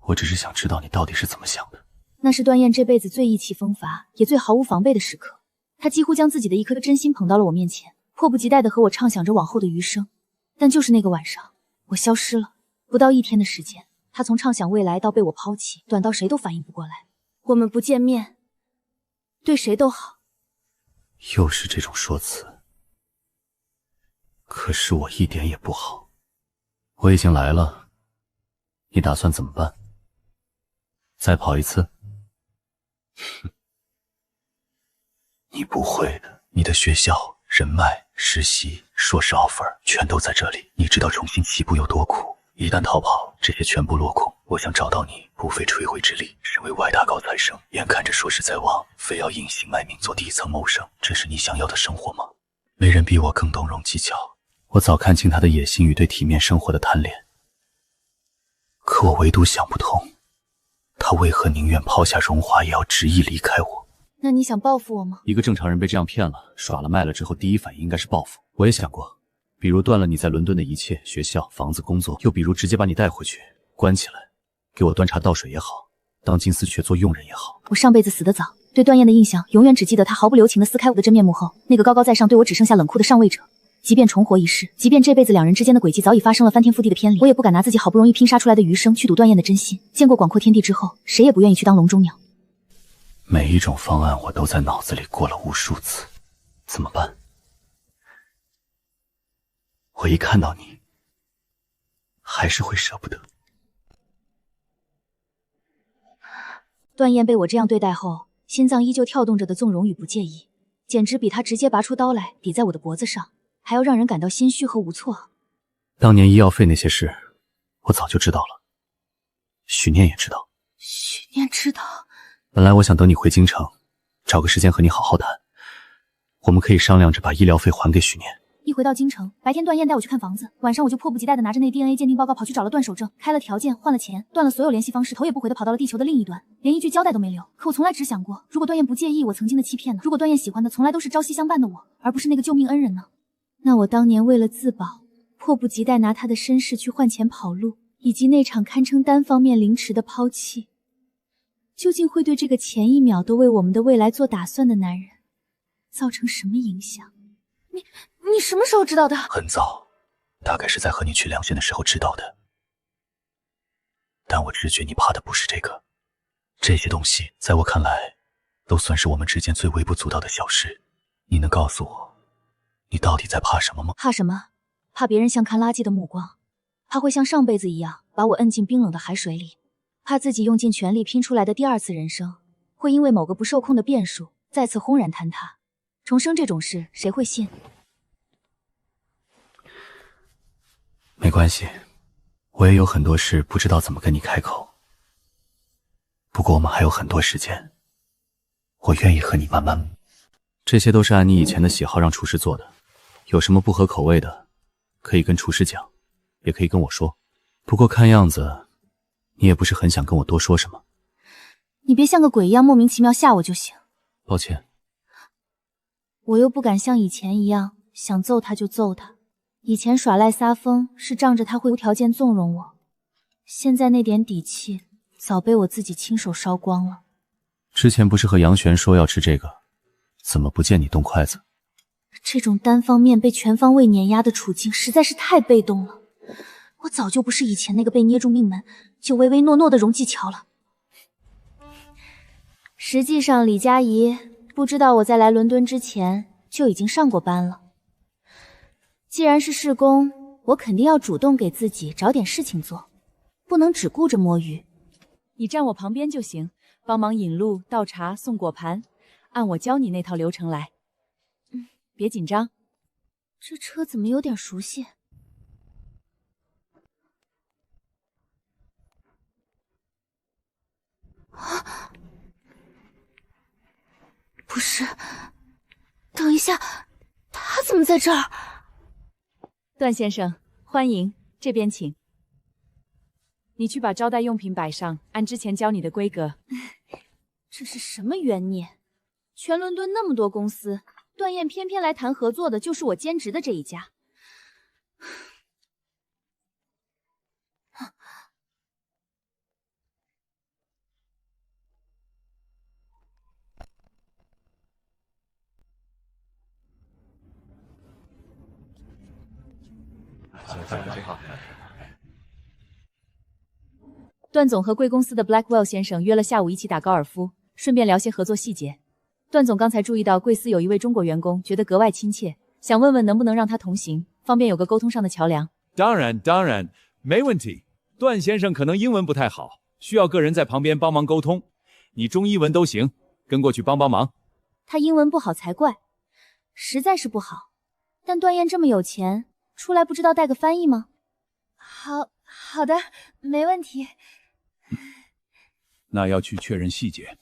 我只是想知道你到底是怎么想的。那是段燕这辈子最意气风发，也最毫无防备的时刻。他几乎将自己的一颗真心捧到了我面前，迫不及待地和我畅想着往后的余生。但就是那个晚上，我消失了。不到1天的时间，他从畅想未来到被我抛弃，短到谁都反应不过来。我们不见面，对谁都好。又是这种说辞，可是我一点也不好。我已经来了，你打算怎么办？再跑一次？你不会的，你的学校、人脉、实习、硕士 offer 全都在这里。你知道重新起步有多苦，一旦逃跑，这些全部落空。我想找到你，不费吹灰之力。身为外大高材生，眼看着硕士在望，非要隐姓埋名做底层谋生，这是你想要的生活吗？没人比我更懂容技巧，我早看清他的野心与对体面生活的贪恋，可我唯独想不通，他为何宁愿抛下荣华，也要执意离开我。那你想报复我吗？一个正常人被这样骗了、耍了、卖了之后，第一反应应该是报复。我也想过，比如断了你在伦敦的一切，学校、房子、工作，又比如直接把你带回去，关起来，给我端茶倒水也好，当金丝雀做佣人也好。我上辈子死得早，对段燕的印象永远只记得她毫不留情地撕开我的真面目后，那个高高在上对我只剩下冷酷的上位者。即便重活一世，即便这辈子两人之间的轨迹早已发生了翻天覆地的偏离，我也不敢拿自己好不容易拼杀出来的余生去赌段燕的真心。见过广阔天地之后，谁也不愿意去当笼中鸟。每一种方案我都在脑子里过了无数次，怎么办？我一看到你，还是会舍不得。段燕被我这样对待后，心脏依旧跳动着的纵容与不介意，简直比他直接拔出刀来抵在我的脖子上还要让人感到心虚和无措。当年医药费那些事，我早就知道了，许念也知道。许念知道。本来我想等你回京城，找个时间和你好好谈，我们可以商量着把医疗费还给许念。一回到京城，白天段燕带我去看房子，晚上我就迫不及待地拿着那 DNA 鉴定报告跑去找了段守正，开了条件，换了钱，断了所有联系方式，头也不回地跑到了地球的另一端，连一句交代都没留。可我从来只想过，如果段燕不介意我曾经的欺骗呢？如果段燕喜欢的从来都是朝夕相伴的我，而不是那个救命恩人呢？那我当年为了自保，迫不及待拿他的身世去换钱跑路，以及那场堪称单方面凌迟的抛弃，究竟会对这个前一秒都为我们的未来做打算的男人造成什么影响？你什么时候知道的？很早，大概是在和你去梁县的时候知道的。但我直觉你怕的不是这个，这些东西在我看来，都算是我们之间最微不足道的小事。你能告诉我，你到底在怕什么吗？怕什么？怕别人像看垃圾的目光，怕会像上辈子一样把我摁进冰冷的海水里，怕自己用尽全力拼出来的第二次人生，会因为某个不受控的变数再次轰然坍塌。重生这种事，谁会信？没关系，我也有很多事不知道怎么跟你开口。不过我们还有很多时间，我愿意和你慢慢。这些都是按你以前的喜好让厨师做的，有什么不合口味的，可以跟厨师讲，也可以跟我说。不过看样子，你也不是很想跟我多说什么。你别像个鬼一样莫名其妙吓我就行。抱歉。我又不敢像以前一样，想揍他就揍他。以前耍赖撒疯是仗着他会无条件纵容我，现在那点底气早被我自己亲手烧光了。之前不是和杨璇说要吃这个，怎么不见你动筷子？这种单方面被全方位碾压的处境实在是太被动了。我早就不是以前那个被捏住命门就唯唯诺诺的容继乔了。实际上，李佳怡不知道我在来伦敦之前就已经上过班了。既然是试工，我肯定要主动给自己找点事情做，不能只顾着摸鱼。你站我旁边就行，帮忙引路、倒茶、送果盘，按我教你那套流程来。别紧张。这车怎么有点熟悉？啊！不是，等一下，他怎么在这儿？段先生，欢迎，这边请。你去把招待用品摆上，按之前教你的规格。这是什么冤孽？全伦敦那么多公司，段燕偏偏来谈合作的就是我兼职的这一家。段总和贵公司的 Blackwell 先生约了下午一起打高尔夫，顺便聊些合作细节。段总刚才注意到贵司有一位中国员工，觉得格外亲切，想问问能不能让他同行，方便有个沟通上的桥梁。当然，没问题。段先生可能英文不太好，需要个人在旁边帮忙沟通，你中英文都行，跟过去帮忙。他英文不好才怪，实在是不好。但段燕这么有钱，出来不知道带个翻译吗？好的，没问题。那要去确认细节。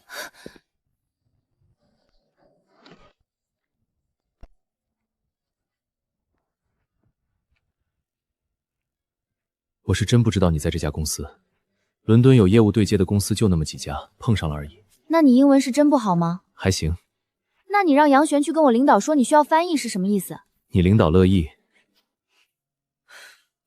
我是真不知道你在这家公司。伦敦有业务对接的公司就那么几家，碰上了而已。那你英文是真不好吗？还行。那你让杨璇去跟我领导说你需要翻译是什么意思？你领导乐意。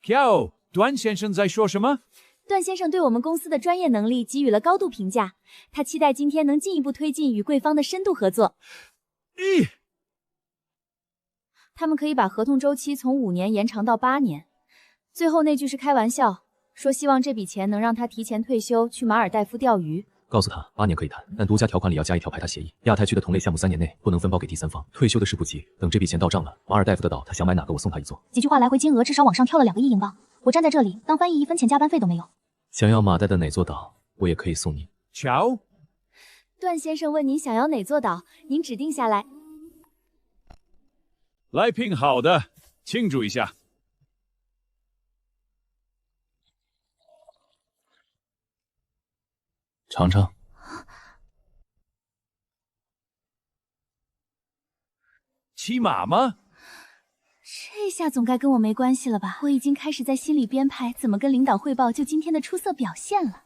Kiao， 段先生在说什么？段先生对我们公司的专业能力给予了高度评价，他期待今天能进一步推进与贵方的深度合作。他们可以把合同周期从5年延长到8年。最后那句是开玩笑，说希望这笔钱能让他提前退休去马尔代夫钓鱼。告诉他8年可以谈，但独家条款里要加一条排他协议，亚太区的同类项目3年内不能分包给第三方。退休的事不急，等这笔钱到账了，马尔代夫的岛他想买哪个我送他一座。几句话来回金额至少往上跳了2个亿英镑，我站在这里当翻译1分钱加班费都没有。想要马代的哪座岛，我也可以送你。瞧，段先生问您想要哪座岛，您指定下来。来瓶好的，庆祝一下。尝尝。骑马吗？这下总该跟我没关系了吧？我已经开始在心里编排怎么跟领导汇报就今天的出色表现了。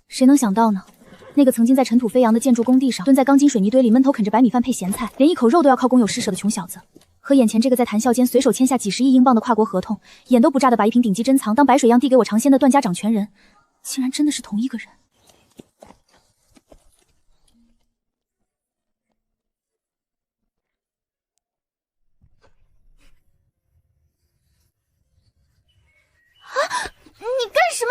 谁能想到呢？那个曾经在尘土飞扬的建筑工地上蹲在钢筋水泥堆里闷头啃着白米饭配咸菜，连一口肉都要靠工友施舍的穷小子，和眼前这个在谈笑间随手签下几十亿英镑的跨国合同，眼都不眨的把一瓶顶级珍藏当白水样递给我尝鲜的段家掌权人，竟然真的是同一个人。你干什么？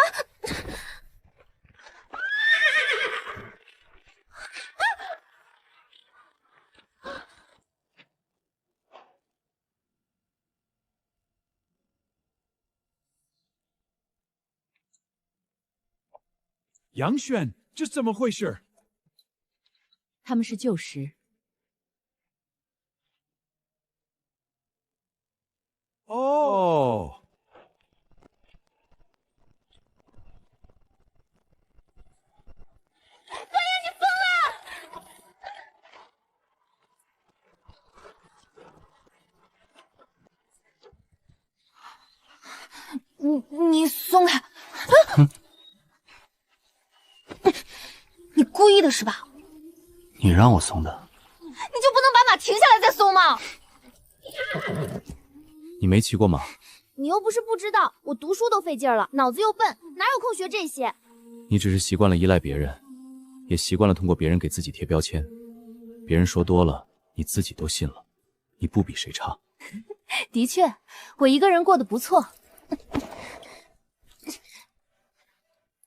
杨轩，这怎么回事？他们是旧识。哦。你松开！你故意的是吧？你让我松的。你就不能把马停下来再松吗？你没骑过马？你又不是不知道，我读书都费劲了，脑子又笨，哪有空学这些？你只是习惯了依赖别人，也习惯了通过别人给自己贴标签。别人说多了，你自己都信了。你不比谁差。的确，我一个人过得不错。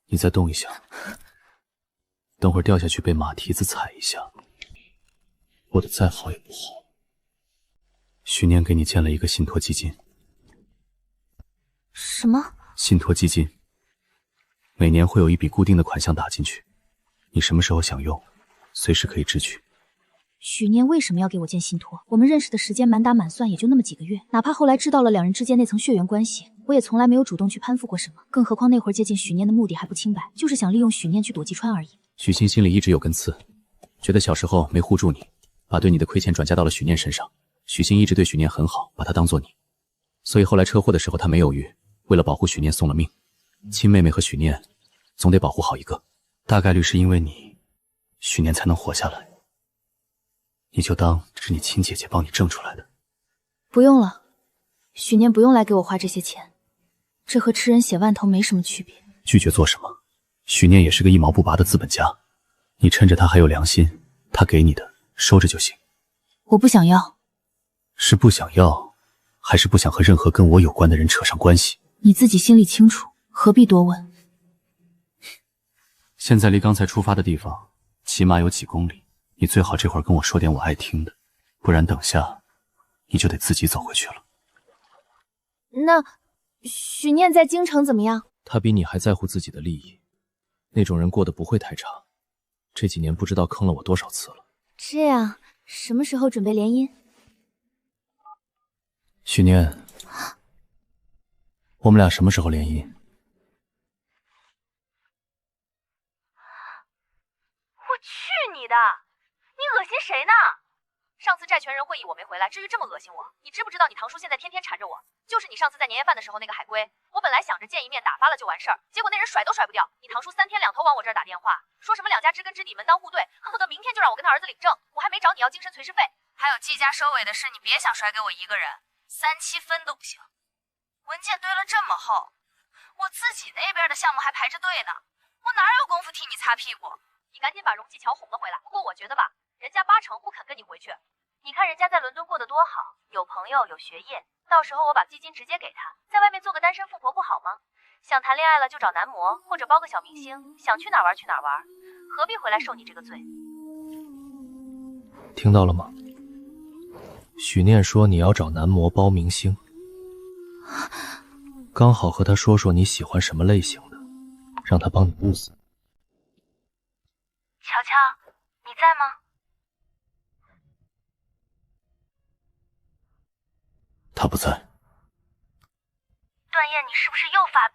你再动一下，等会儿掉下去被马蹄子踩一下，过得再好也不好。许念给你建了一个信托基金。什么？信托基金，每年会有一笔固定的款项打进去，你什么时候想用，随时可以支取。许念为什么要给我建信托？我们认识的时间满打满算也就那么几个月，哪怕后来知道了两人之间那层血缘关系，我也从来没有主动去攀附过什么。更何况那会儿接近许念的目的还不清白，就是想利用许念去躲季川而已。许昕心里一直有根刺，觉得小时候没护住你，把对你的亏欠转嫁到了许念身上。许昕一直对许念很好，把他当作你，所以后来车祸的时候他没犹豫，为了保护许念送了命。亲妹妹和许念总得保护好一个，大概率是因为你，许念才能活下来。你就当这是你亲姐姐帮你挣出来的。不用了，许念不用来给我花这些钱，这和吃人血万头没什么区别。拒绝做什么？许念也是个一毛不拔的资本家，你趁着他还有良心，他给你的收着就行。我不想要。是不想要，还是不想和任何跟我有关的人扯上关系？你自己心里清楚，何必多问？现在离刚才出发的地方起码有几公里，你最好这会儿跟我说点我爱听的，不然等下你就得自己走回去了。那许念在京城怎么样？他比你还在乎自己的利益，那种人过得不会太差。这几年不知道坑了我多少次了。这样，什么时候准备联姻？许念，我们俩什么时候联姻？我去你的！你恶心谁呢？上次债权人会议我没回来，至于这么恶心我？你知不知道你堂叔现在天天缠着我？就是你上次在年夜饭的时候那个海龟，我本来想着见一面打发了就完事儿，结果那人甩都甩不掉。你堂叔3天2头往我这儿打电话，说什么两家知根知底门当户对，恨不得明天就让我跟他儿子领证。我还没找你要精神随侍费。还有季家收尾的事，你别想甩给我一个人，3、7分都不行。文件堆了这么厚，我自己那边的项目还排着队呢，我哪有功夫替你擦屁股？你赶紧把荣继桥哄了回来。不过我觉得吧，人家8成不肯跟你回去。你看人家在伦敦过得多好，有朋友有学业，到时候我把基金直接给他，在外面做个单身富婆不好吗？想谈恋爱了就找男模，或者包个小明星，想去哪儿玩去哪儿玩，何必回来受你这个罪？听到了吗？许念说你要找男模包明星，刚好和他说说你喜欢什么类型的，让他帮你物色。乔乔，你在吗？他不在。段燕，你是不是又发？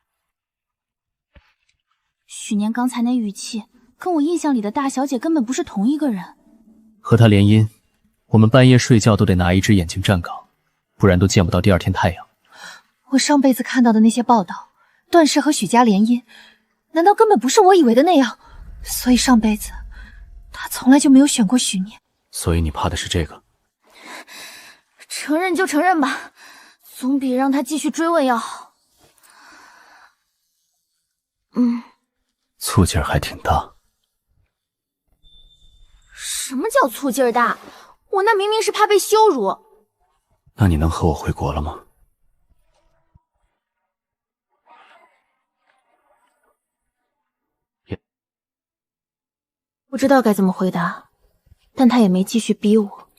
许念刚才那语气，跟我印象里的大小姐根本不是同一个人。和他联姻，我们半夜睡觉都得拿一只眼睛站岗，不然都见不到第二天太阳。我上辈子看到的那些报道，段氏和许家联姻，难道根本不是我以为的那样？所以上辈子他从来就没有选过许念。所以你怕的是这个？承认就承认吧，总比让他继续追问要好。醋劲儿还挺大。什么叫醋劲儿大？我那明明是怕被羞辱。那你能和我回国了吗？不知道该怎么回答，但他也没继续逼我。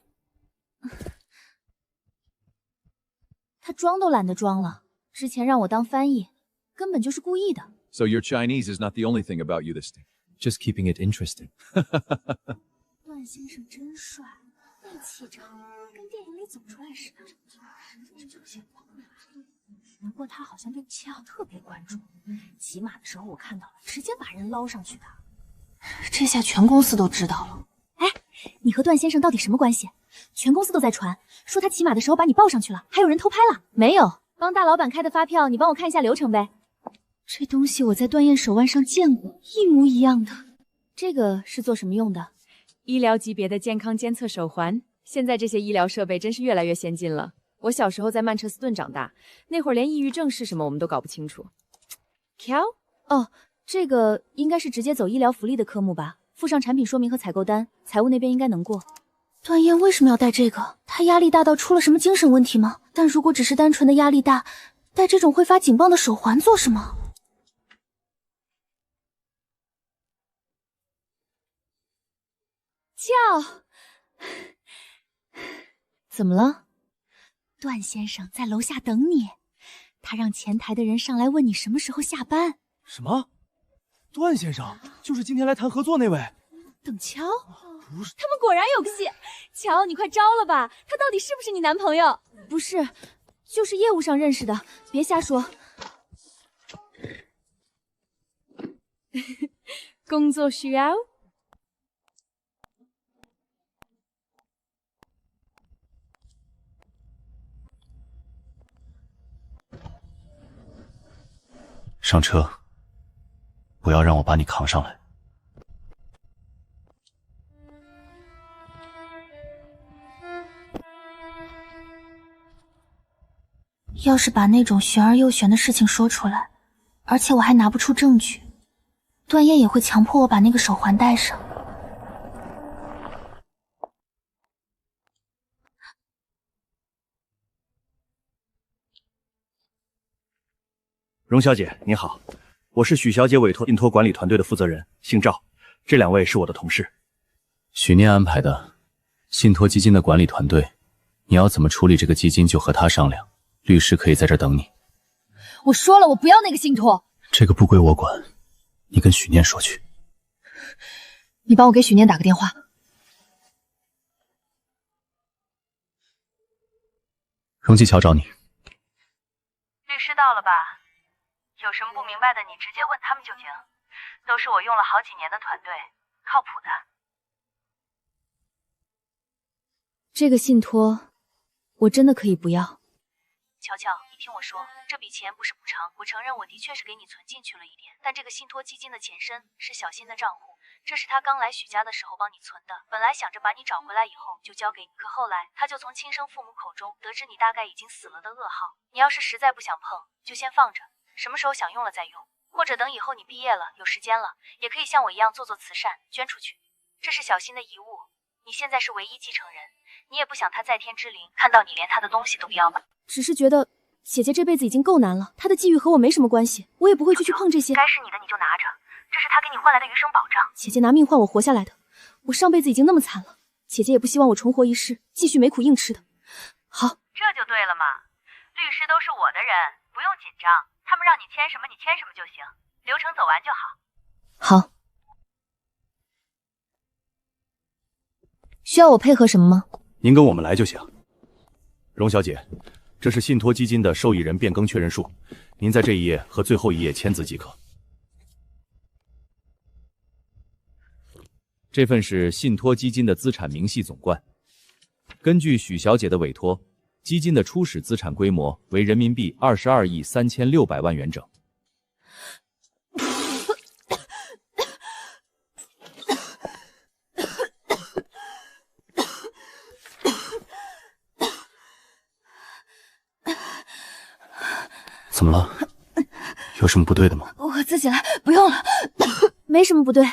他装都懒得装了，之前让我当翻译，根本就是故意的。So your Chinese is not the only thing about you this day. Just keeping it interesting. 段先生真帅，那气场跟电影里走出来似的。不过他好像对7号特别关注，骑马的时候我看到了，直接把人捞上去的。这下全公司都知道了。哎，你和段先生到底什么关系？全公司都在传，说他骑马的时候把你抱上去了，还有人偷拍了。没有，帮大老板开的发票，你帮我看一下流程呗。这东西我在段燕手腕上见过，一模一样的。这个是做什么用的？医疗级别的健康监测手环。现在这些医疗设备真是越来越先进了。我小时候在曼彻斯顿长大，那会儿连抑郁症是什么我们都搞不清楚。Cal？ 哦，这个应该是直接走医疗福利的科目吧，附上产品说明和采购单，财务那边应该能过。段燕为什么要戴这个？她压力大到出了什么精神问题吗？但如果只是单纯的压力大，戴这种会发警报的手环做什么？叫，怎么了？段先生在楼下等你，他让前台的人上来问你什么时候下班。什么？段先生就是今天来谈合作那位？等乔？不是，他们果然有个戏。乔，你快招了吧？他到底是不是你男朋友？不是，就是业务上认识的，别瞎说。工作需要。上车，不要让我把你扛上来。要是把那种玄而又玄的事情说出来，而且我还拿不出证据，段燕也会强迫我把那个手环戴上。荣小姐你好，我是许小姐委托信托管理团队的负责人，姓赵，这2位是我的同事。许念安排的信托基金的管理团队，你要怎么处理这个基金就和他商量，律师可以在这儿等你。我说了，我不要那个信托。这个不归我管，你跟许念说去。你帮我给许念打个电话。荣继桥找你。律师到了吧？有什么不明白的，你直接问他们就行。都是我用了好几年的团队，靠谱的。这个信托，我真的可以不要。乔乔，你听我说，这笔钱不是补偿，我承认我的确是给你存进去了一点，但这个信托基金的前身是小新的账户，这是他刚来许家的时候帮你存的，本来想着把你找回来以后就交给你，可后来他就从亲生父母口中得知你大概已经死了的噩耗，你要是实在不想碰，就先放着，什么时候想用了再用，或者等以后你毕业了有时间了，也可以像我一样做慈善捐出去，这是小新的遗物，你现在是唯一继承人，你也不想他在天之灵看到你连他的东西都不要吧？只是觉得姐姐这辈子已经够难了，她的际遇和我没什么关系，我也不会去碰这些。该是你的你就拿着，这是他给你换来的余生保障。姐姐拿命换我活下来的，我上辈子已经那么惨了，姐姐也不希望我重活一世，继续没苦硬吃的。好，这就对了嘛，律师都是我的人，不用紧张，他们让你签什么你签什么就行，流程走完就好。好。需要我配合什么吗？您跟我们来就行。荣小姐，这是信托基金的受益人变更确认书，您在这一页和最后一页签字即可。这份是信托基金的资产明细总贯。根据许小姐的委托，基金的初始资产规模为人民币22亿3600万元整。怎么了？有什么不对的吗？我自己来，不用了。没什么不对，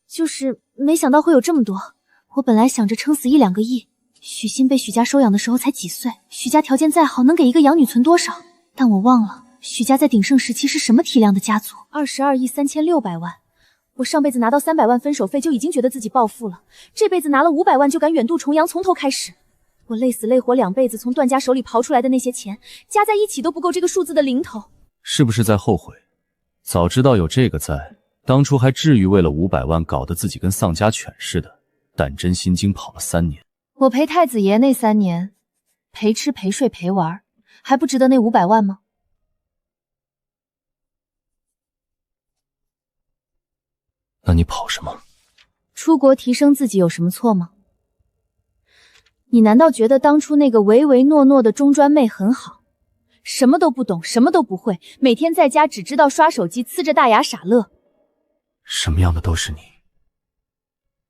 就是没想到会有这么多。我本来想着撑死1、2个亿。许昕被许家收养的时候才几岁，许家条件再好，能给一个养女存多少？但我忘了，许家在鼎盛时期是什么体量的家族？22亿3600万。我上辈子拿到300万分手费就已经觉得自己暴富了，这辈子拿了500万就敢远渡重洋，从头开始。我累死累活2辈子从段家手里刨出来的那些钱，加在一起都不够这个数字的零头。是不是在后悔？早知道有这个在，当初还至于为了500万搞得自己跟丧家犬似的，胆真心惊跑了3年。我陪太子爷那3年，陪吃陪睡陪玩，还不值得那500万吗？那你跑什么？出国提升自己有什么错吗？你难道觉得当初那个唯唯诺诺的中专妹很好？什么都不懂，什么都不会，每天在家只知道刷手机，呲着大牙傻乐。什么样的都是你。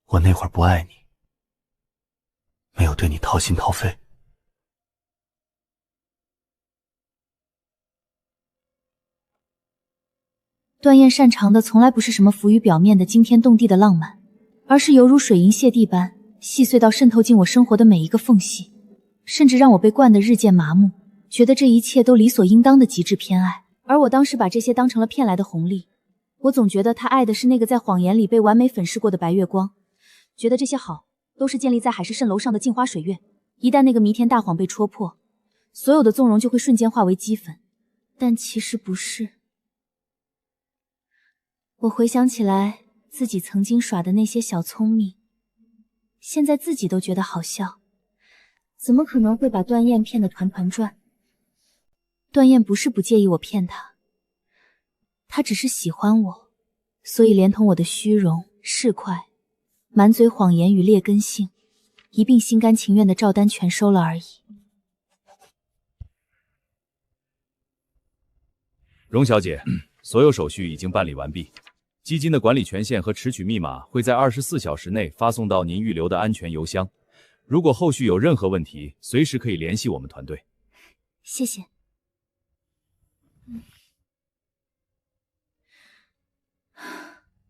我那会儿不爱你，没有对你掏心掏肺。段燕擅长的从来不是什么浮于表面的惊天动地的浪漫，而是犹如水银泻地般细碎到渗透进我生活的每一个缝隙，甚至让我被惯得日渐麻木，觉得这一切都理所应当的极致偏爱。而我当时把这些当成了骗来的红利，我总觉得他爱的是那个在谎言里被完美粉饰过的白月光，觉得这些好都是建立在海市蜃楼上的镜花水月，一旦那个弥天大谎被戳破，所有的纵容就会瞬间化为齑粉。但其实不是。我回想起来自己曾经耍的那些小聪明，现在自己都觉得好笑，怎么可能会把段燕骗得团团转？段燕不是不介意我骗她，她只是喜欢我，所以连同我的虚荣、市侩、满嘴谎言与劣根性，一并心甘情愿的照单全收了而已。荣小姐，所有手续已经办理完毕。基金的管理权限和持取密码会在24小时内发送到您预留的安全邮箱。如果后续有任何问题，随时可以联系我们团队。谢谢。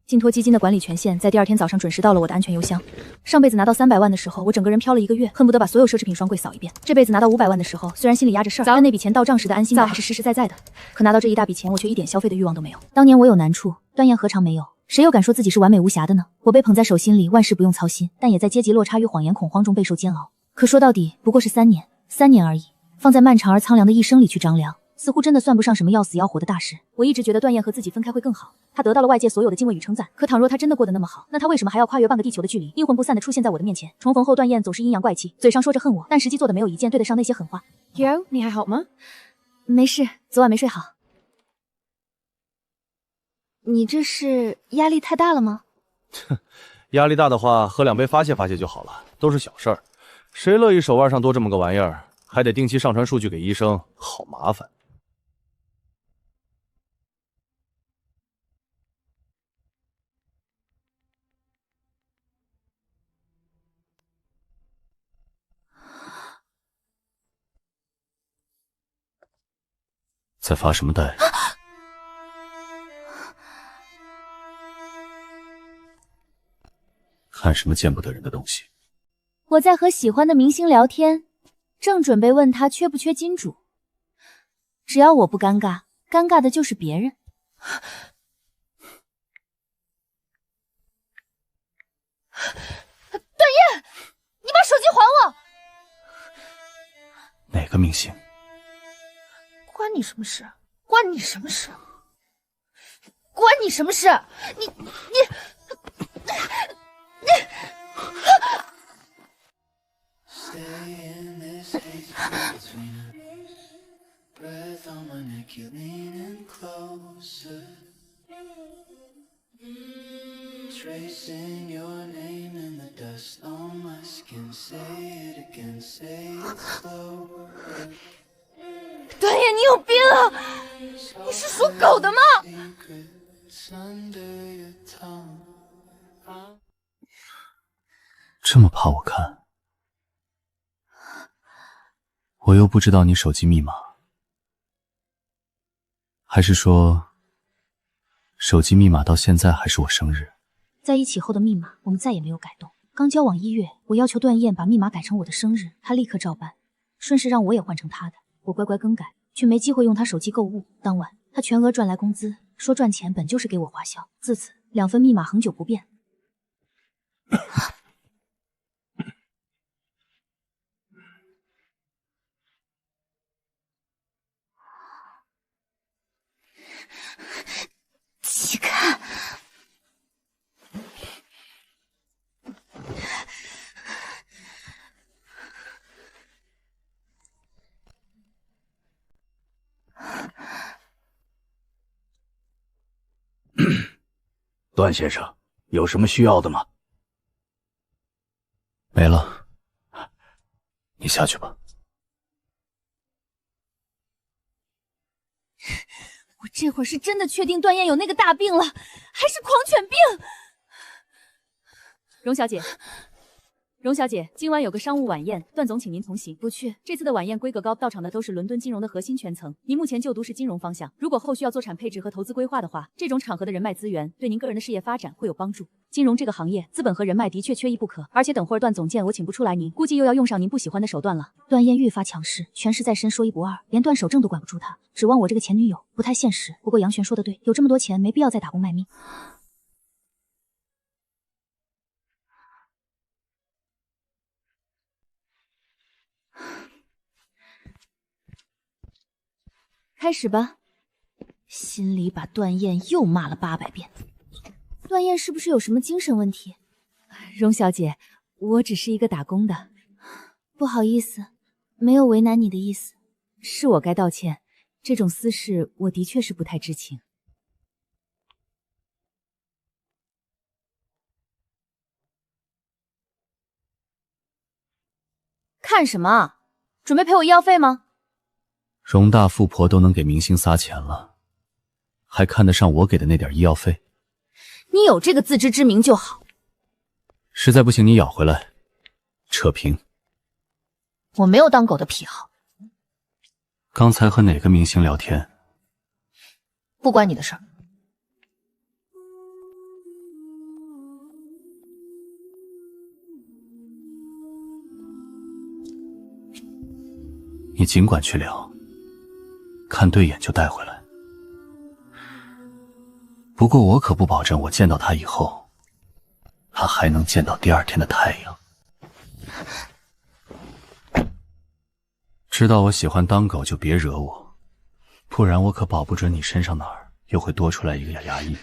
信托基金的管理权限在第2天早上准时到了我的安全邮箱。上辈子拿到300万的时候，我整个人飘了1个月，恨不得把所有奢侈品双柜扫一遍。这辈子拿到500万的时候，虽然心里压着事儿，但那笔钱到账时的安心感还是实实在在的。可拿到这一大笔钱，我却一点消费的欲望都没有。当年我有难处，段燕何尝没有？谁又敢说自己是完美无瑕的呢？我被捧在手心里，万事不用操心，但也在阶级落差与谎言恐慌中备受煎熬。可说到底，不过是3年而已，放在漫长而苍凉的一生里去张良，似乎真的算不上什么要死要活的大事。我一直觉得段燕和自己分开会更好，她得到了外界所有的敬畏与称赞。可倘若她真的过得那么好，那她为什么还要跨越半个地球的距离，阴魂不散地出现在我的面前？重逢后，段燕总是阴阳怪气，嘴上说着恨我，但实际做的没有一件对得上那些狠话。Hero， 你还好吗？没事，昨晚没睡好。你这是压力太大了吗？压力大的话，喝2杯发泄发泄就好了，都是小事儿。谁乐意手腕上多这么个玩意儿？还得定期上传数据给医生，好麻烦。在发什么呆？看什么见不得人的东西？我在和喜欢的明星聊天，正准备问他缺不缺金主。只要我不尴尬，尴尬的就是别人。段燕，你把手机还我！哪个明星？关你什么事？关你什么事？关你什么事？你。段燕，你有病啊！你是属狗的吗？这么怕我看？我又不知道你手机密码，还是说手机密码到现在还是我生日？在一起后的密码我们再也没有改动。刚交往1月，我要求段燕把密码改成我的生日，她立刻照办，顺势让我也换成她的。我乖乖更改，却没机会用她手机购物。当晚，她全额赚来工资，说赚钱本就是给我花销。自此，2份密码恒久不变。起看，段先生，有什么需要的吗？没了，你下去吧。我这会儿是真的确定段燕有那个大病了，还是狂犬病？荣小姐，荣小姐，今晚有个商务晚宴，段总请您同行。不去，这次的晚宴规格高，到场的都是伦敦金融的核心圈层。您目前就读是金融方向，如果后续要做产配置和投资规划的话，这种场合的人脉资源对您个人的事业发展会有帮助。金融这个行业，资本和人脉的确缺一不可，而且等会儿段总监我请不出来您，估计又要用上您不喜欢的手段了。段燕愈发强势，权势在身，说一不二，连段守正都管不住她，指望我这个前女友不太现实。不过杨璇说的对，有这么多钱，没必要再打工卖命。开始吧。心里把段燕又骂了800遍。段燕是不是有什么精神问题？荣小姐，我只是一个打工的。不好意思，没有为难你的意思。是我该道歉，这种私事我的确是不太知情。看什么？准备赔我医药费吗？荣大富婆都能给明星撒钱了，还看得上我给的那点医药费？你有这个自知之明就好。实在不行你咬回来，扯平。我没有当狗的癖好。刚才和哪个明星聊天？不关你的事儿。你尽管去聊，看对眼就带回来。不过我可不保证我见到他以后，他还能见到第二天的太阳。知道我喜欢当狗就别惹我，不然我可保不准你身上哪儿又会多出来一个牙医。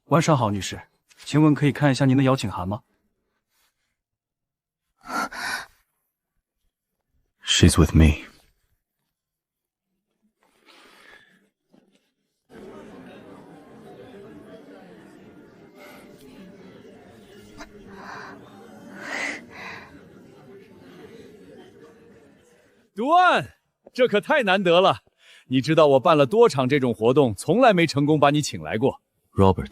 晚上好，女士，请问可以看一下您的邀请函吗？ She's with me. 独安，这可太难得了。你知道我办了多场这种活动，从来没成功把你请来过。Robert，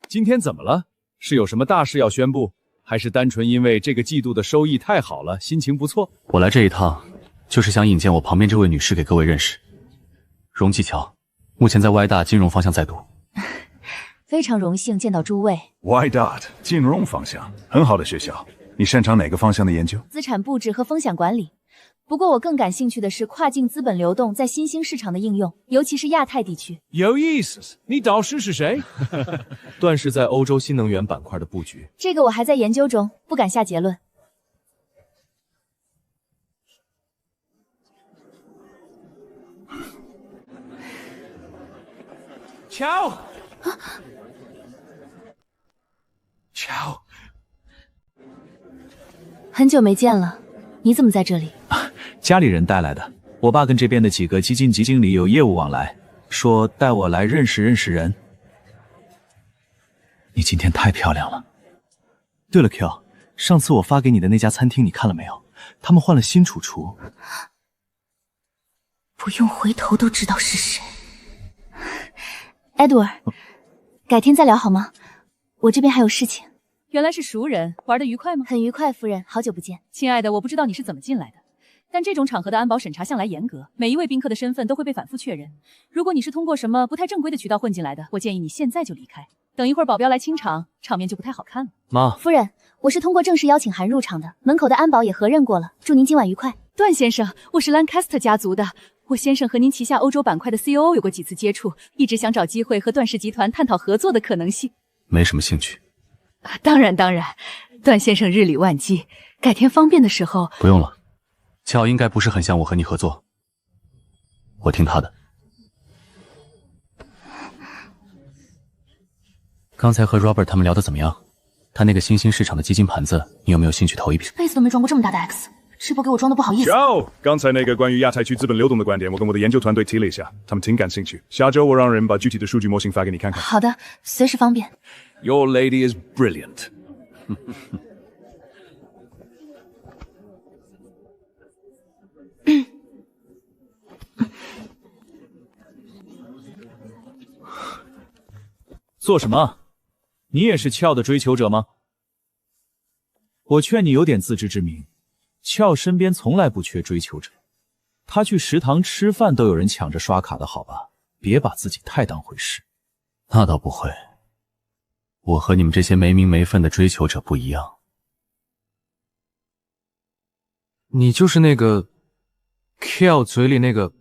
今天怎么了？是有什么大事要宣布？ 还是单纯因为这个季度的收益太好了，心情不错。我来这一趟，就是想引荐我旁边这位女士给各位认识，荣继乔，目前在 Y 大金融方向在读。非常荣幸见到诸位。Y-Dot 金融方向，很好的学校。你擅长哪个方向的研究？资产布置和风险管理。不过我更感兴趣的是跨境资本流动在新兴市场的应用，尤其是亚太地区。有意思，你导师是谁？段氏在欧洲新能源板块的布局，这个我还在研究中，不敢下结论。乔，乔，很久没见了，你怎么在这里？家里人带来的。我爸跟这边的几个基金经理有业务往来，说带我来认识认识人。你今天太漂亮了。对了 ，Q， 上次我发给你的那家餐厅你看了没有？他们换了新主厨。不用回头都知道是谁。Edward， 改天再聊好吗？我这边还有事情。原来是熟人，玩得愉快吗？很愉快，夫人，好久不见。亲爱的，我不知道你是怎么进来的，但这种场合的安保审查向来严格，每一位宾客的身份都会被反复确认。如果你是通过什么不太正规的渠道混进来的，我建议你现在就离开。等一会儿保镖来清场，场面就不太好看了。妈，夫人，我是通过正式邀请函入场的，门口的安保也核认过了。祝您今晚愉快。段先生，我是 Lancaster 家族的。我先生和您旗下欧洲板块的 COO 有过几次接触，一直想找机会和段氏集团探讨合作的可能性。没什么兴趣。当然，段先生日理万机，改天方便的时候。不用了，乔应该不是很想我和你合作，我听他的。刚才和 Robert 他们聊得怎么样？他那个新兴市场的基金盘子，你有没有兴趣投一笔？辈子都没装过这么大的 X。是不给我装的不好意思。刚才那个关于亚太区资本流动的观点，我跟我的研究团队提了一下，他们挺感兴趣。下周我让人把具体的数据模型发给你看看。好的，随时方便。Your lady is brilliant 。做什么？你也是俏的追求者吗？我劝你有点自知之明。俏身边从来不缺追求者，他去食堂吃饭都有人抢着刷卡的好吧？别把自己太当回事。那倒不会，我和你们这些没名没分的追求者不一样。你就是那个 Kill 嘴里那个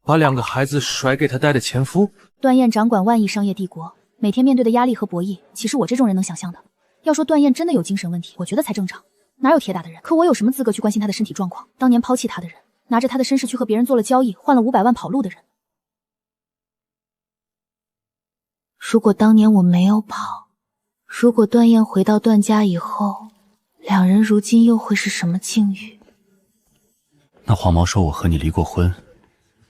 把2个孩子甩给他带的前夫？段燕掌管万亿商业帝国，每天面对的压力和博弈，岂是我这种人能想象的？要说段燕真的有精神问题，我觉得才正常。哪有铁打的人？可我有什么资格去关心他的身体状况？当年抛弃他的人，拿着他的身世去和别人做了交易，换了500万跑路的人。如果当年我没有跑，如果段燕回到段家以后，2人如今又会是什么境遇？那黄毛说我和你离过婚，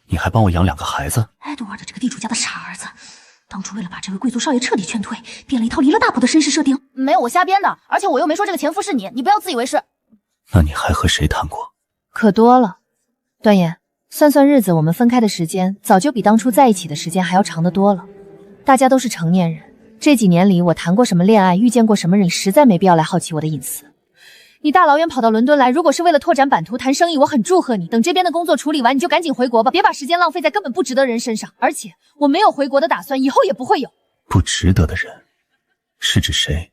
你还帮我养2个孩子？埃多尔的这个地主家的傻儿子，当初为了把这位贵族少爷彻底劝退，编了一套离了大谱的身世设定。没有，我瞎编的，而且我又没说这个前夫是你，你不要自以为是。那你还和谁谈过？可多了。段燕，算算日子，我们分开的时间早就比当初在一起的时间还要长得多了。大家都是成年人，这几年里我谈过什么恋爱，遇见过什么人，实在没必要来好奇我的隐私。你大老远跑到伦敦来，如果是为了拓展版图谈生意，我很祝贺你。等这边的工作处理完，你就赶紧回国吧，别把时间浪费在根本不值得人身上。而且我没有回国的打算，以后也不会有。不值得的人，是指谁？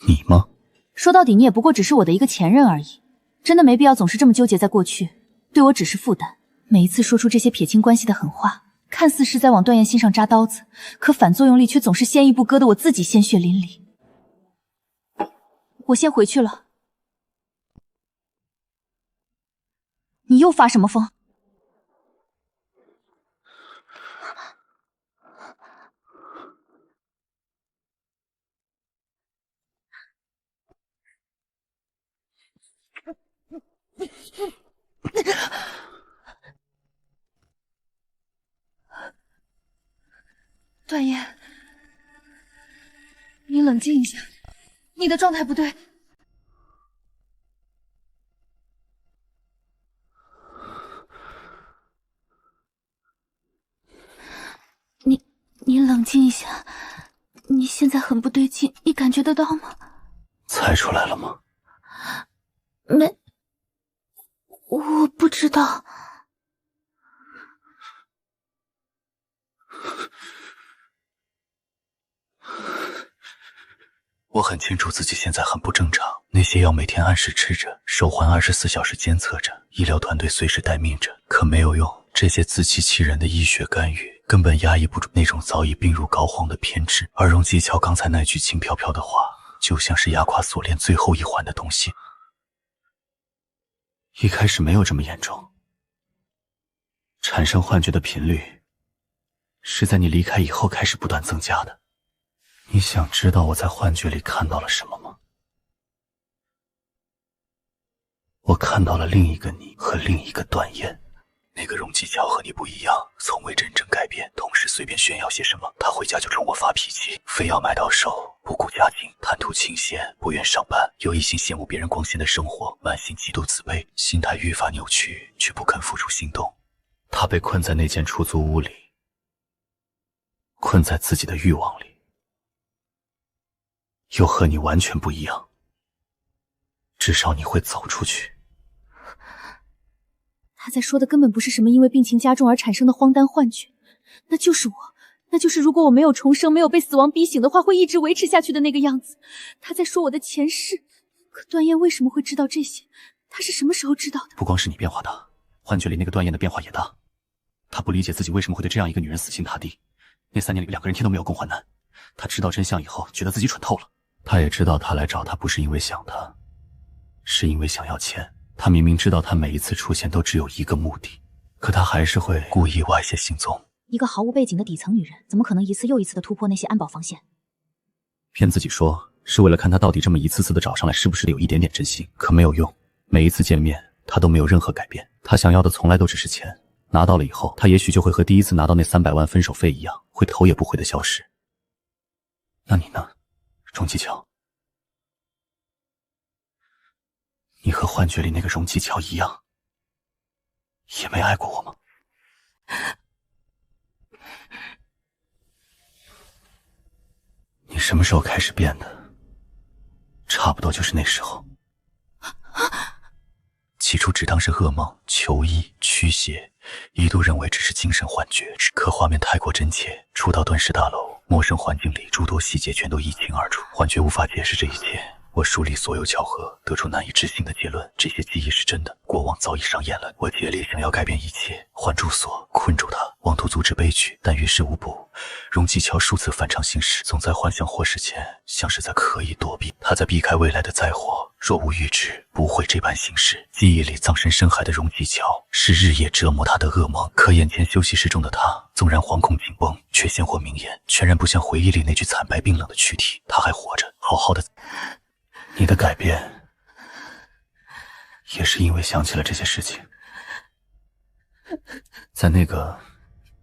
你吗？说到底，你也不过只是我的一个前任而已，真的没必要总是这么纠结在过去，对我只是负担。每一次说出这些撇清关系的狠话，看似是在往段燕心上扎刀子，可反作用力却总是先一步割得我自己鲜血淋漓。我先回去了。你又发什么疯？段燕，你冷静一下，你的状态不对。你冷静一下，你现在很不对劲，你感觉得到吗？猜出来了吗？没，我不知道。我很清楚自己现在很不正常，那些药每天按时吃着，手环24小时监测着，医疗团队随时待命着，可没有用。这些自欺欺人的医学干预根本压抑不住那种早已病入膏肓的偏执。而荣继乔刚才那句轻飘飘的话，就像是压垮锁链最后一环的东西。一开始没有这么严重，产生幻觉的频率是在你离开以后开始不断增加的。你想知道我在幻觉里看到了什么吗？我看到了另一个你和另一个段燕。那个荣继乔和你不一样，从未真正改变，同时随便炫耀些什么。他回家就冲我发脾气，非要买到手，不顾家境，贪图清闲，不愿上班，又一心羡慕别人光鲜的生活，满心嫉妒自卑，心态愈发扭曲，却不肯付出行动。他被困在那间出租屋里，困在自己的欲望里，又和你完全不一样。至少你会走出去。他在说的根本不是什么因为病情加重而产生的荒诞幻觉，那就是我，那就是如果我没有重生，没有被死亡逼醒的话，会一直维持下去的那个样子。他在说我的前世，可段燕为什么会知道这些？他是什么时候知道的？不光是你变化大，幻觉里那个段燕的变化也大。他不理解自己为什么会对这样一个女人死心塌地。那3年里2个人天都没有共患难。他知道真相以后，觉得自己蠢透了。他也知道他来找他不是因为想他，是因为想要钱。他明明知道他每一次出现都只有一个目的，可他还是会故意外泄行踪。一个毫无背景的底层女人，怎么可能一次又一次的突破那些安保防线？骗自己说是为了看他到底这么一次次的找上来是不是有一点点真心，可没有用。每一次见面他都没有任何改变，他想要的从来都只是钱，拿到了以后他也许就会和第一次拿到那300万分手费一样，会头也不回的消失。那你呢，荣继乔？你和幻觉里那个荣继乔一样，也没爱过我吗？你什么时候开始变的？差不多就是那时候。起初只当是噩梦、求医、驱邪，一度认为只是精神幻觉，可画面太过真切，初到段氏大楼，陌生环境里诸多细节全都一清二楚，幻觉无法解释这一切。我梳理所有巧合，得出难以置信的结论：这些记忆是真的，过往早已上演了。我竭力想要改变一切，换住所，困住他，妄图阻止悲剧，但于事无补。荣继乔数次反常行事，总在幻象祸事前，像是在刻意躲避。他在避开未来的灾祸，若无预知，不会这般行事。记忆里葬身深海的荣继乔，是日夜折磨他的噩梦。可眼前休息室中的他，纵然惶恐紧绷，却鲜活明艳，全然不像回忆里那具惨白冰冷的躯体。他还活着，好好的。你的改变，也是因为想起了这些事情。在那个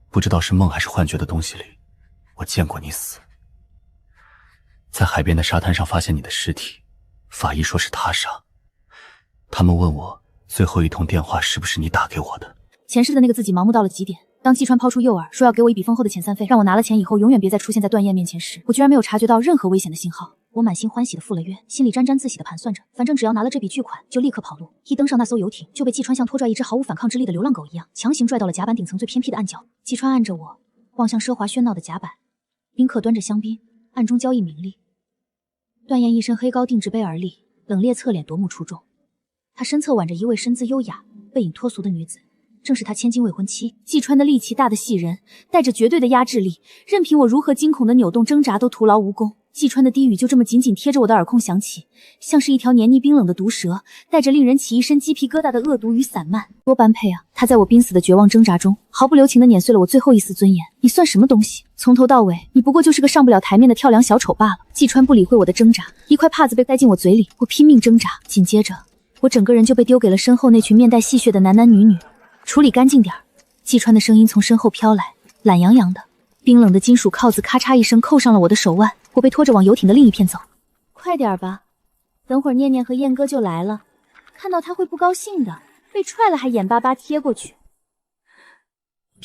不知道是梦还是幻觉的东西里，我见过你死。在海边的沙滩上发现你的尸体，法医说是他杀。他们问我最后一通电话是不是你打给我的。前世的那个自己盲目到了极点，当季川抛出诱饵，说要给我一笔丰厚的遣散费，让我拿了钱以后永远别再出现在段燕面前时，我居然没有察觉到任何危险的信号。我满心欢喜的赴了约，心里沾沾自喜的盘算着，反正只要拿了这笔巨款，就立刻跑路。一登上那艘游艇，就被季川像拖拽一只毫无反抗之力的流浪狗一样，强行拽到了甲板顶层最偏僻的暗角。季川按着我，望向奢华喧闹的甲板，宾客端着香槟，暗中交易名利。段燕一身黑高定制杯而立，冷冽侧脸夺目出众。他身侧挽着一位身姿优雅、背影脱俗的女子，正是他千金未婚妻。季川的力气大得戏人，带着绝对的压制力，任凭我如何惊恐的扭动挣扎，都徒劳无功。季川的低语就这么紧紧贴着我的耳空响起，像是一条黏腻冰冷的毒蛇，带着令人起一身鸡皮疙瘩的恶毒与散漫。多般配啊！他在我濒死的绝望挣扎中，毫不留情地碾碎了我最后一丝尊严。你算什么东西？从头到尾，你不过就是个上不了台面的跳梁小丑罢了。季川不理会我的挣扎，一块帕子被塞进我嘴里，我拼命挣扎，紧接着我整个人就被丢给了身后那群面带戏谑的男男女女。处理干净点儿。季川的声音从身后飘来，懒洋洋的，冰冷的金属铐子咔嚓一声扣上了我的手腕。我被拖着往游艇的另一片走。快点吧，等会儿念念和燕哥就来了，看到他会不高兴的。被踹了还眼巴巴贴过去，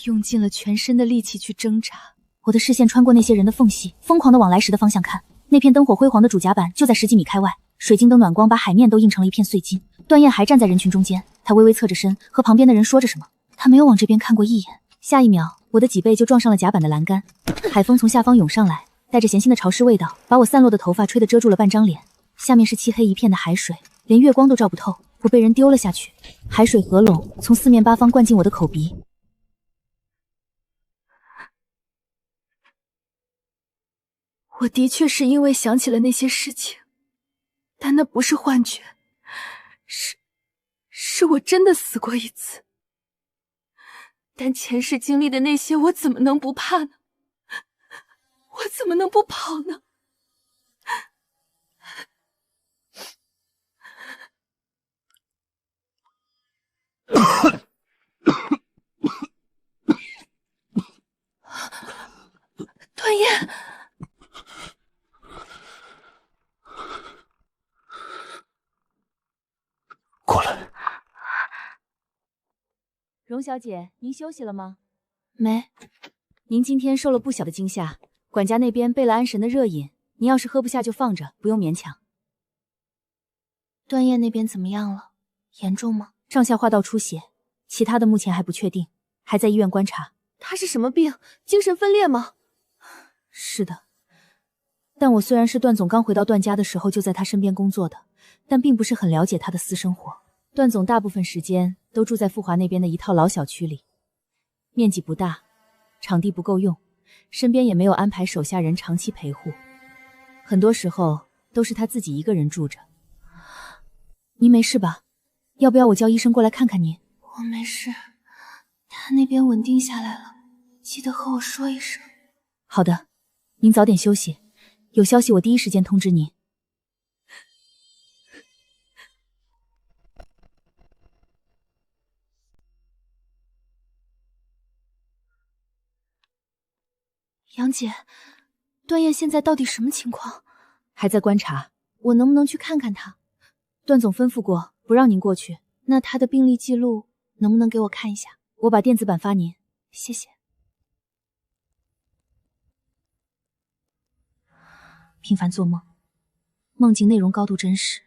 用尽了全身的力气去挣扎。我的视线穿过那些人的缝隙，疯狂的往来时的方向看。那片灯火辉煌的主甲板就在10几米开外，水晶灯暖光把海面都映成了一片碎金。段燕还站在人群中间，她微微侧着身，和旁边的人说着什么。她没有往这边看过一眼。下一秒，我的脊背就撞上了甲板的栏杆，海风从下方涌上来，带着咸腥的潮湿味道，把我散落的头发吹得遮住了半张脸。下面是漆黑一片的海水，连月光都照不透。我被人丢了下去，海水合拢，从四面八方灌进我的口鼻。我的确是因为想起了那些事情，但那不是幻觉，是我真的死过一次。但前世经历的那些，我怎么能不怕呢？我怎么能不跑呢？段燕，过来。荣小姐，您休息了吗？没。您今天受了不小的惊吓，管家那边备了安神的热饮，您要是喝不下就放着，不用勉强。段燕那边怎么样了？严重吗？上下化道出血，其他的目前还不确定，还在医院观察。她是什么病？精神分裂吗？是的。但我虽然是段总刚回到段家的时候就在他身边工作的，但并不是很了解他的私生活。段总大部分时间都住在富华那边的一套老小区里，面积不大，场地不够用，身边也没有安排手下人长期陪护，很多时候都是他自己一个人住着。您没事吧？要不要我叫医生过来看看您？我没事，他那边稳定下来了，记得和我说一声。好的，您早点休息，有消息我第一时间通知您。杨姐，段燕现在到底什么情况？还在观察，我能不能去看看她？段总吩咐过不让您过去。那她的病历记录能不能给我看一下？我把电子版发您。谢谢。频繁做梦，梦境内容高度真实，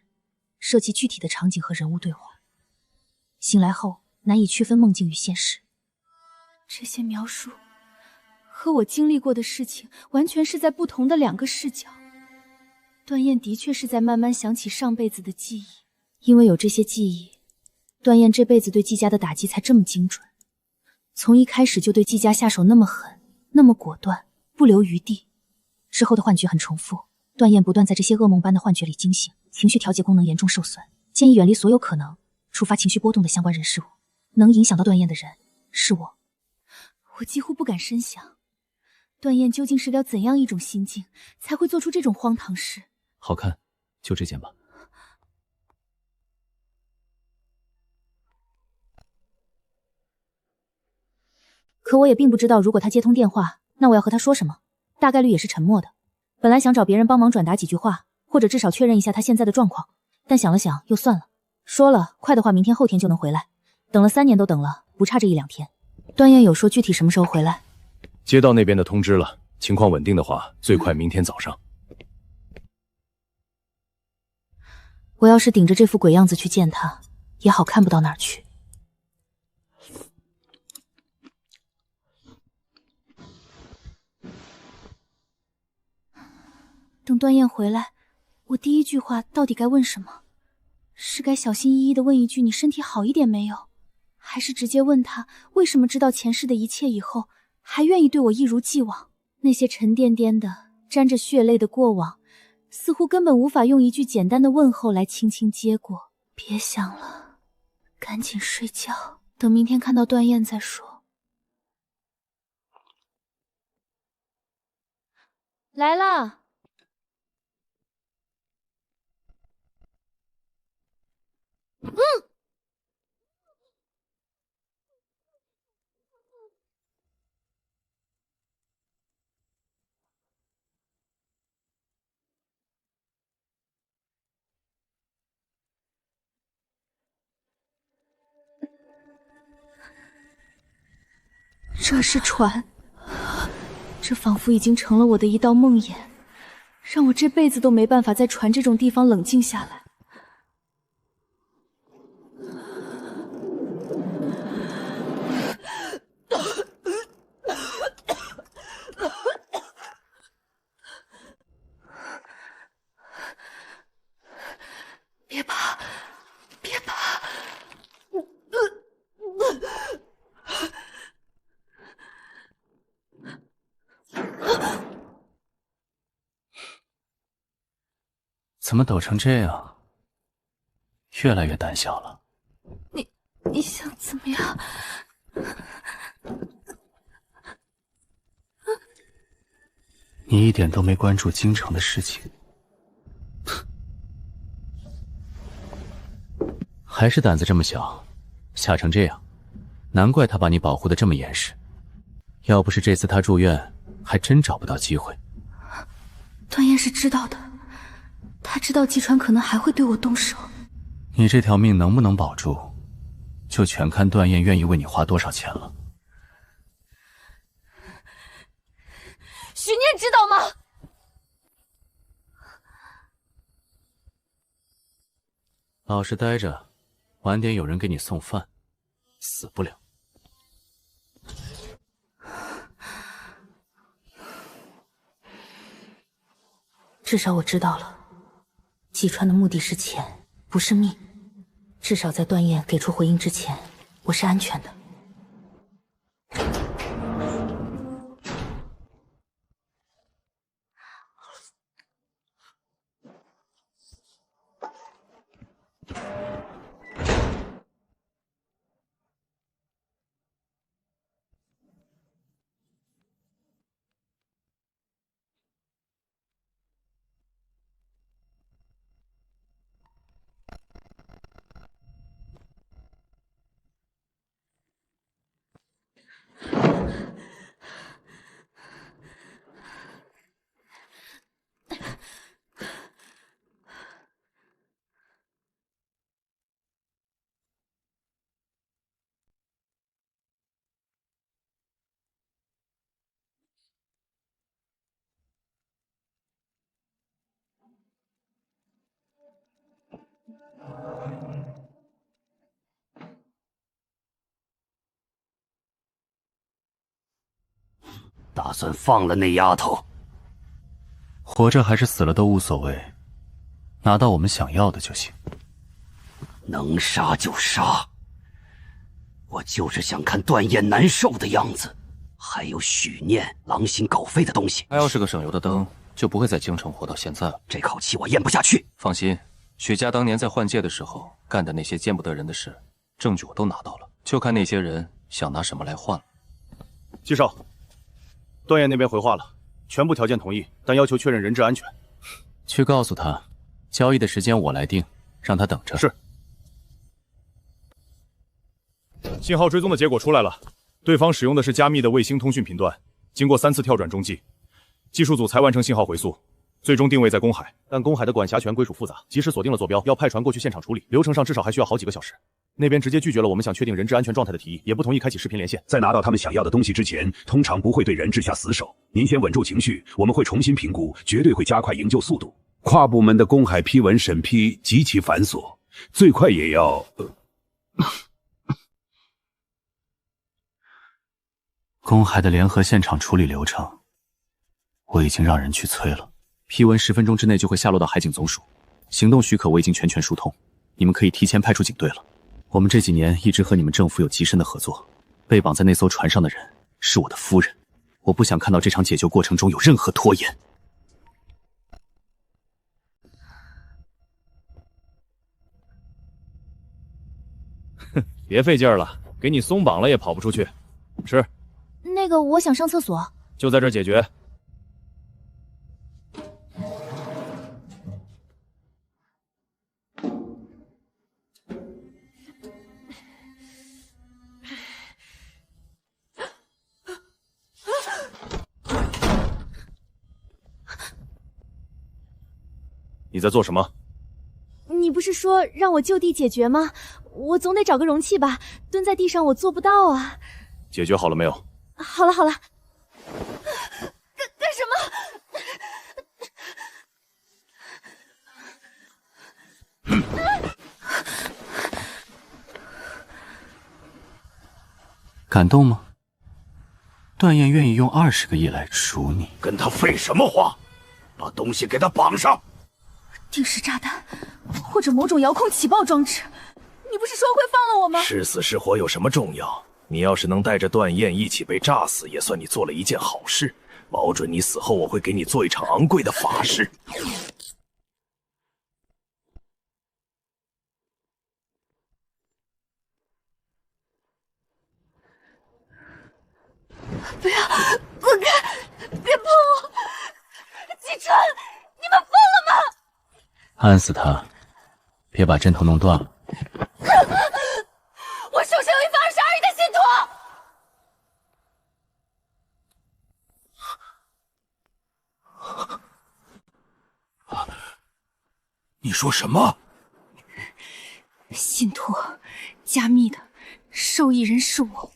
涉及具体的场景和人物对话。醒来后难以区分梦境与现实。这些描述和我经历过的事情完全是在不同的两个视角。段燕的确是在慢慢想起上辈子的记忆，因为有这些记忆，段燕这辈子对季家的打击才这么精准，从一开始就对季家下手那么狠，那么果断，不留余地。之后的幻觉很重复，段燕不断在这些噩梦般的幻觉里惊醒，情绪调节功能严重受损，建议远离所有可能触发情绪波动的相关人事物。能影响到段燕的人是我。我几乎不敢深想，段燕究竟是了怎样一种心境，才会做出这种荒唐事。好看，就这件吧。可我也并不知道，如果他接通电话，那我要和他说什么，大概率也是沉默的。本来想找别人帮忙转达几句话，或者至少确认一下他现在的状况，但想了想又算了。说了，快的话明天后天就能回来，等了3年都等了，不差这1、2天。段燕有说具体什么时候回来？接到那边的通知了，情况稳定的话，最快明天早上。我要是顶着这副鬼样子去见他，也好看不到哪儿去。等段燕回来，我第一句话到底该问什么？是该小心翼翼地问一句你身体好一点没有，还是直接问他为什么知道前世的一切以后，还愿意对我一如既往？那些沉甸甸的、沾着血泪的过往，似乎根本无法用一句简单的问候来轻轻接过。别想了，赶紧睡觉，等明天看到段燕再说。来啦！这是船，这仿佛已经成了我的一道梦魇，让我这辈子都没办法在船这种地方冷静下来。别怕，别怕。怎么抖成这样？越来越胆小了。你想怎么样？你一点都没关注京城的事情，还是胆子这么小，吓成这样，难怪他把你保护得这么严实。要不是这次他住院，还真找不到机会。段燕是知道的，他知道季川可能还会对我动手。你这条命能不能保住，就全看段燕愿意为你花多少钱了。许念知道吗？老实待着，晚点有人给你送饭，死不了。至少我知道了，季川的目的是钱，不是命。至少在段燕给出回应之前，我是安全的。打算放了那丫头？活着还是死了都无所谓，拿到我们想要的就行。能杀就杀，我就是想看段燕难受的样子。还有许念狼心狗肺的东西。他要是个省油的灯，就不会在京城活到现在了。这口气我咽不下去。放心，许家当年在换届的时候干的那些见不得人的事，证据我都拿到了，就看那些人想拿什么来换了。季少，段燕那边回话了，全部条件同意，但要求确认人质安全。去告诉他，交易的时间我来定，让他等着。是。信号追踪的结果出来了，对方使用的是加密的卫星通讯频段，经过3次跳转中继，技术组才完成信号回溯，最终定位在公海。但公海的管辖权归属复杂，及时锁定了坐标，要派船过去现场处理，流程上至少还需要好几个小时。那边直接拒绝了我们想确定人质安全状态的提议，也不同意开启视频连线。在拿到他们想要的东西之前，通常不会对人质下死手。您先稳住情绪，我们会重新评估，绝对会加快营救速度。跨部门的公海批文审批极其繁琐，最快也要……公海的联合现场处理流程，我已经让人去催了。批文10分钟之内就会下落到海警总署，行动许可我已经全权疏通，你们可以提前派出警队了。我们这几年一直和你们政府有极深的合作，被绑在那艘船上的人是我的夫人，我不想看到这场解救过程中有任何拖延。别费劲儿了，给你松绑了也跑不出去。吃。那个，我想上厕所。就在这儿解决。你在做什么？你不是说让我就地解决吗？我总得找个容器吧，蹲在地上我做不到啊。解决好了没有？好了好了。干什么？感动吗？段燕愿意用20个亿来赎你，跟他废什么话？把东西给他绑上。定时炸弹，或者某种遥控起爆装置。你不是说会放了我吗？是死是活有什么重要？你要是能带着段燕一起被炸死，也算你做了一件好事。保准你死后，我会给你做一场昂贵的法事。不要，滚开！别碰我！季川，你们疯了吗？按死他，别把针头弄断了。我手上有一份22亿的信托。你说什么？信托，加密的，受益人是我，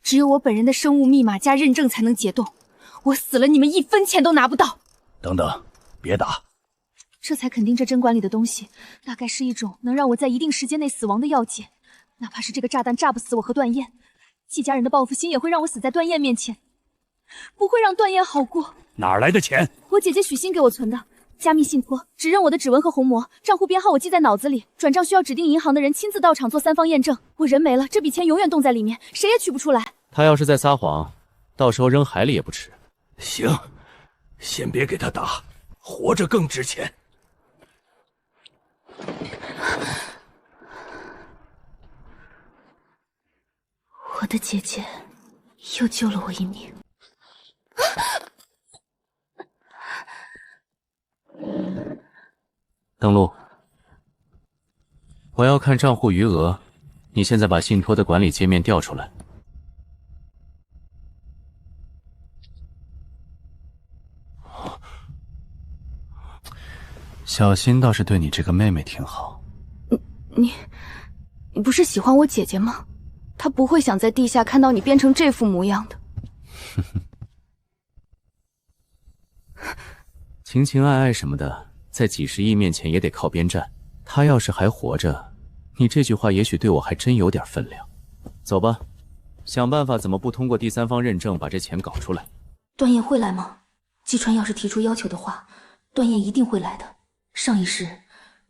只有我本人的生物密码加认证才能解冻。我死了，你们1分钱都拿不到。等等，别打！这才肯定这针管里的东西，大概是一种能让我在一定时间内死亡的药剂。哪怕是这个炸弹炸不死我和段燕，季家人的报复心也会让我死在段燕面前，不会让段燕好过。哪来的钱？我姐姐许昕给我存的。加密信托，只认我的指纹和虹膜，账户编号我记在脑子里，转账需要指定银行的人亲自到场做3方验证。我人没了，这笔钱永远冻在里面，谁也取不出来。他要是再撒谎，到时候扔海里也不迟。行，先别给他打，活着更值钱。我的姐姐又救了我一命。登录，我要看账户余额。你现在把信托的管理界面调出来。小新倒是对你这个妹妹挺好。你不是喜欢我姐姐吗？她不会想在地下看到你变成这副模样的。情情爱爱什么的，在几十亿面前也得靠边站。他要是还活着，你这句话也许对我还真有点分量。走吧，想办法怎么不通过第3方认证把这钱搞出来。段燕会来吗？季川要是提出要求的话，段燕一定会来的。上一世，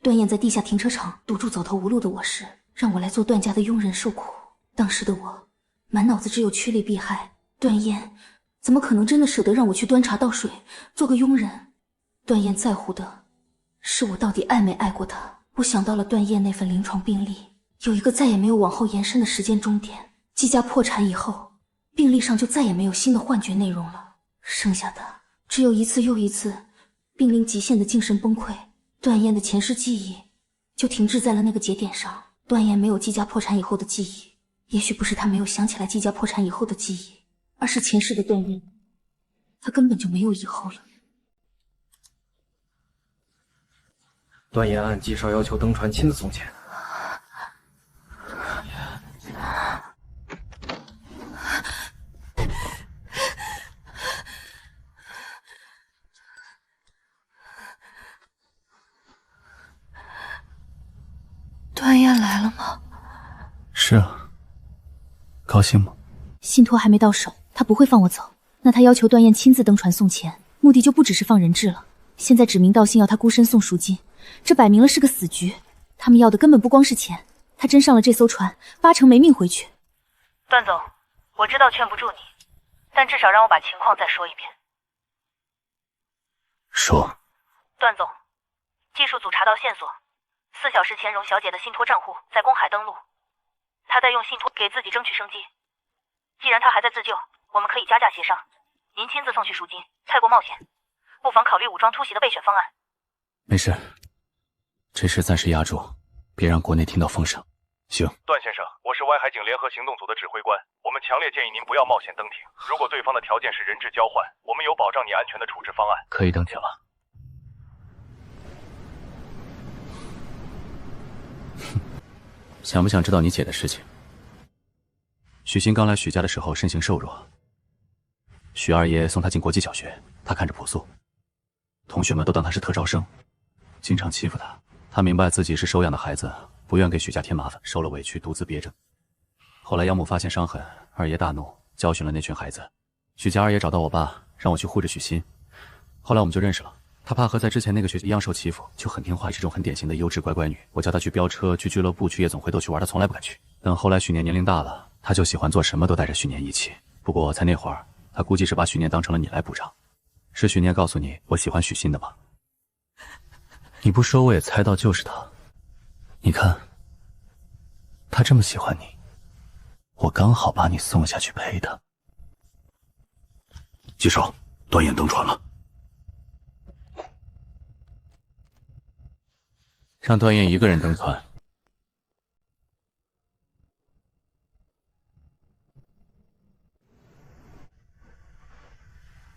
段燕在地下停车场堵住走投无路的我时，让我来做段家的佣人受苦。当时的我满脑子只有趋利避害，段燕怎么可能真的舍得让我去端茶倒水做个佣人？段燕在乎的是我到底爱没爱过她。我想到了段燕那份临床病历，有一个再也没有往后延伸的时间终点。季家破产以后，病历上就再也没有新的幻觉内容了，剩下的只有一次又一次濒临极限的精神崩溃。段燕的前世记忆就停滞在了那个节点上。段燕没有季家破产以后的记忆，也许不是她没有想起来季家破产以后的记忆，而是前世的段燕，她根本就没有以后了。段燕按季少要求登船亲自送钱。段燕来了吗？是啊，高兴吗？信托还没到手，他不会放我走。那他要求段燕亲自登船送钱，目的就不只是放人质了。现在指名道姓要他孤身送赎金，这摆明了是个死局。他们要的根本不光是钱，他真上了这艘船，8成没命回去。段总，我知道劝不住你，但至少让我把情况再说一遍。说。段总，技术组查到线索，4小时前荣小姐的信托账户在公海登录，她在用信托给自己争取生计。既然她还在自救，我们可以加价协商，您亲自送去赎金，太过冒险，不妨考虑武装突袭的备选方案。没事，这事暂时压住，别让国内听到风声。行。段先生，我是外海警联合行动组的指挥官，我们强烈建议您不要冒险登艇。如果对方的条件是人质交换，我们有保障你安全的处置方案。可以登艇了。想不想知道你姐的事情？许昕刚来许家的时候身形瘦弱，许二爷送她进国际小学，她看着朴素，同学们都当她是特招生，经常欺负她。她明白自己是收养的孩子，不愿给许家添麻烦，受了委屈独自憋着。后来养母发现伤痕，二爷大怒，教训了那群孩子。许家二爷找到我爸，让我去护着许昕。后来我们就认识了。她怕和在之前那个学姐一样受欺负，就很听话，是种很典型的优质乖乖女。我叫她去飙车、去俱乐部、去夜总会都去玩，她从来不敢去。等后来许念年龄大了，她就喜欢做什么都带着许念一起。不过在那会儿，她估计是把许念当成了你来补偿。是许念告诉你我喜欢许昕的吗？你不说我也猜到就是他。你看，他这么喜欢你，我刚好把你送下去陪他。介绍，段燕登船了。让段燕一个人登船。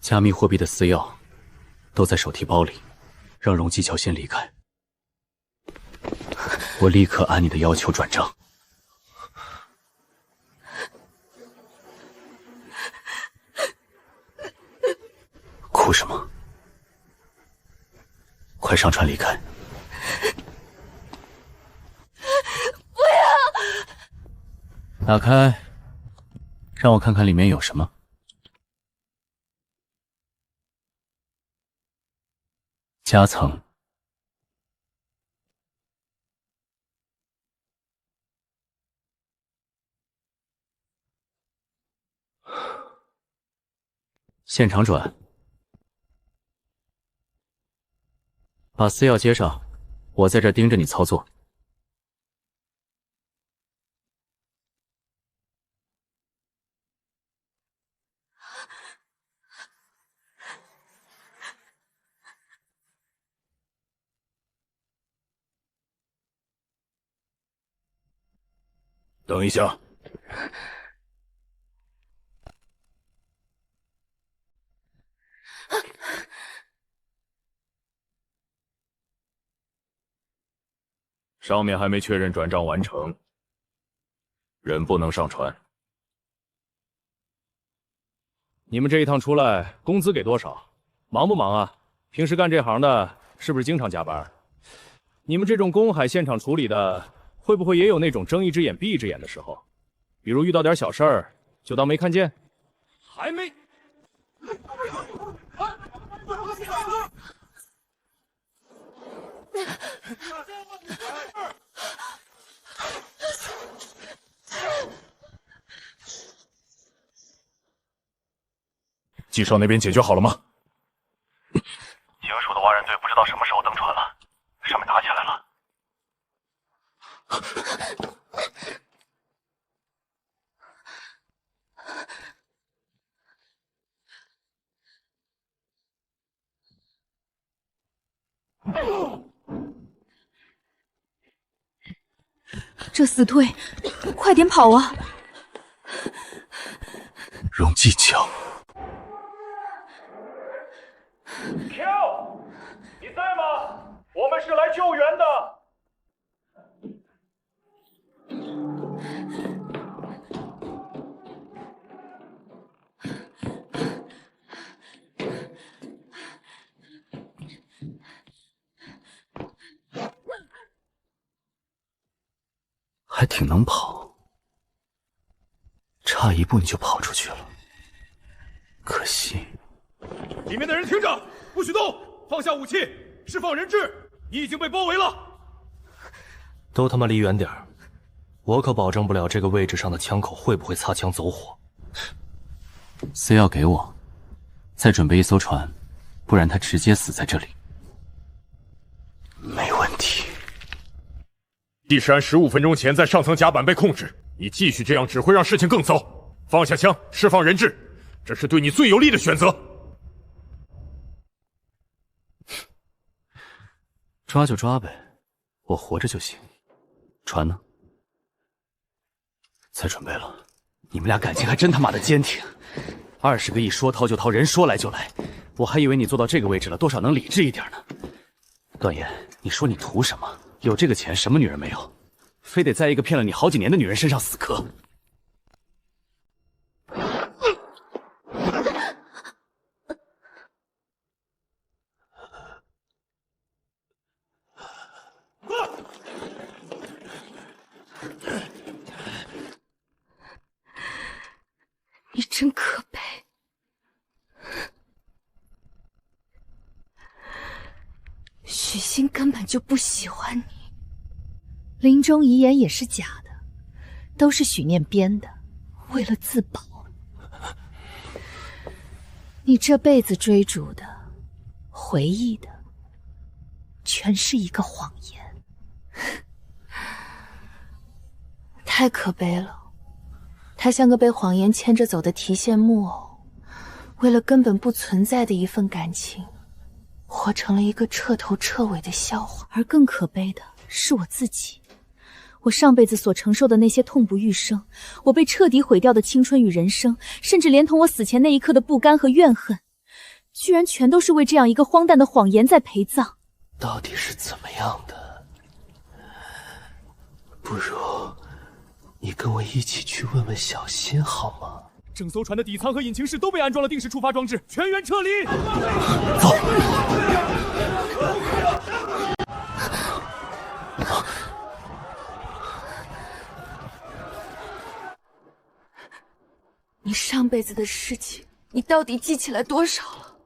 加密货币的私钥都在手提包里，让荣继桥先离开。我立刻按你的要求转账。哭什么？快上船离开！不要！打开，让我看看里面有什么。夹层。现场转。把私钥接上，我在这盯着你操作。等一下。上面还没确认转账完成，人不能上船。你们这一趟出来，工资给多少？忙不忙啊？平时干这行的，是不是经常加班？你们这种公海现场处理的，会不会也有那种睁一只眼闭一只眼的时候？比如遇到点小事儿，就当没看见？还没。季少那边解决好了吗？警署的挖人队不知道什么时候登船了，上面打起来了。这死退，快点跑啊！荣继桥。Q， 你在吗？我们是来救援的。还挺能跑，差一步你就跑出去了，可惜。里面的人听着，不许动，放下武器，释放人质，你已经被包围了。都他妈离远点儿，我可保证不了这个位置上的枪口会不会擦枪走火。C 要给我，再准备一艘船，不然他直接死在这里。没问题。地山15分钟前在上层甲板被控制，你继续这样只会让事情更糟。放下枪，释放人质，这是对你最有利的选择。抓就抓呗，我活着就行。船呢？再准备了。你们俩感情还真他妈的坚挺，20个亿说掏就掏，人说来就来。我还以为你做到这个位置了，多少能理智一点呢。段言，你说你图什么？有这个钱，什么女人没有？非得在一个骗了你好几年的女人身上死磕？你真可悲。许昕根本就不喜欢你，临终遗言也是假的，都是许念编的，为了自保。你这辈子追逐的、回忆的，全是一个谎言，太可悲了。他像个被谎言牵着走的提线木偶，为了根本不存在的一份感情，活成了一个彻头彻尾的笑话。而更可悲的是我自己，我上辈子所承受的那些痛不欲生，我被彻底毁掉的青春与人生，甚至连同我死前那一刻的不甘和怨恨，居然全都是为这样一个荒诞的谎言在陪葬。到底是怎么样的？不如你跟我一起去问问小新好吗？整艘船的底舱和引擎室都被安装了定时触发装置，全员撤离。走。你上辈子的事情，你到底记起来多少了？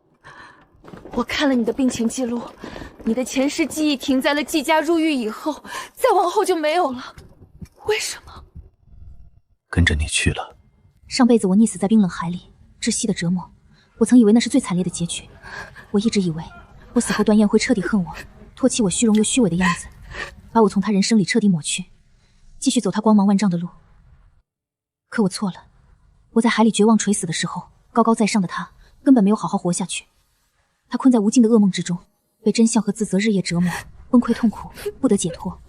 我看了你的病情记录，你的前世记忆停在了季家入狱以后，再往后就没有了。为什么？跟着你去了。上辈子我溺死在冰冷海里，窒息的折磨，我曾以为那是最惨烈的结局。我一直以为我死后段燕会彻底恨我，唾弃我虚荣又虚伪的样子，把我从他人生里彻底抹去，继续走他光芒万丈的路。可我错了，我在海里绝望垂死的时候，高高在上的他根本没有好好活下去。他困在无尽的噩梦之中，被真相和自责日夜折磨，崩溃痛苦，不得解脱。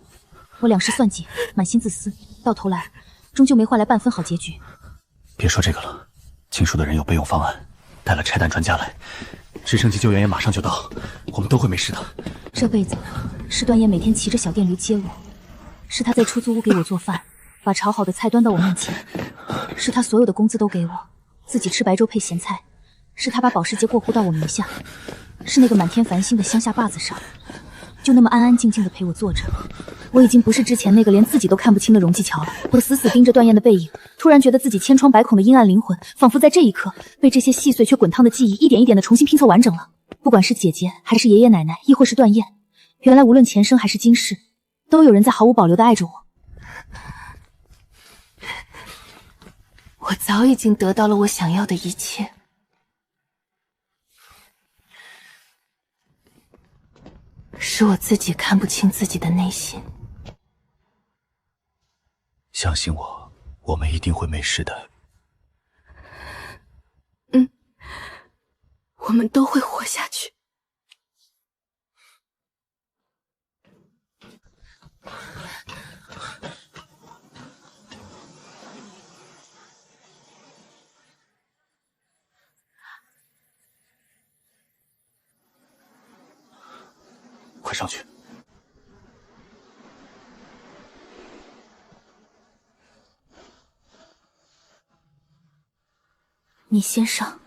我两世算计，满心自私，到头来终究没换来半分好结局。别说这个了，金属的人有备用方案，带了拆弹专家来，直升机救援也马上就到，我们都会没事的。这辈子是段燕每天骑着小电驴接我，是他在出租屋给我做饭，把炒好的菜端到我面前，是他所有的工资都给我，自己吃白粥配咸菜，是他把保时捷过户到我名下，是那个满天繁星的乡下坝子上，就那么安安静静的陪我坐着。我已经不是之前那个连自己都看不清的荣继乔了。我死死盯着段燕的背影，突然觉得自己千疮百孔的阴暗灵魂，仿佛在这一刻被这些细碎却滚烫的记忆一点一点的重新拼凑完整了。不管是姐姐，还是爷爷奶奶，亦或是段燕，原来无论前生还是今世，都有人在毫无保留的爱着我。我早已经得到了我想要的一切。是我自己看不清自己的内心。相信我，我们一定会没事的。我们都会活下去。快上去！你先上。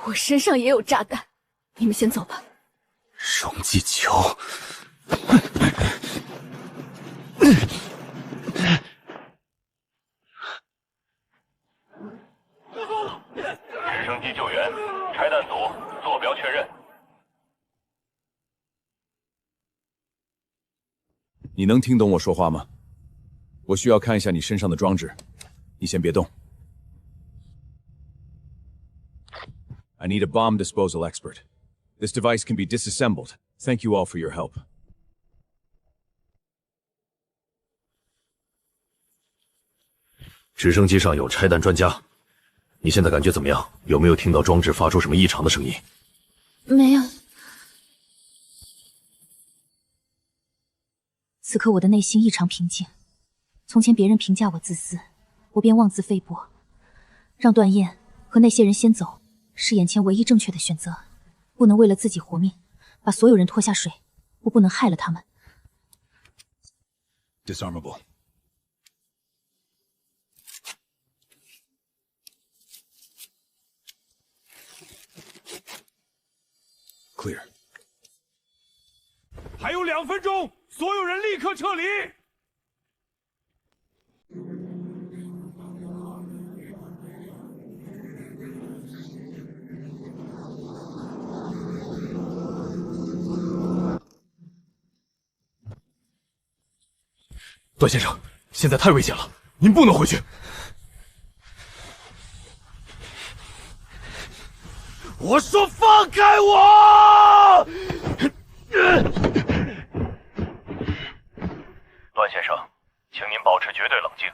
我身上也有炸弹，你们先走吧。荣继球，直升机救援，拆弹组坐标确认。你能听懂我说话吗？我需要看一下你身上的装置，你先别动。I need a bomb disposal expert. This device can be disassembled. Thank you all for your help. 直升机上有拆弹专家，你现在感觉怎么样？有没有听到装置发出什么异常的声音？没有。此刻我的内心异常平静。从前别人评价我自私，我便妄自菲薄，让段燕和那些人先走，是眼前唯一正确的选择。不能为了自己活命，把所有人拖下水。我不能害了他们。Disarmable. Clear. 还有2分钟，所有人立刻撤离。段先生，现在太危险了，您不能回去。我说放开我！段先生，请您保持绝对冷静。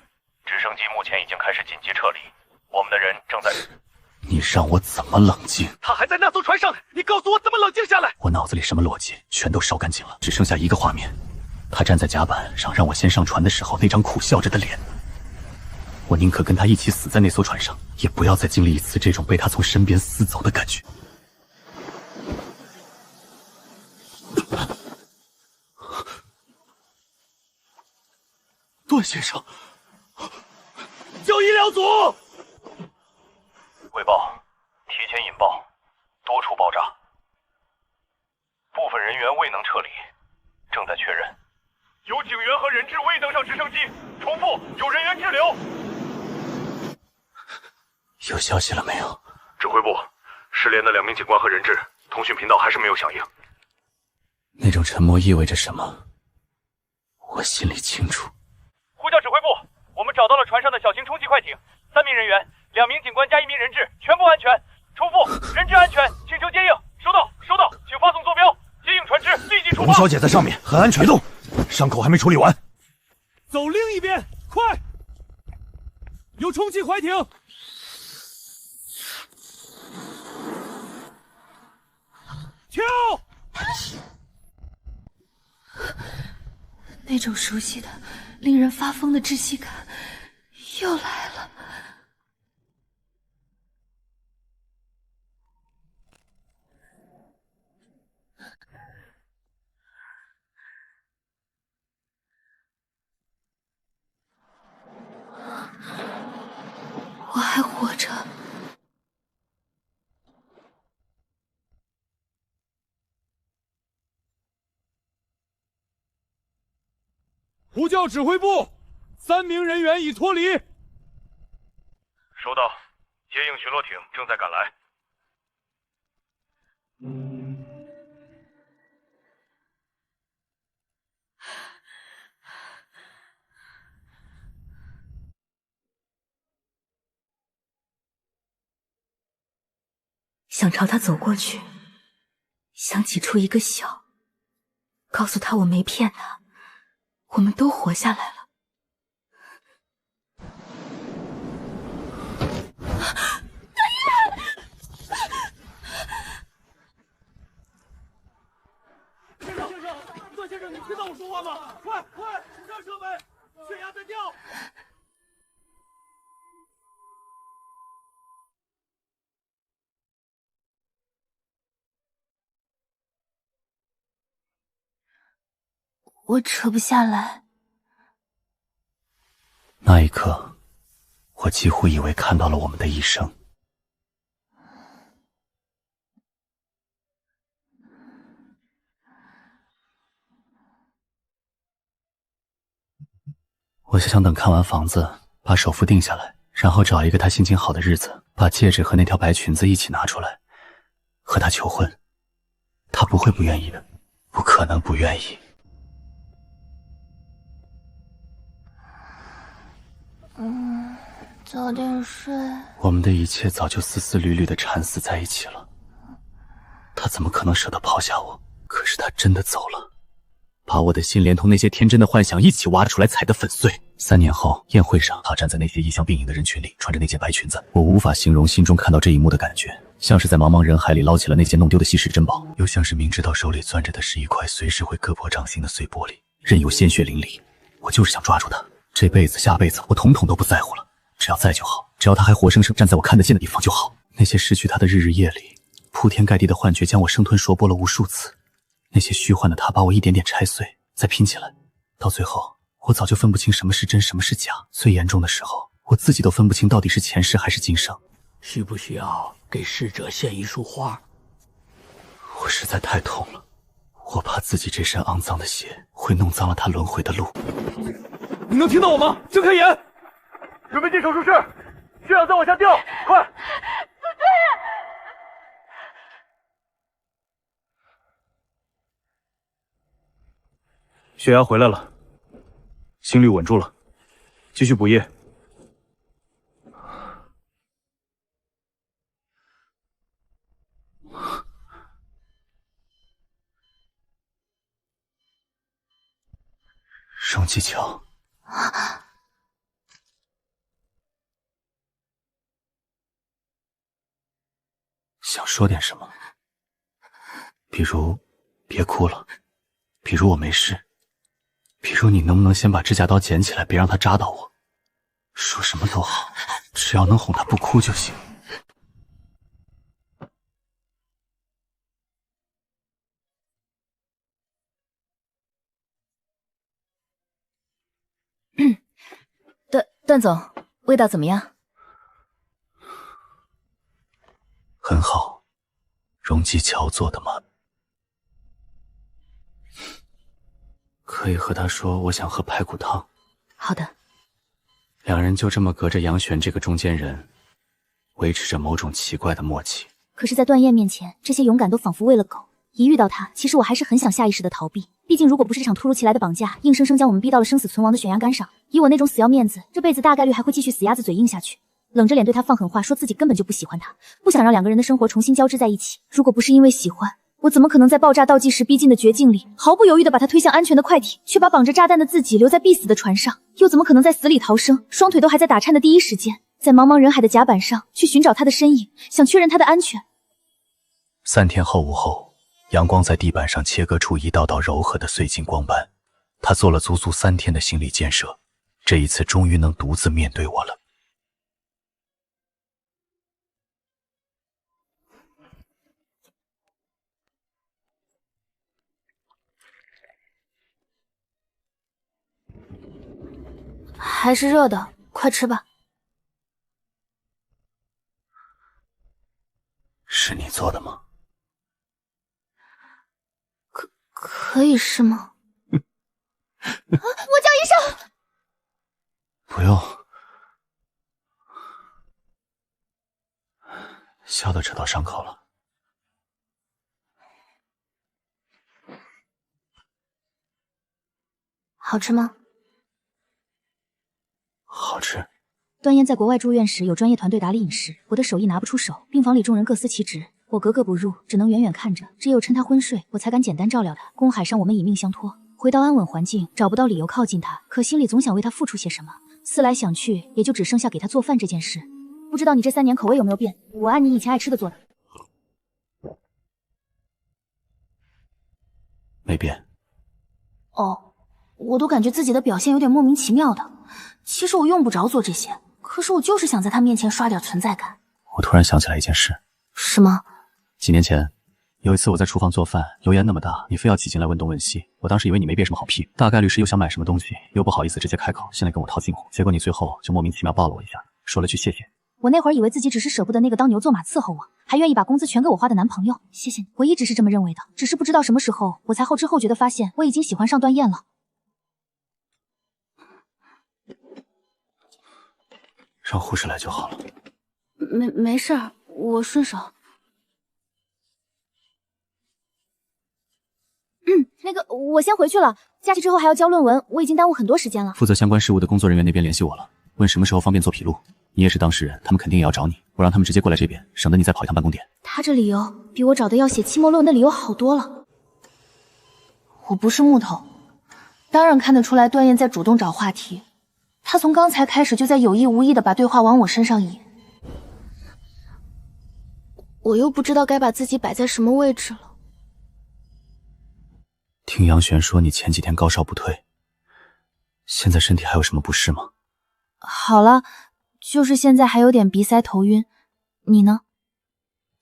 直升机目前已经开始紧急撤离，我们的人正在……你让我怎么冷静？他还在那艘船上，你告诉我怎么冷静下来？我脑子里什么逻辑全都烧干净了，只剩下一个画面。他站在甲板上让我先上船的时候，那张苦笑着的脸。我宁可跟他一起死在那艘船上，也不要再经历一次这种被他从身边撕走的感觉。段先生，叫医疗组！汇报，提前引爆，多处爆炸，部分人员未能撤离，正在确认。有警员和人质未登上直升机，重复，有人员滞留。有消息了没有？指挥部，失联的2名警官和人质，通讯频道还是没有响应。那种沉默意味着什么？我心里清楚。呼叫指挥部，我们找到了船上的小型冲击快艇，3名人员，2名警官加1名人质，全部安全。重复，人质安全，请求接应。收到，收到，请发送坐标，接应船只立即出发。龙小姐在上面，很安全。别动，伤口还没处理完。走另一边，快！有充气快艇。跳！那种熟悉的、令人发疯的窒息感又来了。我还活着。呼叫指挥部，3名人员已脱离。收到，接应巡逻艇正在赶来。想朝他走过去，想挤出一个笑，告诉他我没骗他，我们都活下来了。段先生，你听到我说话吗？快快上车门，血压在掉。我扯不下来。那一刻，我几乎以为看到了我们的一生。我就想等看完房子，把首付定下来，然后找一个他心情好的日子，把戒指和那条白裙子一起拿出来，和他求婚。他不会不愿意的，不可能不愿意。早点睡。我们的一切早就丝丝缕缕地缠死在一起了，他怎么可能舍得抛下我？可是他真的走了，把我的心连同那些天真的幻想一起挖出来踩得粉碎。3年后宴会上，他站在那些衣香鬓影的人群里，穿着那件白裙子，我无法形容心中看到这一幕的感觉，像是在茫茫人海里捞起了那件弄丢的稀世珍宝，又像是明知道手里攥着的是一块随时会割破掌心的碎玻璃，任由鲜血淋漓。我就是想抓住他，这辈子下辈子我统统都不在乎了，只要在就好，只要他还活生生站在我看得见的地方就好。那些失去他的日日夜里，铺天盖地的幻觉将我生吞熟剥了无数次，那些虚幻的他把我一点点拆碎，再拼起来，到最后我早就分不清什么是真什么是假。最严重的时候，我自己都分不清到底是前世还是今生。需不需要给逝者献一束花？我实在太痛了，我怕自己这身肮脏的血会弄脏了他轮回的路。你能听到我吗？睁开眼，准备进手术室，血氧再往下掉，快！对。血压回来了，心率稳住了，继续补液。荣继桥，想说点什么，比如别哭了，比如我没事，比如你能不能先把指甲刀捡起来，别让它扎到我。说什么都好，只要能哄他不哭就行。段总，味道怎么样？很好，荣继桥做的吗？可以和他说我想喝排骨汤。好的。两人就这么隔着杨璇这个中间人，维持着某种奇怪的默契。可是，在段燕面前，这些勇敢都仿佛喂了狗。一遇到他，其实我还是很想下意识的逃避。毕竟，如果不是这场突如其来的绑架，硬生生将我们逼到了生死存亡的悬崖杆上，以我那种死要面子，这辈子大概率还会继续死鸭子嘴硬下去。冷着脸对他放狠话，说自己根本就不喜欢他，不想让两个人的生活重新交织在一起。如果不是因为喜欢，我怎么可能在爆炸倒计时逼近的绝境里，毫不犹豫地把他推向安全的快艇，却把绑着炸弹的自己留在必死的船上？又怎么可能在死里逃生，双腿都还在打颤的第一时间，在茫茫人海的甲板上去寻找他的身影，想确认他的安全？3天后午后，阳光在地板上切割出一道道柔和的碎金光斑。他做了足足3天的心理建设，这一次终于能独自面对我了。还是热的，快吃吧。是你做的吗？可以是吗？我叫医生。不用。笑都扯到伤口了。好吃吗？好吃。段燕在国外住院时有专业团队打理饮食，我的手艺拿不出手，病房里众人各司其职，我格格不入，只能远远看着。只有趁他昏睡，我才敢简单照料他。公海上我们以命相托，回到安稳环境，找不到理由靠近他，可心里总想为他付出些什么。思来想去，也就只剩下给他做饭这件事。不知道你这3年口味有没有变？我按你以前爱吃的做的。没变。哦，我都感觉自己的表现有点莫名其妙的。其实我用不着做这些，可是我就是想在他面前刷点存在感。我突然想起来一件事。什么？几年前，有一次我在厨房做饭，油烟那么大，你非要挤进来问东问西，我当时以为你没憋什么好屁，大概率是又想买什么东西，又不好意思直接开口，现在跟我套近乎，结果你最后就莫名其妙抱了我一下，说了句谢谢。我那会儿以为自己只是舍不得那个当牛做马伺候我，还愿意把工资全给我花的男朋友。谢谢你，我一直是这么认为的，只是不知道什么时候我才后知后觉的发现我已经喜欢上段燕了。让护士来就好了。没事儿，我顺手。那个，我先回去了。假期之后还要交论文，我已经耽误很多时间了。负责相关事务的工作人员那边联系我了，问什么时候方便做笔录。你也是当事人，他们肯定也要找你，我让他们直接过来这边，省得你再跑一趟办公点。他这理由比我找的要写期末论文的理由好多了。我不是木头，当然看得出来段燕在主动找话题。他从刚才开始就在有意无意的把对话往我身上引，我又不知道该把自己摆在什么位置了。听杨璇说你前几天高烧不退，现在身体还有什么不适吗？好了，就是现在还有点鼻塞头晕。你呢？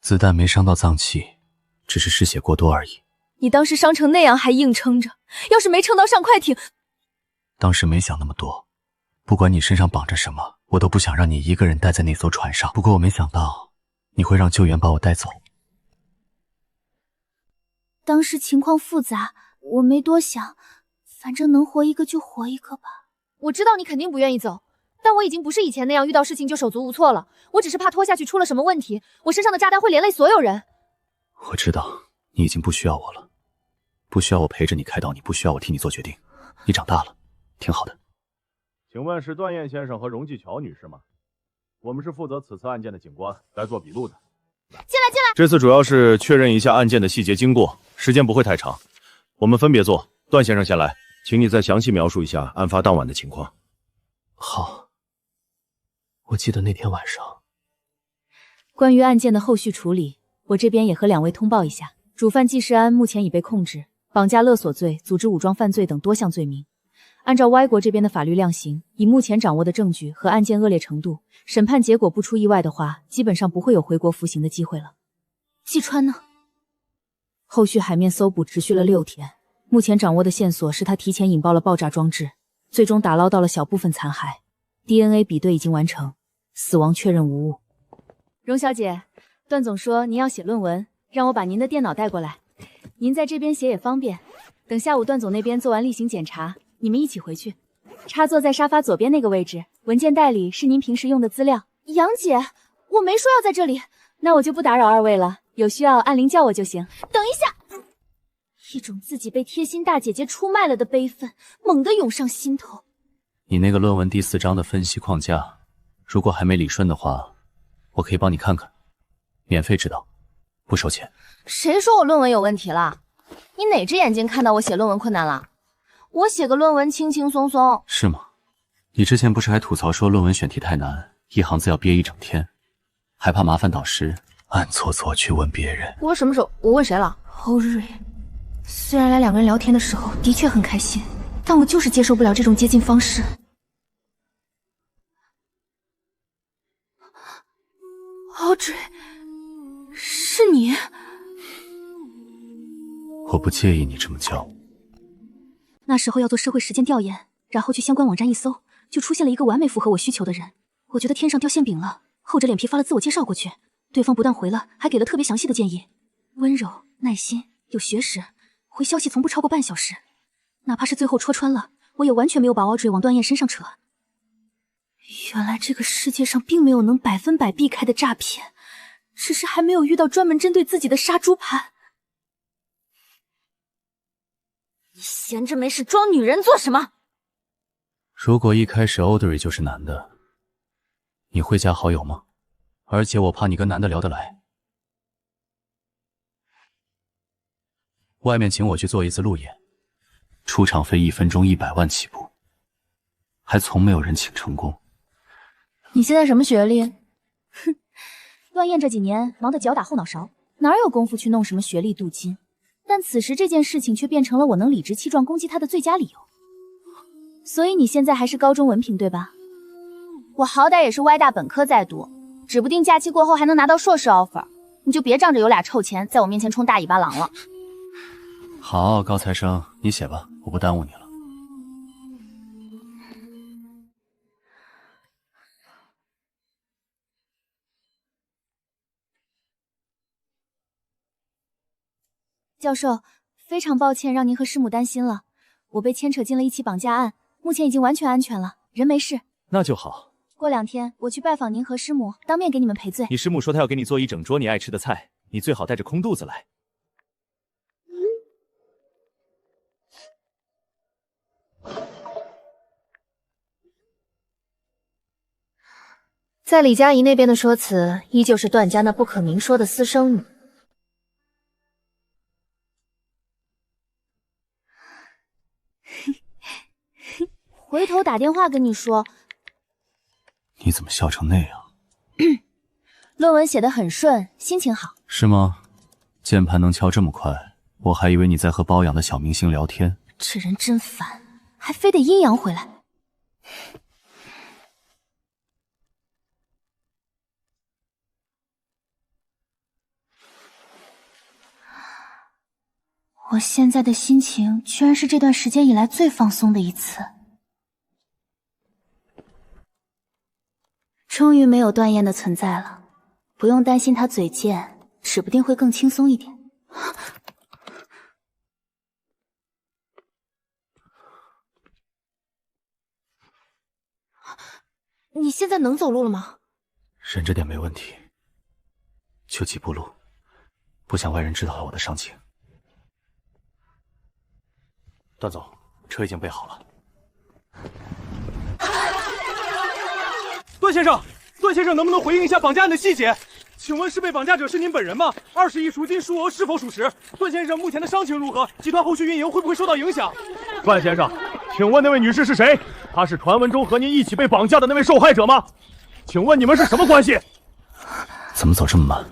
子弹没伤到脏器，只是失血过多而已。你当时伤成那样还硬撑着，要是没撑到上快艇……当时没想那么多，不管你身上绑着什么，我都不想让你一个人待在那艘船上。不过我没想到你会让救援把我带走。当时情况复杂，我没多想，反正能活一个就活一个吧。我知道你肯定不愿意走，但我已经不是以前那样遇到事情就手足无措了。我只是怕拖下去出了什么问题，我身上的炸弹会连累所有人。我知道你已经不需要我了，不需要我陪着你开导你，不需要我替你做决定。你长大了，挺好的。请问是段燕先生和荣继桥女士吗？我们是负责此次案件的警官，来做笔录的。进来。这次主要是确认一下案件的细节经过，时间不会太长。我们分别做，段先生先来，请你再详细描述一下案发当晚的情况。好，我记得那天晚上。关于案件的后续处理，我这边也和2位通报一下。主犯季世安目前已被控制，绑架勒索罪、组织武装犯罪等多项罪名。按照 Y 国这边的法律量刑，以目前掌握的证据和案件恶劣程度，审判结果不出意外的话，基本上不会有回国服刑的机会了。季川呢？后续海面搜捕持续了6天，目前掌握的线索是他提前引爆了爆炸装置，最终打捞到了小部分残骸。DNA 比对已经完成，死亡确认无误。荣小姐，段总说您要写论文，让我把您的电脑带过来，您在这边写也方便。等下午段总那边做完例行检查，你们一起回去。插座在沙发左边那个位置，文件袋里是您平时用的资料。杨姐，我没说要在这里。那我就不打扰2位了，有需要按铃叫我就行。等一下，一种自己被贴心大姐姐出卖了的悲愤猛地涌上心头。你那个论文第4章的分析框架，如果还没理顺的话，我可以帮你看看，免费指导，不收钱。谁说我论文有问题了？你哪只眼睛看到我写论文困难了？我写个论文轻轻松松。是吗？你之前不是还吐槽说论文选题太难，一行字要憋一整天，还怕麻烦导师，暗搓搓去问别人。我什么时候？我问谁了？欧瑞。虽然来2个人聊天的时候的确很开心，但我就是接受不了这种接近方式。Audrey， 是你？我不介意你这么叫。那时候要做社会实践调研，然后去相关网站一搜，就出现了一个完美符合我需求的人。我觉得天上掉馅饼了，厚着脸皮发了自我介绍过去，对方不但回了，还给了特别详细的建议，温柔、耐心、有学识，回消息从不超过半小时。哪怕是最后戳穿了，我也完全没有把Audrey往段燕身上扯。原来这个世界上并没有能100%避开的诈骗，只是还没有遇到专门针对自己的杀猪盘。你闲着没事装女人做什么？如果一开始 Audrey 就是男的，你会加好友吗？而且我怕你跟男的聊得来。外面请我去做一次路演，出场费1分钟100万起步，还从没有人请成功。你现在什么学历？哼，段燕这几年忙得脚打后脑勺，哪有功夫去弄什么学历镀金？但此时这件事情却变成了我能理直气壮攻击他的最佳理由。所以你现在还是高中文凭对吧？我好歹也是歪大本科在读，指不定假期过后还能拿到硕士 offer。你就别仗着有俩臭钱在我面前充大尾巴狼了。好，高材生，你写吧，我不耽误你了。教授，非常抱歉让您和师母担心了，我被牵扯进了一起绑架案，目前已经完全安全了，人没事。那就好。过2天我去拜访您和师母，当面给你们赔罪。你师母说她要给你做一整桌你爱吃的菜，你最好带着空肚子来。在李佳怡那边的说辞，依旧是段家那不可明说的私生女。回头打电话跟你说。你怎么笑成那样？论文写得很顺，心情好。是吗？键盘能敲这么快，我还以为你在和包养的小明星聊天。这人真烦，还非得阴阳回来。我现在的心情居然是这段时间以来最放松的一次。终于没有段燕的存在了，不用担心他嘴贱，指不定会更轻松一点。你现在能走路了吗？忍着点没问题，就几步路，不想外人知道了我的伤情。段总，车已经备好了。段先生，段先生能不能回应一下绑架案的细节？请问是被绑架者是您本人吗？20亿赎金数额是否属实？段先生目前的伤情如何？集团后续运营会不会受到影响？段先生，请问那位女士是谁？她是传闻中和您一起被绑架的那位受害者吗？请问你们是什么关系？怎么走这么慢？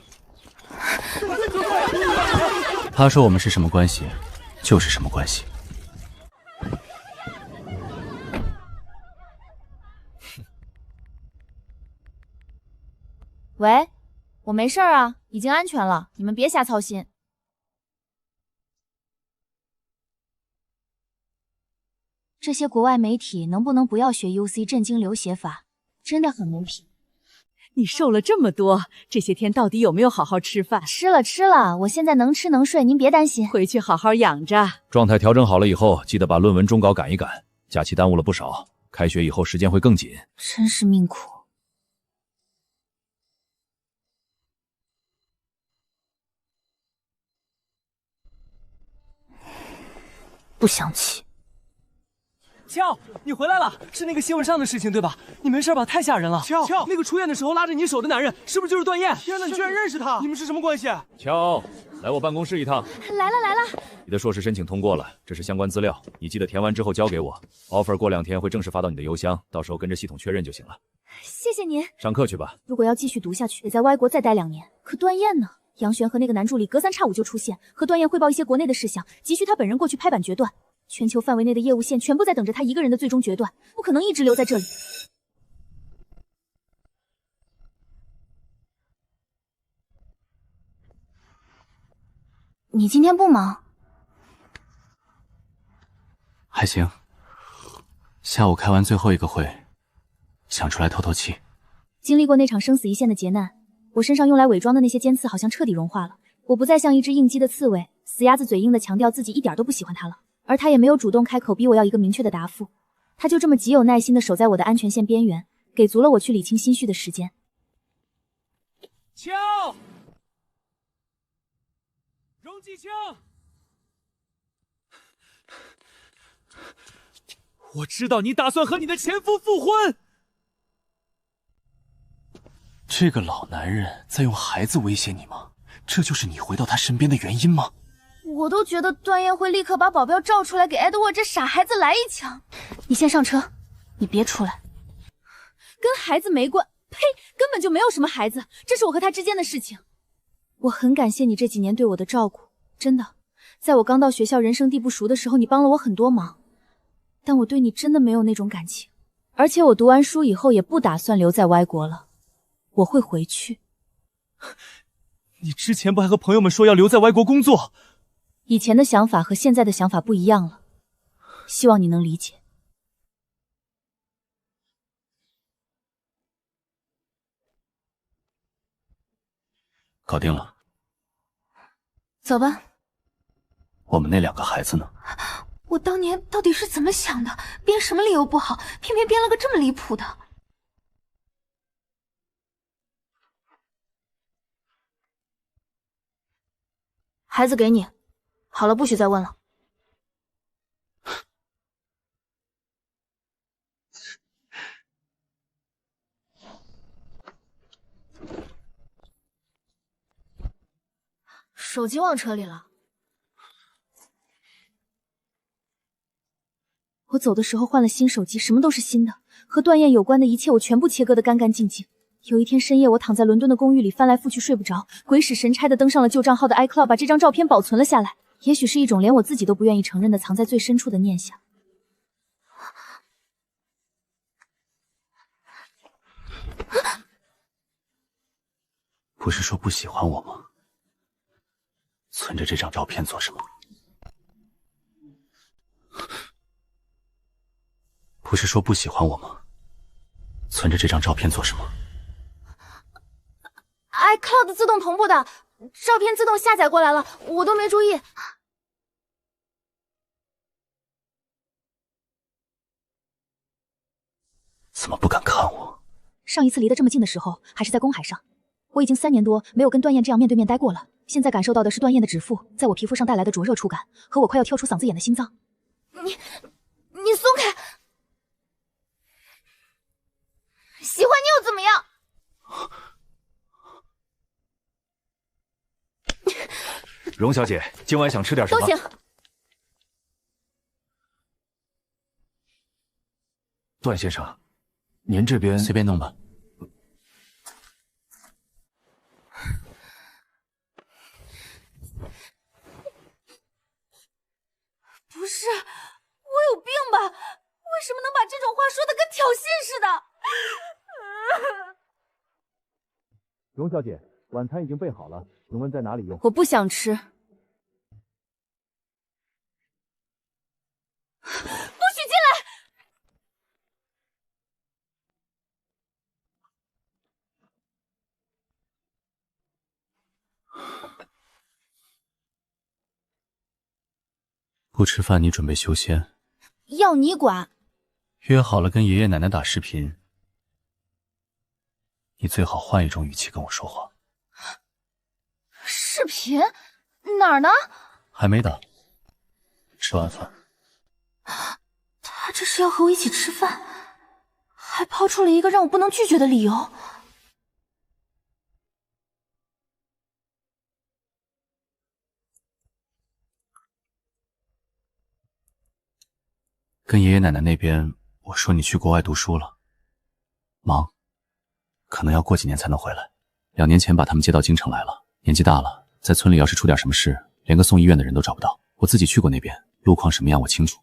他说我们是什么关系，就是什么关系。喂，我没事啊，已经安全了，你们别瞎操心。这些国外媒体能不能不要学 UC 震惊流血法？真的很没品。你瘦了这么多，这些天到底有没有好好吃饭？吃了，我现在能吃能睡，您别担心。回去好好养着。状态调整好了以后，记得把论文终稿赶一赶。假期耽误了不少，开学以后时间会更紧。真是命苦。不想起。俏，你回来了，是那个新闻上的事情对吧？你没事吧？太吓人了。俏，那个出院的时候拉着你手的男人，是不是就是段燕？天哪，你居然认识他！你们是什么关系？乔，来我办公室一趟。来了。你的硕士申请通过了，这是相关资料，你记得填完之后交给我。offer 过2天会正式发到你的邮箱，到时候跟着系统确认就行了。谢谢您。上课去吧。如果要继续读下去，得在歪国再待2年。可段燕呢？杨璇和那个男助理隔3差5就出现，和段燕汇报一些国内的事项，急需他本人过去拍板决断。全球范围内的业务线全部在等着他一个人的最终决断，不可能一直留在这里。你今天不忙？还行，下午开完最后一个会，想出来透透气。经历过那场生死一线的劫难，我身上用来伪装的那些尖刺好像彻底融化了，我不再像一只应激的刺猬，死鸭子嘴硬的强调自己一点都不喜欢他了。而他也没有主动开口逼我要一个明确的答复，他就这么极有耐心的守在我的安全线边缘，给足了我去理清心绪的时间。俏，荣继清，我知道你打算和你的前夫复婚。这个老男人在用孩子威胁你吗？这就是你回到他身边的原因吗？我都觉得段燕会立刻把保镖召出来给艾德沃这傻孩子来一枪。你先上车，你别出来。跟孩子没关，呸，根本就没有什么孩子，这是我和他之间的事情。我很感谢你这几年对我的照顾，真的，在我刚到学校人生地不熟的时候，你帮了我很多忙，但我对你真的没有那种感情。而且我读完书以后也不打算留在歪国了，我会回去。你之前不还和朋友们说要留在歪国工作？以前的想法和现在的想法不一样了，希望你能理解。搞定了。走吧。我们那2个孩子呢？我当年到底是怎么想的？编什么理由不好，偏偏编了个这么离谱的。孩子给你。好了，不许再问了。手机忘车里了。我走的时候换了新手机，什么都是新的，和段燕有关的一切我全部切割得干干净净。有一天深夜，我躺在伦敦的公寓里翻来覆去睡不着，鬼使神差的登上了旧账号的 iCloud， 把这张照片保存了下来。也许是一种连我自己都不愿意承认的藏在最深处的念想。不是说不喜欢我吗？存着这张照片做什么？不是说不喜欢我吗？存着这张照片做什么？ iCloud 自动同步的，照片自动下载过来了，我都没注意。怎么不敢看我？上一次离得这么近的时候，还是在公海上。我已经3年多没有跟段燕这样面对面待过了，现在感受到的是段燕的指腹在我皮肤上带来的灼热触感，和我快要跳出嗓子眼的心脏。你松开！喜欢你又怎么样？荣小姐，今晚想吃点什么？都行。段先生，您这边随便弄吧。不是，我有病吧？为什么能把这种话说的跟挑衅似的？荣小姐，晚餐已经备好了，请问在哪里用？我不想吃。不许进来！不吃饭，你准备修仙？要你管！约好了跟爷爷奶奶打视频，你最好换一种语气跟我说话。视频哪儿呢？还没打，吃完饭。他这是要和我一起吃饭，还抛出了一个让我不能拒绝的理由。跟爷爷奶奶那边，我说你去国外读书了，忙，可能要过几年才能回来。2年前把他们接到京城来了，年纪大了，在村里要是出点什么事，连个送医院的人都找不到。我自己去过那边，路况什么样我清楚。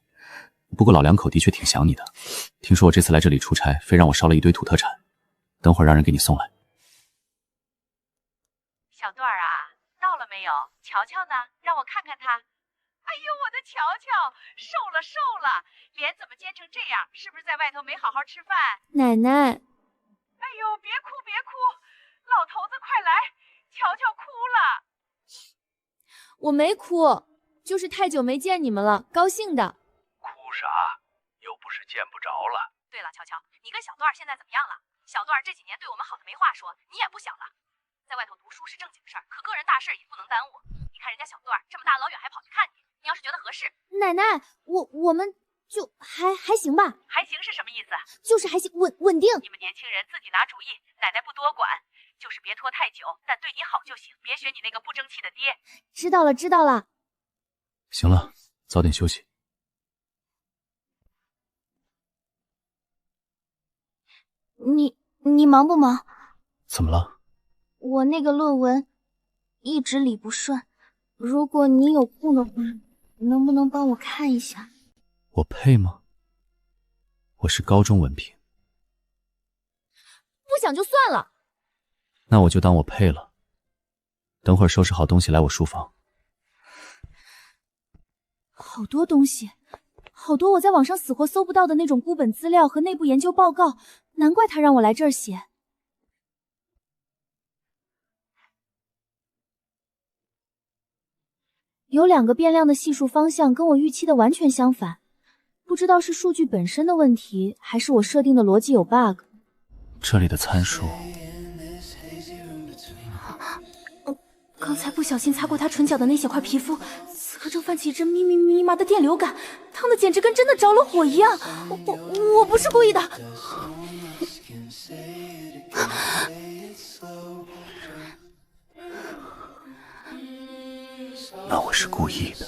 不过老两口的确挺想你的，听说我这次来这里出差，非让我烧了一堆土特产，等会儿让人给你送来。小段儿啊，到了没有？乔乔呢？让我看看他。哎呦，我的乔乔，瘦了瘦了，脸怎么尖成这样？是不是在外头没好好吃饭？奶奶，哎呦，别哭别哭，老头子快来，乔乔哭了。我没哭，就是太久没见你们了，高兴的。哭啥？又不是见不着了。对了，乔乔，你跟小段现在怎么样了？小段这几年对我们好的没话说，你也不小了，在外头读书是正经事儿，可个人大事也不能耽误。你看人家小段这么大老远还跑去看你，你要是觉得合适，奶奶，我们就还行吧。还行是什么意思？就是还行，稳定。你们年轻人自己拿主意，奶奶不多管，就是别拖太久，但对你好就行，别学你那个不争气的爹。知道了知道了。行了，早点休息。你忙不忙？怎么了？我那个论文一直理不顺，如果你有空的话，能不能帮我看一下？我配吗？我是高中文凭。不想就算了。那我就当我配了。等会儿收拾好东西来我书房。好多东西，好多我在网上死活搜不到的那种孤本资料和内部研究报告，难怪他让我来这儿写。有2个变量的系数方向跟我预期的完全相反，不知道是数据本身的问题，还是我设定的逻辑有 bug。这里的参数刚才不小心擦过他唇角的那小块皮肤，此刻正泛起一阵密麻的电流感，烫的简直跟真的着了火一样。我不是故意的。那我是故意的。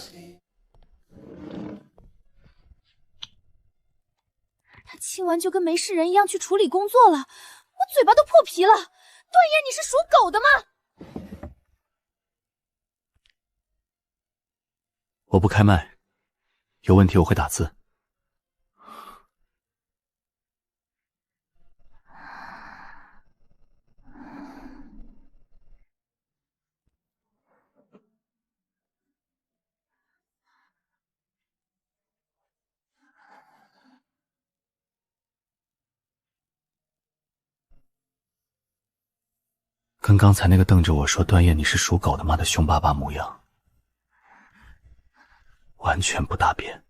他亲完就跟没事人一样去处理工作了，我嘴巴都破皮了。段爷，你是属狗的吗？我不开麦，有问题我会打字。跟刚才那个瞪着我说段燕你是属狗的吗的凶巴巴模样完全不搭边。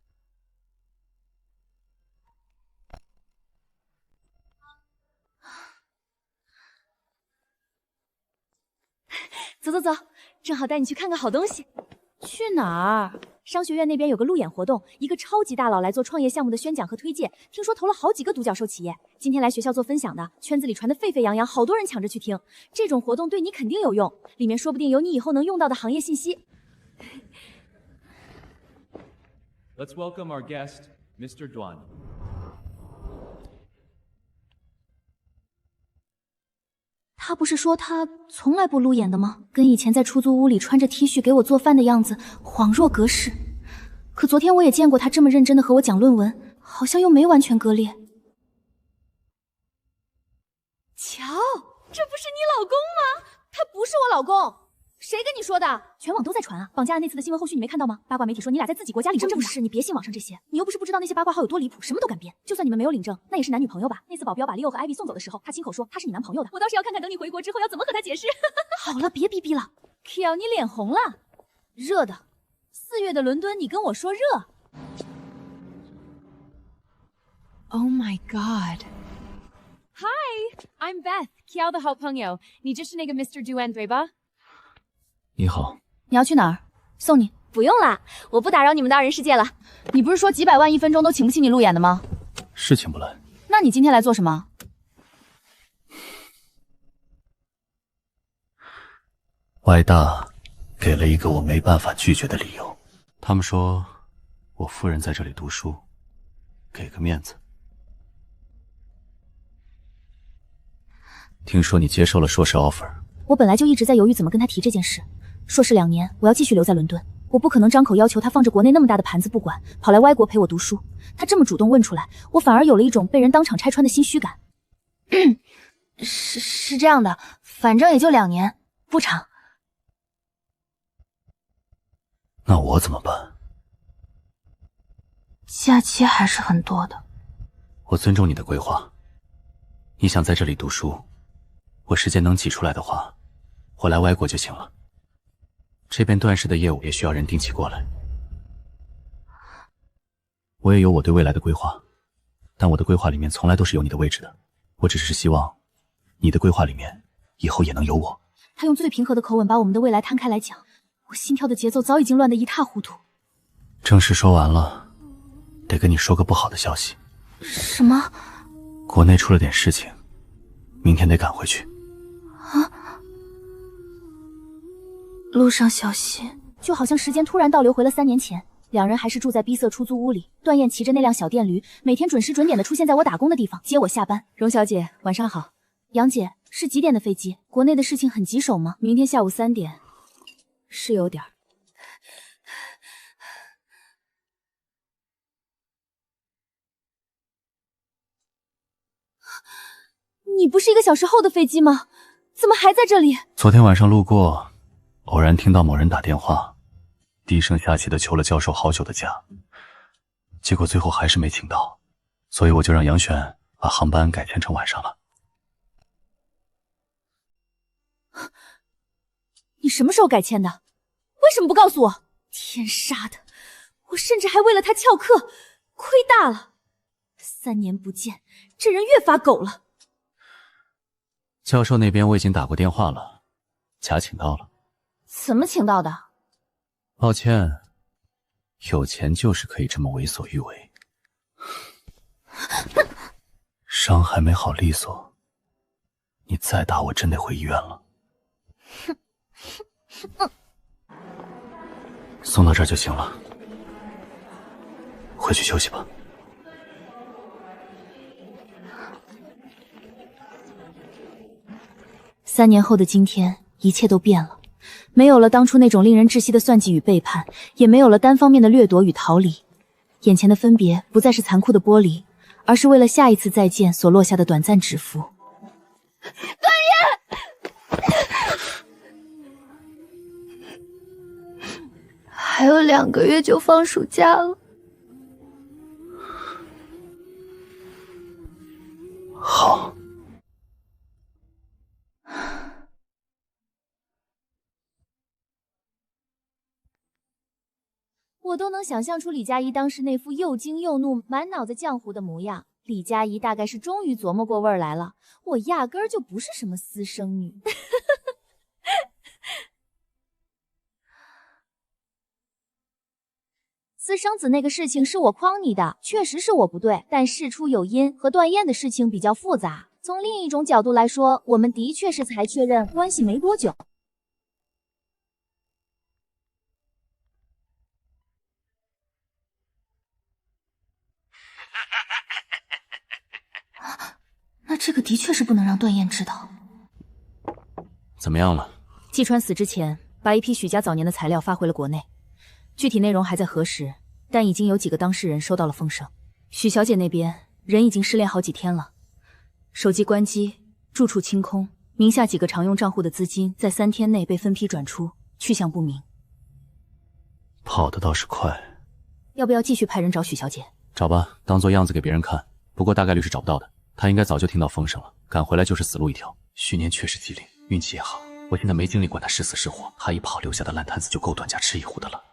走走走，正好带你去看个好东西。去哪儿？商学院那边有个路演活动，一个超级大佬来做创业项目的宣讲和推荐，听说投了好几个独角兽企业，今天来学校做分享的，圈子里传得沸沸扬扬，好多人抢着去听。这种活动对你肯定有用，里面说不定有你以后能用到的行业信息。Let's welcome our guest, Mr. Duan. 他不是说他从来不路演的吗？跟以前在出租屋里穿着 T 恤给我做饭的样子恍若隔世。可昨天我也见过他这么认真的和我讲论文，好像又没完全割裂。乔，这不是你老公吗？他不是我老公。谁跟你说的？全网都在传啊！绑架案那次的新闻后续你没看到吗？八卦媒体说你俩在自己国家领证。不是，你别信网上这些，你又不是不知道那些八卦号有多离谱，什么都敢编。就算你们没有领证，那也是男女朋友吧？那次保镖把利欧和艾比送走的时候，他亲口说他是你男朋友的。我倒是要看看等你回国之后要怎么和他解释。好了，别逼逼了。Kiao， 你脸红了，热的。4月的伦敦，你跟我说热。Oh my god. Hi, I'm Beth, Kiao 的好朋友。你就是那个 Mr. Duan 对吧？你好，你要去哪儿？送你。不用啦，我不打扰你们的二人世界了。你不是说几百万1分钟都请不起你路演的吗？是请不来。那你今天来做什么？外大给了一个我没办法拒绝的理由。他们说我夫人在这里读书，给个面子。听说你接受了硕士 offer。我本来就一直在犹豫怎么跟他提这件事。硕士2年，我要继续留在伦敦，我不可能张口要求他放着国内那么大的盘子不管，跑来歪国陪我读书。他这么主动问出来，我反而有了一种被人当场拆穿的心虚感。是这样的，反正也就2年，不长。那我怎么办？假期还是很多的。我尊重你的规划，你想在这里读书，我时间能挤出来的话，我来歪国就行了。这边段氏的业务也需要人定期过来。我也有我对未来的规划，但我的规划里面从来都是有你的位置的。我只是希望你的规划里面以后也能有我。他用最平和的口吻把我们的未来摊开来讲，我心跳的节奏早已经乱得一塌糊涂。正事说完了，得跟你说个不好的消息。什么？国内出了点事情，明天得赶回去。啊！路上小心。就好像时间突然倒流回了3年前，两人还是住在逼仄出租屋里。段燕骑着那辆小电驴，每天准时准点的出现在我打工的地方，接我下班。荣小姐，晚上好。杨姐，是几点的飞机？国内的事情很棘手吗？明天下午3点。是有点儿。你不是1个小时后的飞机吗？怎么还在这里？昨天晚上路过，偶然听到某人打电话，低声下气的求了教授好久的假，结果最后还是没请到，所以我就让杨璇把航班改签成晚上了。你什么时候改签的？为什么不告诉我？天杀的！我甚至还为了他翘课，亏大了。3年不见，这人越发狗了。教授那边我已经打过电话了，假请到了，怎么请到的？抱歉，有钱就是可以这么为所欲为。伤还没好利索，你再打我真得回医院了。送到这儿就行了，回去休息吧。3年后的今天，一切都变了，没有了当初那种令人窒息的算计与背叛，也没有了单方面的掠夺与逃离。眼前的分别不再是残酷的剥离，而是为了下一次再见所落下的短暂蛰伏。段烨，还有2个月就放暑假了。好。我都能想象出李佳怡当时那副又惊又怒、满脑子浆糊的模样。李佳怡大概是终于琢磨过味儿来了，我压根儿就不是什么私生女。私生子那个事情是我诓你的，确实是我不对，但事出有因，和段燕的事情比较复杂。从另一种角度来说，我们的确是才确认关系没多久。那这个的确是不能让段燕知道。怎么样了？季川死之前，把一批许家早年的材料发回了国内，具体内容还在核实，但已经有几个当事人收到了风声。许小姐那边人已经失联好几天了，手机关机，住处清空，名下几个常用账户的资金在3天内被分批转出，去向不明。跑得倒是快。要不要继续派人找许小姐？找吧，当做样子给别人看。不过大概率是找不到的。他应该早就听到风声了，赶回来就是死路一条。许念确实机灵，运气也好。我现在没精力管他是死是活，他一跑留下的烂摊子就够段家吃一壶的了。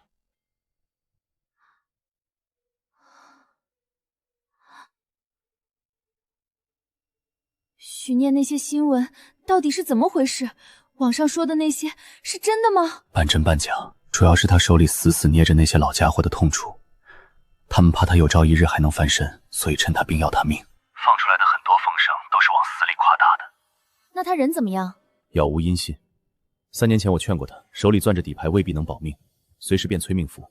许念那些新闻到底是怎么回事？网上说的那些是真的吗？半真半假，主要是他手里死死捏着那些老家伙的痛处，他们怕他有朝一日还能翻身，所以趁他病要他命。放出来的很多风声都是往死里夸大的。那他人怎么样？杳无音信。3年前我劝过他，手里攥着底牌未必能保命，随时变催命符。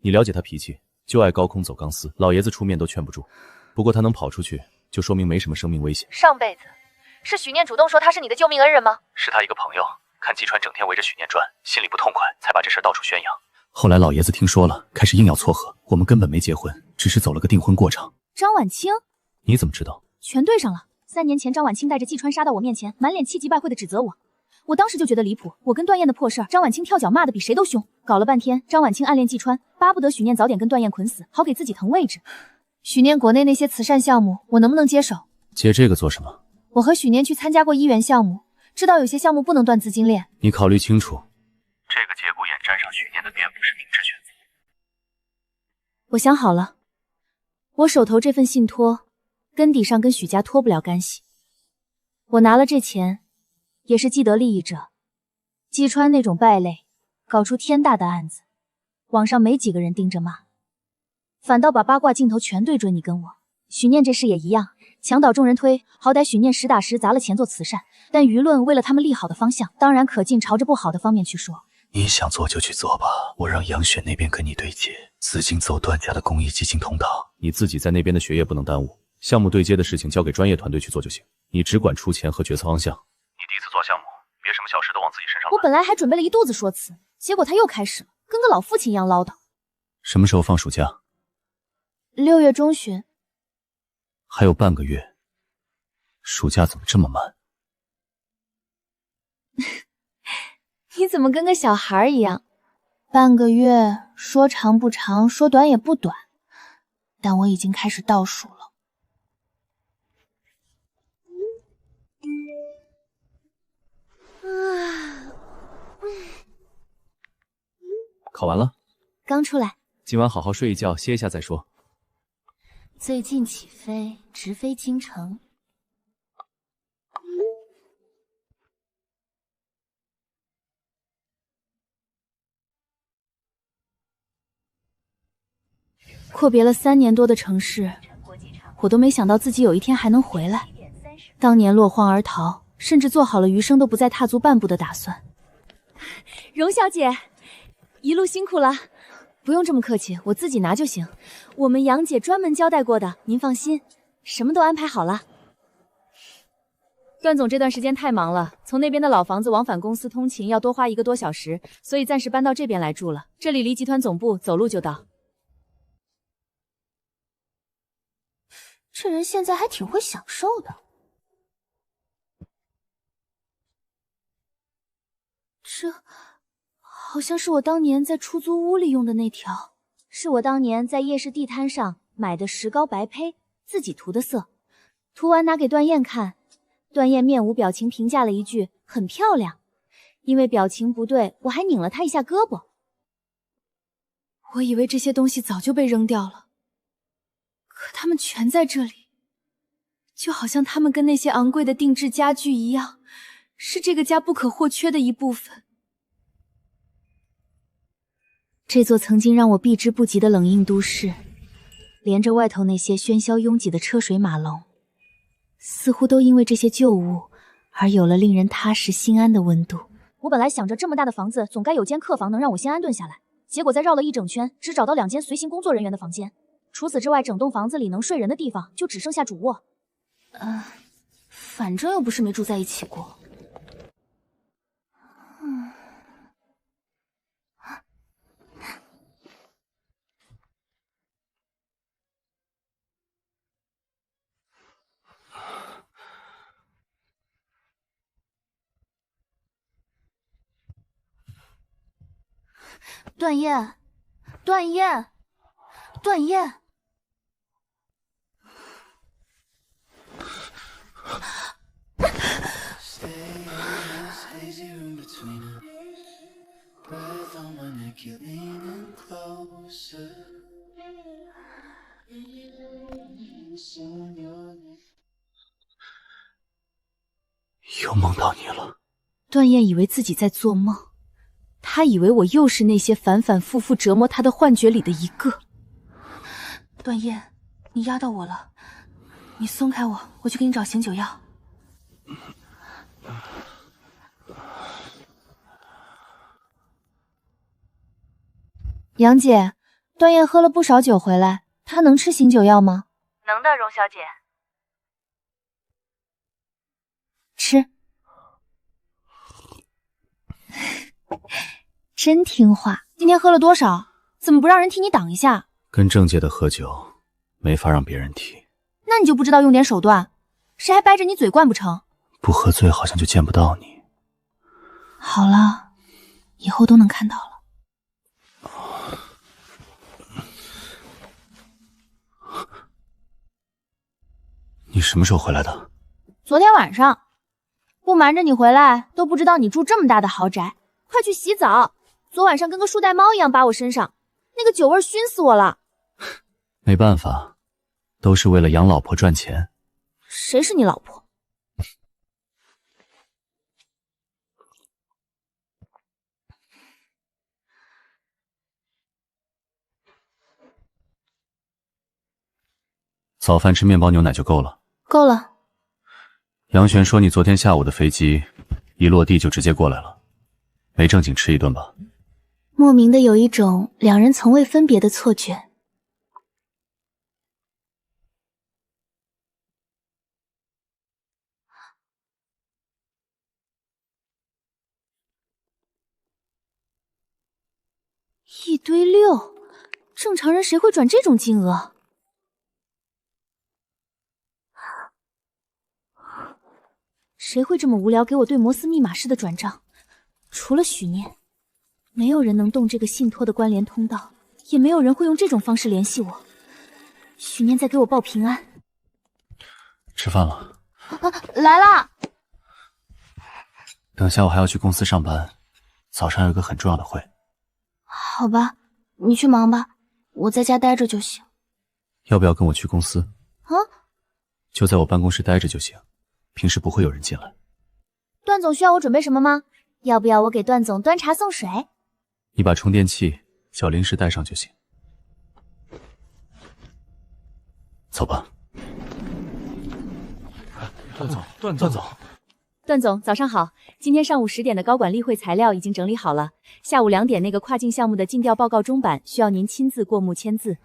你了解他脾气，就爱高空走钢丝，老爷子出面都劝不住。不过他能跑出去，就说明没什么生命危险。上辈子是许念主动说他是你的救命恩人吗？是他一个朋友，看季川整天围着许念转，心里不痛快，才把这事到处宣扬。后来老爷子听说了，开始硬要撮合，我们根本没结婚，只是走了个订婚过程。张婉清，你怎么知道？全对上了。3年前张婉清带着季川杀到我面前，满脸气急败坏的指责我，我当时就觉得离谱。我跟段燕的破事儿，张婉清跳脚骂的比谁都凶。搞了半天，张婉清暗恋季川，巴不得许念早点跟段燕捆死，好给自己腾位置。许念国内那些慈善项目，我能不能接手？接这个做什么？我和许念去参加过医院项目，知道有些项目不能断资金链。你考虑清楚。这个节骨眼沾上许念的便不是明智选择。我想好了，我手头这份信托，根底上跟许家脱不了干系。我拿了这钱，也是既得利益者。季川那种败类，搞出天大的案子，网上没几个人盯着骂，反倒把八卦镜头全对准你跟我。许念这事也一样，墙倒众人推，好歹许念实打实砸了钱做慈善，但舆论为了他们利好的方向，当然可劲朝着不好的方面去说。你想做就去做吧，我让杨雪那边跟你对接，资金走段家的公益基金通道。你自己在那边的学业不能耽误，项目对接的事情交给专业团队去做就行，你只管出钱和决策方向。你第一次做项目，别什么小事都往自己身上揽。我本来还准备了一肚子说辞，结果他又开始了，跟个老父亲一样唠叨。什么时候放暑假？6月中旬。还有半个月，暑假怎么这么慢？你怎么跟个小孩一样？半个月说长不长，说短也不短，但我已经开始倒数了。考完了？刚出来。今晚好好睡一觉，歇一下再说。最近起飞，直飞京城。阔别了3年多的城市，我都没想到自己有一天还能回来。当年落荒而逃，甚至做好了余生都不再踏足半步的打算。荣小姐，一路辛苦了。不用这么客气，我自己拿就行。我们杨姐专门交代过的，您放心，什么都安排好了。段总这段时间太忙了，从那边的老房子往返公司通勤要多花1个多小时，所以暂时搬到这边来住了。这里离集团总部走路就到。这人现在还挺会享受的。这好像是我当年在出租屋里用的那条，是我当年在夜市地摊上买的石膏白胚，自己涂的色。涂完拿给段燕看，段燕面无表情评价了一句很漂亮。因为表情不对，我还拧了他一下胳膊。我以为这些东西早就被扔掉了，可他们全在这里，就好像他们跟那些昂贵的定制家具一样，是这个家不可或缺的一部分。这座曾经让我避之不及的冷硬都市，连着外头那些喧嚣拥挤的车水马龙，似乎都因为这些旧物而有了令人踏实心安的温度。我本来想着这么大的房子总该有间客房能让我先安顿下来，结果在绕了一整圈，只找到2间随行工作人员的房间。除此之外，整栋房子里能睡人的地方就只剩下主卧。反正又不是没住在一起过。段燕，段燕，段燕。又梦到你了。段燕以为自己在做梦，她以为我又是那些反反复复折磨她的幻觉里的一个。段燕，你压到我了，你松开我，我去给你找醒酒药。杨姐，段燕喝了不少酒回来，她能吃醒酒药吗？能的，荣小姐。吃。真听话。今天喝了多少？怎么不让人替你挡一下？跟郑姐的喝酒，没法让别人提。那你就不知道用点手段，谁还掰着你嘴灌不成？不喝醉好像就见不到你。好了，以后都能看到了。你什么时候回来的？昨天晚上。不瞒着你回来，都不知道你住这么大的豪宅。快去洗澡，昨晚上跟个树袋猫一样扒我身上，那个酒味熏死我了。没办法，都是为了养老婆赚钱。谁是你老婆？早饭吃面包牛奶就够了。够了。杨璇说你昨天下午的飞机一落地就直接过来了，没正经吃一顿吧？莫名的有一种两人从未分别的错觉。1.6，正常人谁会转这种金额？谁会这么无聊给我对摩斯密码似的转账？除了许念，没有人能动这个信托的关联通道，也没有人会用这种方式联系我。许念在给我报平安。吃饭了。来啦！等下我还要去公司上班，早上有一个很重要的会。好吧，你去忙吧，我在家待着就行。要不要跟我去公司？啊？就在我办公室待着就行。平时不会有人进来。段总需要我准备什么吗？要不要我给段总端茶送水？你把充电器、小零食带上就行。走吧。段总，段总，早上好。今天上午10点的高管例会材料已经整理好了，下午2点那个跨境项目的尽调报告中版需要您亲自过目签字。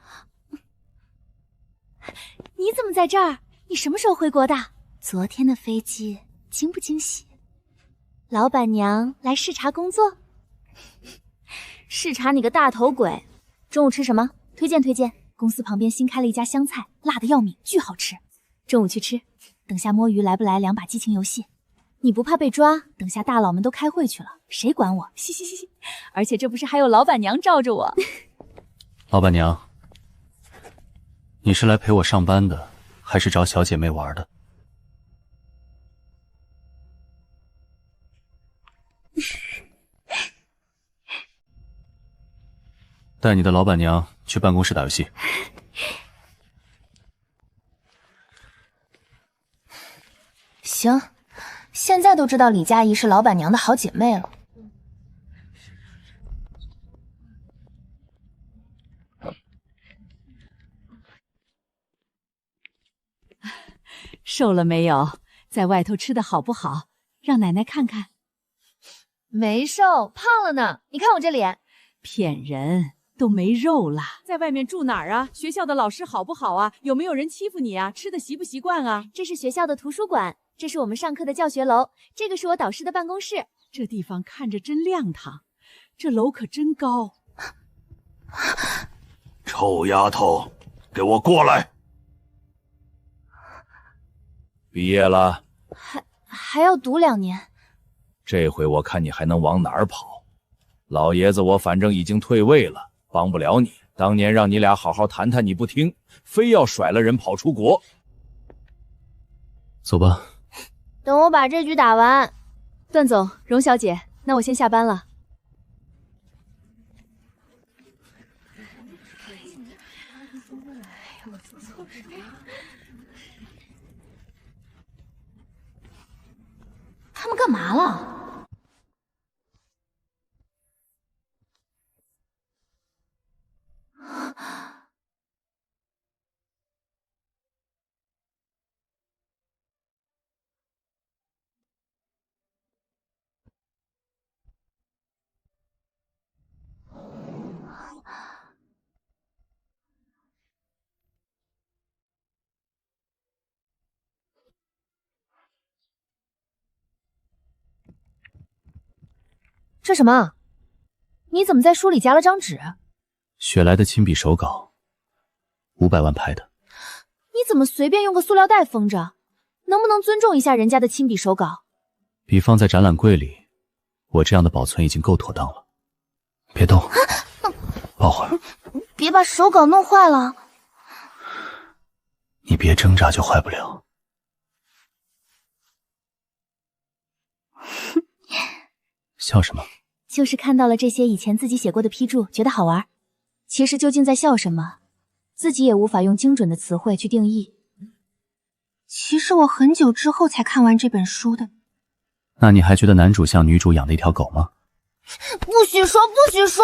你怎么在这儿？你什么时候回国的？昨天的飞机惊不惊喜？老板娘来视察工作？视察你个大头鬼！中午吃什么？推荐推荐。公司旁边新开了一家湘菜，辣的要命，巨好吃。中午去吃。等下摸鱼来不来2把激情游戏？你不怕被抓？等下大佬们都开会去了，谁管我？嘻嘻嘻嘻。而且这不是还有老板娘罩着我？老板娘，你是来陪我上班的，还是找小姐妹玩的？带你的老板娘去办公室打游戏。行，现在都知道李佳怡是老板娘的好姐妹了。瘦了没有？在外头吃的好不好？让奶奶看看。没瘦，胖了呢。你看我这脸。骗人，都没肉了。在外面住哪儿啊？学校的老师好不好啊？有没有人欺负你啊？吃的习不习惯啊？这是学校的图书馆，这是我们上课的教学楼，这个是我导师的办公室。这地方看着真亮堂，这楼可真高。臭丫头，给我过来！毕业了，还要读2年。这回我看你还能往哪儿跑？老爷子我反正已经退位了，帮不了你。当年让你俩好好谈谈，你不听，非要甩了人跑出国。走吧。等我把这局打完。段总，荣小姐，那我先下班了。他们干嘛了？这什么？你怎么在书里夹了张纸？雪莱的亲笔手稿，500万拍的。你怎么随便用个塑料袋封着？能不能尊重一下人家的亲笔手稿？比放在展览柜里，我这样的保存已经够妥当了。别动，抱会儿。别把手稿弄坏了。你别挣扎就坏不了。笑什么？就是看到了这些以前自己写过的批注，觉得好玩。其实究竟在笑什么，自己也无法用精准的词汇去定义。其实我很久之后才看完这本书的。那你还觉得男主像女主养的一条狗吗？不许说，不许说！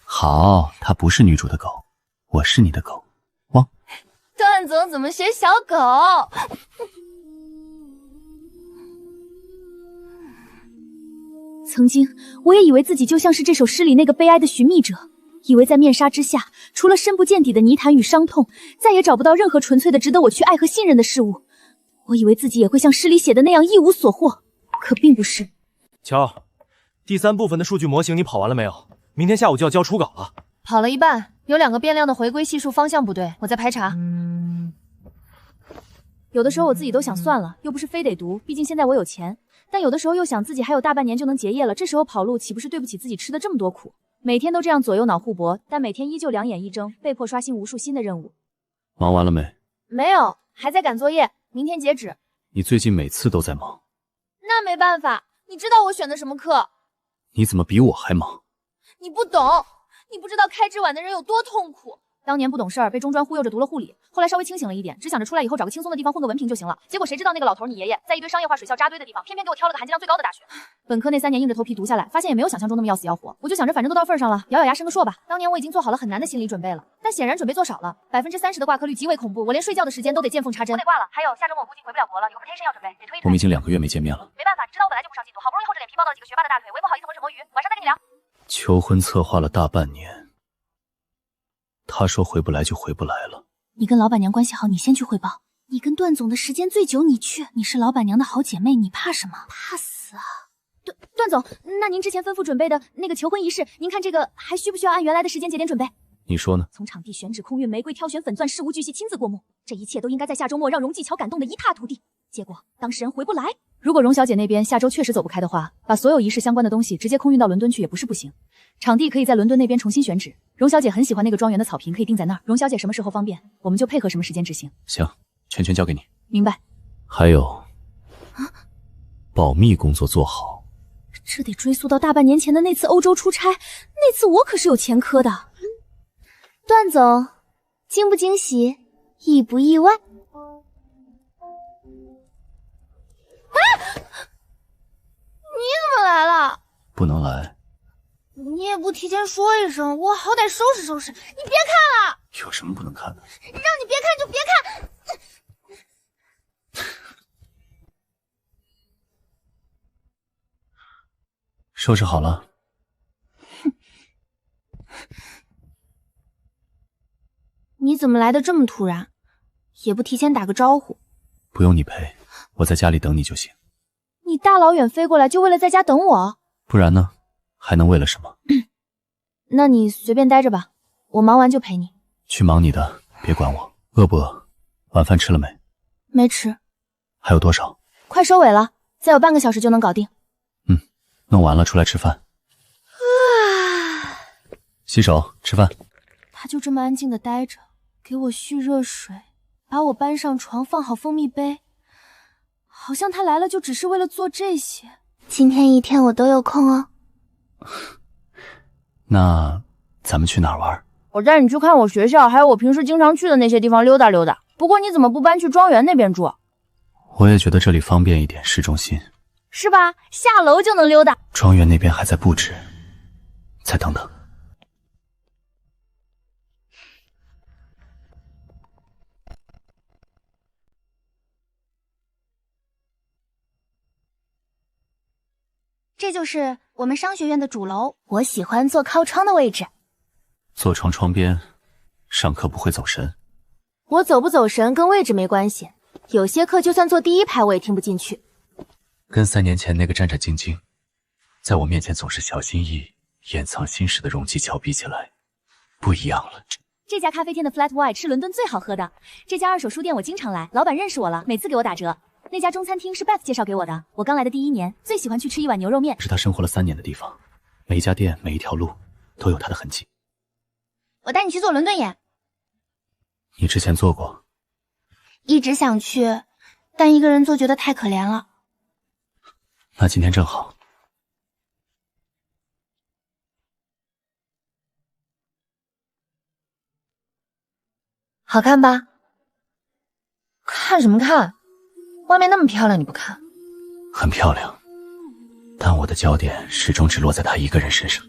好，它不是女主的狗，我是你的狗。汪。段总怎么学小狗？曾经，我也以为自己就像是这首诗里那个悲哀的寻觅者，以为在面纱之下，除了深不见底的泥潭与伤痛，再也找不到任何纯粹的值得我去爱和信任的事物。我以为自己也会像诗里写的那样一无所获，可并不是。乔，第3部分的数据模型你跑完了没有？明天下午就要交初稿了。跑了一半，有2个变量的回归系数方向不对，我在排查。有的时候我自己都想算了，又不是非得读，毕竟现在我有钱。但有的时候又想自己还有大半年就能结业了，这时候跑路岂不是对不起自己吃的这么多苦？每天都这样左右脑互搏，但每天依旧两眼一睁，被迫刷新无数新的任务。忙完了没？没有，还在赶作业，明天截止。你最近每次都在忙。那没办法，你知道我选的什么课？你怎么比我还忙？你不懂，你不知道开支晚的人有多痛苦。当年不懂事儿，被中专忽悠着读了护理，后来稍微清醒了一点，只想着出来以后找个轻松的地方混个文凭就行了。结果谁知道那个老头你爷爷在一堆商业化水校扎堆的地方，偏偏给我挑了个含金量最高的大学。本科那3年硬着头皮读下来，发现也没有想象中那么要死要活。我就想着反正都到份上了，咬咬牙升个硕吧。当年我已经做好了很难的心理准备了，但显然准备做少了，30%的挂科率极为恐怖，我连睡觉的时间都得见缝插针。我得挂了。还有下周末我估计回不了国了，有个 presentation 要准备，得推一推。我们已经2个月没见面了。没办法，你知道我本来就不上进度，好不容易厚着脸皮抱到了几个学霸的大腿，我也不好意思浑水摸鱼。晚上再跟你聊。求婚策划了大半年，他说回不来就回不来了。你跟老板娘关系好，你先去汇报。你跟段总的时间最久，你去。你是老板娘的好姐妹，你怕什么？怕死啊！段总，那您之前吩咐准备的那个求婚仪式，您看这个还需不需要按原来的时间节点准备？你说呢？从场地选址、空运玫瑰、挑选粉钻，事无巨细亲自过目，这一切都应该在下周末让荣继桥感动得一塌涂地。结果当事人回不来。如果荣小姐那边下周确实走不开的话，把所有仪式相关的东西直接空运到伦敦去也不是不行。场地可以在伦敦那边重新选址。荣小姐很喜欢那个庄园的草坪，可以定在那儿。荣小姐什么时候方便，我们就配合什么时间执行。行，全权交给你。明白。还有，保密工作做好。这得追溯到大半年前的那次欧洲出差，那次我可是有前科的。段总，惊不惊喜，意不意外？你怎么来了？不能来。你也不提前说一声，我好歹收拾收拾。你别看了。有什么不能看的？让你别看就别看。收拾好了。你怎么来的这么突然？也不提前打个招呼。不用你陪，我在家里等你就行。你大老远飞过来就为了在家等我？不然呢？还能为了什么？那你随便待着吧，我忙完就陪你。去忙你的，别管我。饿不饿？晚饭吃了没？没吃。还有多少？快收尾了，再有半个小时就能搞定。弄完了出来吃饭。洗手吃饭。他就这么安静的待着，给我续热水，把我搬上床，放好蜂蜜杯，好像他来了就只是为了做这些。今天一天我都有空哦。那咱们去哪儿玩？我带你去看我学校，还有我平时经常去的那些地方溜达溜达。不过你怎么不搬去庄园那边住？我也觉得这里方便一点，市中心。是吧？下楼就能溜达。庄园那边还在布置，再等等。这就是我们商学院的主楼，我喜欢坐靠窗的位置。坐窗边，上课不会走神。我走不走神跟位置没关系，有些课就算坐第一排我也听不进去。跟3年前那个战战兢兢，在我面前总是小心翼翼、掩藏心事的荣继桥比起来，不一样了。这家咖啡店的 Flat White 是伦敦最好喝的。这家二手书店我经常来，老板认识我了，每次给我打折。那家中餐厅是 Beth 介绍给我的，我刚来的第1年，最喜欢去吃一碗牛肉面。是他生活了3年的地方，每一家店、每一条路都有他的痕迹。我带你去做伦敦眼。你之前做过？一直想去，但一个人做觉得太可怜了。那今天正好。好看吧？看什么看？外面那么漂亮，你不看？很漂亮，但我的焦点始终只落在他一个人身上。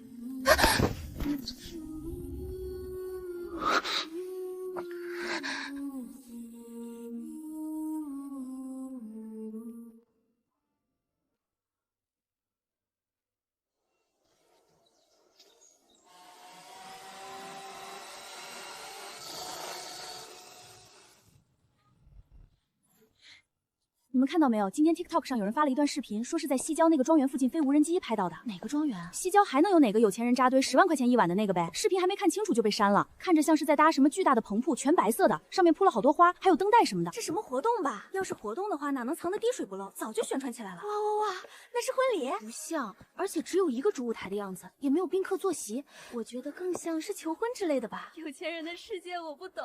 你们看到没有？今天 TikTok 上有人发了一段视频，说是在西郊那个庄园附近飞无人机拍到的。哪个庄园啊？西郊还能有哪个有钱人扎堆10万块钱一晚的那个呗？视频还没看清楚就被删了，看着像是在搭什么巨大的棚铺，全白色的，上面铺了好多花，还有灯带什么的。是什么活动吧？要是活动的话，哪能藏得滴水不漏？早就宣传起来了。哇哇哇，那是婚礼？不像，而且只有一个主舞台的样子，也没有宾客坐席，我觉得更像是求婚之类的吧。有钱人的世界我不懂。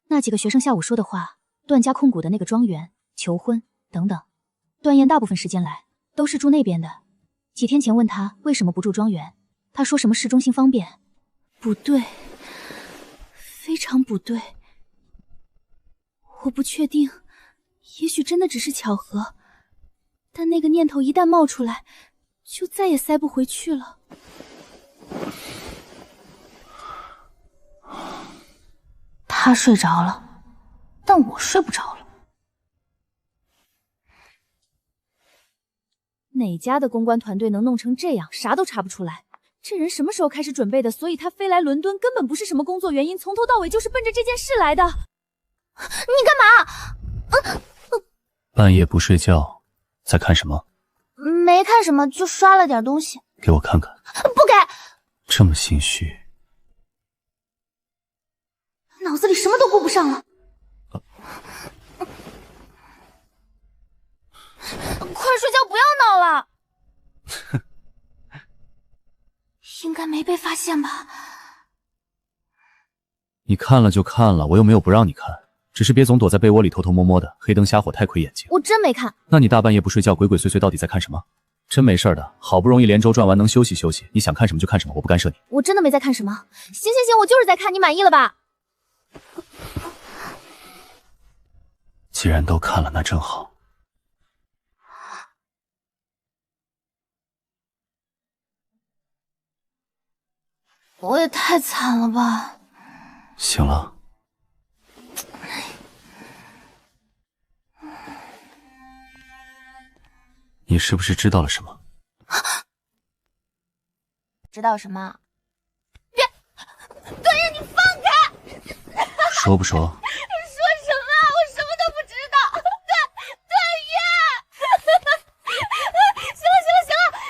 那几个学生下午说的话，段家控股的那个庄园、求婚等等。段燕大部分时间来都是住那边的。几天前问他为什么不住庄园，他说什么市中心方便。不对，非非常不对。我不确定，也许真的只是巧合，但那个念头一旦冒出来，就再也塞不回去了。他睡着了，但我睡不着了。哪家的公关团队能弄成这样，啥都查不出来？这人什么时候开始准备的？所以他飞来伦敦根本不是什么工作原因，从头到尾就是奔着这件事来的。你干嘛？半夜不睡觉，在看什么？没看什么，就刷了点东西。给我看看。不给。这么心虚，脑子里什么都顾不上了。快睡觉，不要闹了。应该没被发现吧？你看了就看了，我又没有不让你看，只是别总躲在被窝里偷偷摸摸的，黑灯瞎火太亏眼睛。我真没看。那你大半夜不睡觉，鬼鬼祟祟到底在看什么？真没事的，好不容易连轴转完，能休息休息，你想看什么就看什么，我不干涉你。我真的没在看什么。行，我就是在看，你满意了吧？既然都看了，那正好。我也太惨了吧。行了。你是不是知道了什么？知道什么？别，段爷，你放开！说不说？说什么？我什么都不知道。段爷，行了，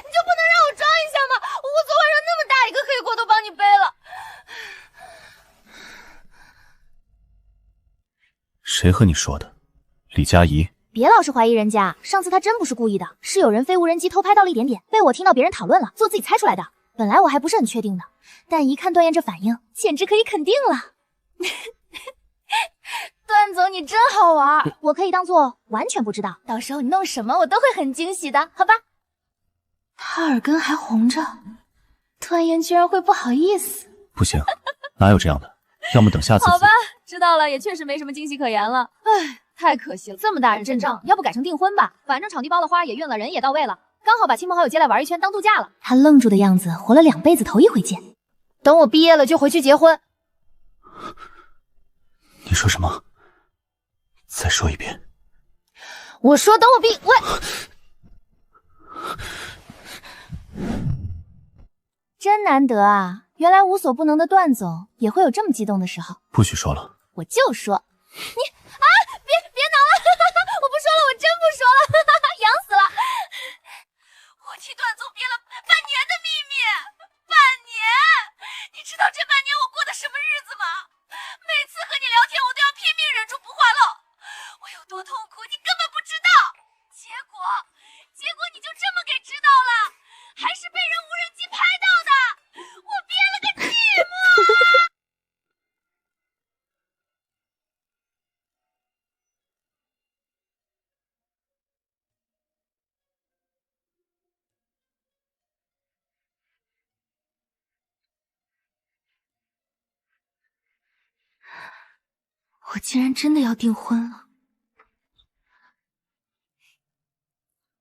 你就不能让我装一下吗？我昨晚上那么大一个黑锅都帮你背了。谁和你说的？李佳怡。别老是怀疑人家，上次他真不是故意的，是有人飞无人机偷拍到了一点点，被我听到别人讨论了，做自己猜出来的。本来我还不是很确定的，但一看段燕这反应，简直可以肯定了。段总，你真好玩，我可以当做完全不知道，到时候你弄什么我都会很惊喜的，好吧？他耳根还红着，段燕居然会不好意思。不行，哪有这样的？要么等下次。好吧，知道了，也确实没什么惊喜可言了。唉。太可惜了，这么大人阵仗，要不改成订婚吧？反正场地包了，花也运了，人也到位了，刚好把亲朋好友接来玩一圈，当度假了。他愣住的样子，活了2辈子头一回见。等我毕业了就回去结婚。你说什么？再说一遍。我说等我毕，真难得啊！原来无所不能的段总也会有这么激动的时候。不许说了。我就说你。别挠了，我不说了，我真不说了，痒死了。我替段总憋了半年的秘密，半年，你知道这半年我过的什么日子吗？每次和你聊天，我都要拼命忍住不话漏，我有多痛苦，你根本不知道。结果你就这么给知道了，还是被人无人机拍到的，我憋了个寂寞。我竟然真的要订婚了！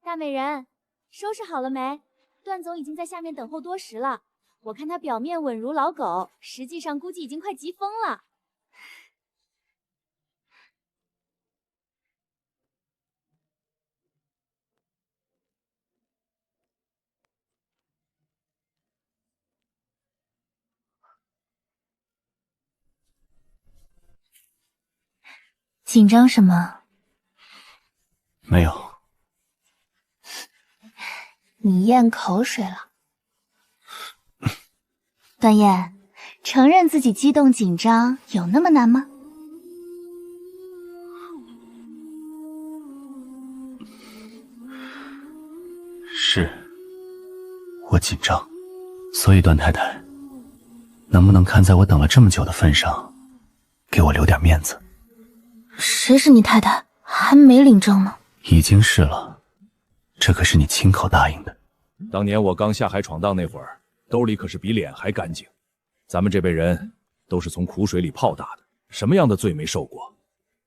大美人，收拾好了没？段总已经在下面等候多时了。我看他表面稳如老狗，实际上估计已经快急疯了。紧张什么？没有。你咽口水了。段燕，承认自己激动紧张有那么难吗？是，我紧张。所以段太太，能不能看在我等了这么久的份上，给我留点面子？谁是你太太？还没领证呢。已经是了，这可是你亲口答应的。当年我刚下海闯荡那会儿，兜里可是比脸还干净。咱们这辈人都是从苦水里泡大的，什么样的罪没受过？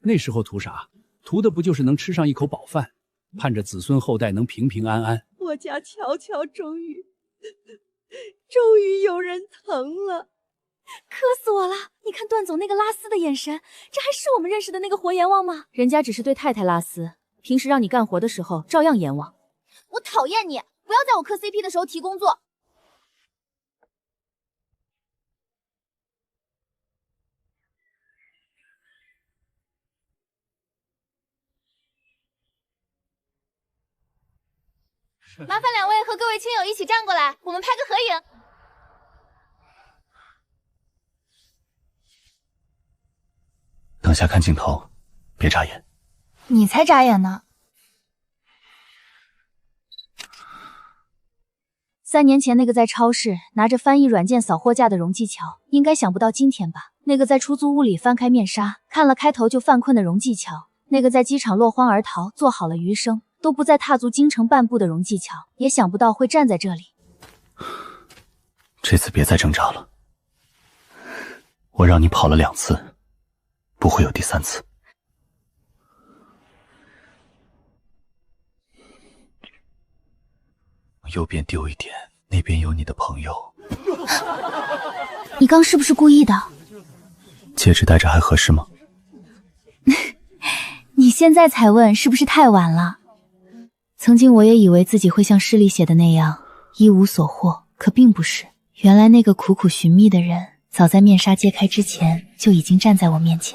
那时候图啥？图的不就是能吃上一口饱饭，盼着子孙后代能平平安安。我家乔乔终于有人疼了，磕死我了！你看段总那个拉丝的眼神，这还是我们认识的那个活阎王吗？人家只是对太太拉丝，平时让你干活的时候照样阎王。我讨厌你，不要在我磕 CP 的时候提工作。麻烦两位和各位亲友一起站过来，我们拍个合影。等下看镜头，别眨眼。你才眨眼呢。3年前那个在超市拿着翻译软件扫货架的荣继乔，应该想不到今天吧？那个在出租屋里翻开面纱，看了开头就犯困的荣继乔，那个在机场落荒而逃，做好了余生都不再踏足京城半步的荣继乔，也想不到会站在这里。这次别再挣扎了，我让你跑了2次，不会有第3次。右边丢一点，那边有你的朋友。你刚是不是故意的？戒指戴着还合适吗？你现在才问，是不是太晚了？曾经我也以为自己会像诗里写的那样一无所获，可并不是。原来那个苦苦寻觅的人，早在面纱揭开之前就已经站在我面前。